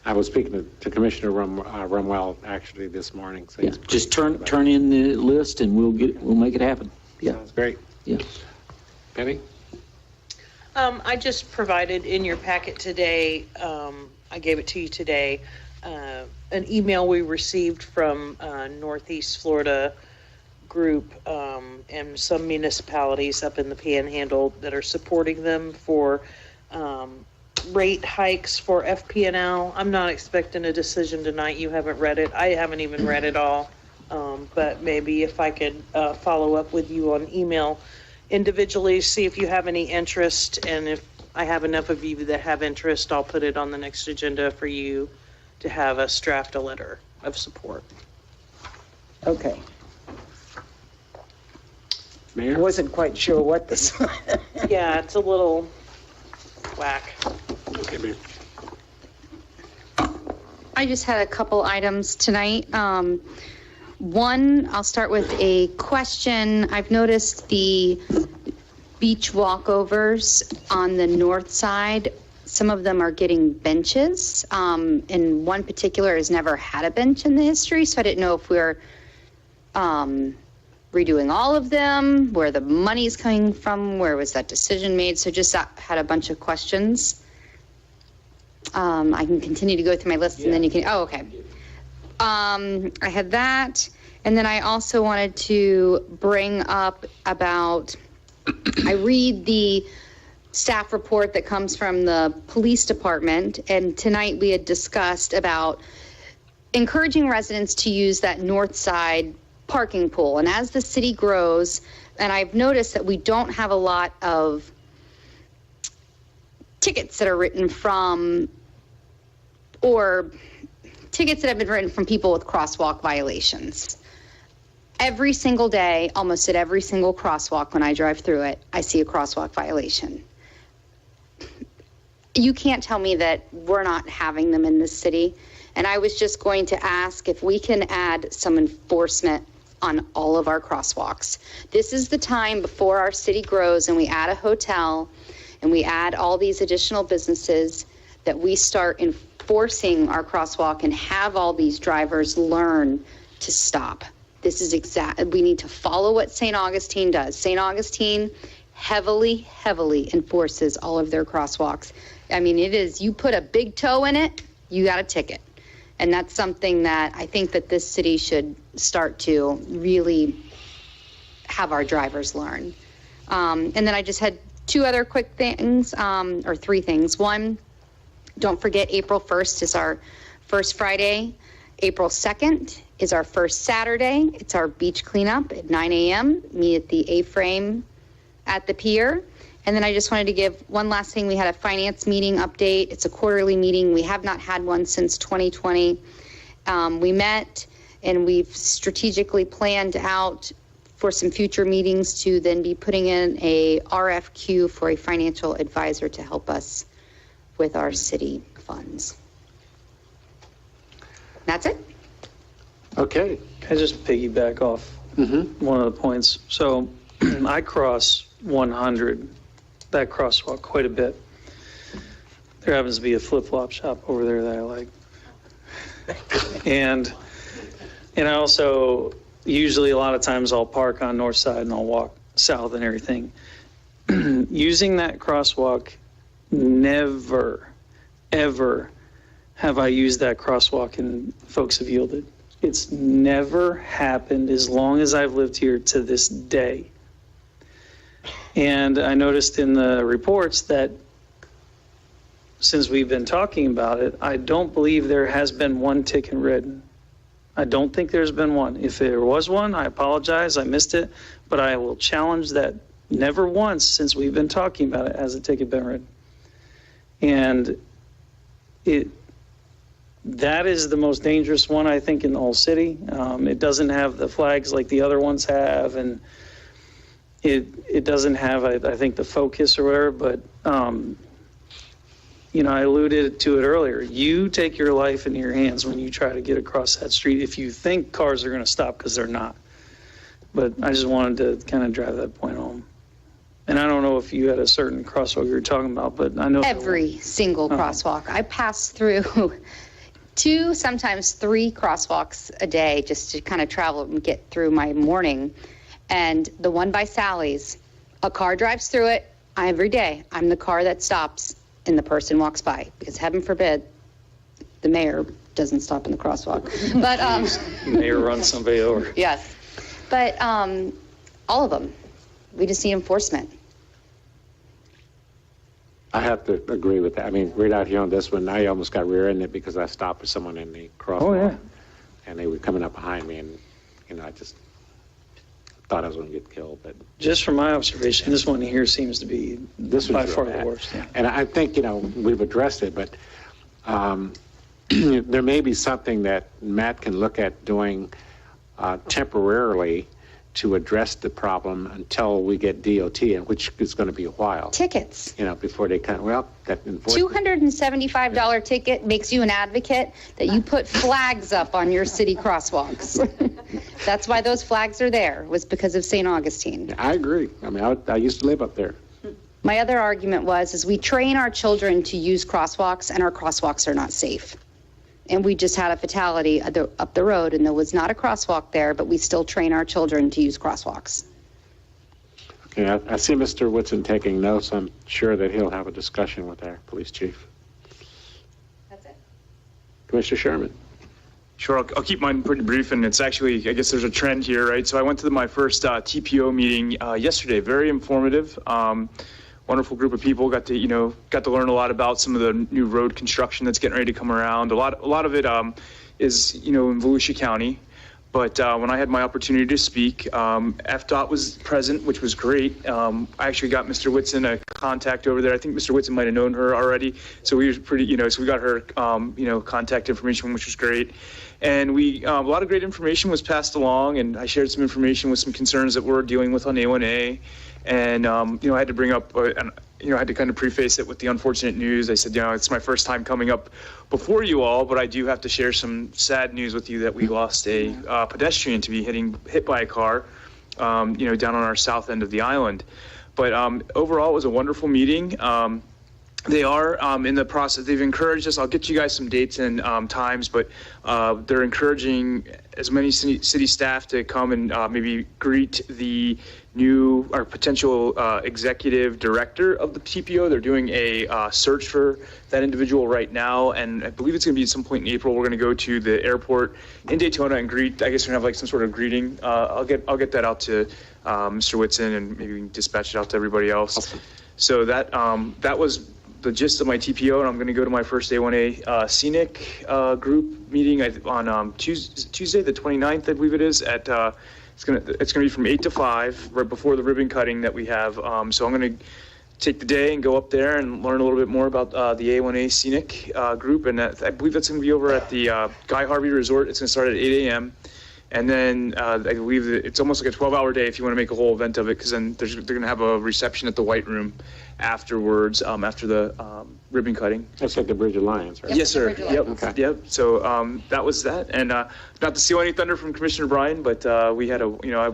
I was speaking to Commissioner Rumwell actually this morning. So yeah, just turn in the list, and we'll make it happen. Yeah. That's great. Yeah. Penny? I just provided in your packet today, I gave it to you today, an email we received from Northeast Florida group and some municipalities up in the Panhandle that are supporting them for rate hikes for FP&L. I'm not expecting a decision tonight. You haven't read it. I haven't even read it all. But maybe if I could follow up with you on email individually, see if you have any interest. And if I have enough of you that have interest, I'll put it on the next agenda for you to have us draft a letter of support. Okay. Mayor? I wasn't quite sure what this was. Yeah, it's a little whack. Okay, Mayor. I just had a couple items tonight. One, I'll start with a question. I've noticed the beach walkovers on the north side. Some of them are getting benches, and one particular has never had a bench in the history, so I didn't know if we're redoing all of them, where the money's coming from, where was that decision made? So just had a bunch of questions. I can continue to go through my list and then you can, oh, okay. I had that, and then I also wanted to bring up about, I read the staff report that comes from the police department, and tonight we had discussed about encouraging residents to use that north side parking pool. And as the city grows, and I've noticed that we don't have a lot of tickets that are written from, or tickets that have been written from people with crosswalk violations. Every single day, almost at every single crosswalk when I drive through it, I see a crosswalk violation. You can't tell me that we're not having them in this city. And I was just going to ask if we can add some enforcement on all of our crosswalks. This is the time before our city grows and we add a hotel and we add all these additional businesses that we start enforcing our crosswalk and have all these drivers learn to stop. This is we need to follow what St. Augustine does. St. Augustine heavily enforces all of their crosswalks. I mean, it is, you put a big toe in it, you got a ticket. And that's something that I think that this city should start to really have our drivers learn. And then I just had two other quick things, or three things. One, don't forget April 1st is our first Friday. April 2nd is our first Saturday. It's our beach cleanup at 9 a.m. Meet at the A-frame at the pier. And then I just wanted to give one last thing. We had a finance meeting update. It's a quarterly meeting. We have not had one since 2020. We met and we've strategically planned out for some future meetings to then be putting in a RFQ for a financial advisor to help us with our city funds. That's it. Okay. Can I just piggyback off one of the points? So I cross 100, that crosswalk, quite a bit. There happens to be a flip-flop shop over there that I like. And I also, usually a lot of times I'll park on north side and I'll walk south and everything. Using that crosswalk, never, ever have I used that crosswalk and folks have yielded. It's never happened as long as I've lived here to this day. And I noticed in the reports that since we've been talking about it, I don't believe there has been one ticket written. I don't think there's been one. If there was one, I apologize, I missed it, but I will challenge that never once since we've been talking about it has a ticket been written. And that is the most dangerous one, I think, in the whole city. It doesn't have the flags like the other ones have, and it doesn't have, I think, the focus or whatever, but, I alluded to it earlier. You take your life in your hands when you try to get across that street if you think cars are going to stop, because they're not. But I just wanted to kind of drive that point home. And I don't know if you had a certain crosswalk you were talking about, but I know Every single crosswalk. I pass through 2, sometimes 3 crosswalks a day just to kind of travel and get through my morning. And the one by Sally's, a car drives through it every day. I'm the car that stops and the person walks by, because heaven forbid, the mayor doesn't stop in the crosswalk. But, Mayor runs somebody over. yes. But all of them, we just need enforcement. I have to agree with that. I mean, right out here on this one, I almost got rear-ended because I stopped for someone in the crosswalk. Oh, yeah. And they were coming up behind me, and, you know, I just thought I was going to get killed. But Just from my observation, this one here seems to be this by was far real the bad. worst. Yeah. And I think, you know, we've addressed it, but there may be something that Matt can look at doing temporarily to address the problem until we get DOT, and which is going to be a while. Tickets. You know, before they come. Well, that enforcement. $275 ticket makes you an advocate that you put flags up on your city crosswalks. That's why those flags are there, was because of St. Augustine. I agree. I mean, I used to live up there. My other argument is we train our children to use crosswalks, and our crosswalks are not safe. And we just had a fatality up the road, and there was not a crosswalk there, but we still train our children to use crosswalks. Okay, I see Mr. Whitson taking notes. I'm sure that he'll have a discussion with our police chief. That's it. Commissioner Sherman. Sure, I'll keep mine pretty brief, and it's actually, I guess there's a trend here, right? So I went to my first TPO meeting yesterday, very informative. Wonderful group of people, got to learn a lot about some of the new road construction that's getting ready to come around. A lot of it is, in Volusia County. But when I had my opportunity to speak, FDOT was present, which was great. I actually got Mr. Whitson a contact over there. I think Mr. Whitson might have known her already. So we were pretty, so we got her, contact information, which was great. And a lot of great information was passed along, and I shared some information with some concerns that we're dealing with on A1A. And, I had to bring up, I had to kind of preface it with the unfortunate news. I said, it's my first time coming up before you all, but I do have to share some sad news with you that we lost a pedestrian to be hit by a car, down on our south end of the island. But overall, it was a wonderful meeting. They are in the process. They've encouraged us. I'll get you guys some dates and times, but they're encouraging as many city staff to come and maybe greet the new or potential executive director of the TPO. They're doing a search for that individual right now, and I believe it's going to be at some point in April. We're going to go to the airport in Daytona and greet. I guess we're going to have like some sort of greeting. I'll get that out to Mr. Whitson, and maybe we can dispatch it out to everybody else. Awesome. So that was the gist of my TPO, and I'm going to go to my first A1A scenic group meeting on Tuesday, the 29th, I believe it is. At it's going to be from 8 to 5, right before the ribbon cutting that we have. So I'm going to take the day and go up there and learn a little bit more about the A1A scenic group, and I believe that's going to be over at the Guy Harvey Resort. It's going to start at 8 a.m. And then I believe that it's almost like a 12-hour day if you want to make a whole event of it, because then they're going to have a reception at the White Room afterwards, after the ribbon cutting. That's like the Bridge Alliance, right? Yes, sir. Yep. Okay. Yep. So that was that. And not to steal any thunder from Commissioner Bryan, but we had I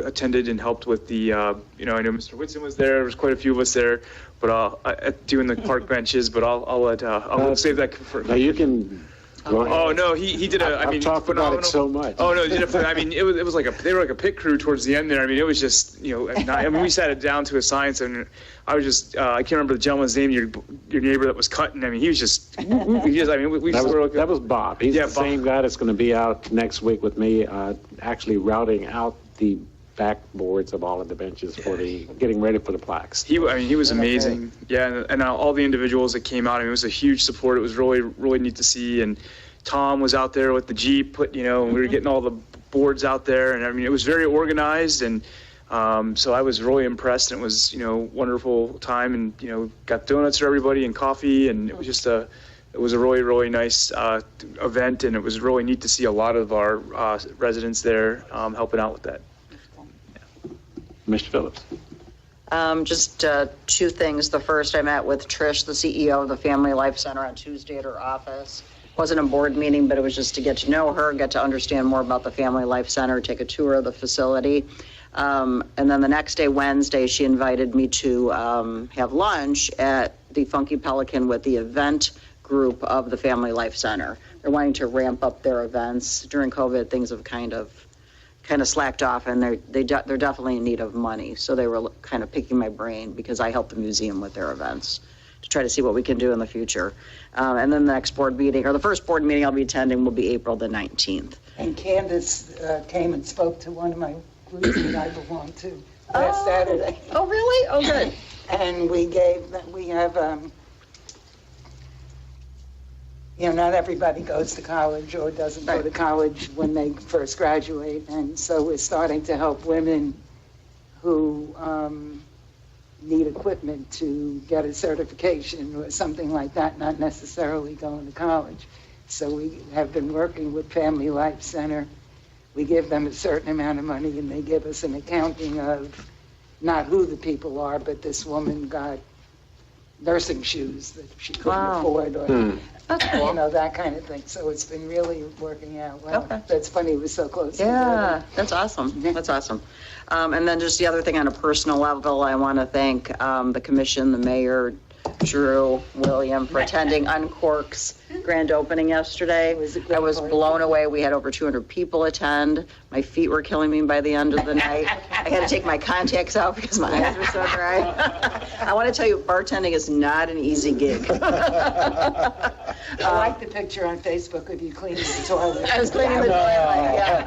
attended and helped with the, I know Mr. Whitson was there. There was quite a few of us there, but doing the park benches. But I'll save that for. Now you can. Oh no, he did I've talked about it so much. Oh no, he did it was like they were like a pit crew towards the end there. I mean, it was just we sat it down to a science, and I was just I can't remember the gentleman's name. Your neighbor that was cutting. I mean, he was just. That was Bob. He's the same guy that's going to be out next week with me, actually routing out the backboards of all of the benches for getting ready for the plaques. He was amazing. Yeah, and all the individuals that came out, it was a huge support. It was really, really neat to see. And Tom was out there with the Jeep, and we were getting all the boards out there, and it was very organized. And so I was really impressed, and it was, wonderful time, and, got donuts for everybody and coffee, and it was just it was a really, really nice event, and it was really neat to see a lot of our residents there helping out with that. Mr. Phillips. Just two things. The first, I met with Trish, the CEO of the Family Life Center, on Tuesday at her office. Wasn't a board meeting, but it was just to get to know her, get to understand more about the Family Life Center, take a tour of the facility. And then the next day, Wednesday, she invited me to have lunch at the Funky Pelican with the event group of the Family Life Center. They're wanting to ramp up their events. During COVID, things have kind of kind of slacked off, and they're definitely in need of money. So they were kind of picking my brain because I help the museum with their events to try to see what we can do in the future. And then the next board meeting, or the first board meeting I'll be attending, will be April the 19th. And Candace came and spoke to one of my groups that I belong to last Saturday. Oh, really? Oh, good. And we have, not everybody goes to college or doesn't go to college when they first graduate. And so we're starting to help women who need equipment to get a certification or something like that, not necessarily going to college. So we have been working with Family Life Center. We give them a certain amount of money and they give us an accounting of not who the people are, but this woman got nursing shoes that she couldn't afford, or that kind of thing. So it's been really working out well. Okay. That's funny, it was so close. Yeah, that's awesome. That's awesome. And then just the other thing on a personal level, I want to thank the commission, the mayor, Drew, William, for attending Uncork's grand opening yesterday. I was blown away. We had over 200 people attend. My feet were killing me by the end of the night. I had to take my contacts out because my eyes were so dry. I want to tell you, bartending is not an easy gig. I like the picture on Facebook of you cleaning the toilet. I was cleaning the toilet. Yeah,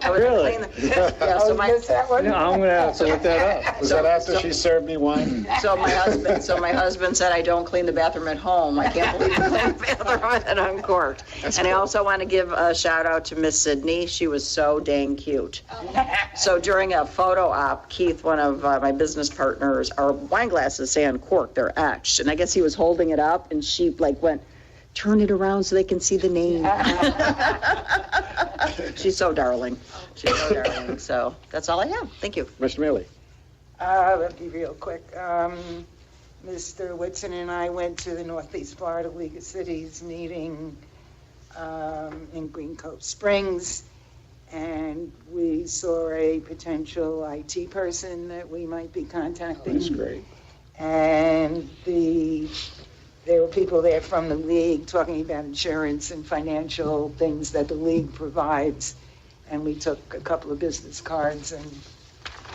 I was cleaning. Yeah, so my, I'm going to have to look that up. Was that after she served me wine? So my husband said, I don't clean the bathroom at home. I can't believe you clean the bathroom at Uncorked. And I also want to give a shout out to Miss Sydney. She was so dang cute. So during a photo op, Keith, one of my business partners, our wine glasses say Uncorked, they're etched. And I guess he was holding it up and she went, turn it around so they can see the name. She's so darling. She's so darling. So that's all I have. Thank you. Mr. Mealy. I'll be real quick. Mr. Whitson and I went to the Northeast Florida League of Cities meeting in Green Cove Springs, and we saw a potential IT person that we might be contacting. That's great. And there were people there from the league talking about insurance and financial things that the league provides. And we took a couple of business cards and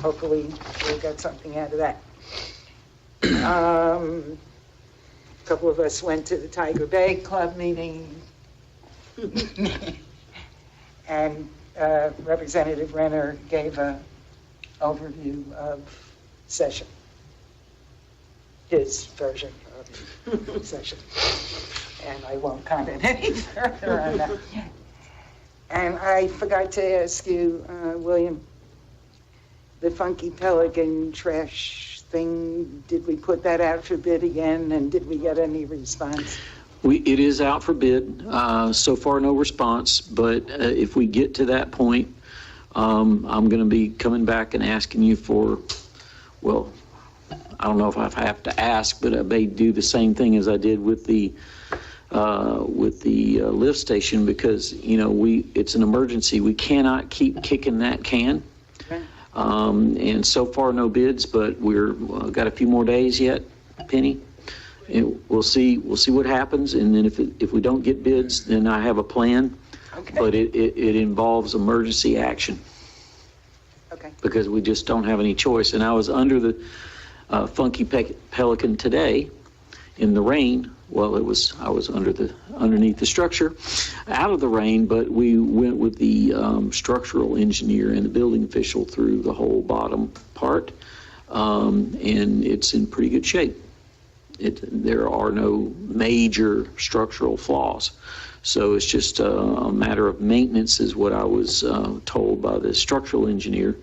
hopefully we'll get something out of that. A couple of us went to the Tiger Bay Club meeting. And Representative Renner gave an overview of session, his version of session. And I won't comment any further on that. And I forgot to ask you, William, the Funky Pelican trash thing, did we put that out for bid again, and did we get any response? It is out for bid. So far, no response, but if we get to that point, I'm going to be coming back and asking you for, well, I don't know if I have to ask, but I may do the same thing as I did with the lift station, because, it's an emergency. We cannot keep kicking that can. And so far, no bids, but we're got a few more days yet, Penny. And we'll see what happens, and then if we don't get bids, then I have a plan. Okay. But it involves emergency action. Okay. Because we just don't have any choice. And I was under the Funky Pelican today in the rain. Well, I was underneath the structure, out of the rain, but we went with the structural engineer and the building official through the whole bottom part, and it's in pretty good shape. There are no major structural flaws, so it's just a matter of maintenance, is what I was told by the structural engineer.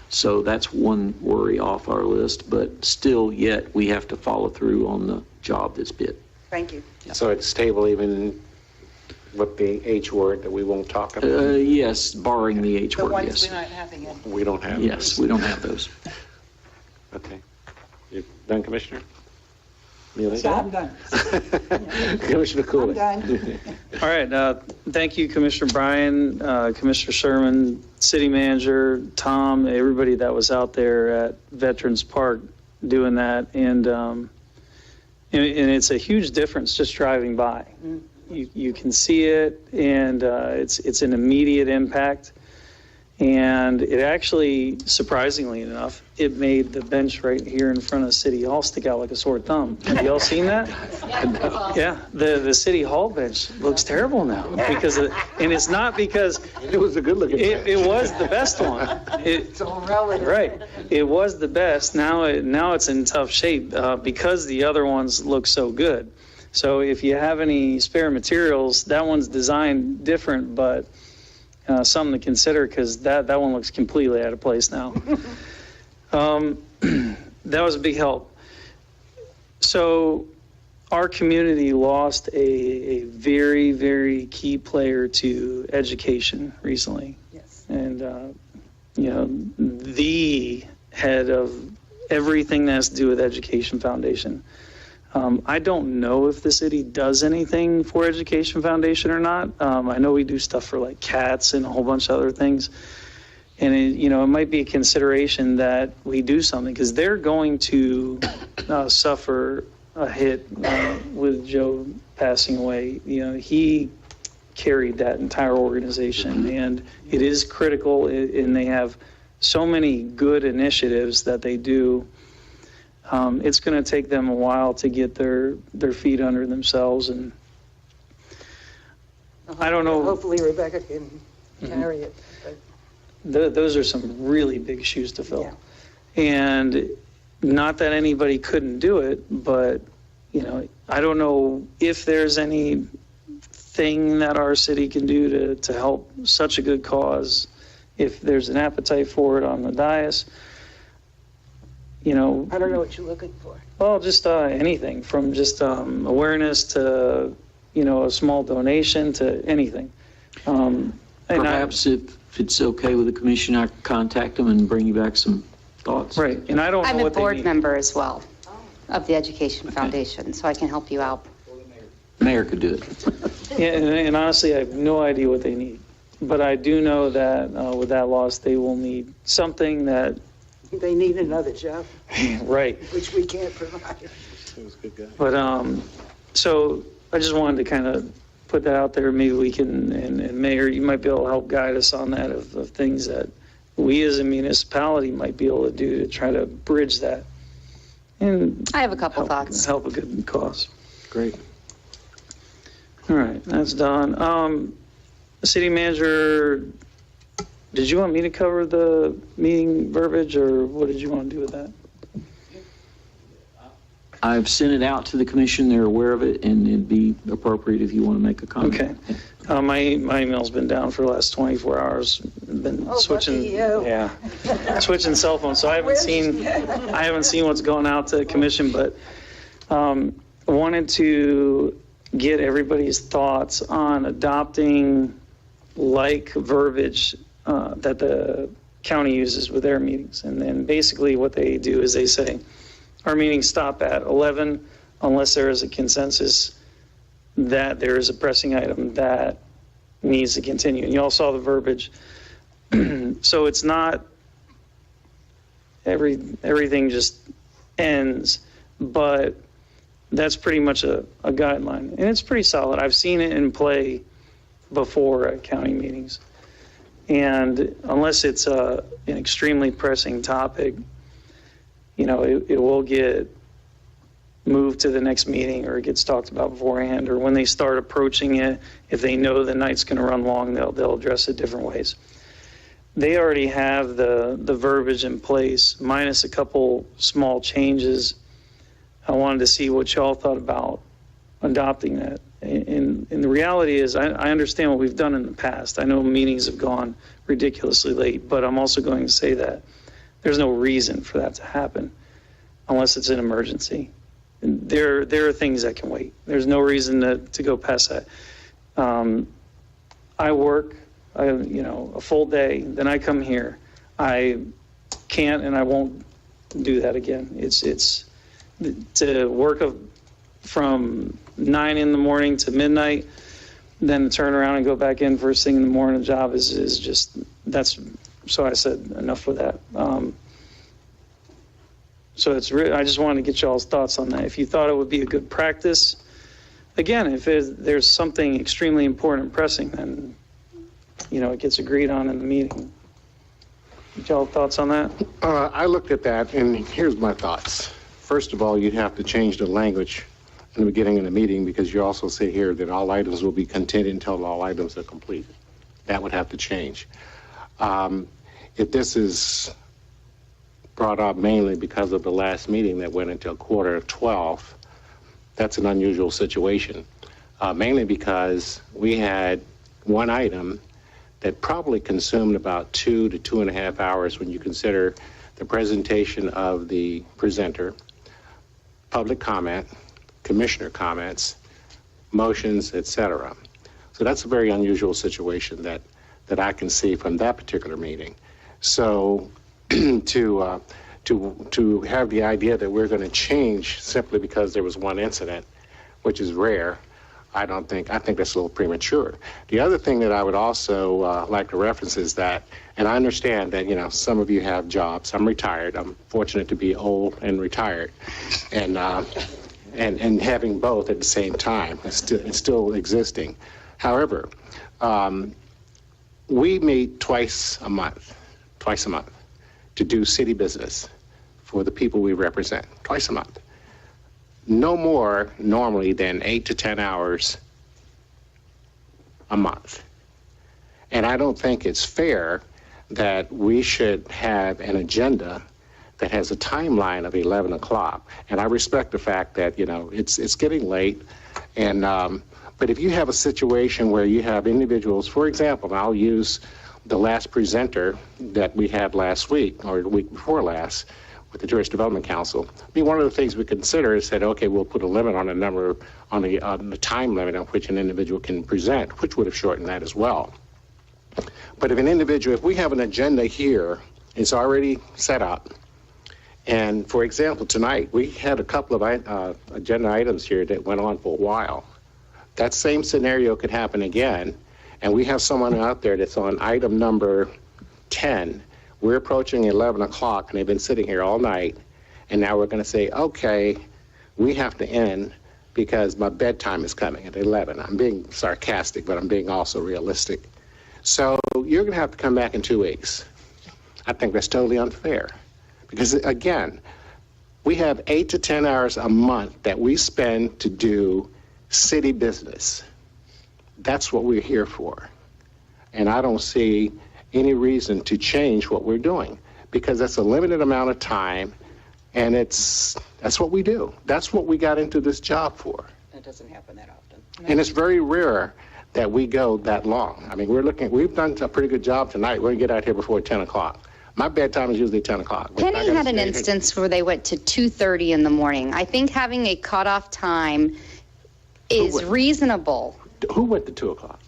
So that's one worry off our list, but still, yet we have to follow through on the job that's bid. Thank you. So it's stable even with the H word that we won't talk about? Yes, barring the H word, The ones yes. we're not having it. We don't have Yes, those. we don't have those. Okay. You done, Commissioner? I'm done. Commissioner Cooley. I'm done. All right, thank you, Commissioner Bryan, Commissioner Sherman, City Manager, Tom, everybody that was out there at Veterans Park doing that. And it's a huge difference just driving by. You can see it, and it's an immediate impact. And it actually, surprisingly enough, it made the bench right here in front of City Hall stick out like a sore thumb. Have y'all seen that? Yeah, the City Hall bench looks terrible now because and it's not because It was a good looking bench. it was the best one. It's all relative. Right, it was the best. Now it's in tough shape because the other ones look so good. So if you have any spare materials, that one's designed different, but something to consider because that one looks completely out of place now. That was a big help. So our community lost a very, very key player to education recently. Yes. And, the head of everything that has to do with Education Foundation. I don't know if the city does anything for Education Foundation or not. I know we do stuff for like cats and a whole bunch of other things. And it might be a consideration that we do something because they're going to suffer a hit with Joe passing away. He carried that entire organization and it is critical and they have so many good initiatives that they do. It's going to take them a while to get their feet under themselves, and I don't know. Hopefully Rebecca can carry it. Those are some really big shoes to fill. Yeah. And not that anybody couldn't do it, but, I don't know if there's anything that our city can do to help such a good cause, if there's an appetite for it on the dais. I don't know what you're looking for. Well, just anything from just awareness to, a small donation to anything. Perhaps if it's okay with the commission, I can contact them and bring you back some thoughts. Right, and I don't know I'm a what they board need. member as well of the Education Foundation, so I can help you out. Mayor could do it. Yeah, and honestly, I have no idea what they need. But I do know that with that loss, they will need something that... They need another job, Right. which we can't provide. But, so I just wanted to kind of put that out there. Maybe we can, and Mayor, you might be able to help guide us on that of things that we as a municipality might be able to do to try to bridge that. And I have a couple thoughts. Help a good cause. Great. All right, that's done. City manager, did you want me to cover the meeting verbiage, or what did you want to do with that? I've sent it out to the commission. They're aware of it, and it'd be appropriate if you want to make a comment. Okay. My email's been down for the last 24 hours. Been switching, lucky you. yeah, switching cell phones. So I haven't seen what's going out to the commission, but wanted to get everybody's thoughts on adopting like verbiage that the county uses with their meetings. And then basically what they do is they say, our meetings stop at 11 unless there is a consensus that there is a pressing item that needs to continue. And you all saw the verbiage. So it's not everything just ends, but that's pretty much a guideline. And it's pretty solid. I've seen it in play before at county meetings. And unless it's an extremely pressing topic, it will get moved to the next meeting, or it gets talked about beforehand, or when they start approaching it, if they know the night's going to run long, they'll address it different ways. They already have the verbiage in place, minus a couple small changes. I wanted to see what y'all thought about adopting that. And the reality is, I understand what we've done in the past. I know meetings have gone ridiculously late, but I'm also going to say that there's no reason for that to happen unless it's an emergency. There are things that can wait. There's no reason to go past that. I work, a full day, then I come here. I can't and I won't do that again. It's to work from 9 in the morning to midnight, then to turn around and go back in first thing in the morning. The job is just, so I said enough with that. So I just wanted to get y'all's thoughts on that. If you thought it would be a good practice, again, if there's something extremely important and pressing, then, it gets agreed on in the meeting. Y'all thoughts on that? I looked at that, and here's my thoughts. First of all, you'd have to change the language in the beginning of the meeting, because you also say here that all items will be continued until all items are completed. That would have to change. If this is brought up mainly because of the last meeting that went until 11:45, that's an unusual situation. Mainly because we had one item that probably consumed about 2 to 2.5 hours when you consider the presentation of the presenter, public comment, commissioner comments, motions, etc. So that's a very unusual situation that I can see from that particular meeting. So to have the idea that we're going to change simply because there was one incident, which is rare, I think that's a little premature. The other thing that I would also like to reference is that, and I understand that, some of you have jobs. I'm retired. I'm fortunate to be old and retired, and having both at the same time. It's still existing. However, we meet twice a month to do city business for the people we represent, twice a month. No more normally than 8 to 10 hours a month. And I don't think it's fair that we should have an agenda that has a timeline of 11 o'clock. And I respect the fact that, it's getting late. And but if you have a situation where you have individuals, for example, and I'll use the last presenter that we had last week, or the week before last, with the Tourist Development Council. One of the things we consider is that, okay, we'll put a limit on the time limit on which an individual can present, which would have shortened that as well. But if we have an agenda here, it's already set up. And for example, tonight, we had a couple of agenda items here that went on for a while. That same scenario could happen again, and we have someone out there that's on item number 10. We're approaching 11 o'clock, and they've been sitting here all night, and now we're going to say, okay, we have to end because my bedtime is coming at 11. I'm being sarcastic, but I'm being also realistic. So you're going to have to come back in 2 weeks. I think that's totally unfair because, again, we have 8 to 10 hours a month that we spend to do city business. That's what we're here for. And I don't see any reason to change what we're doing because that's a limited amount of time, and that's what we do. That's what we got into this job for. It doesn't happen that often. And it's very rare that we go that long. We've done a pretty good job tonight. We're gonna get out here before 10 o'clock. My bedtime is usually 10 o'clock. Penny had an instance where they went to 2:30 in the morning. I think having a cutoff time is reasonable. Who went to 2 o'clock?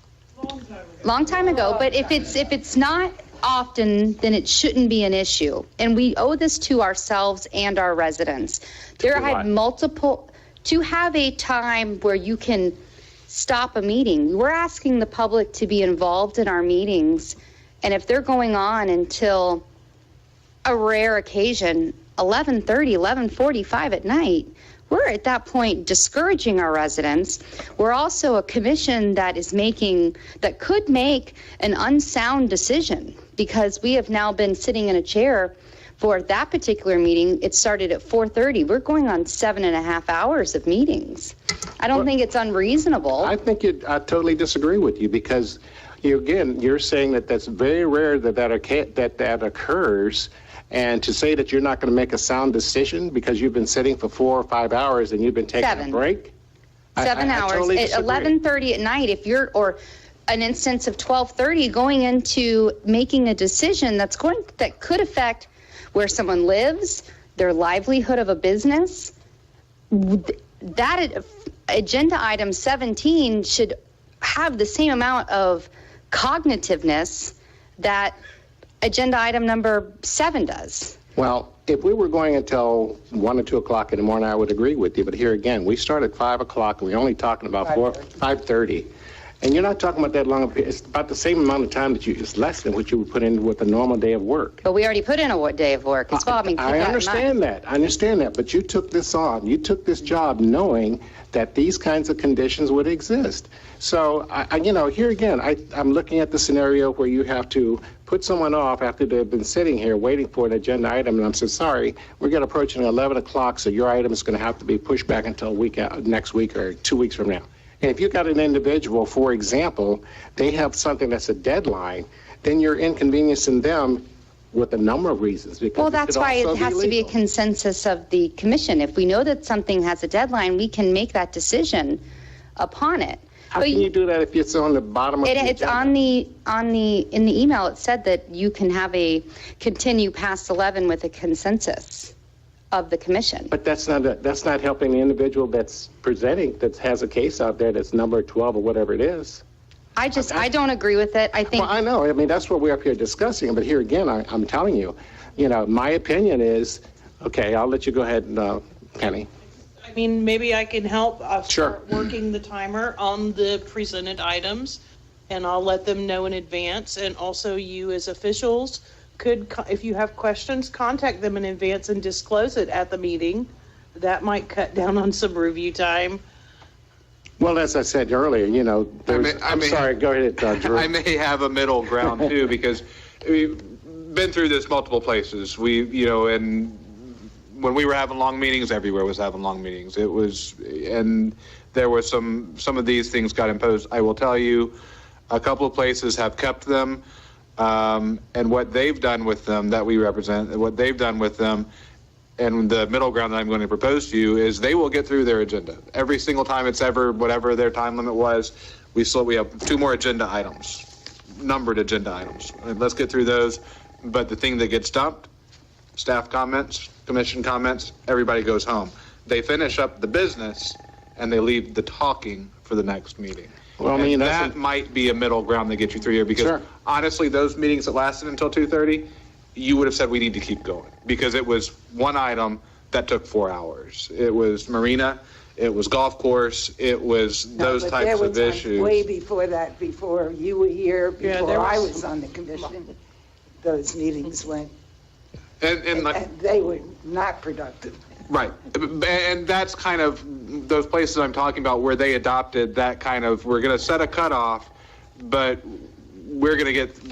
Long time ago, but if it's not often, then it shouldn't be an issue. And we owe this to ourselves and our residents. There have to have a time where you can stop a meeting. We're asking the public to be involved in our meetings, and if they're going on until a rare occasion, 11:30, 11:45 at night, we're at that point discouraging our residents. We're also a commission that could make an unsound decision because we have now been sitting in a chair for that particular meeting. It started at 4:30. We're going on 7.5 hours of meetings. I don't think it's unreasonable. I totally disagree with you because, you're saying that that's very rare that occurs. And to say that you're not going to make a sound decision because you've been sitting for 4 or 5 hours and you've been taking a break? 7 hours. Totally at disagree. 11:30 at night, or an instance of 12:30 going into making a decision that could affect where someone lives, their livelihood of a business, that agenda item 17 should have the same amount of cognitiveness that agenda item number 7 does. Well, if we were going until 1 or 2 o'clock in the morning, I would agree with you. But here again, we start at 5 o'clock and we're only talking about 5:30. And you're not talking about that long, it's about the same amount of time that it's less than what you would put in with a normal day of work. But we already put in a day of work as well. I mean, keep that in mind. I understand that, but you took this on, you took this job knowing that these kinds of conditions would exist. So, here again, I'm looking at the scenario where you have to put someone off after they've been sitting here waiting for an agenda item, and I'm saying, sorry, we're going to approach 11 o'clock, so your item is going to have to be pushed back until next week or 2 weeks from now. And if you've got an individual, for example, they have something that's a deadline, then you're inconveniencing them with a number of reasons. Well, that's why it has to be a consensus of the commission. If we know that something has a deadline, we can make that decision upon it. How can you do that if it's on the bottom of the agenda? It's in the email, it said that you can have continue past 11 with a consensus of the commission. But that's not helping the individual that's presenting, that has a case out there that's number 12 or whatever it is. I don't agree with it. I think. Well, I know. I mean, that's what we're up here discussing. But here again, I'm telling you, my opinion is, okay, I'll let you go ahead, Penny. I mean, maybe I can help. I'll Sure. start working the timer on the presented items, and I'll let them know in advance. And also, you as officials could, if you have questions, contact them in advance and disclose it at the meeting. That might cut down on some review time. Well, as I said earlier, I'm sorry, go ahead, Drew. I may have a middle ground too, because we've been through this multiple places. And when we were having long meetings, everywhere was having long meetings. And there were some of these things got imposed. I will tell you, a couple of places have kept them, and what they've done with them that we represent, what they've done with them, and the middle ground that I'm going to propose to you is they will get through their agenda. Every single time it's ever, whatever their time limit was, we have 2 more agenda items, numbered agenda items. And let's get through those. But the thing that gets dumped, staff comments, commission comments, everybody goes home. They finish up the business and they leave the talking for the next meeting. Well, I mean, that might be a middle ground that gets you through here, because honestly, those meetings that lasted until 2:30, you would have said we need to keep going, because it was one item that took 4 hours. It was marina, it was golf course, it was those types of issues. Way before that, before you were here, before I was on the commission, those meetings went. And they were not productive. Right. And that's kind of those places I'm talking about where they adopted that kind of, we're going to set a cutoff, but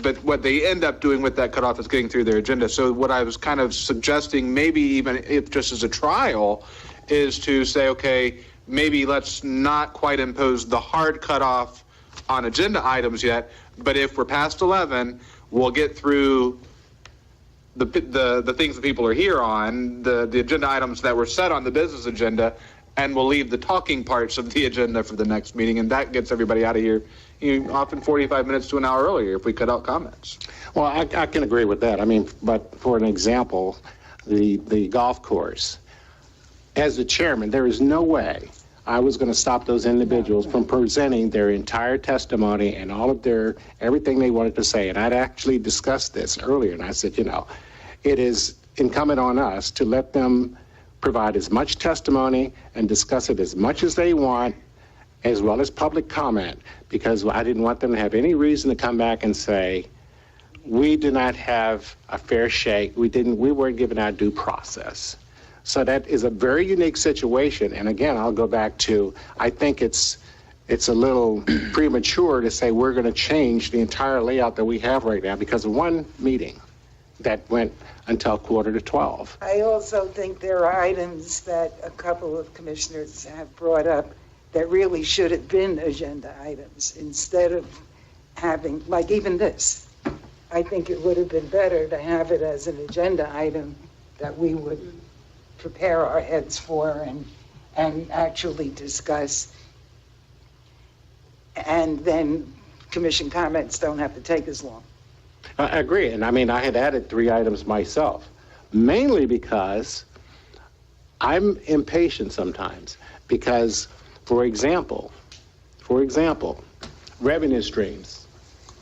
but what they end up doing with that cutoff is getting through their agenda. So what I was kind of suggesting, maybe even if just as a trial, is to say, okay, maybe let's not quite impose the hard cutoff on agenda items yet, but if we're past 11, we'll get through the things that people are here on, the agenda items that were set on the business agenda, and we'll leave the talking parts of the agenda for the next meeting, and that gets everybody out of here often 45 minutes to an hour earlier if we cut out comments. Well, I can agree with that. I mean, but for an example, the golf course, as the chairman, there is no way I was going to stop those individuals from presenting their entire testimony and all of everything they wanted to say. And I'd actually discussed this earlier, and I said, it is incumbent on us to let them provide as much testimony and discuss it as much as they want, as well as public comment, because I didn't want them to have any reason to come back and say, we do not have a fair shake, we weren't given our due process. So that is a very unique situation. And again, I'll go back to, I think it's a little premature to say we're going to change the entire layout that we have right now because of one meeting that went until 11:45. I also think there are items that a couple of commissioners have brought up that really should have been agenda items instead of having, like even this. I think it would have been better to have it as an agenda item that we would prepare our heads for and actually discuss. And then commission comments don't have to take as long. I agree. And I mean, I had added 3 items myself, mainly because I'm impatient sometimes because, for example, revenue streams.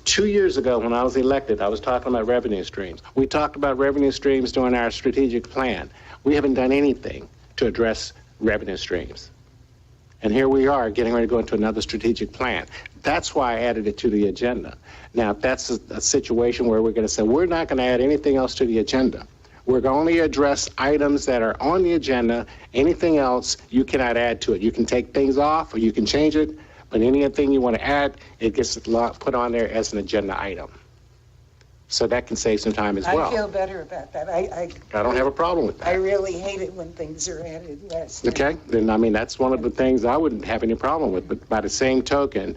2 years ago when I was elected, I was talking about revenue streams. We talked about revenue streams during our strategic plan. We haven't done anything to address revenue streams. And here we are getting ready to go into another strategic plan. That's why I added it to the agenda. Now, if that's a situation where we're going to say, we're not going to add anything else to the agenda. We're going to only address items that are on the agenda. Anything else, you cannot add to it. You can take things off or you can change it, but anything you want to add, it gets put on there as an agenda item. So that can save some time as well. I feel better about that. I don't have a problem with that. I really hate it when things are added last minute. Okay, then I mean, that's one of the things I wouldn't have any problem with. But by the same token,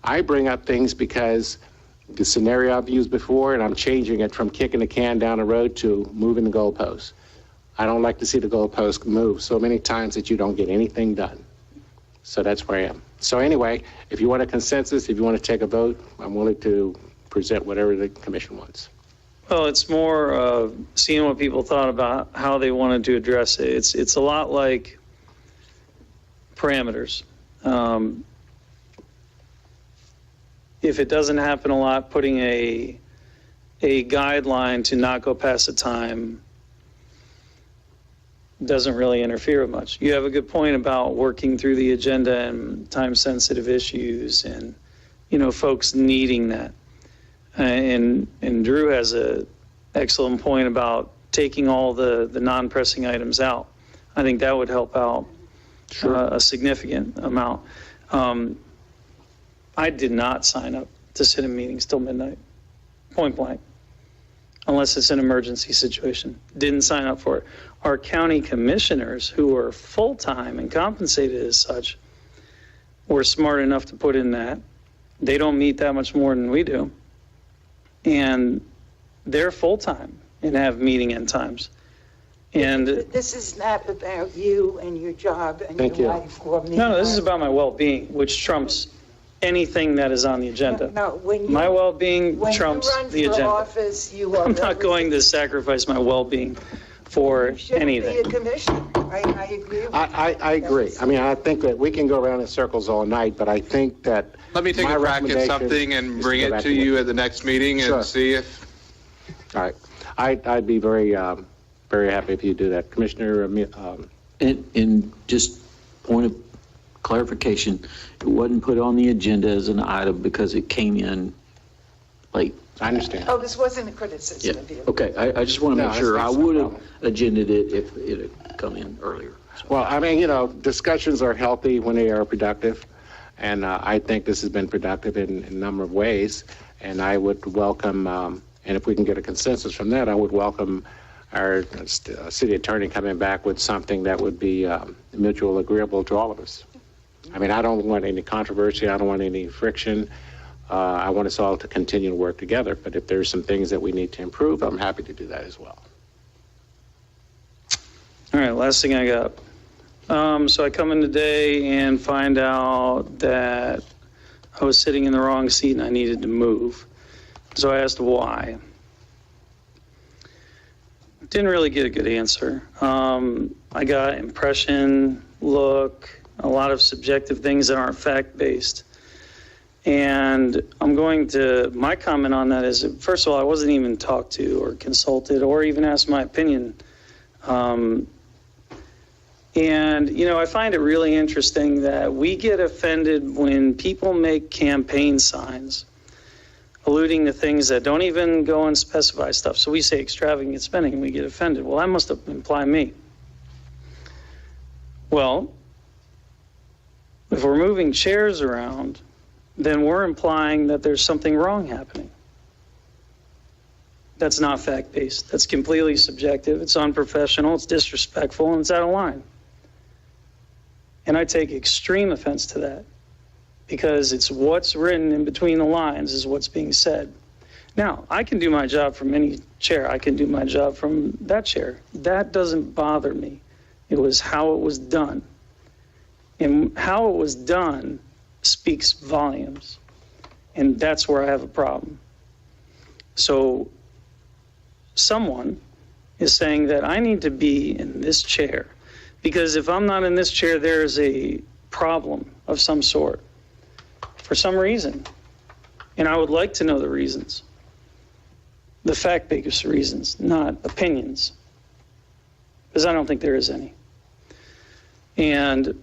I bring up things because the scenario I've used before, and I'm changing it from kicking the can down the road to moving the goalposts. I don't like to see the goalposts move so many times that you don't get anything done. So that's where I am. So anyway, if you want a consensus, if you want to take a vote, I'm willing to present whatever the commission wants. Well, it's more of seeing what people thought about how they wanted to address it. It's a lot like parameters. If it doesn't happen a lot, putting a guideline to not go past the time doesn't really interfere with much. You have a good point about working through the agenda and time-sensitive issues and, folks needing that. And Drew has a excellent point about taking all the non-pressing items out. I think that would help out a significant amount. I did not sign up to sit in meetings till midnight, point blank, unless it's an emergency situation. Didn't sign up for it. Our county commissioners, who are full-time and compensated as such, were smart enough to put in that. They don't meet that much more than we do. And they're full-time and have meeting end times. And This is not about you and your job and Thank your you. life. Or me. no, this is about my well-being, which trumps anything that is on the agenda. No, when you, My well-being when trumps you run the for agenda. office, you are I'm not going to sacrifice my well-being for You shouldn't anything. be a commissioner. I agree with I agree. I mean, I think that we can go around in circles all night, but I think that Let me take my a crack at recommendation something and is bring go it back to you at the next meeting Sure. and see if, All right. I'd be very, very happy if you do that. Commissioner, And just point of clarification, it wasn't put on the agenda as an item because it came in late. I understand. Oh, this wasn't a criticism of you. Okay, I just want to No, make sure. I that's no would have problem. agended it if it had come in earlier. Well, I mean, discussions are healthy when they are productive, and I think this has been productive in a number of ways, and I would welcome, and if we can get a consensus from that, I would welcome our city attorney coming back with something that would be mutual agreeable to all of us. I mean, I don't want any controversy, I don't want any friction. I want us all to continue to work together, but if there's some things that we need to improve, I'm happy to do that as well. All right, last thing I got. So I come in today and find out that I was sitting in the wrong seat and I needed to move. So I asked why. Didn't really get a good answer. I got impression, look, a lot of subjective things that aren't fact-based. And my comment on that is, first of all, I wasn't even talked to or consulted or even asked my opinion. And, I find it really interesting that we get offended when people make campaign signs alluding to things that don't even go and specify stuff. So we say extravagant spending and we get offended. Well, that must imply me. Well, if we're moving chairs around, then we're implying that there's something wrong happening. That's not fact-based. That's completely subjective. It's unprofessional. It's disrespectful, and it's out of line. And I take extreme offense to that because it's what's written in between the lines is what's being said. Now, I can do my job from any chair. I can do my job from that chair. That doesn't bother me. It was how it was done. And how it was done speaks volumes. And that's where I have a problem. So someone is saying that I need to be in this chair because if I'm not in this chair, there is a problem of some sort for some reason. And I would like to know the reasons. The fact-based reasons, not opinions. Because I don't think there is any. And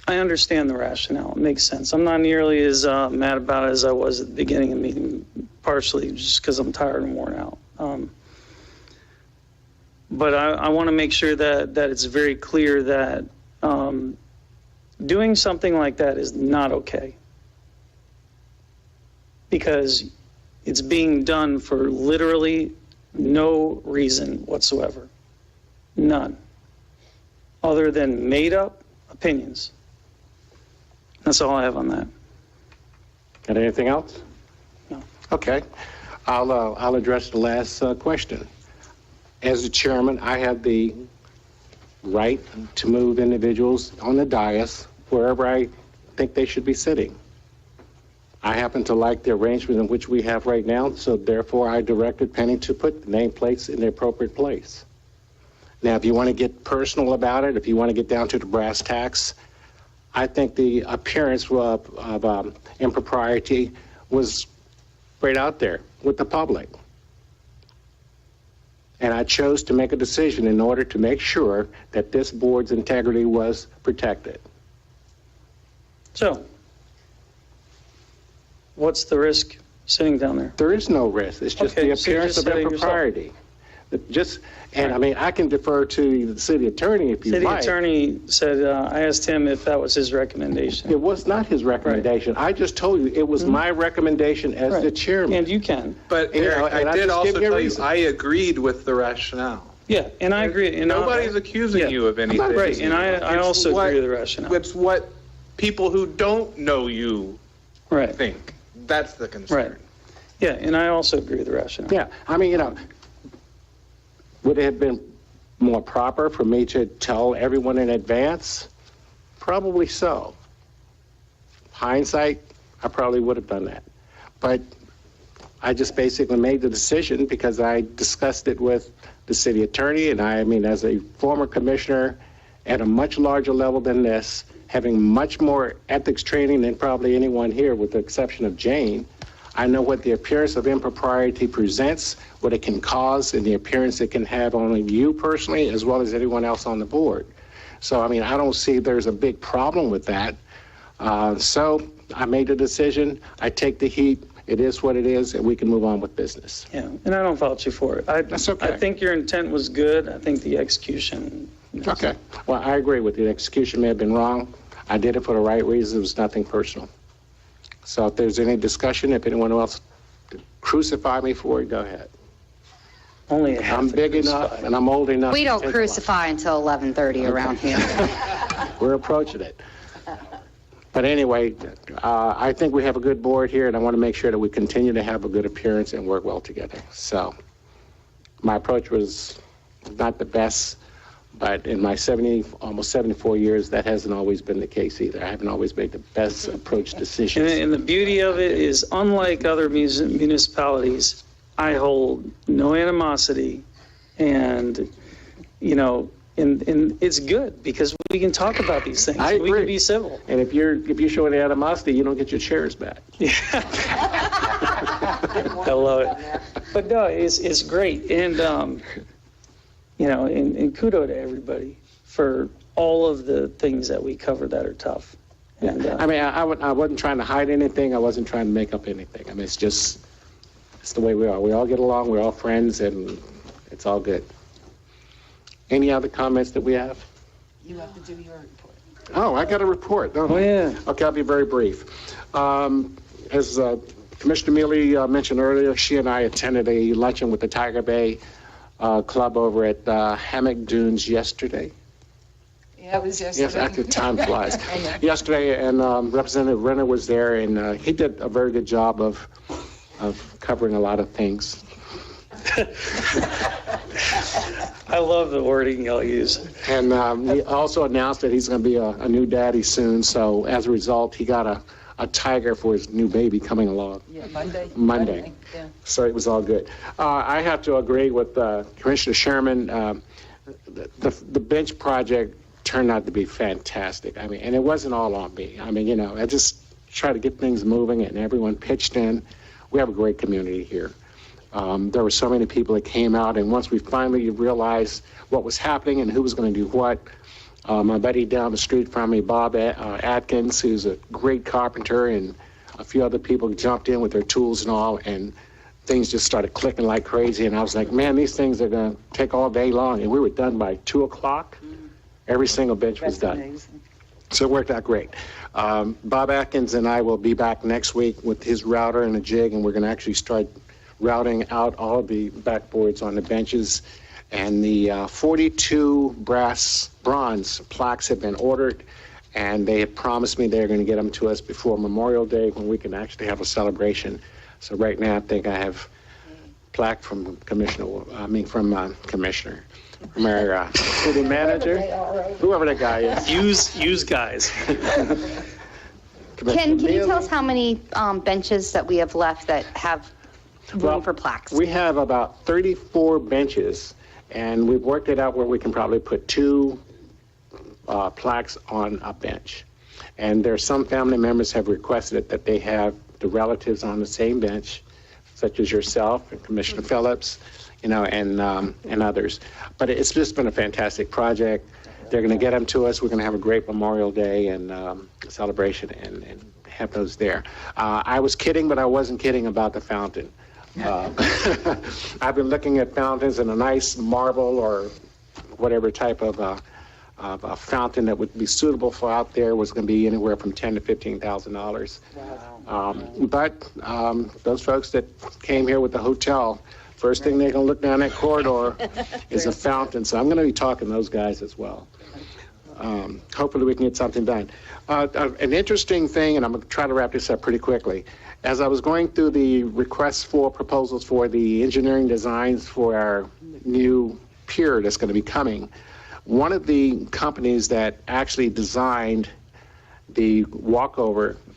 I understand the rationale. It makes sense. I'm not nearly as mad about it as I was at the beginning of the meeting, partially just because I'm tired and worn out. But I want to make sure that it's very clear that doing something like that is not okay. Because it's being done for literally no reason whatsoever. None. Other than made up opinions. That's all I have on that. Got anything else? No. Okay. I'll address the last question. As the chairman, I have the right to move individuals on the dais wherever I think they should be sitting. I happen to like the arrangement in which we have right now, so therefore I directed Penny to put the nameplates in the appropriate place. Now, if you want to get personal about it, if you want to get down to the brass tacks, I think the appearance of impropriety was right out there with the public. And I chose to make a decision in order to make sure that this board's integrity was protected. So, what's the risk sitting down there? There is no risk. It's just Okay, the so you appearance just of said it impropriety. I mean, I can defer to the city attorney if you City like. attorney said, I asked him if that was his recommendation. It was not his recommendation. I just told you, it was my recommendation as the chairman. And you can. But You know, Eric, and I I did just also give you a tell you, reason. I agreed with the rationale. Yeah, and I agree. And Nobody's accusing you of anything. Right, and I also agree with the rationale. It's what people who don't know you think. That's the concern. Right. Yeah, and I also agree with the rationale. Yeah, I mean, would it have been more proper for me to tell everyone in advance? Probably so. Hindsight, I probably would have done that. But I just basically made the decision because I discussed it with the city attorney, and I mean, as a former commissioner at a much larger level than this, having much more ethics training than probably anyone here, with the exception of Jane, I know what the appearance of impropriety presents, what it can cause, and the appearance it can have on you personally, as well as anyone else on the board. So, I mean, I don't see there's a big problem with that. So I made a decision. I take the heat. It is what it is, and we can move on with business. Yeah, and I don't fault you for it. That's okay. I think your intent was good. I think the execution. Okay. Well, I agree with you. The execution may have been wrong. I did it for the right reasons. It was nothing personal. So if there's any discussion, if anyone else crucify me for it, go ahead. Only I'm big enough and I'm old enough. We to don't take crucify until 11:30 around here. We're approaching it. But anyway, I think we have a good board here, and I want to make sure that we continue to have a good appearance and work well together. So my approach was not the best, but in my almost 74 years, that hasn't always been the case either. I haven't always made the best approach decisions. And the beauty of it is, unlike other municipalities, I hold no animosity, and and it's good because we can talk about these things. I agree. We can be civil. And if you show any animosity, you don't get your chairs back. I love it. But no, it's great, and and kudos to everybody for all of the things that we cover that are tough. And I mean, I wasn't trying to hide anything. I wasn't trying to make up anything. I mean, it's the way we are. We all get along. We're all friends, and it's all good. Any other comments that we have? You have to do your report. Oh, I got a report. Oh, yeah. Okay, I'll be very brief. As Commissioner Mealy mentioned earlier, she and I attended a luncheon with the Tiger Bay Club over at Hammock Dunes yesterday. Yeah, it was yesterday. Yes, actually, time flies. I know. Yesterday, and Representative Renner was there, and he did a very good job of covering a lot of things. I love the wording y'all use. And he also announced that he's going to be a new daddy soon. So as a result, he got a tiger for his new baby coming along. Yeah, Monday. Yeah. So it was all good. I have to agree with Commissioner Sherman. The bench project turned out to be fantastic. I mean, and it wasn't all on me. I mean, I just tried to get things moving, and everyone pitched in. We have a great community here. There were so many people that came out, and once we finally realized what was happening and who was going to do what, My buddy down the street from me, Bob Atkins, who's a great carpenter, and a few other people jumped in with their tools and all, and things just started clicking like crazy. And I was like, man, these things are going to take all day long. And we were done by 2 o'clock. Every single bench was done. Amazing. So it worked out great. Bob Atkins and I will be back next week with his router and a jig, and we're going to actually start routing out all of the backboards on the benches. And the 42 bronze plaques have been ordered, and they have promised me they're going to get them to us before Memorial Day, when we can actually have a celebration. So right now, I think I have plaque from Commissioner, from our city manager, whoever that guy is. Use guys. Ken, can you tell us how many benches that we have left that have room for plaques? We have about 34 benches, and we've worked it out where we can probably put 2 plaques on a bench. And there's some family members have requested that they have the relatives on the same bench, such as yourself and Commissioner Phillips, and others. But it's just been a fantastic project. They're going to get them to us. We're going to have a great Memorial Day and celebration and have those there. I was kidding, but I wasn't kidding about the fountain. I've been looking at fountains, and a nice marble or whatever type of a fountain that would be suitable for out there was going to be anywhere from $10,000 to $15,000. But those folks that came here with the hotel, first thing they're going to look down that corridor is a fountain. So I'm going to be talking to those guys as well. Hopefully we can get something done. An interesting thing, and I'm going to try to wrap this up pretty quickly. As I was going through the requests for proposals for the engineering designs for our new pier that's going to be coming, one of the companies that actually designed the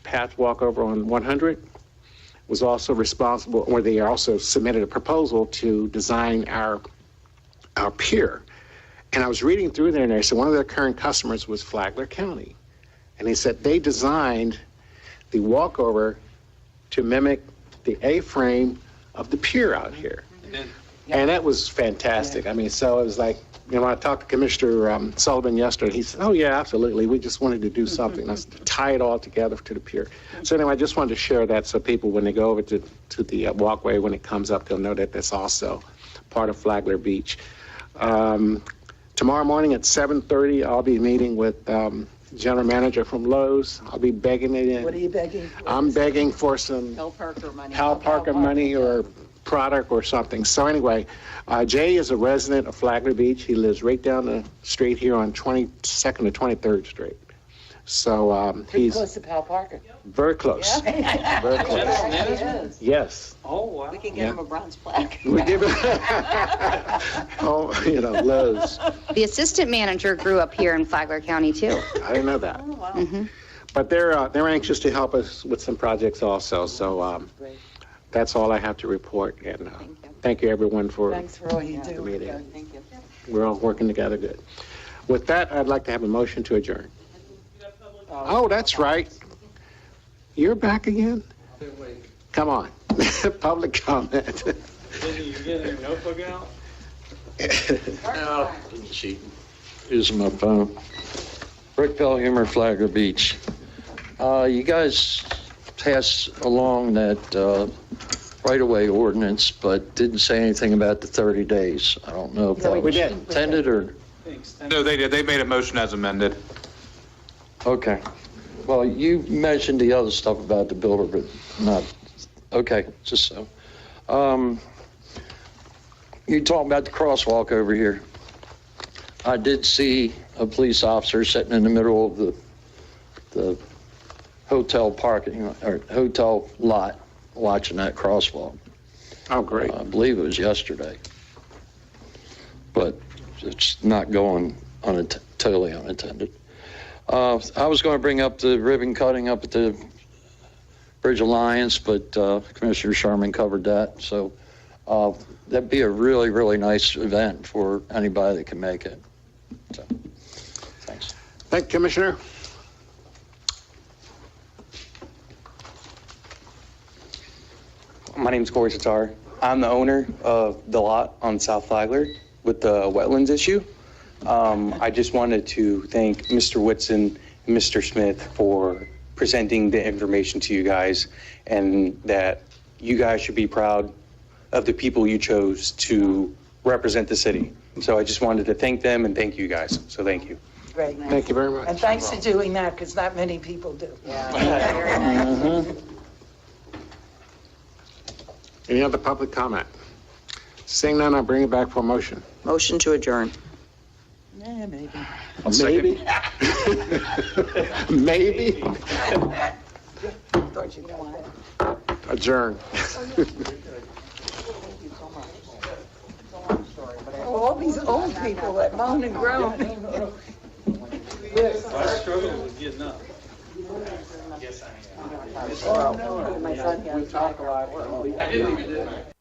path walkover on 100 was also responsible, or they also submitted a proposal to design our pier. And I was reading through there, and they said one of their current customers was Flagler County. And they said they designed the walkover to mimic the A-frame of the pier out here. And that was fantastic. I mean, so it was like, when I talked to Commissioner Sullivan yesterday, he said, oh yeah, absolutely. We just wanted to do something. Let's tie it all together to the pier. So anyway, I just wanted to share that so people, when they go over to the walkway, when it comes up, they'll know that that's also part of Flagler Beach. Tomorrow morning at 7:30, I'll be meeting with General Manager from Lowe's. I'll be begging it in. What are you begging for? I'm begging for some Hal Parker money or product or something. So anyway, Jay is a resident of Flagler Beach. He lives right down the street here on 22nd to 23rd Street. So he's close to Hal Parker. Very close. Yeah. Very close. Yes. Oh, wow. We can get him a bronze plaque. We give him, Lowe's. The assistant manager grew up here in Flagler County, too. I didn't know that. Oh, wow. Mm-hmm. But they're anxious to help us with some projects also. So that's all I have to report. And thank you, everyone, for Thanks for all you the do. meeting. Thank you. We're all working together good. With that, I'd like to have a motion to adjourn. Oh, that's right. You're back again? Come on. Public comment. You getting your notebook out? No, cheating. Using my phone. Rick Pelhumer, Flagler Beach. You guys passed along that right-of-way ordinance, but didn't say anything about the 30 days. I don't know if that was intended or... No, they did. They made a motion as amended. Okay. Well, you mentioned the other stuff about the builder, but not, okay, just so. You talking about the crosswalk over here. I did see a police officer sitting in the middle of the hotel parking, or hotel lot, watching that crosswalk. Oh, great. I believe it was yesterday. But it's not going totally unattended. I was going to bring up the ribbon cutting up at the Bridge Alliance, but Commissioner Sherman covered that. So that'd be a really, really nice event for anybody that can make it. So, thanks. Thank you, Commissioner. My name's Corey Satar. I'm the owner of the lot on South Flagler with the wetlands issue. I just wanted to thank Mr. Whitson and Mr. Smith for presenting the information to you guys, and that you guys should be proud of the people you chose to represent the city. So I just wanted to thank them and thank you guys. So thank you. Great. Thank you very much. And thanks for doing that, because not many people do. Any other public comment? Seeing none, I'll bring it back for a motion. Motion to adjourn. Yeah, maybe. Maybe? Maybe? Thought you wanted. Adjourn. All these old people that moan and groan. I struggled with getting up. Oh, no, my son, yeah. I didn't even do that.